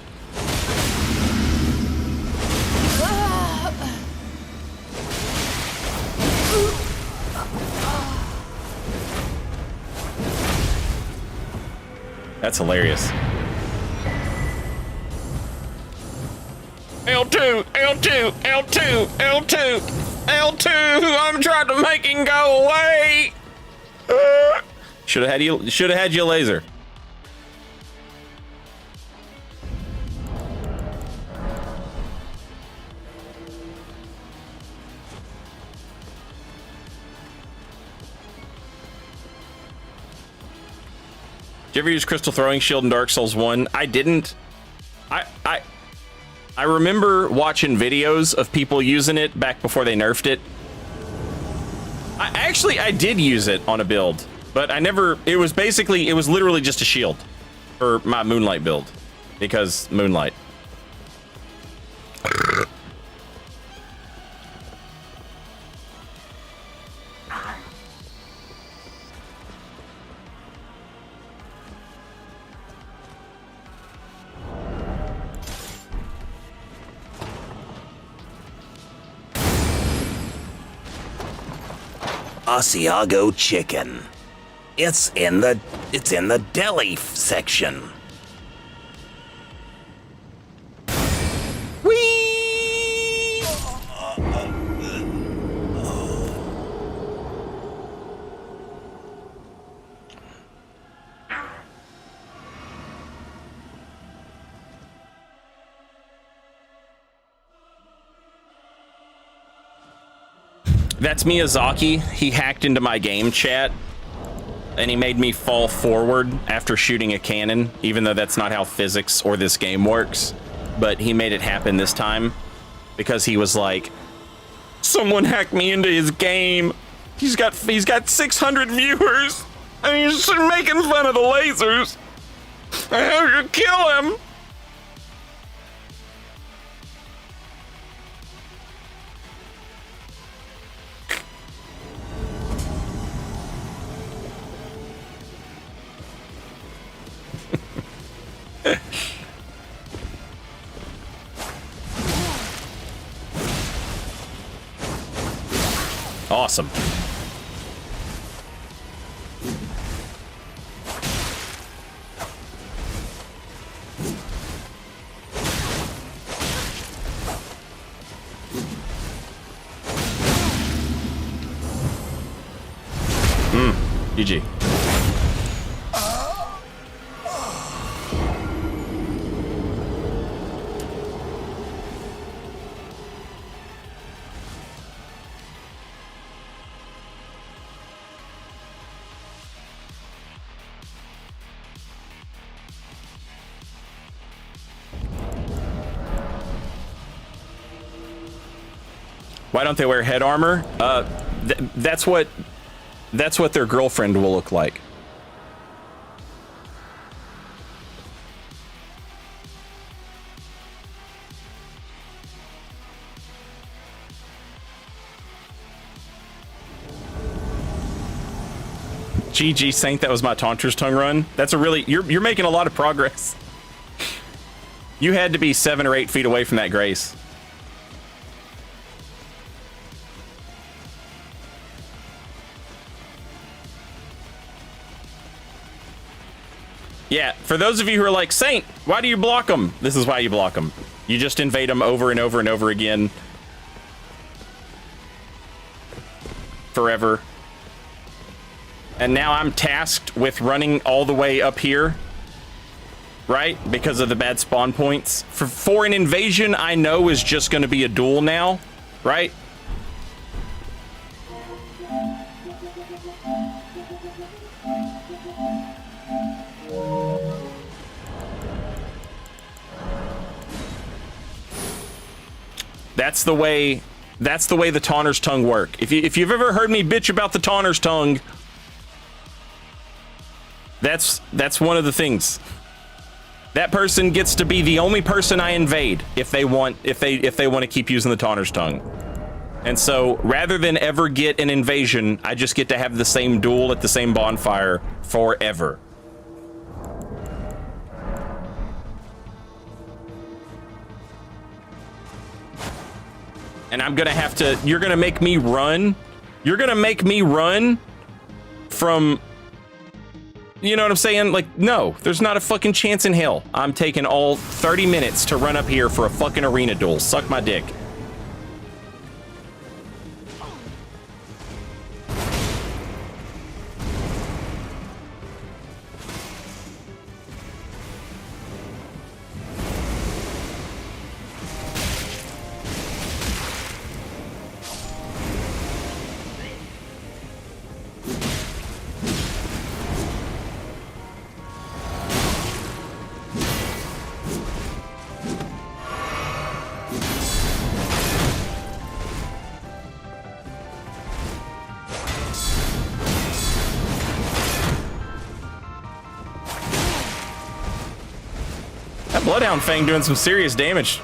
That's hilarious. L2, L2, L2, L2, L2. I'm trying to make him go away. Should have had you a laser. Did you ever use Crystal Throwing Shield in Dark Souls 1? I didn't. I remember watching videos of people using it back before they nerfed it. I did use it on a build, but I never, it was literally just a shield for my Moonlight build, because Moonlight. Asiago chicken. It's in the deli section. Whee! That's Miyazaki. He hacked into my game chat and he made me fall forward after shooting a cannon, even though that's not how physics or this game works. But he made it happen this time because he was like, someone hacked me into his game. He's got 600 viewers and he's making fun of the lasers. I have to kill him. Awesome. GG. Why don't they wear head armor? That's what their girlfriend will look like. GG Saint, that was my Taunter's Tongue run. That's a really, you're making a lot of progress. You had to be 7 or 8 feet away from that Grace. Yeah, for those of you who are like, Saint, why do you block them? This is why you block them. You just invade them over and over and over again. Forever. And now I'm tasked with running all the way up here. Right? Because of the bad spawn points. For an invasion, I know is just going to be a duel now. Right? That's the way the Taunter's Tongue work. If you've ever heard me bitch about the Taunter's Tongue, that's one of the things. That person gets to be the only person I invade if they want to keep using the Taunter's Tongue. And so rather than ever get an invasion, I just get to have the same duel at the same bonfire forever. And I'm gonna have to, you're gonna make me run from, you know what I'm saying? Like, no, there's not a fucking chance in hell. I'm taking all 30 minutes to run up here for a fucking arena duel. Suck my dick. Bloodhound Fang doing some serious damage.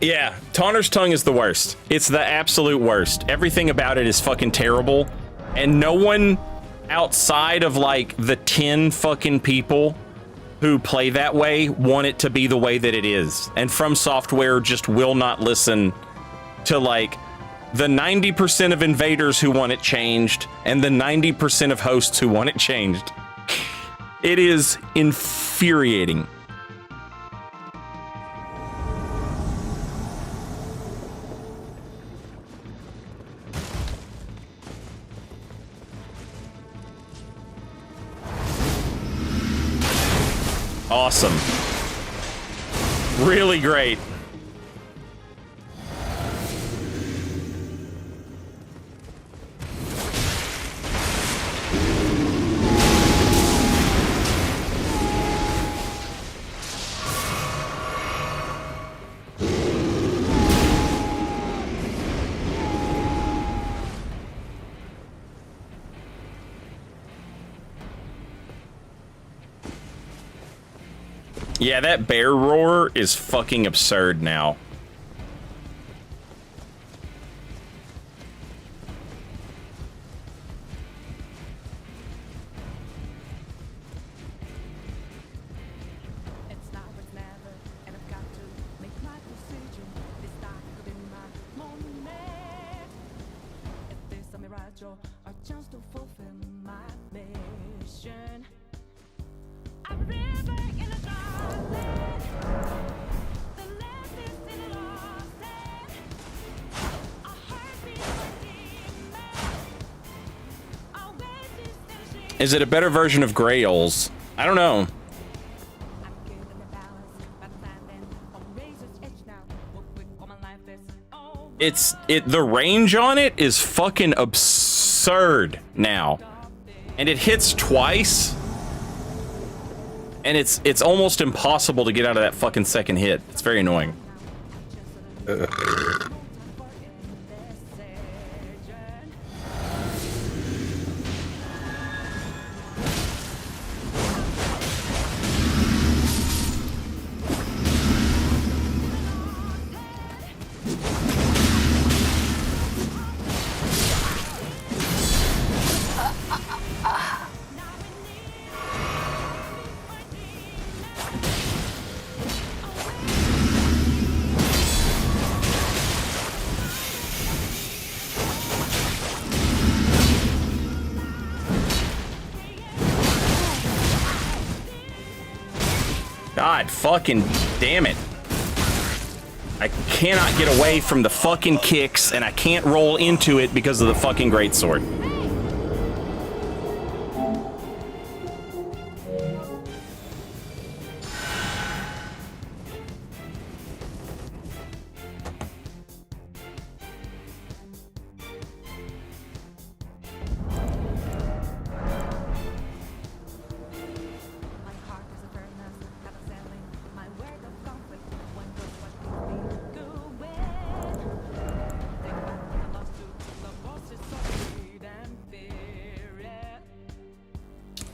Yeah, Taunter's Tongue is the worst. It's the absolute worst. Everything about it is fucking terrible. And no one outside of like the 10 fucking people who play that way want it to be the way that it is. And From Software just will not listen to like the 90% of invaders who want it changed and the 90% of hosts who want it changed. It is infuriating. Awesome. Really great. Yeah, that bear roar is fucking absurd now. Is it a better version of Grails? I don't know. The range on it is fucking absurd now. And it hits twice. And it's almost impossible to get out of that fucking second hit. It's very annoying. God fucking damn it. I cannot get away from the fucking kicks, and I can't roll into it because of the fucking greatsword.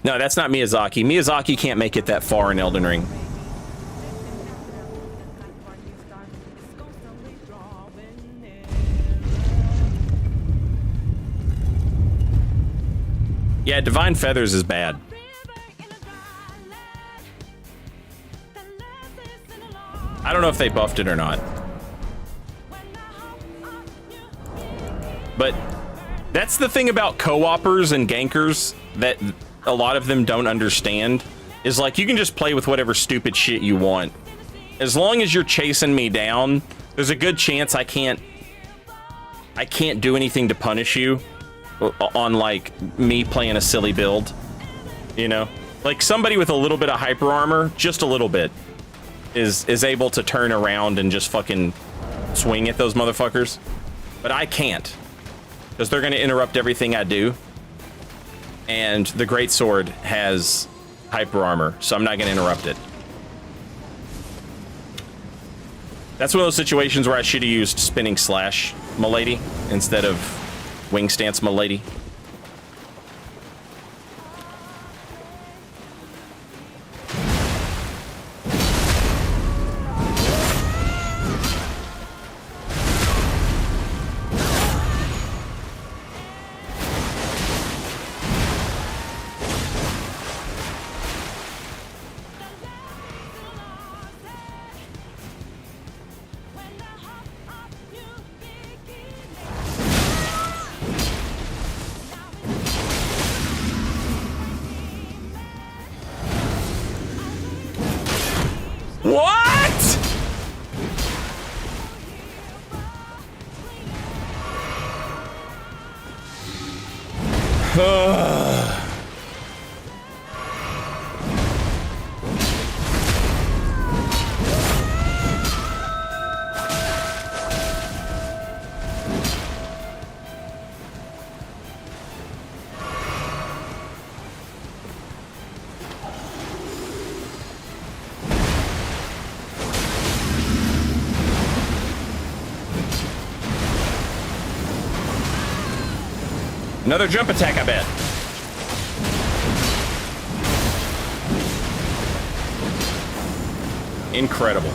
No, that's not Miyazaki. Miyazaki can't make it that far in Elden Ring. Yeah, Divine Feathers is bad. I don't know if they buffed it or not. But that's the thing about co-opers and gankers that a lot of them don't understand, is like, you can just play with whatever stupid shit you want. As long as you're chasing me down, there's a good chance I can't do anything to punish you on, like, me playing a silly build, you know? Like, somebody with a little bit of hyper armor, just a little bit, is able to turn around and just fucking swing at those motherfuckers. But I can't, because they're gonna interrupt everything I do. And the greatsword has hyper armor, so I'm not gonna interrupt it. That's one of those situations where I should have used spinning slash Milady instead of wing stance Milady. What? Another jump attack, I bet. Incredible.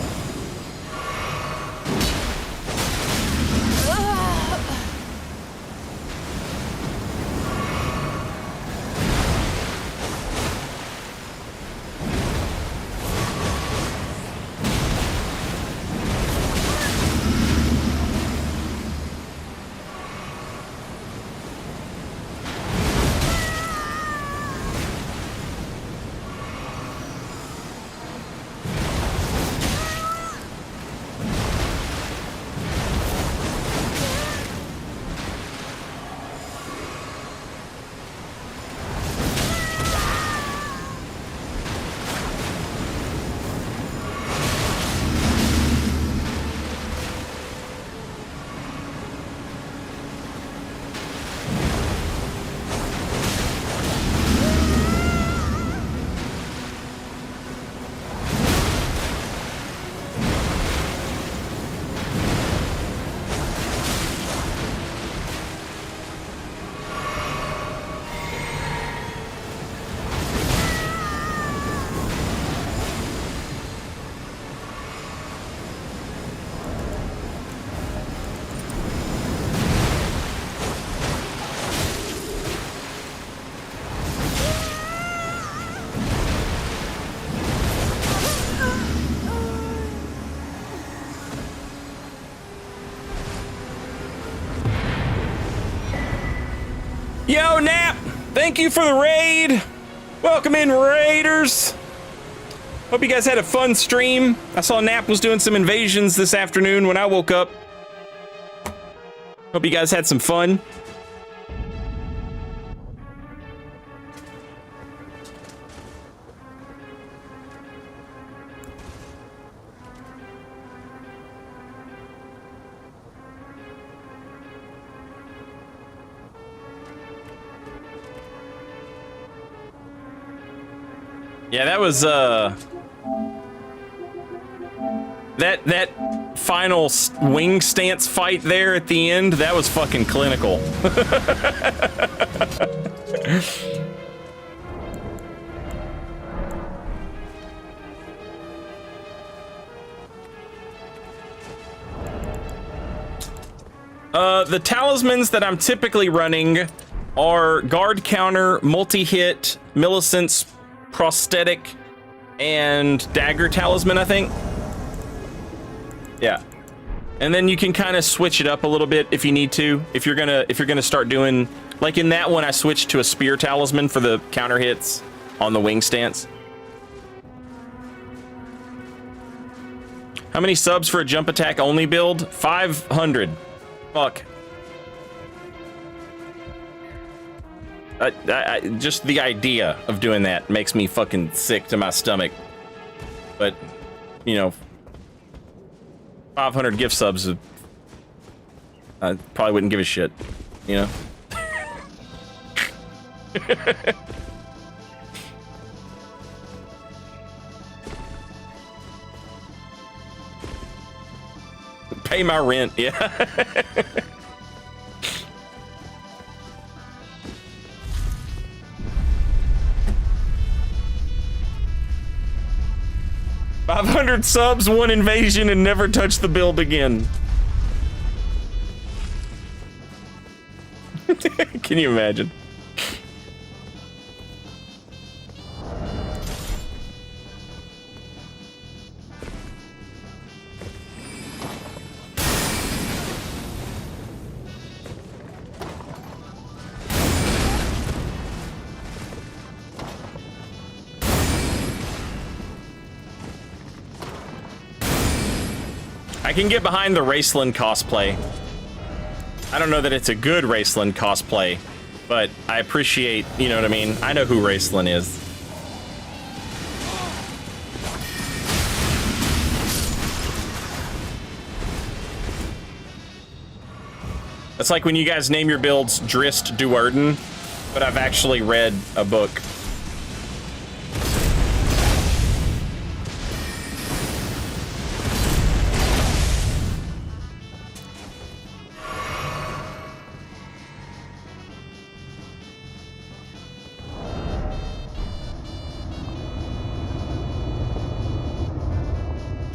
Yo, Nap! Thank you for the raid! Welcome in, Raiders! Hope you guys had a fun stream. I saw Nap was doing some invasions this afternoon when I woke up. Hope you guys had some fun. Yeah, that was that final wing stance fight there at the end, that was fucking clinical. The talismans that I'm typically running are guard counter, multi-hit, Millicent's prosthetic, and dagger talisman, I think. Yeah. And then you can kind of switch it up a little bit if you need to. If you're gonna start doing, like in that one, I switched to a spear talisman for the counter hits on the wing stance. How many subs for a jump attack only build? 500. Fuck. Just the idea of doing that makes me fucking sick to my stomach. But, you know, 500 gift subs, I probably wouldn't give a shit, you know? Pay my rent, yeah. $500 subs, 1 invasion, and never touch the build again. Can you imagine? I can get behind the Raceland cosplay. I don't know that it's a good Raceland cosplay, but I appreciate, you know what I mean? I know who Raceland is. It's like when you guys name your builds Drist Duarden, but I've actually read a book.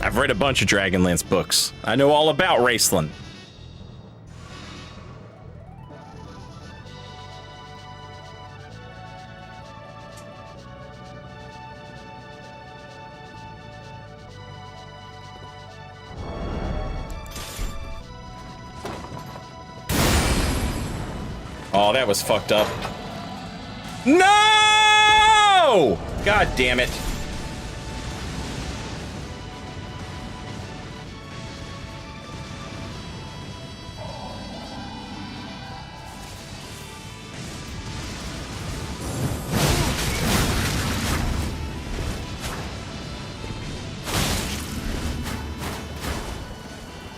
I've read a bunch of Dragonlance books. I know all about Raceland. Oh, that was fucked up. No! God damn it.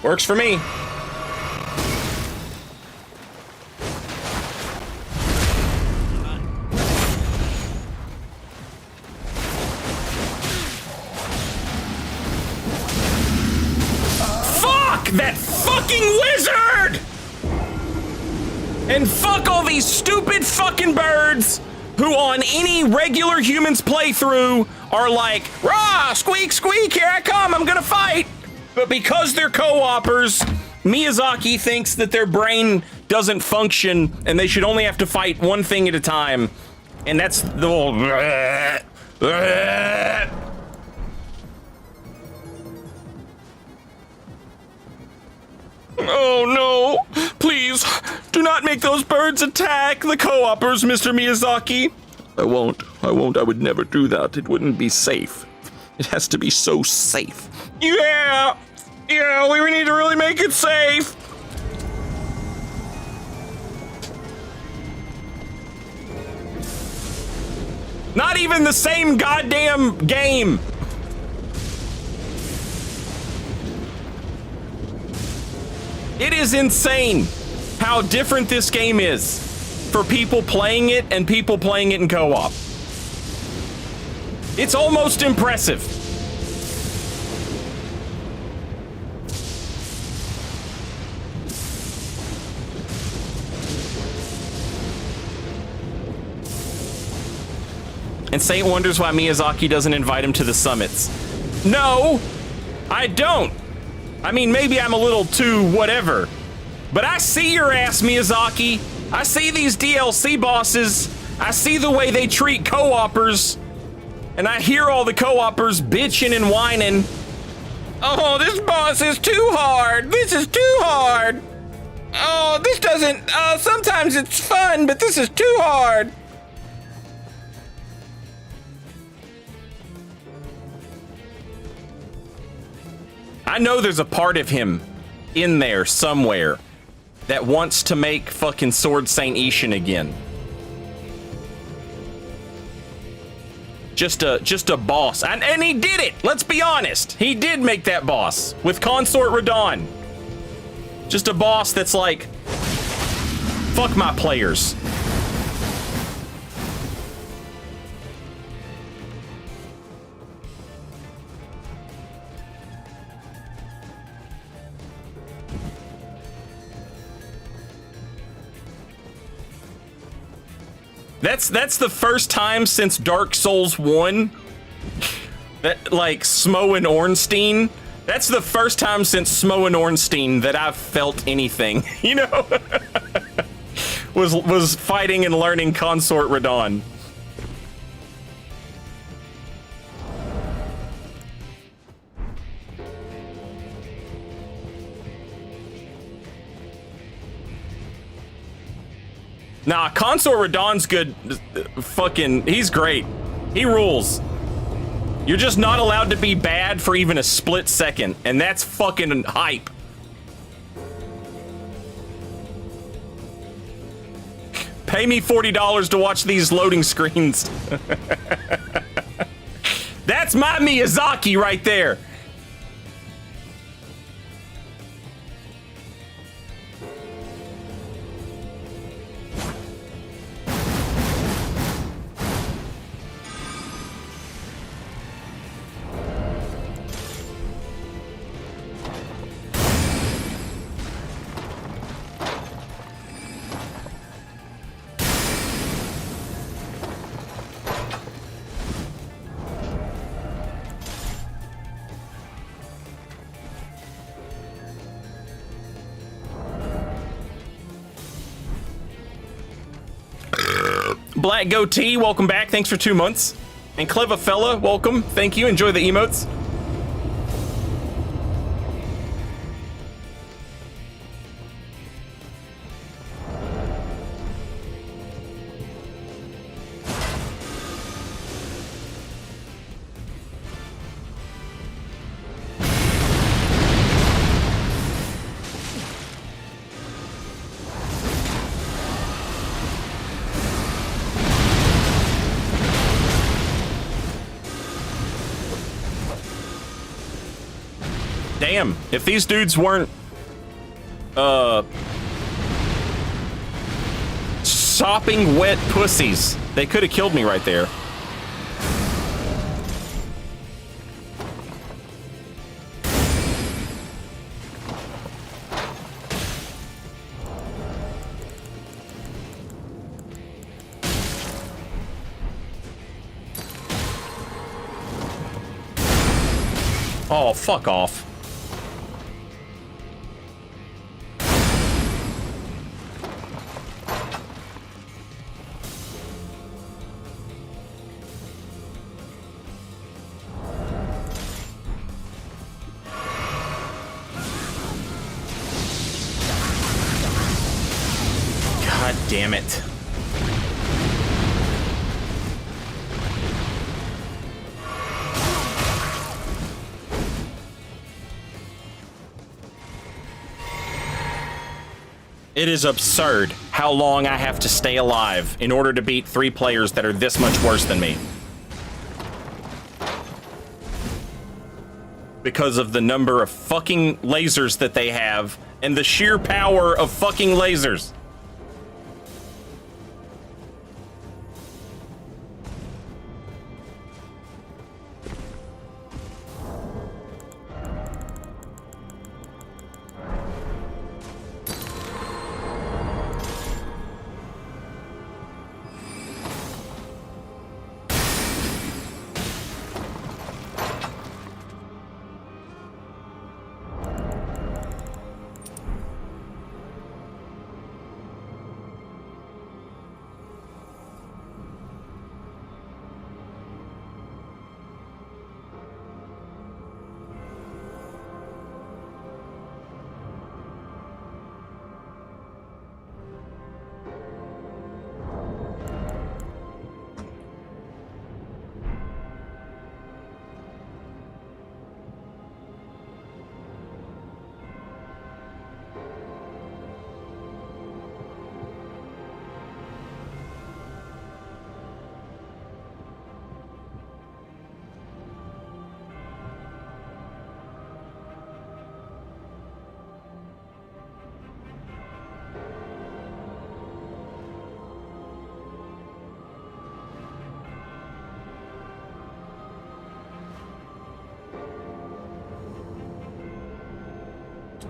Works for me. Fuck that fucking wizard! And fuck all these stupid fucking birds who on any regular humans playthrough are like, rah, squeak, squeak, here I come, I'm gonna fight. But because they're co-opers, Miyazaki thinks that their brain doesn't function and they should only have to fight one thing at a time. And that's the whole... Oh no! Please, do not make those birds attack the co-opers, Mr. Miyazaki. I won't. I would never do that. It wouldn't be safe. It has to be so safe. Yeah, we need to really make it safe. Not even the same goddamn game. It is insane how different this game is for people playing it and people playing it in co-op. It's almost impressive. And Saint wonders why Miyazaki doesn't invite him to the summits. No, I don't. I mean, maybe I'm a little too whatever, but I see your ass, Miyazaki. I see these DLC bosses. I see the way they treat co-opers, and I hear all the co-opers bitching and whining. Oh, this boss is too hard. This is too hard. Oh, this doesn't, sometimes it's fun, but this is too hard. I know there's a part of him in there somewhere that wants to make fucking Sword Saint Ishin again. Just a boss. And he did it! Let's be honest. He did make that boss with Consort Radon. Just a boss that's like, fuck my players. That's the first time since Dark Souls 1 that, like, Smo and Ornstein, that's the first time since Smo and Ornstein that I've felt anything, you know? was fighting and learning Consort Radon. Nah, Consort Radon's good. Fucking, he's great. He rules. You're just not allowed to be bad for even a split second, and that's fucking hype. Pay me $40 to watch these loading screens. That's my Miyazaki right there. Black Goatee, welcome back. Thanks for 2 months. And Clever Fella, welcome. Thank you. Enjoy the emotes. Damn, if these dudes weren't, sopping wet pussies, they could have killed me right there. Oh, fuck off. God damn it. It is absurd how long I have to stay alive in order to beat 3 players that are this much worse than me. Because of the number of fucking lasers that they have and the sheer power of fucking lasers.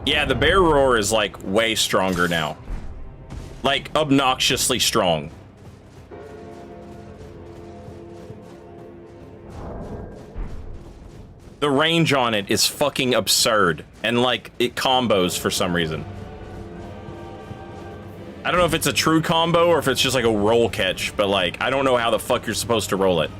Yeah, the bear roar is like way stronger now. Like obnoxiously strong. The range on it is fucking absurd, and like it combos for some reason. I don't know if it's a true combo or if it's just like a roll catch, but like I don't know how the fuck you're supposed to roll it.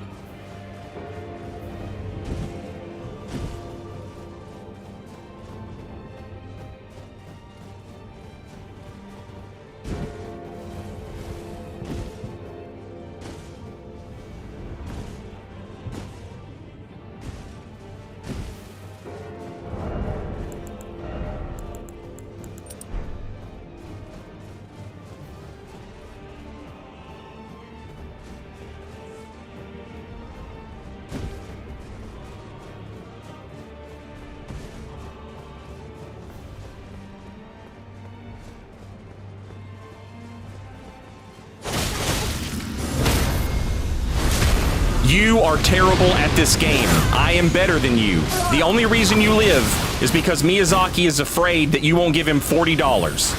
You are terrible at this game. I am better than you. The only reason you live is because Miyazaki is afraid that you won't give him $40.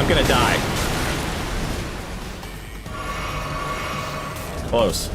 Gonna die. Close.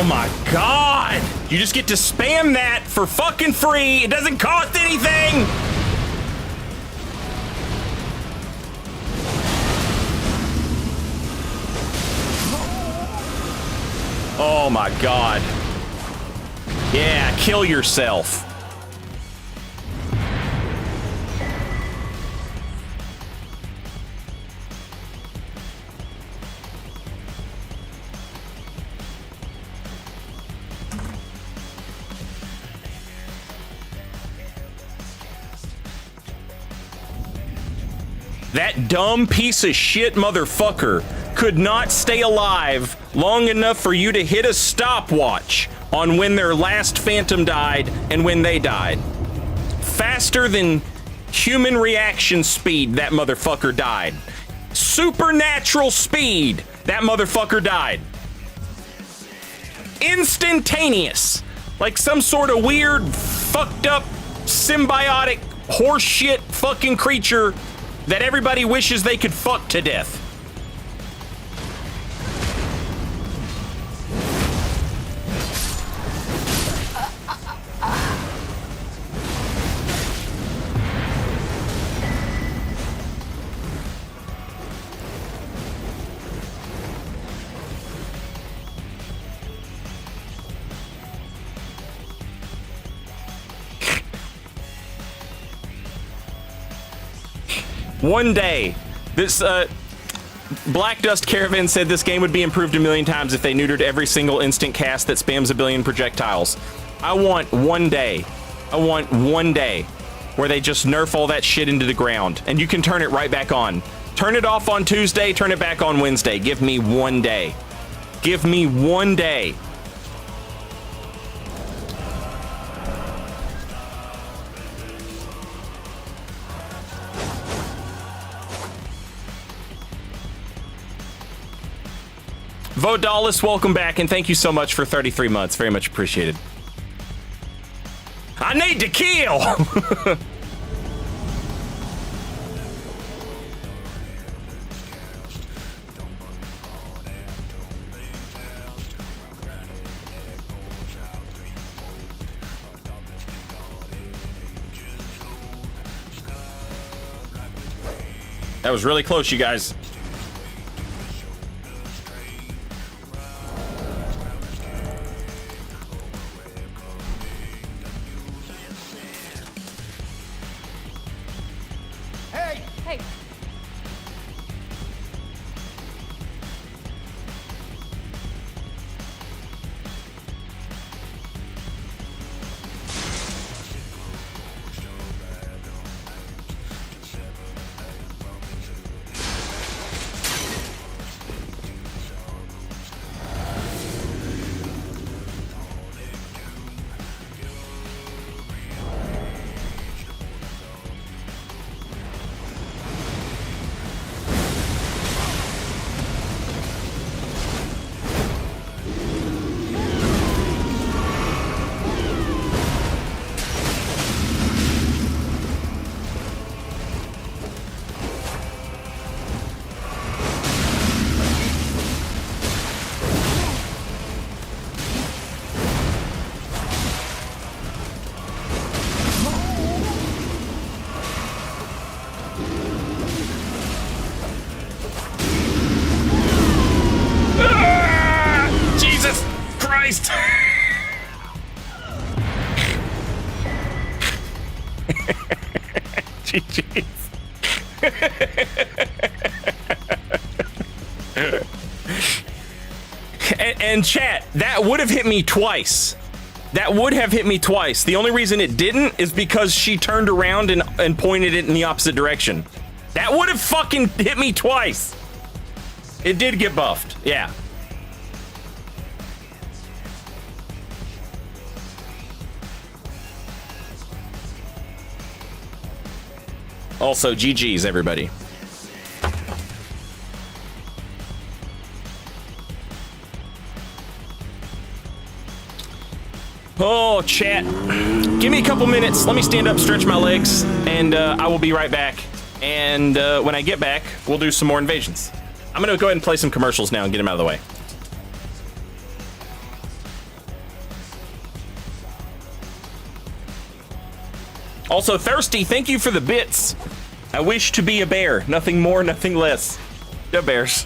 my God! You just get to spam that for fucking free. It doesn't cost anything. Oh my God. Yeah, kill yourself. That dumb piece of shit motherfucker could not stay alive long enough for you to hit a stopwatch on when their last phantom died and when they died. Faster than human reaction speed, that motherfucker died. Supernatural speed, that motherfucker died. Instantaneous. Like some sort of weird, fucked up, symbiotic, horseshit fucking creature that everybody wishes they could fuck to death. One day, this Black Dust Caravan said this game would be improved a million times if they neutered every single instant cast that spams a billion projectiles. I want one day where they just nerf all that shit into the ground and you can turn it right back on. Turn it off on Tuesday, turn it back on Wednesday. Give me one day. Give me one day. Vodalis, welcome back, and thank you so much for 33 months. Very much appreciated. I need to kill! That was really close, you guys. GG's. and chat, that would have hit me twice. That would have hit me twice. The only reason it didn't is because she turned around and pointed it in the opposite direction. That would have fucking hit me twice. It did get buffed, yeah. Also, GG's, everybody. Oh, chat. Give me a couple minutes. Let me stand up, stretch my legs, and I will be right back. And when I get back, we'll do some more invasions. I'm going to go ahead and play some commercials now and get them out of the way. Also, Thirsty, thank you for the bits. I wish to be a bear. Nothing more, nothing less. Go Bears.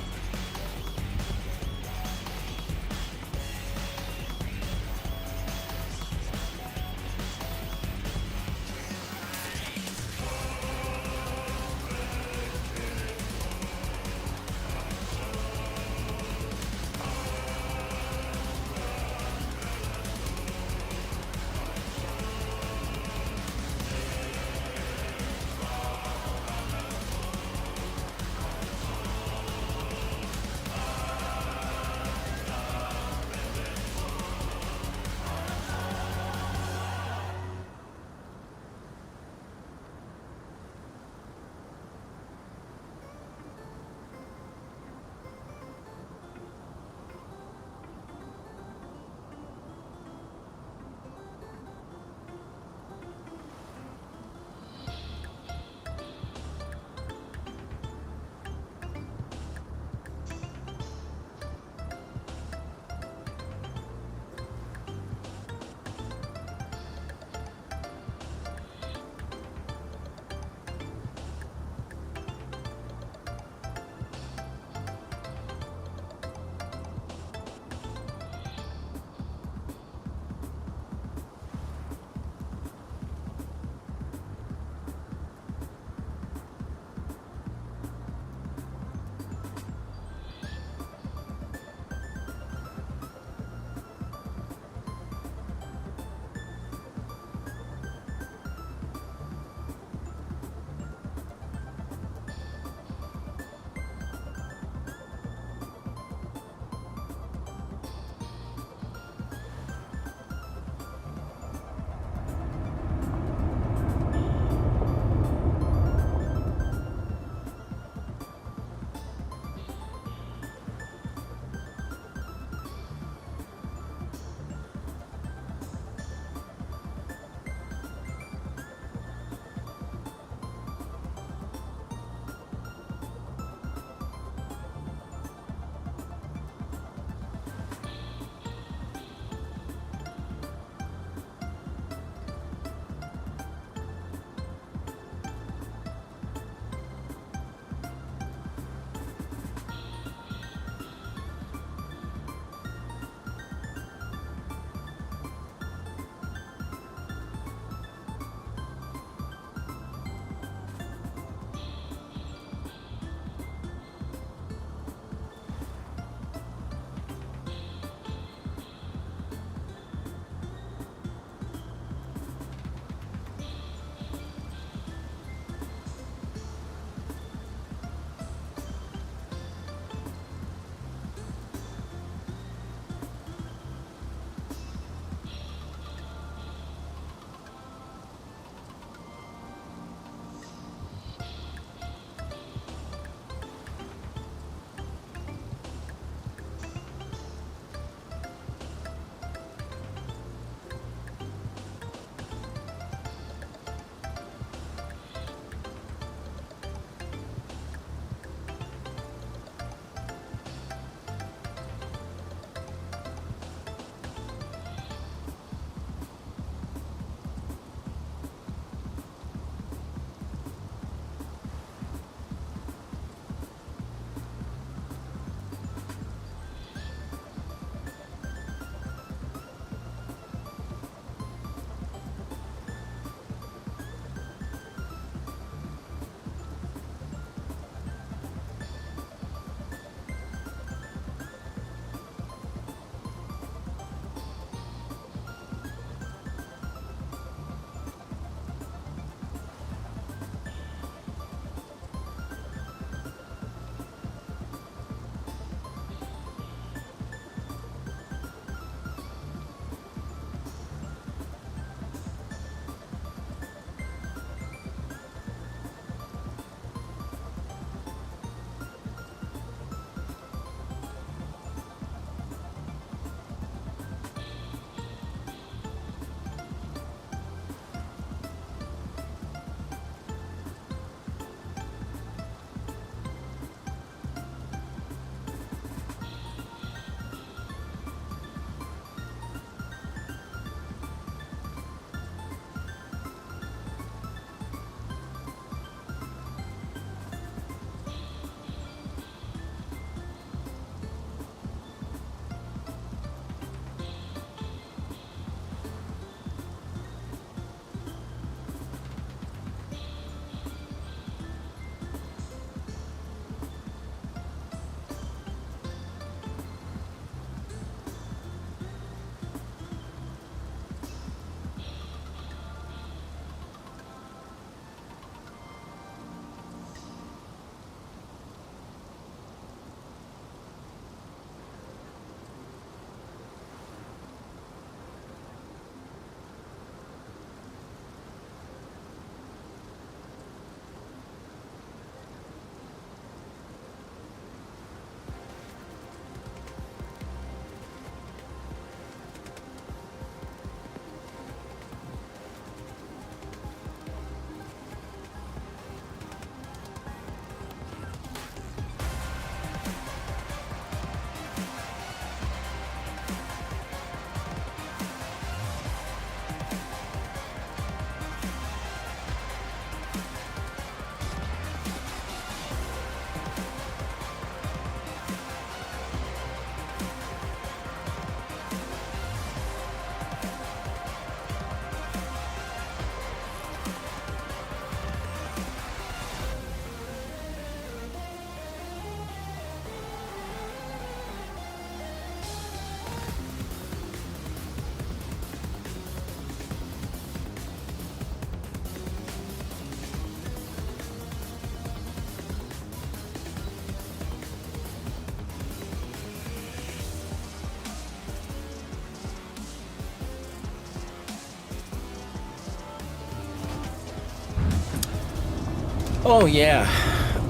Oh yeah.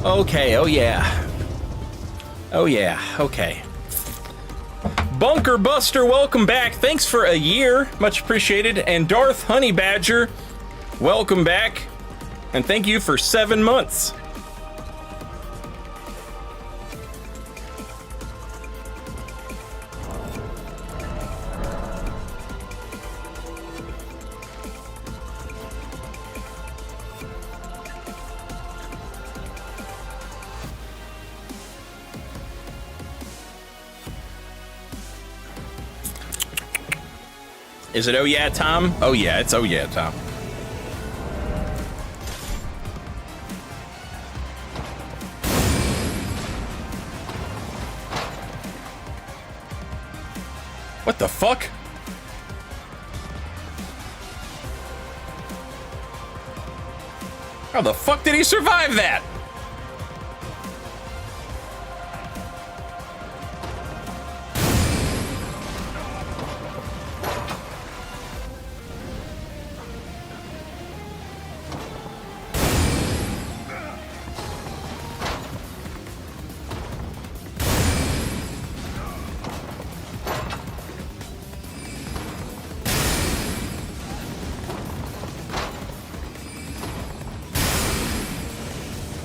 Okay, oh yeah. Oh yeah, okay. Bunker Buster, welcome back. Thanks for a year. Much appreciated. And Darth Honey Badger, welcome back. And thank you for 7 months. Is it oh yeah time? Oh yeah, it's oh yeah time. What the fuck? How the fuck did he survive that?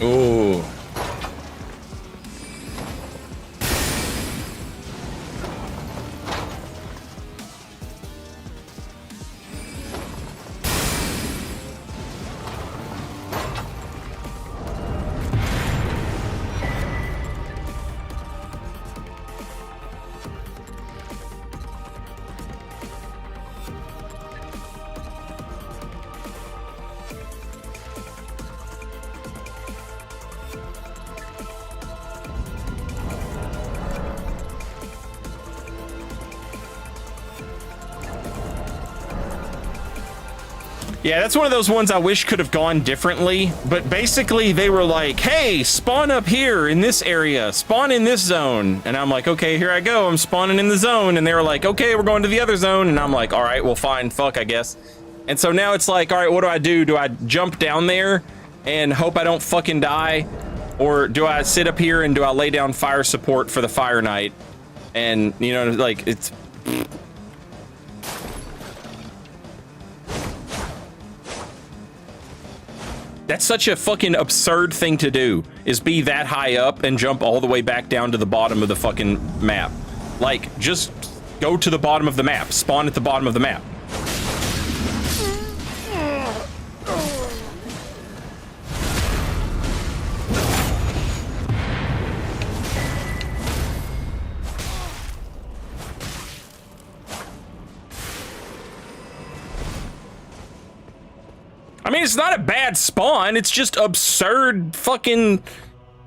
Ooh. Yeah, that's one of those ones I wish could have gone differently, but basically they were like, hey, spawn up here in this area, spawn in this zone. And I'm like, okay, here I go, I'm spawning in the zone. And they were like, okay, we're going to the other zone. And I'm like, all right, well, fine, fuck, I guess. And so now it's like, all right, what do I do? Do I jump down there and hope I don't fucking die? Or do I sit up here and do I lay down fire support for the Fire Knight? And, you know, like, it's... That's such a fucking absurd thing to do, is be that high up and jump all the way back down to the bottom of the fucking map. Like, just go to the bottom of the map. Spawn at the bottom of the map. I mean, it's not a bad spawn, it's just absurd fucking...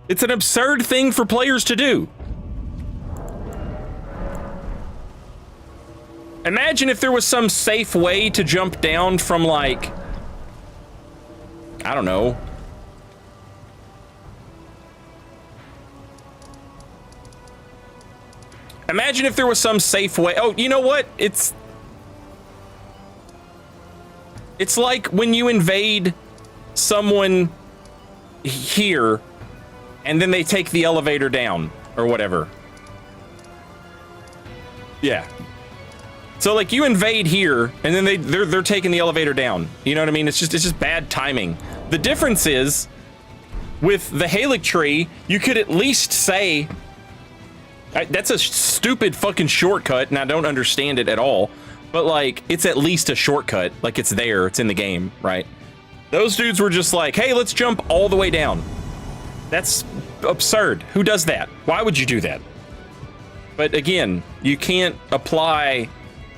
It's an absurd thing for players to do. Imagine if there was some safe way to jump down from, like... I don't know. Imagine if there was some safe way... Oh, you know what? It's like when you invade someone here and then they take the elevator down or whatever. Yeah. So like you invade here and then they're taking the elevator down. You know what I mean? It's just bad timing. The difference is with the Halic tree, you could at least say that's a stupid fucking shortcut and I don't understand it at all. But, like, it's at least a shortcut. Like, it's there. It's in the game, right? Those dudes were just like, hey, let's jump all the way down. That's absurd. Who does that? Why would you do that? But, again, you can't apply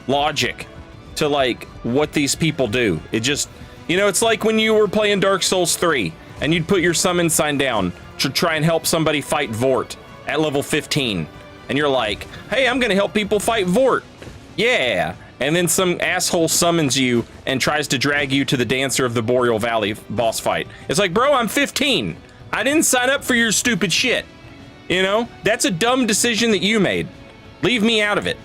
logic to, like, what these people do. It just... You know, it's like when you were playing Dark Souls 3, and you'd put your summon sign down to try and help somebody fight Vort at level 15. And you're like, hey, I'm gonna help people fight Vort. Yeah. And then some asshole summons you and tries to drag you to the Dancer of the Boreal Valley boss fight. It's like, bro, I'm 15. I didn't sign up for your stupid shit. You know? That's a dumb decision that you made. Leave me out of it.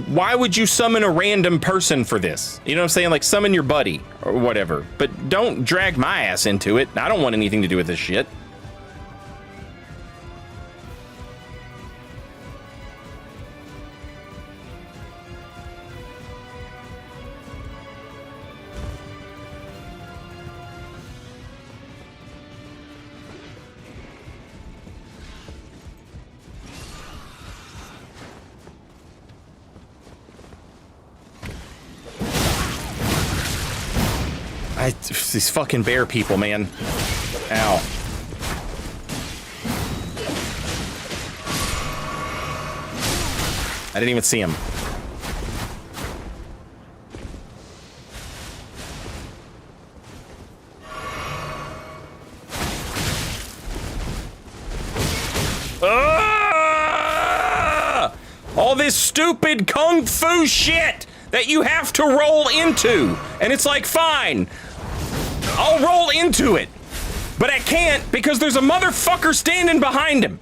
why would you summon a random person for this? You know what I'm saying? Like, summon your buddy or whatever. But don't drag my ass into it. I don't want anything to do with this shit. These fucking bear people, man. Ow. I didn't even see him. Ah! All this stupid kung fu shit that you have to roll into. And it's like, fine, I'll roll into it. But I can't because there's a motherfucker standing behind him.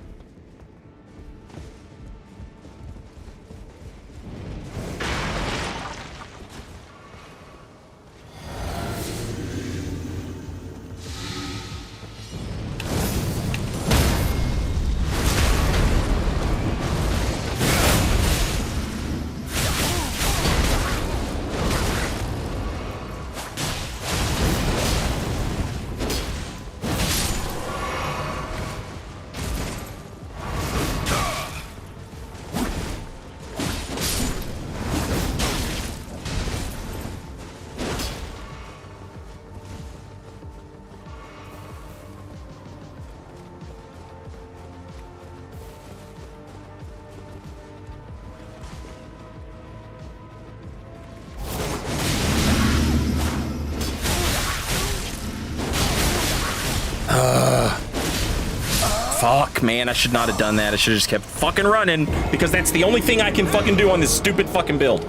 Fuck, man, I should not have done that. I should have just kept fucking running because that's the only thing I can fucking do on this stupid fucking build.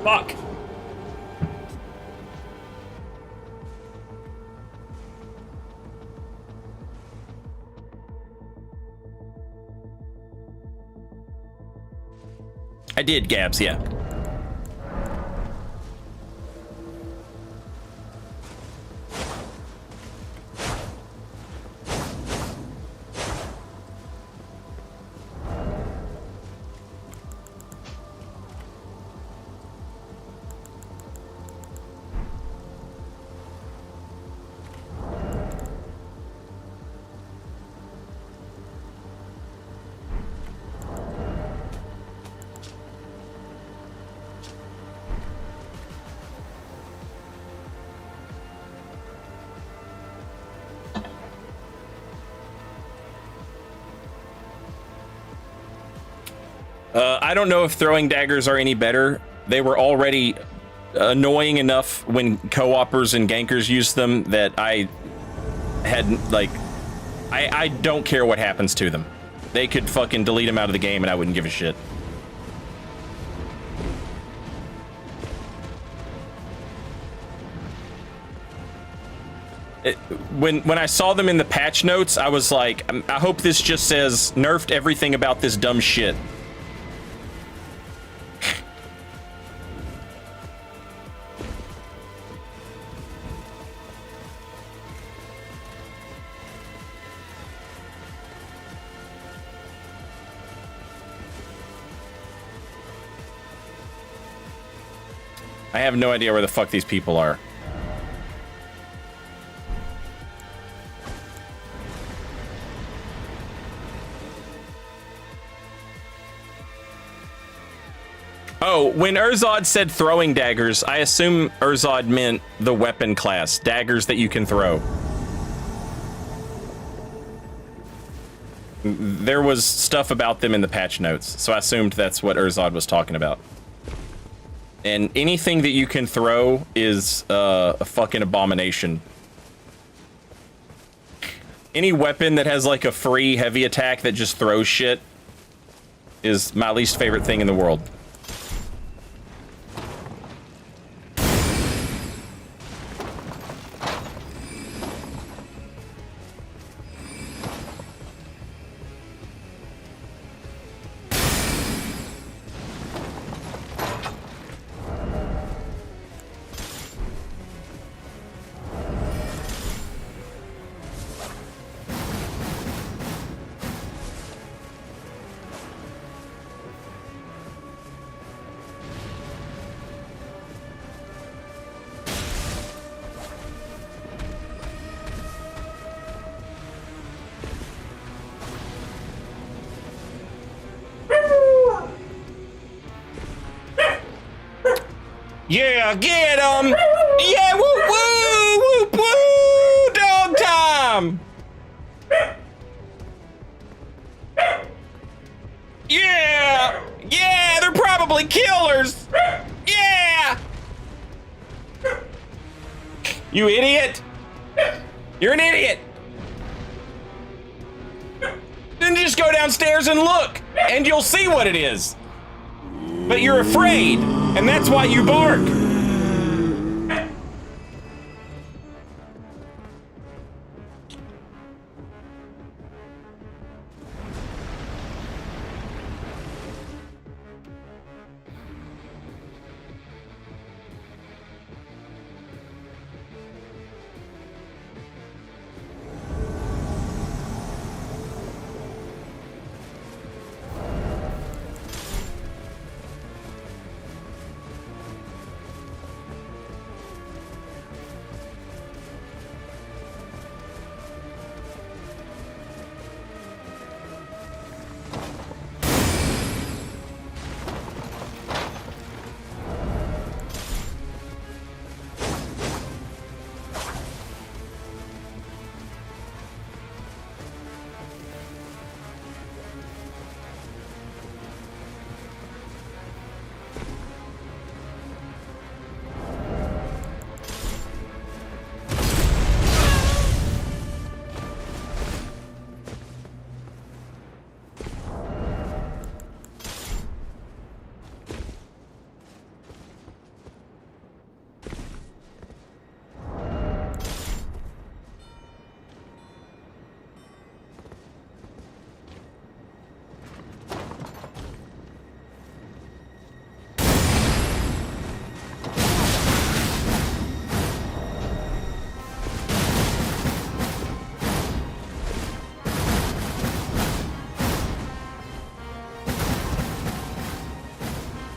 Fuck. I did, Gabs, yeah. I don't know if throwing daggers are any better. They were already annoying enough when co-opers and gankers used them that I had, like, I don't care what happens to them. They could fucking delete them out of the game and I wouldn't give a shit. When I saw them in the patch notes, I was like, I hope this just says nerfed everything about this dumb shit. I have no idea where the fuck these people are. Oh, when Urzod said throwing daggers, I assume Urzod meant the weapon class, daggers that you can throw. There was stuff about them in the patch notes, so I assumed that's what Urzod was talking about. And anything that you can throw is a fucking abomination. Any weapon that has like a free heavy attack that just throws shit is my least favorite thing in the world. Yeah, get him! Yeah, woo woo! Woo woo! Dog time! Yeah! Yeah, they're probably killers! Yeah! You idiot! You're an idiot! Then just go downstairs and look, and you'll see what it is. But you're afraid, and that's why you bark.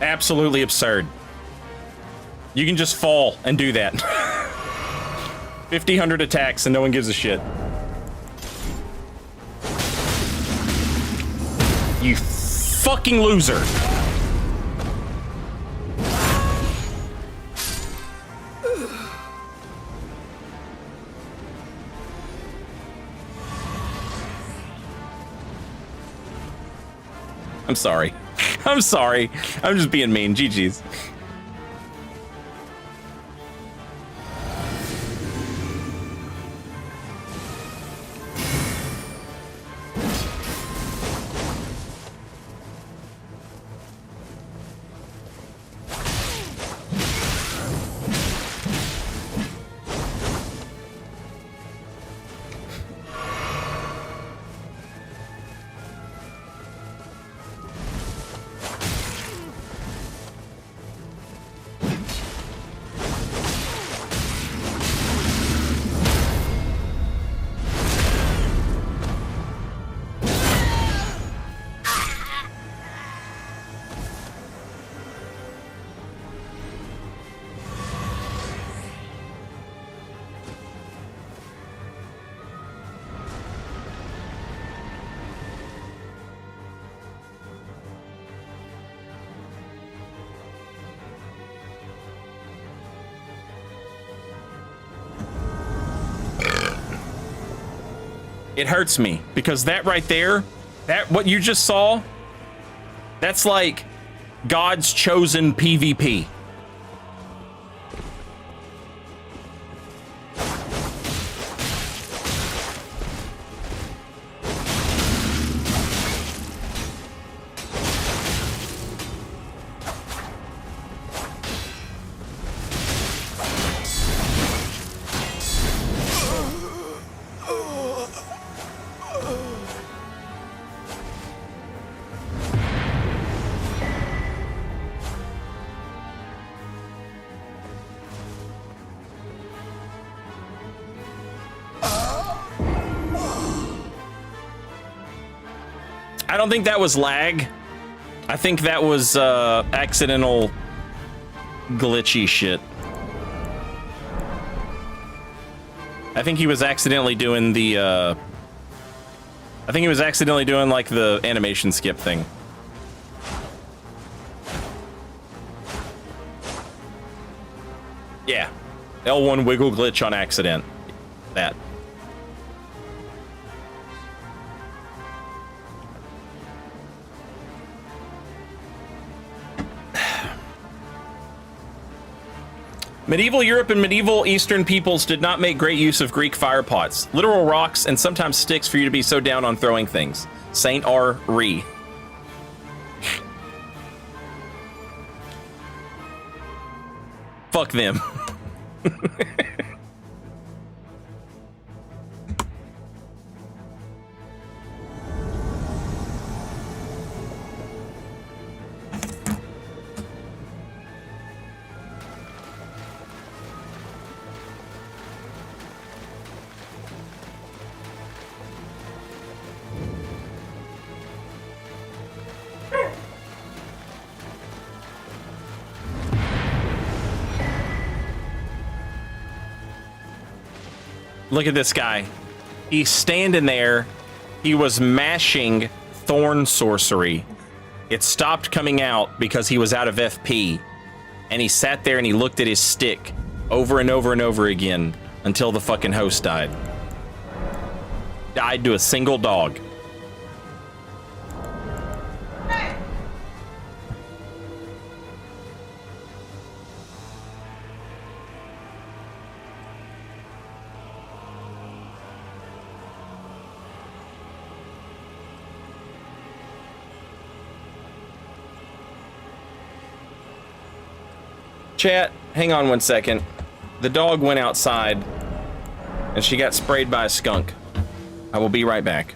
Absolutely absurd. You can just fall and do that. 1,500 attacks and no one gives a shit. You fucking loser. I'm sorry. I'm sorry. I'm just being mean. GG's. It hurts me because that right there, that what you just saw, that's like God's chosen PvP. I don't think that was lag. I think that was accidental glitchy shit. I think he was accidentally doing the I think he was accidentally doing like the animation skip thing. Yeah. L1 wiggle glitch on accident. That. Medieval Europe and medieval Eastern peoples did not make great use of Greek fire pots, literal rocks, and sometimes sticks for you to be so down on throwing things. Saint R. Ree. Fuck them. Look at this guy. He's standing there. He was mashing Thorn Sorcery. It stopped coming out because he was out of FP. And he sat there and he looked at his stick over and over and over again until the fucking host died. Died to a single dog. Chat, hang on 1 second. The dog went outside and she got sprayed by a skunk. I will be right back.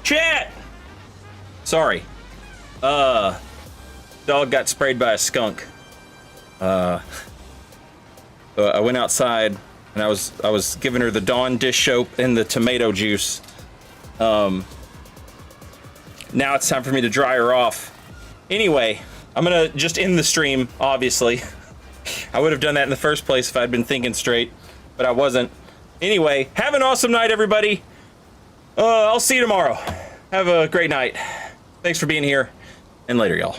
Chat! Sorry. Dog got sprayed by a skunk. I went outside and I was giving her the Dawn dish soap and the tomato juice. Now it's time for me to dry her off. Anyway, I'm gonna just end the stream, obviously. I would have done that in the first place if I'd been thinking straight, but I wasn't. Anyway, have an awesome night, everybody. I'll see you tomorrow. Have a great night. Thanks for being here, and later, y'all.